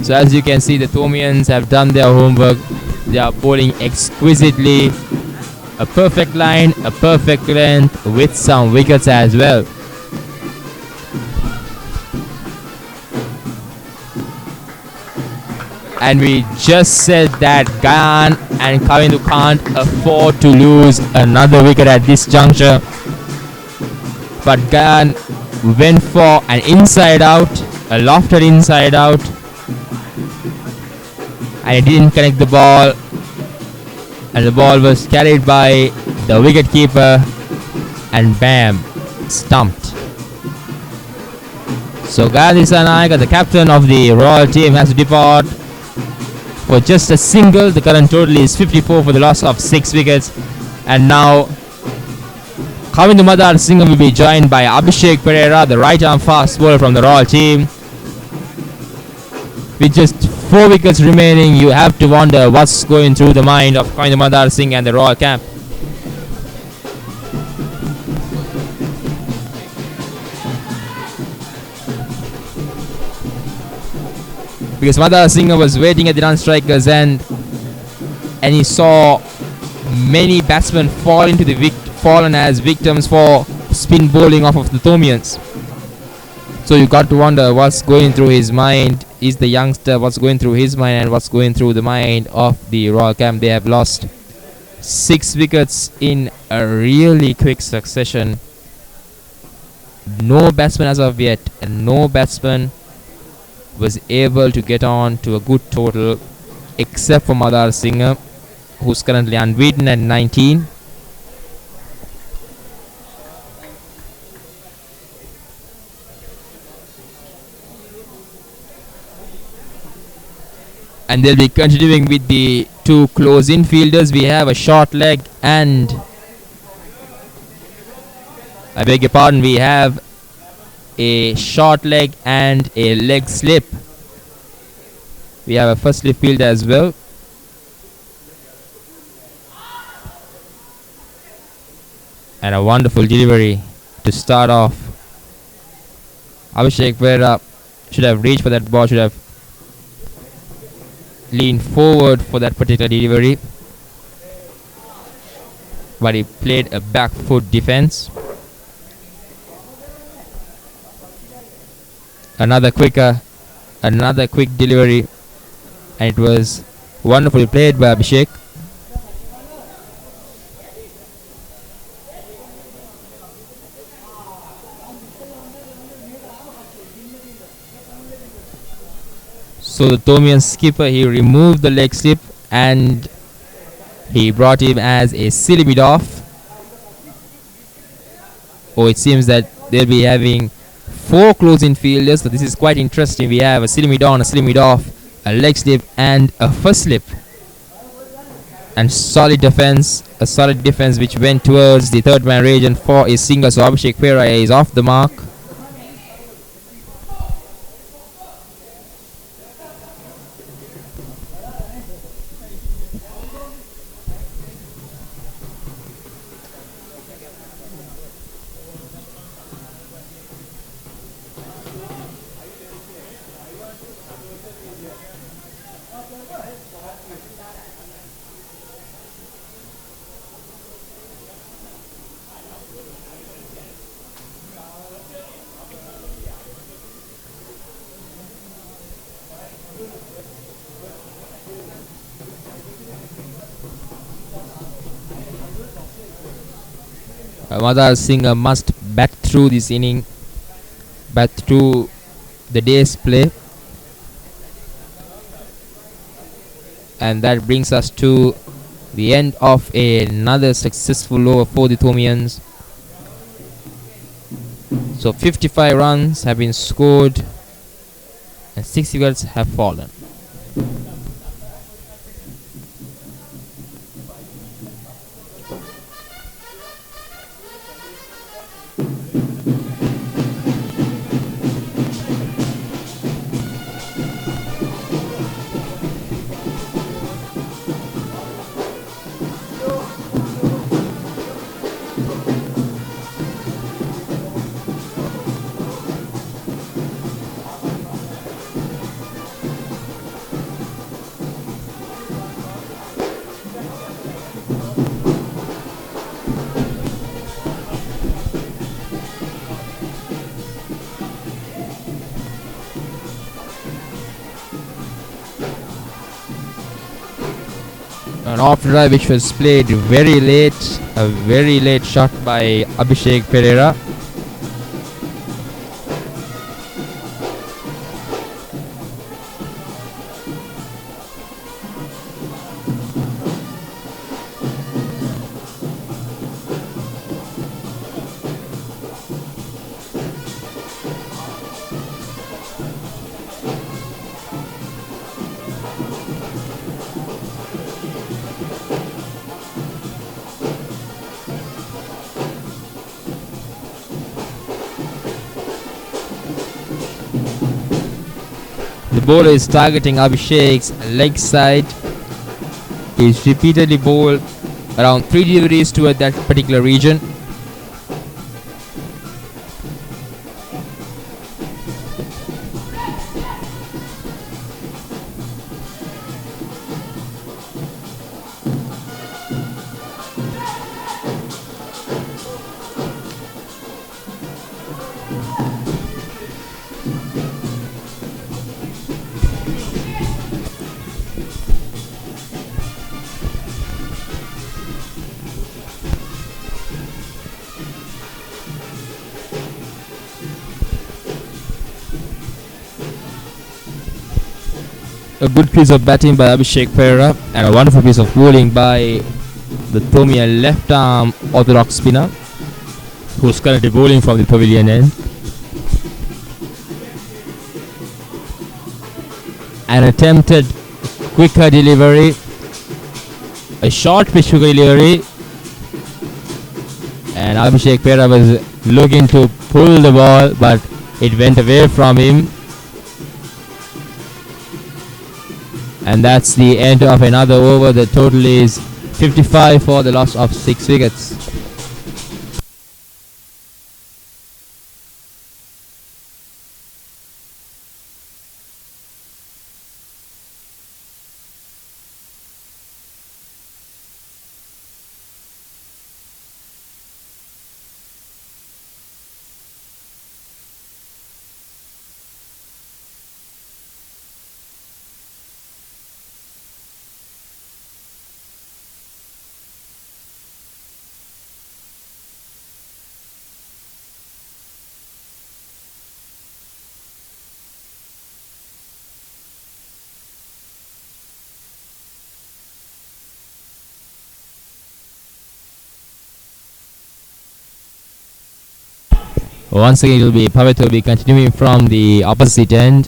So as you can see, the Thomians have done their homework. They are bowling exquisitely. A perfect line, a perfect length with some wickets as well. And we just said that Gayan and Kavindu can't afford to lose another wicket at this juncture. But Gayan went for an inside out, a lofted inside out, and he didn't connect the ball, and the ball was carried by the wicket keeper, and bam, stumped. So Gandhi Sanayaka, the captain of the Royal team, has to depart for just a single. The current total is 54 for the loss of 6 wickets. And now Kavindu Singh will be joined by Abhishek Pereira, the right arm fast bowler from the Royal team. With just 4 wickets remaining, you have to wonder what's going through the mind of Kavindu Singh and the Royal camp. Because Madhara Singh was waiting at the run-striker's end, and he saw many batsmen fallen as victims for spin bowling off of the Thomians. So you got to wonder what's going through his mind. Is the youngster, what's going through his mind and what's going through the mind of the Royal Camp. They have lost 6 wickets in a really quick succession. No batsman as of yet, and no batsman was able to get on to a good total except for Madar Singh, who's currently unbeaten at 19. And they'll be continuing with the 2 close infielders. We have a short leg and I beg your pardon, we have a short leg and a leg slip. We have a first slip fielder as well. And a wonderful delivery to start off. Abhishek Vera should have reached for that ball, should have leaned forward for that particular delivery, but he played a back foot defense. Another quick delivery, and it was wonderfully played by Abhishek. So the Thomian skipper, he removed the leg slip and he brought him as a silly mid off. Oh, it seems that they'll be having 4 close-in fielders, so this is quite interesting. We have a silly mid on, a silly mid off, a leg slip and a first slip. And solid defense, a solid defense which went towards the third man region for a single. So Abhishek Pera is off the mark. Madar Singh must bat through this inning, bat through the day's play. And that brings us to the end of another successful over for the Thomians. So 55 runs have been scored and 6 wickets have fallen. An off drive which was played very late, a very late shot by Abhishek Pereira. The bowler is targeting Abhishek's leg side. He's repeatedly bowled around 3 deliveries toward that particular region. a good piece of batting by Abhishek Pereira and a wonderful piece of bowling by the Thomian left arm orthodox spinner, who's currently bowling from the pavilion end. An attempted quicker delivery, a short pitch delivery, and Abhishek Pereira was looking to pull the ball, but it went away from him. And that's the end of another over. The total is 55 for the loss of 6 wickets. Once again, it will be Pavit will be continuing from the opposite end.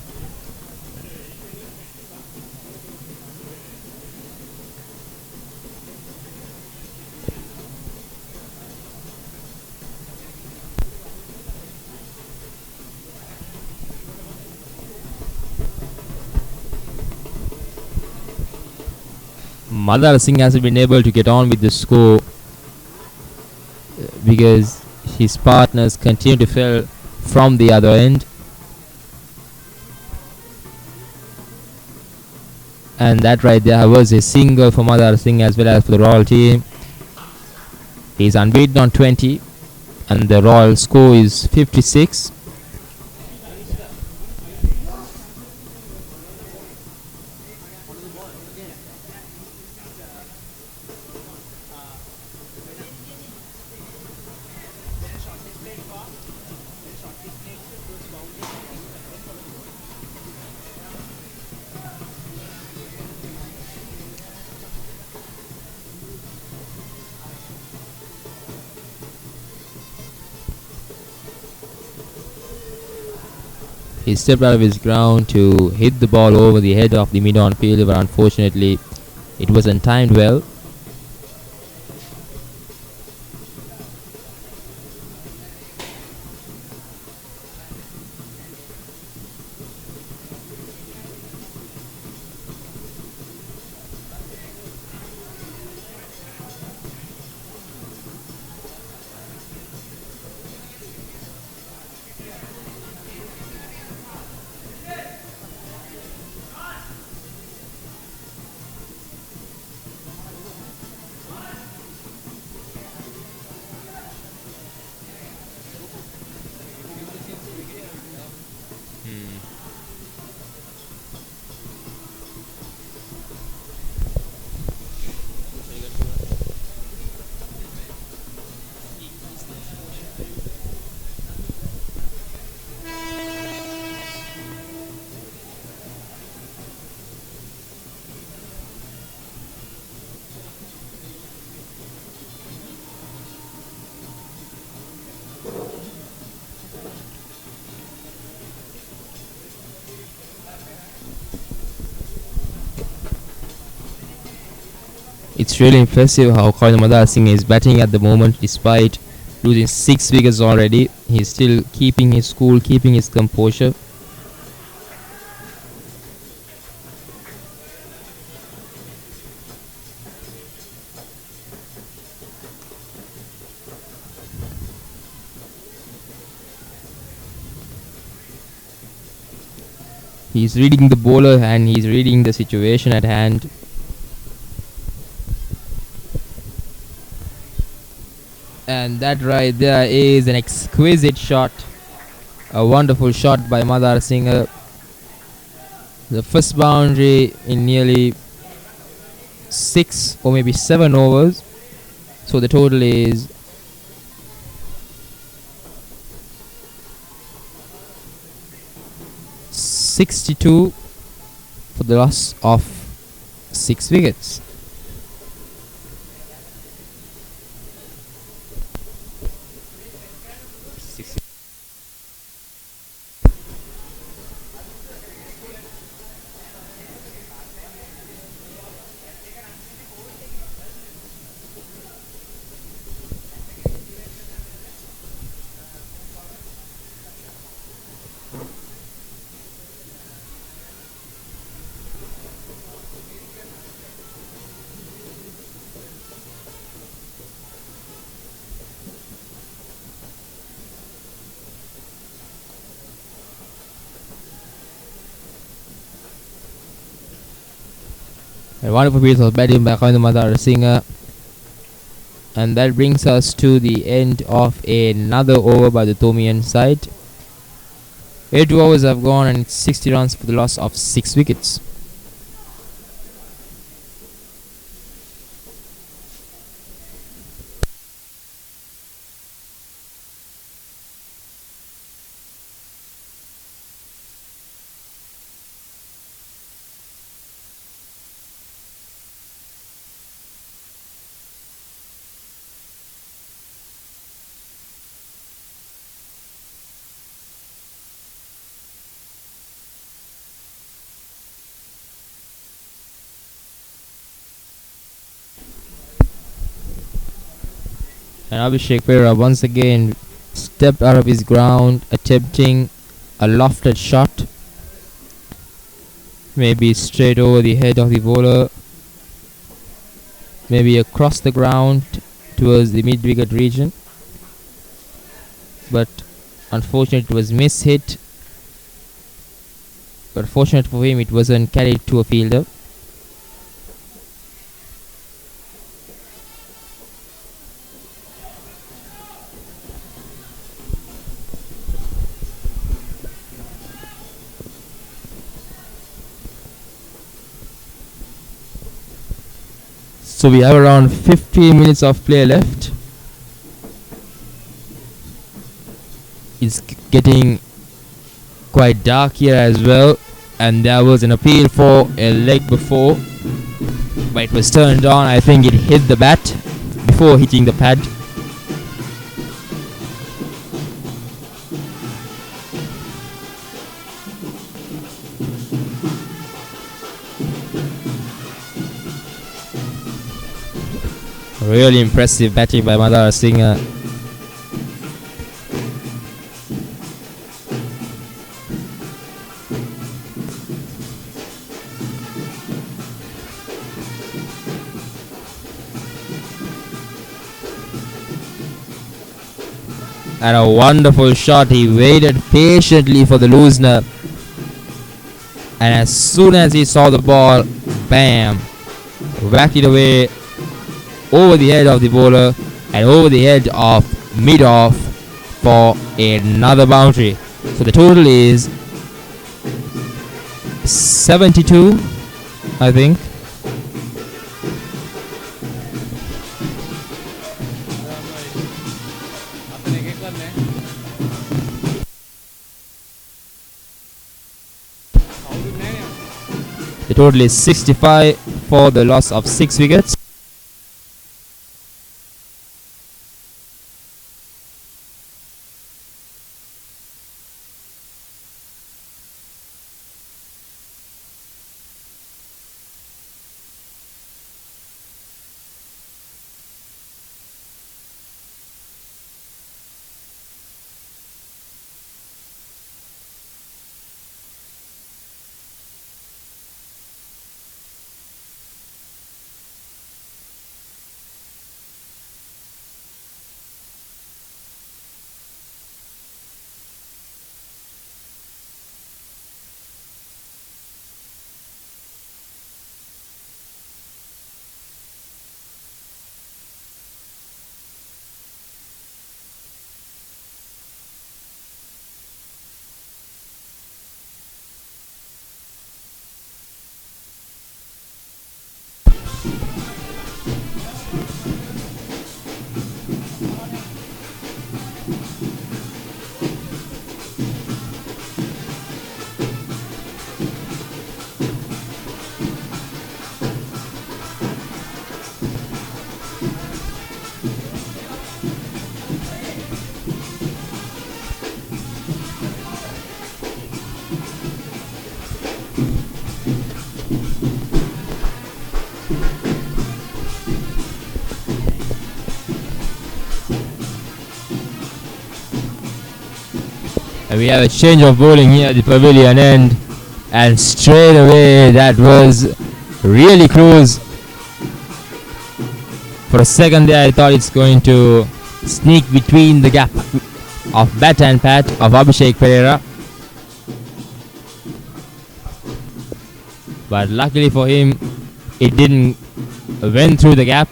Madhar Singh has been able to get on with the score because his partners continue to fail from the other end. And that right there was a single for Madhar Singh as well as for the Royal team. He's unbeaten on 20 and the Royal score is 56. He stepped out of his ground to hit the ball over the head of the mid-on fielder, but unfortunately it wasn't timed well. It's really impressive how Madhar Singh is batting at the moment despite losing 6 wickets already. He's still keeping his cool, keeping his composure. He's reading the bowler and he's reading the situation at hand. And that right there is an exquisite shot. A wonderful shot by Madhar Singh. The first boundary in nearly 6 or maybe 7 overs. So the total is 62 for the loss of 6 wickets. A wonderful piece of batting by Madhara Singh. And that brings us to the end of another over by the Thomian side. 8 overs have gone and it's 60 runs for the loss of 6 wickets. And Abhishek Pera once again stepped out of his ground, attempting a lofted shot. Maybe straight over the head of the bowler. Maybe across the ground towards the mid-wicket region. But unfortunately it was mishit. But fortunate for him it wasn't carried to a fielder. So we have around 15 minutes of play left. It's getting quite dark here as well, and there was an appeal for a leg before, but it was turned on. I think it hit the bat before hitting the pad. Really impressive batting by Madhara Singh. And a wonderful shot. He waited patiently for the loosener. And as soon as he saw the ball, bam, whacked it away over the head of the bowler and over the head of mid-off for another boundary. So the total is 72, I think. The total is 65 for the loss of 6 wickets. And we have a change of bowling here at the pavilion end. And straight away, that was really close. For a second there, I thought it's going to sneak between the gap of bat and pat of Abhishek Pereira. But luckily for him, it didn't went through the gap.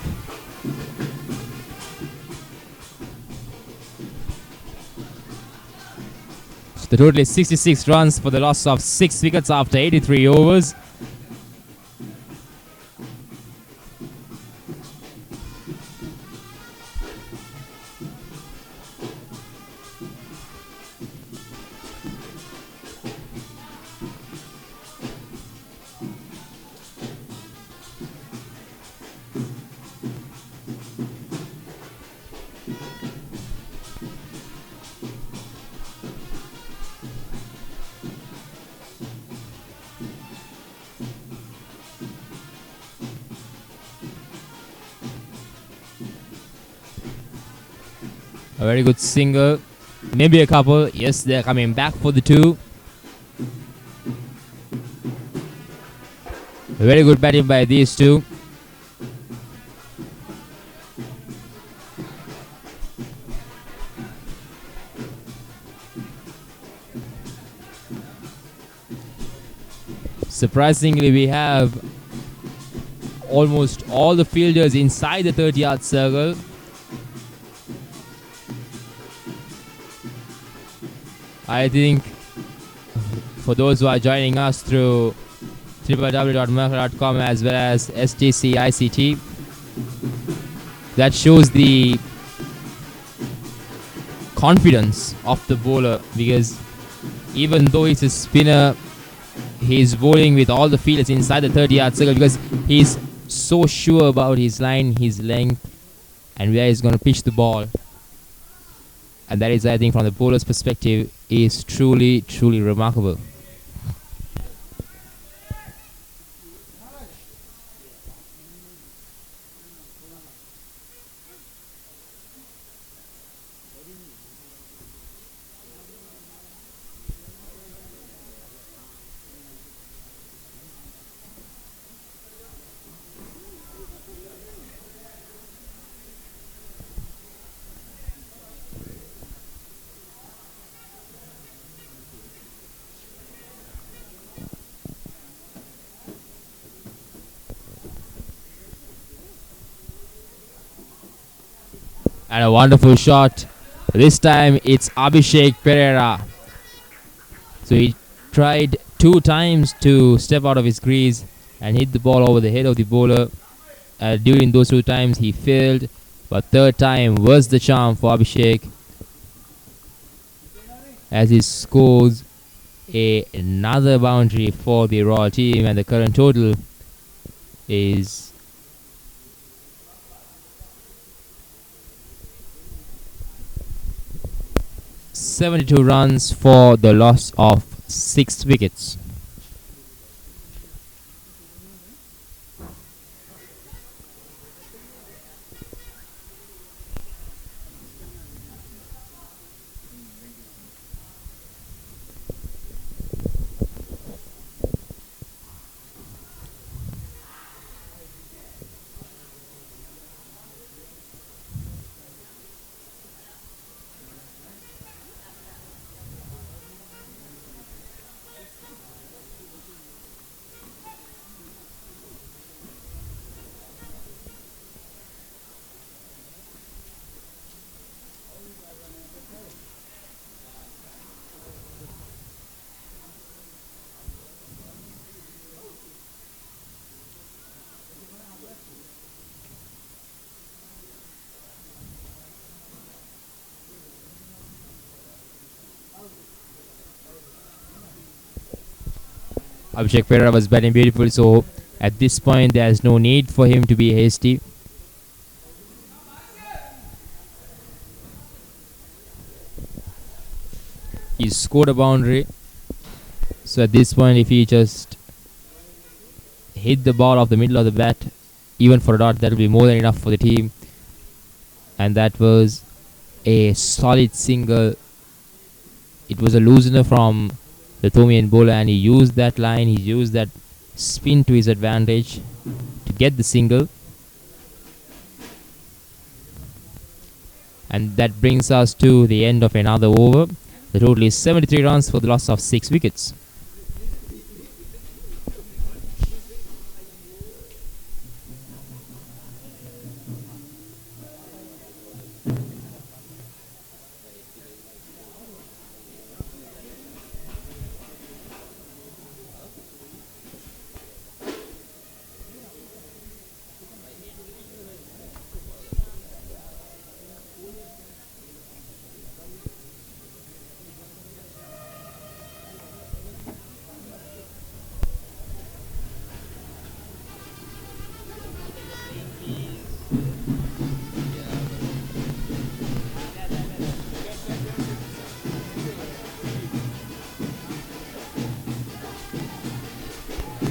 So the total is 66 runs for the loss of 6 wickets after 83 overs. A very good single. Maybe a couple. Yes, they're coming back for the 2. A very good batting by these 2. Surprisingly, we have almost all the fielders inside the 30-yard circle. I think for those who are joining us through www.merca.com as well as STC ICT, that shows the confidence of the bowler, because even though he's a spinner, he's bowling with all the fielders inside the 30-yard circle because he's so sure about his line, his length, and where he's going to pitch the ball. And that is, I think, from the bowler's perspective, is truly, truly remarkable. And a wonderful shot. This time it's Abhishek Pereira. So he tried 2 times to step out of his crease and hit the ball over the head of the bowler. During those 2 times he failed, but 3rd time was the charm for Abhishek, as he scores another boundary for the Royal team, and the current total is 72 runs for the loss of 6 wickets. Abhishek Pereira was batting beautiful, so at this point there is no need for him to be hasty. He scored a boundary, so at this point if he just hit the ball off the middle of the bat, even for a dot, that will be more than enough for the team. And that was a solid single it was a loosener from the Thomian bowler, and he used that line, he used that spin to his advantage to get the single. And that brings us to the end of another over. The total is 73 runs for the loss of 6 wickets.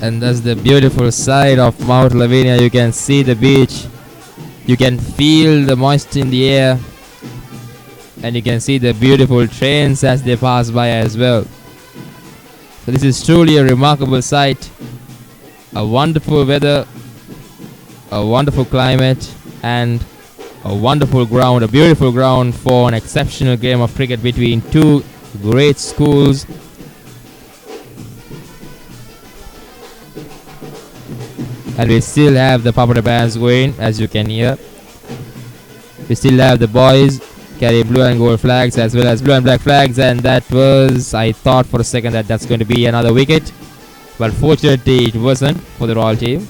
And that's the beautiful side of Mount Lavinia. You can see the beach, you can feel the moisture in the air, and you can see the beautiful trains as they pass by as well. So this is truly a remarkable sight, a wonderful weather, a wonderful climate, and a wonderful ground, a beautiful ground for an exceptional game of cricket between two great schools. And we still have the puppet bands going, as you can hear. We still have the boys carry blue and gold flags as well as blue and black flags, and that was, I thought for a second that that's going to be another wicket, but fortunately it wasn't for the Royal team.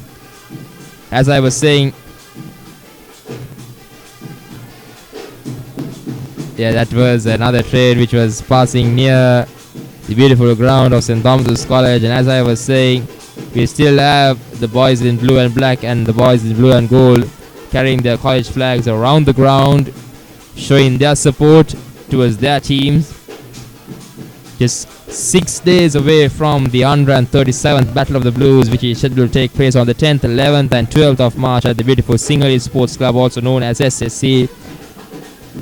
As I was saying, yeah, that was another train which was passing near the beautiful ground of St. Thomas's College, and as I was saying, we still have the boys in blue and black and the boys in blue and gold carrying their college flags around the ground, showing their support towards their teams. Just 6 days away from the 137th Battle of the Blues, which is scheduled to take place on the 10th, 11th and 12th of March at the beautiful Sinhalese Sports Club, also known as SSC.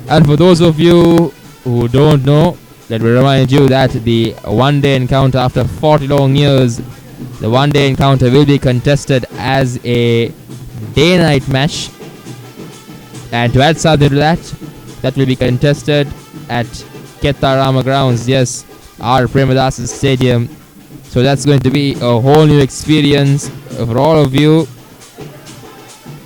And for those of you who don't know, let me remind you that the one-day encounter after 40 long years, the one-day encounter will be contested as a day-night match. And to add something to that, that will be contested at Kettarama Grounds, yes, our Premadasan Stadium. So that's going to be a whole new experience for all of you.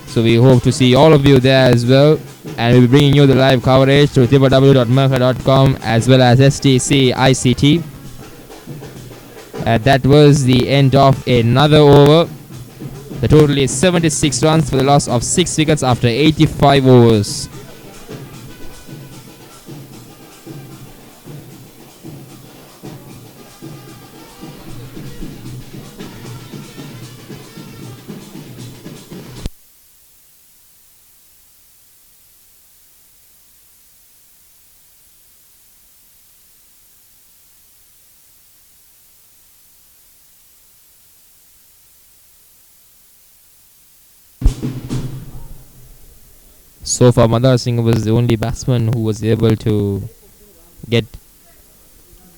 So we hope to see all of you there as well. And we'll be bringing you the live coverage through www.merca.com as well as STC ICT. That was the end of another over. The total is 76 runs for the loss of 6 wickets after 85 overs. So far, Mandar Singh was the only batsman who was able to get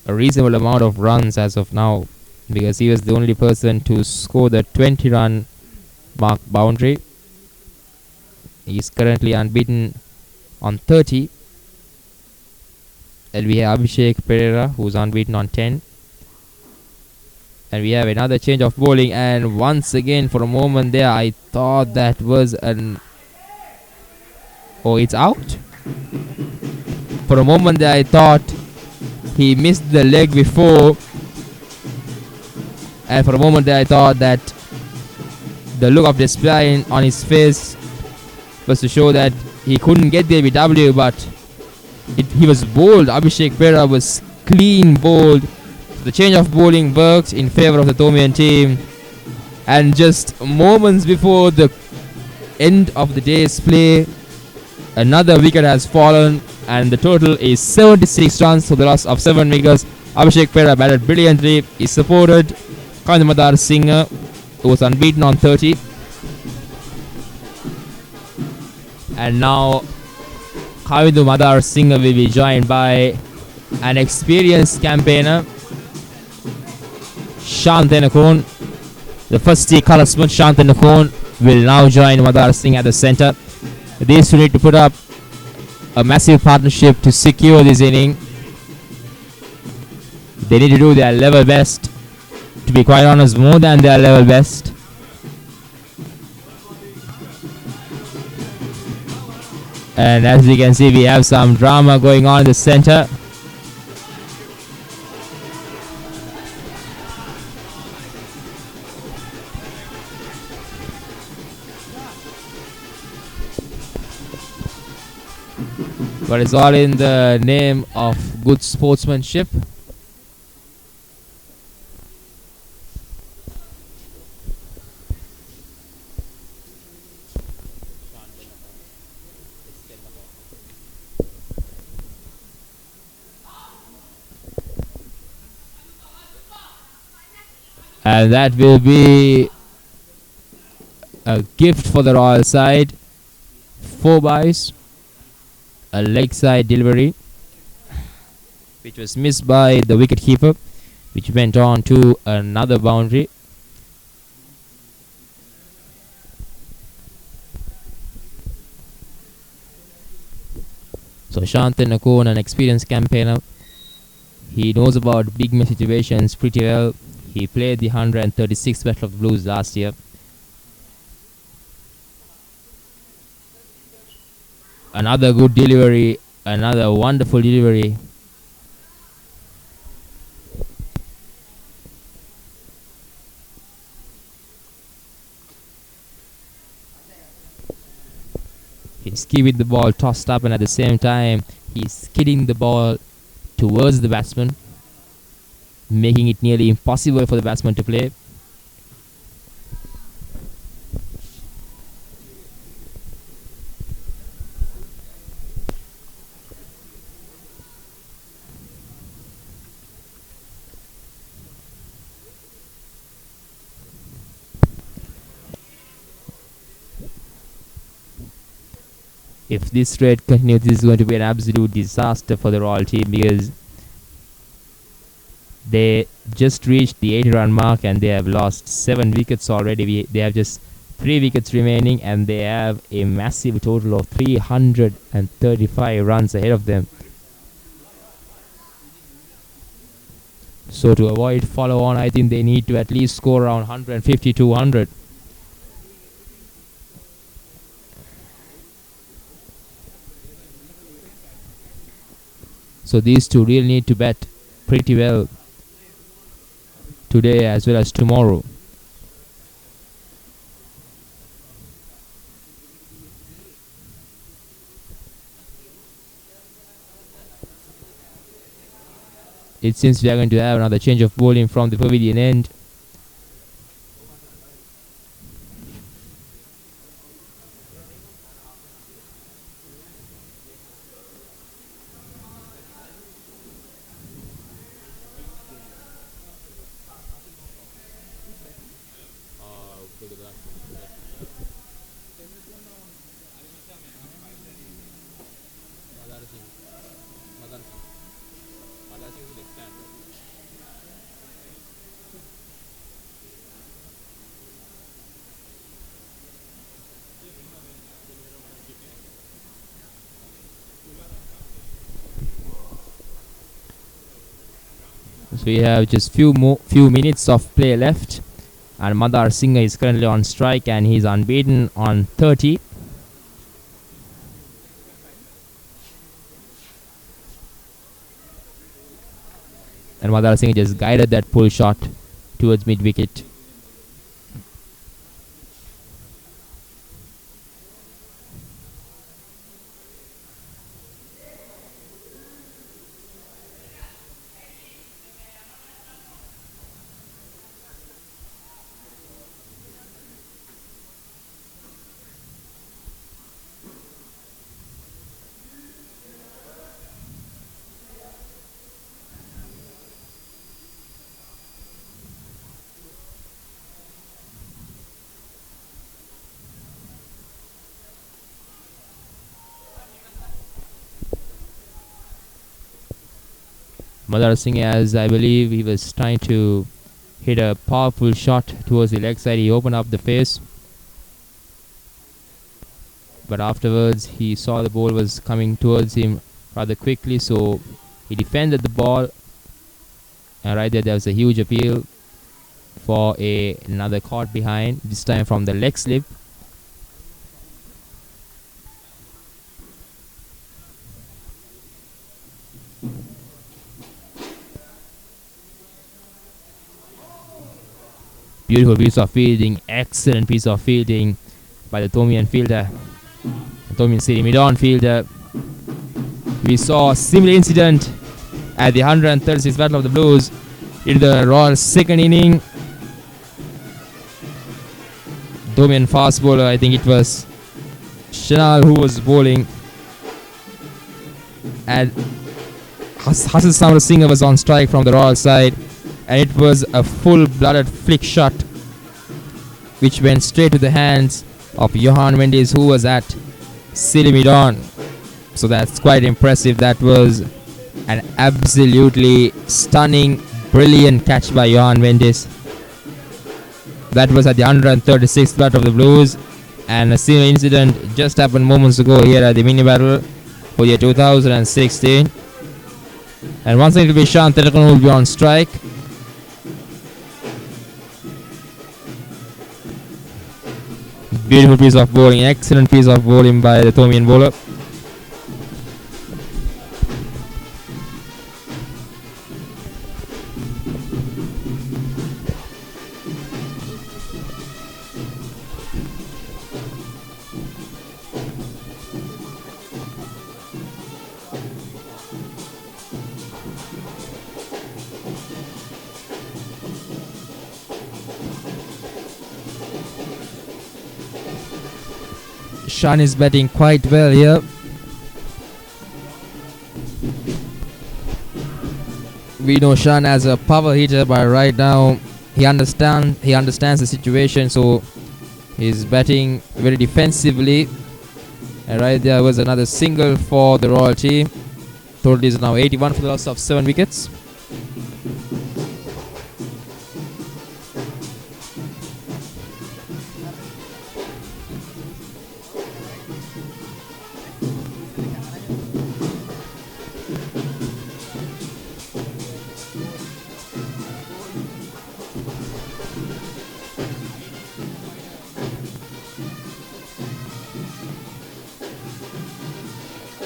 a reasonable amount of runs as of now, because he was the only person to score the 20-run mark boundary. He is currently unbeaten on 30. And we have Abhishek Pereira, who is unbeaten on 10. And we have another change of bowling, and once again for a moment there I thought that was an... Oh, it's out? For a moment there I thought he missed the leg before, and for a moment there I thought that the look of despair on his face was to show that he couldn't get the BW, but he was bowled. Abhishek Pereira was clean bowled. The change of bowling worked in favour of the Thomian team, and just moments before the end of the day's play, another wicket has fallen, and the total is 76 runs for the loss of 7 wickets. Abhishek Pereira batted brilliantly. He supported Madar Singh, who was unbeaten on 30. And now Madar Singh will be joined by an experienced campaigner, Shantanakon. The first tee colorsman, Shantanakon, will now join Madar Singh at the center. These two need to put up a massive partnership to secure this inning. They need to do their level best. To be quite honest, more than their level best. And as you can see, we have some drama going on in the center. But it's all in the name of good sportsmanship. And that will be a gift for the Royal side. 4 byes. A leg side delivery, which was missed by the wicket keeper, which went on to another boundary. So Shantanakon, an experienced campaigner, he knows about big match situations pretty well. He played the 136th Battle of the Blues last year. Another good delivery, another wonderful delivery. He's keeping the ball tossed up, and at the same time he's skidding the ball towards the batsman, making it nearly impossible for the batsman to play. If this rate continues, this is going to be an absolute disaster for the Royal team, because they just reached the 80-run mark and they have lost 7 wickets already. They have just 3 wickets remaining, and they have a massive total of 335 runs ahead of them. So to avoid follow on, I think they need to at least score around 150-200. So these two really need to bat pretty well today as well as tomorrow. It seems we are going to have another change of bowling from the pavilion end. So we have just few minutes of play left, and Madar Singh is currently on strike and he's unbeaten on 30. And Madar Singh just guided that pull shot towards mid wicket. Madhara Singh, as I believe he was trying to hit a powerful shot towards the leg side. He opened up the face, but afterwards he saw the ball was coming towards him rather quickly, so he defended the ball, and right there was a huge appeal for another caught behind, this time from the leg slip. Beautiful piece of fielding, excellent piece of fielding by the Thomian fielder, Thomian City mid-on fielder. We saw a similar incident at the 136th Battle of the Blues in the Royal second inning. Thomian fast bowler, I think it was Chanal who was bowling, and Hassan Singer was on strike from the Royal side, and it was a full-blooded flick shot which went straight to the hands of Johan Mendes, who was at City mid-on. So that's quite impressive. That was an absolutely stunning, brilliant catch by Johan Mendes. That was at the 136th Battle of the Blues, and a similar incident just happened moments ago here at the mini battle for the year 2016. And once again it will be Shan Terakon who will be on strike. Beautiful piece of bowling, excellent piece of bowling by the Thomian bowler. Shan is batting quite well here. We know Shan as a power hitter, but right now he understands the situation, so he's batting very defensively. And right there was another single for the Royal team. Total is now 81 for the loss of 7 wickets.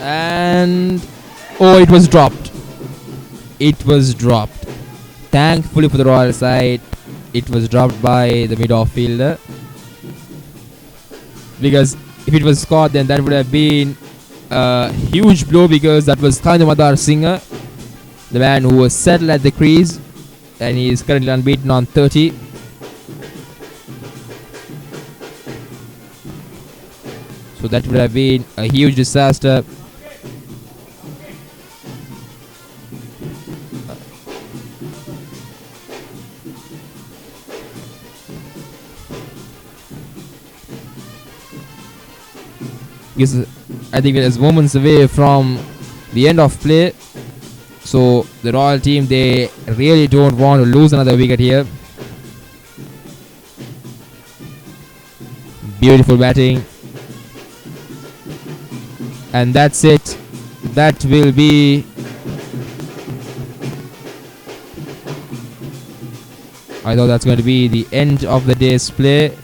And it was dropped. It was dropped. Thankfully for the Royal side, it was dropped by the mid-off fielder. Because if it was caught, then that would have been a huge blow, because that was Madhara Singh, the man who was settled at the crease, and he is currently unbeaten on 30. So that would have been a huge disaster. Because I think it is moments away from the end of play, so the Royal team, they really don't want to lose another wicket here. Beautiful batting, and that's it. That will be I thought that's going to be the end of the day's play,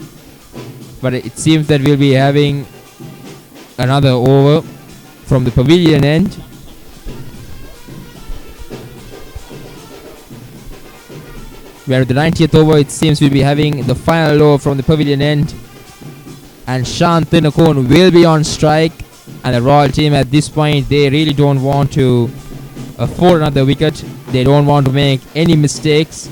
but it seems that we'll be having another over from the pavilion end. Where at the 90th over, it seems we'll be having the final over from the pavilion end, and Shan Tinakon will be on strike. And the Royal team at this point, they really don't want to afford another wicket. They don't want to make any mistakes.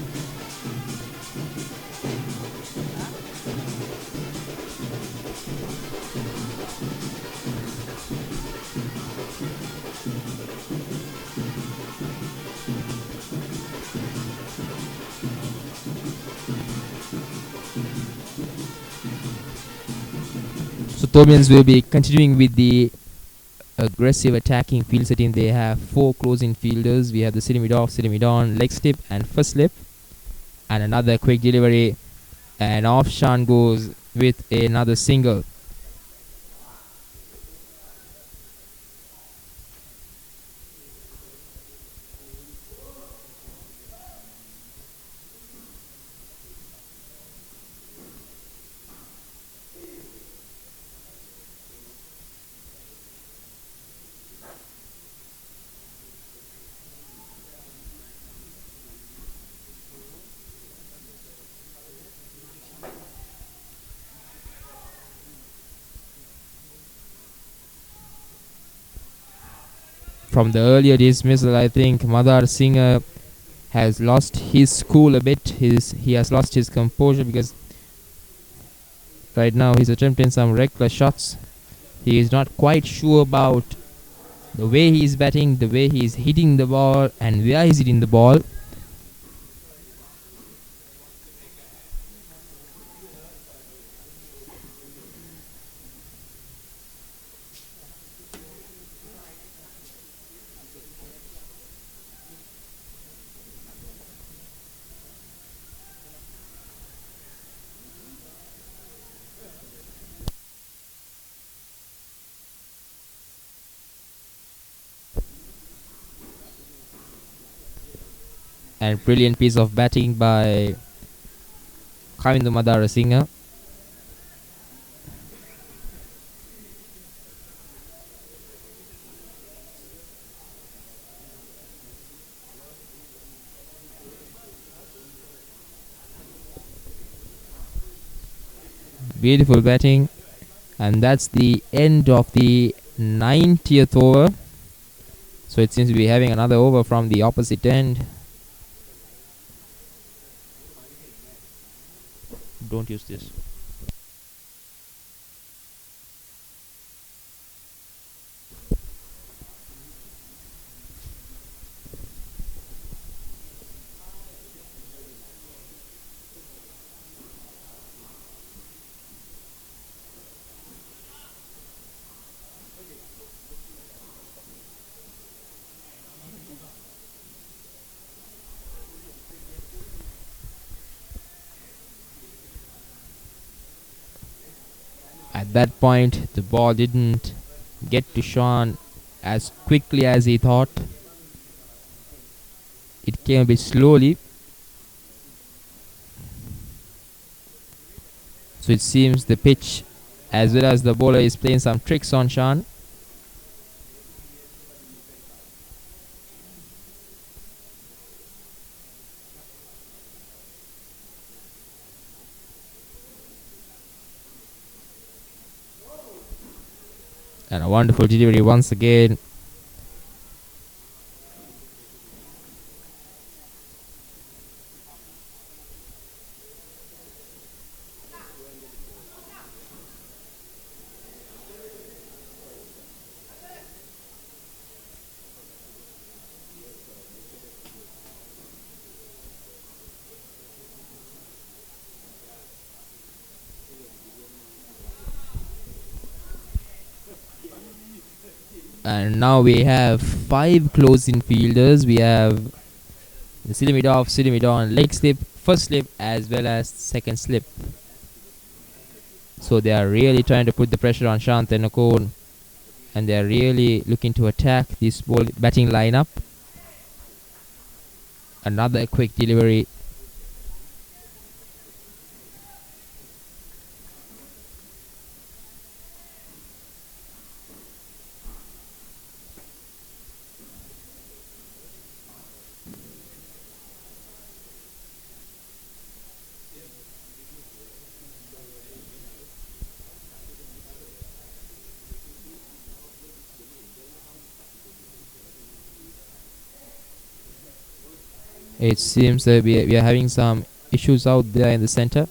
So Thomians will be continuing with the aggressive attacking field setting. They have 4 closing fielders. We have the city mid off, city mid on, leg slip and first slip, and another quick delivery, and off Shan goes with another single. From the earlier dismissal, I think Madar Singh has lost his cool a bit. He has lost his composure, because right now he's attempting some reckless shots. He is not quite sure about the way he's batting, the way he's hitting the ball, and where he's hitting the ball. And brilliant piece of batting by Kavindu Madara Singh. Beautiful batting, and that's the end of the 90th over. So it seems to be having another over from the opposite end. Don't use this. At that point, the ball didn't get to Sean as quickly as he thought. It came a bit slowly. So it seems the pitch as well as the bowler is playing some tricks on Sean. And a wonderful delivery once again. And now we have 5 closing fielders. We have the city mid off, city mid on, leg slip, first slip as well as second slip. So they are really trying to put the pressure on Shant and Nakon, and they are really looking to attack this batting lineup. Another quick delivery. It seems that we are having some issues out there in the center.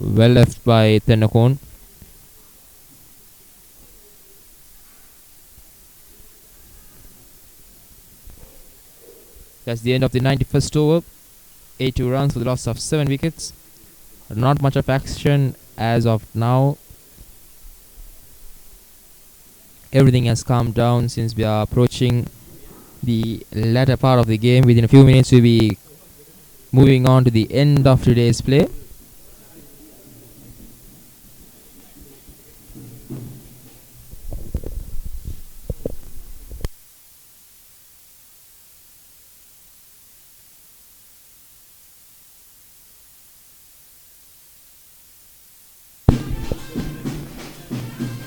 Well left by Tennakon. That's the end of the 91st over. 82 runs for the loss of 7 wickets. Not much of action as of now. Everything has calmed down since we are approaching the latter part of the game. Within a few minutes we'll be moving on to the end of today's play.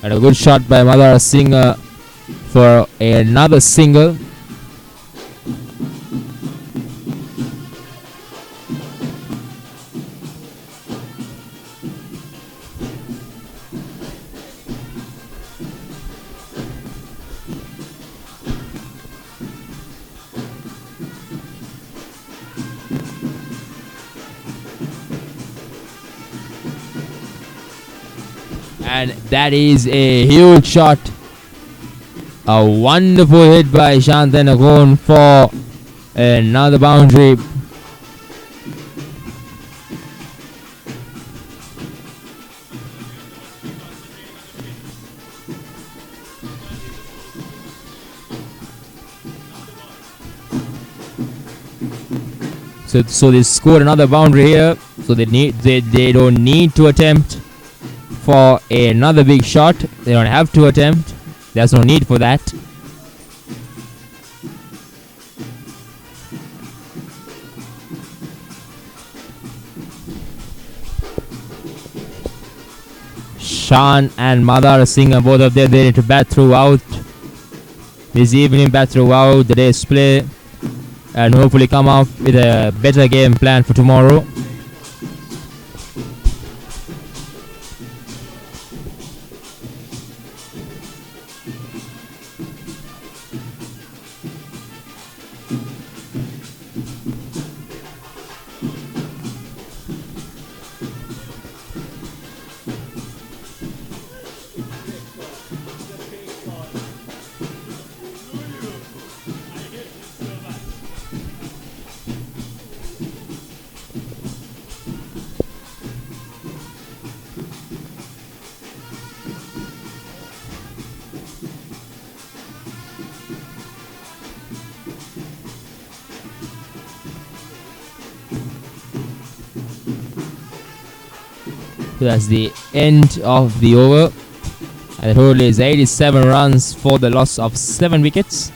And a good shot by Madara Singh for another single. And that is a huge shot. A wonderful hit by Shantanagon for another boundary. So they scored another boundary here. So they don't need to attempt for another big shot. They don't have to attempt. There's no need for that. Shan and Madara Singh, both of them, they need to bat throughout this evening, bat throughout the day's play, and hopefully come up with a better game plan for tomorrow. So that's the end of the over. And the total is 87 runs for the loss of 7 wickets.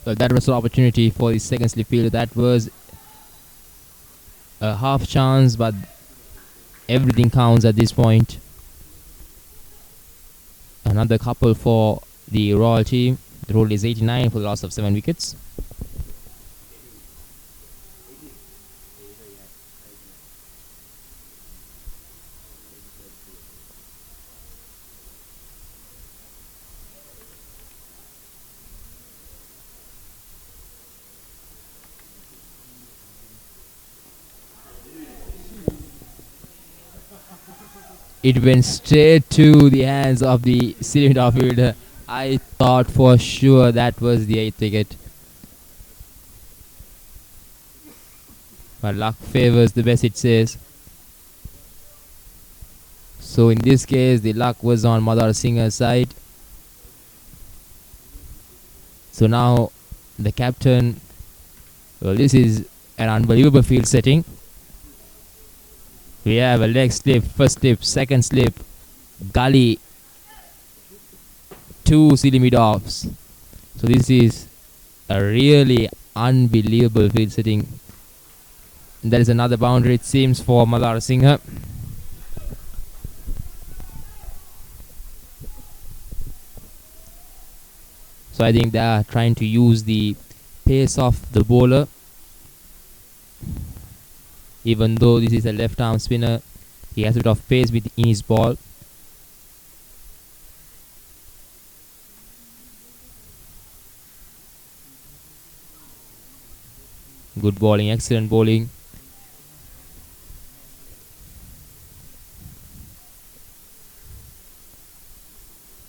So that was an opportunity for the second slip fielder. That was a half chance, but everything counts at this point. Another couple for the Royal team. The total is 89 for the loss of 7 wickets. It went straight to the hands of the city midfielder. I thought for sure that was the 8th wicket. But luck favors the best, it says. So in this case, the luck was on Madar Singh's side. So now the captain, well, this is an unbelievable field setting. We have a leg slip, first slip, second slip, gully, 2 silly mid-offs. So this is a really unbelievable field setting. There is another boundary, it seems, for Madar Singh. So I think they are trying to use the pace of the bowler. Even though this is a left arm spinner, he has a bit of pace in his ball. Good bowling, excellent bowling.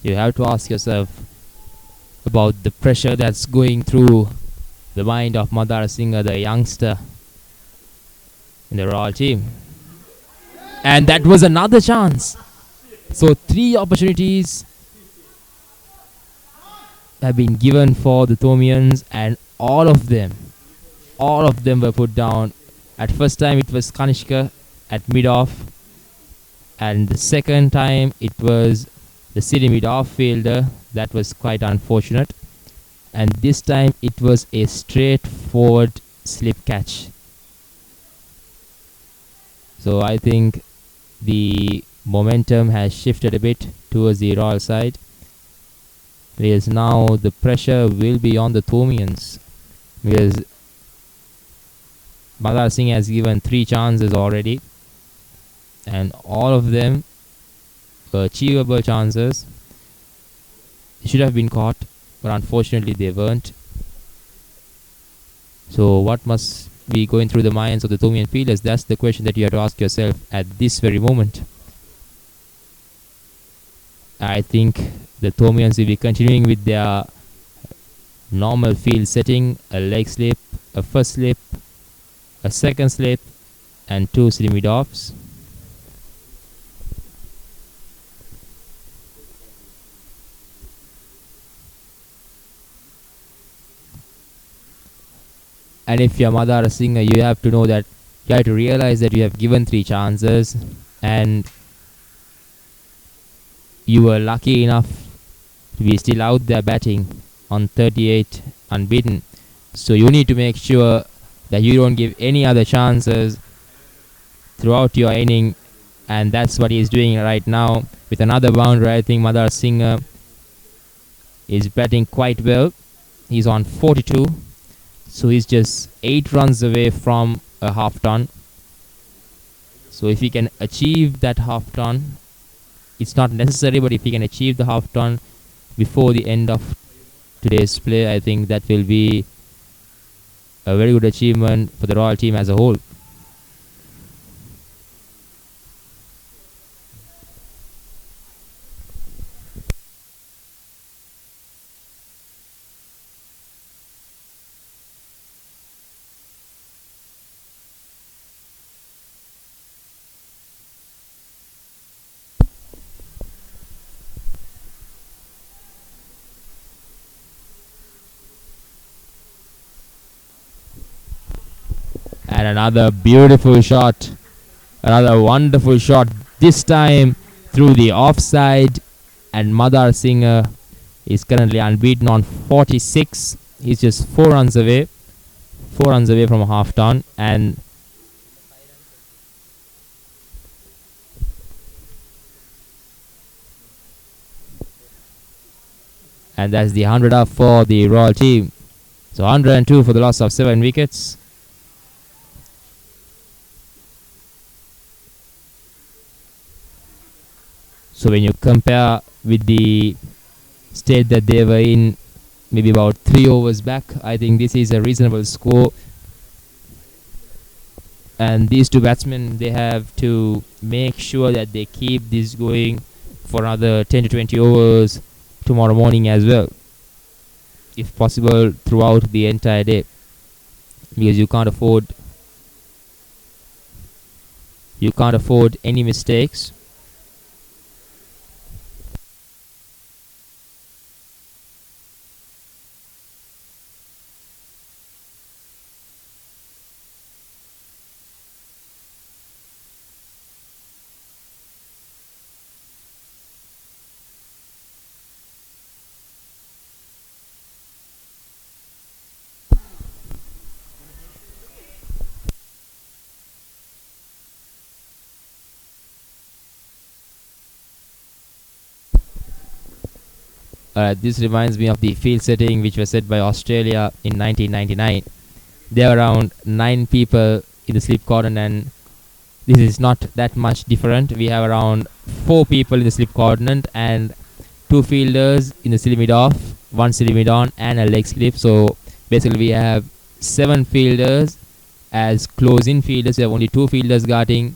You have to ask yourself about the pressure that's going through the mind of Madar Singh, the youngster in the Royal team. And that was another chance. So 3 opportunities have been given for the Thomians, and all of them were put down. At first time it was Kanishka at mid-off, and the second time it was the silly mid-off fielder. That was quite unfortunate. And this time it was a straightforward slip catch. So I think the momentum has shifted a bit towards the Royal side, because now the pressure will be on the Thomians, because Madar Singh has given 3 chances already, and all of them were achievable chances. They should have been caught, but unfortunately they weren't. So what must be going through the minds of the Thomian fielders? That's the question that you have to ask yourself at this very moment. I think the Thomians will be continuing with their normal field setting: a leg slip, a first slip, a second slip, and 2 silly mid-offs. And if you're Madar Singh, you have to know that you have to realize that you have given 3 chances, and you were lucky enough to be still out there batting on 38 unbeaten. So you need to make sure that you don't give any other chances throughout your inning, and that's what he's doing right now with another boundary. I think Madar Singh is batting quite well. He's on 42, so he's just 8 runs away from a half ton. So if he can achieve that half ton, it's not necessary, but if he can achieve the half ton before the end of today's play, I think that will be a very good achievement for the Royal team as a whole. And another beautiful shot, another wonderful shot, this time through the offside, and Madar Singh is currently unbeaten on 46. He's just 4 runs away from a half ton, and that's the 100 up for the Royal team. So 102 for the loss of 7 wickets. So when you compare with the state that they were in maybe about 3 overs back, I think this is a reasonable score. And these two batsmen, they have to make sure that they keep this going for another 10 to 20 overs tomorrow morning as well, if possible throughout the entire day, because you can't afford any mistakes. This reminds me of the field setting which was set by Australia in 1999. There are around 9 people in the slip cordon, and this is not that much different. We have around 4 people in the slip cordon and 2 fielders in the slip mid off, 1 slip mid on, and a leg slip. So basically we have 7 fielders as close-in fielders. We have only 2 fielders guarding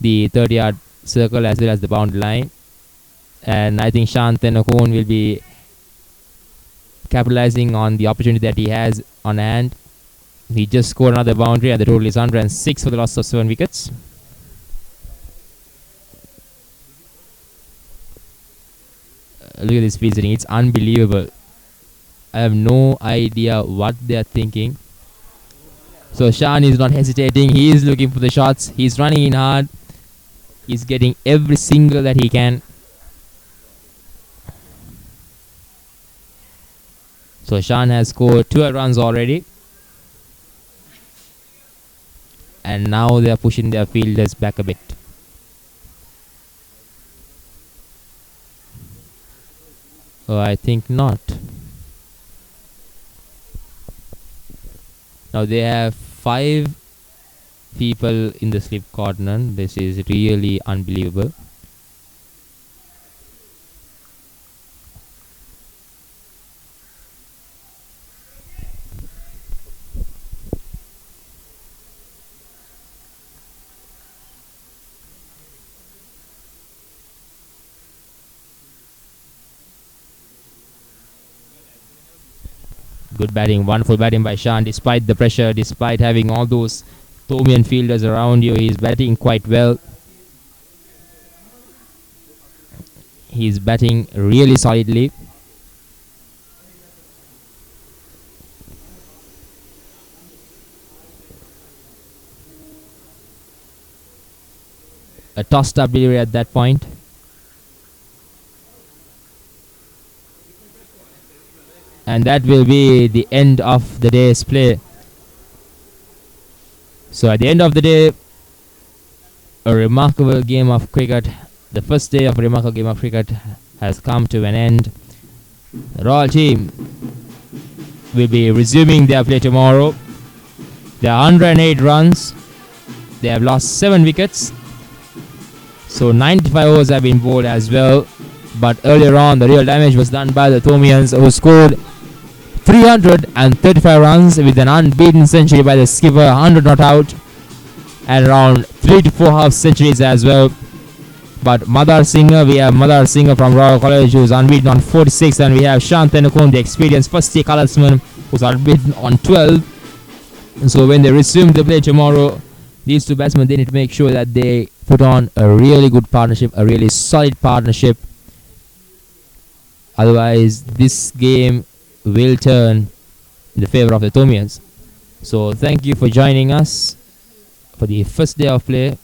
the 30-yard circle as well as the boundary line. And I think Shantanu Okon will be capitalizing on the opportunity that he has on hand. He just scored another boundary, and the total is 106 for the loss of 7 wickets. Look at this field setting, it's unbelievable. I have no idea what they are thinking. So Shan is not hesitating, he is looking for the shots, he's running in hard, he's getting every single that he can. So Shan has scored 12 runs already, and now they are pushing their fielders back a bit. Oh, I think not. Now they have 5 people in the slip cordon. This is really unbelievable. Good batting, wonderful batting by Shan. Despite the pressure, despite having all those Thomian fielders around you, he's batting quite well. He's batting really solidly. A tossed up delivery at that point. And that will be the end of the day's play. So at the end of the day, a remarkable game of cricket, the first day of a remarkable game of cricket has come to an end. The Royal team will be resuming their play tomorrow. There are 108 runs. They have lost 7 wickets. So 95 overs have been bowled as well. But earlier on, the real damage was done by the Thomians, who scored 335 runs with an unbeaten century by the skipper, 100 not out, and around 3 to 4 half centuries as well. But we have Madar Singh from Royal College, who's unbeaten on 46, and we have Shantanu Okon, the experienced first year colorsman, who's unbeaten on 12. And so when they resume the play tomorrow, these two batsmen, they need to make sure that they put on a really good partnership, a really solid partnership. Otherwise, this game will turn in the favor of the Thomians. So thank you for joining us for the first day of play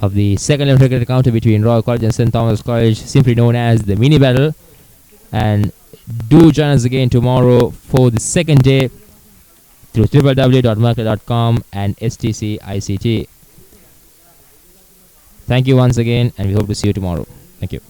of the second level cricket encounter between Royal College and St. Thomas College, simply known as the mini battle. And do join us again tomorrow for the second day through www.mercury.com and STC ICT. Thank you once again, and we hope to see you tomorrow. Thank you.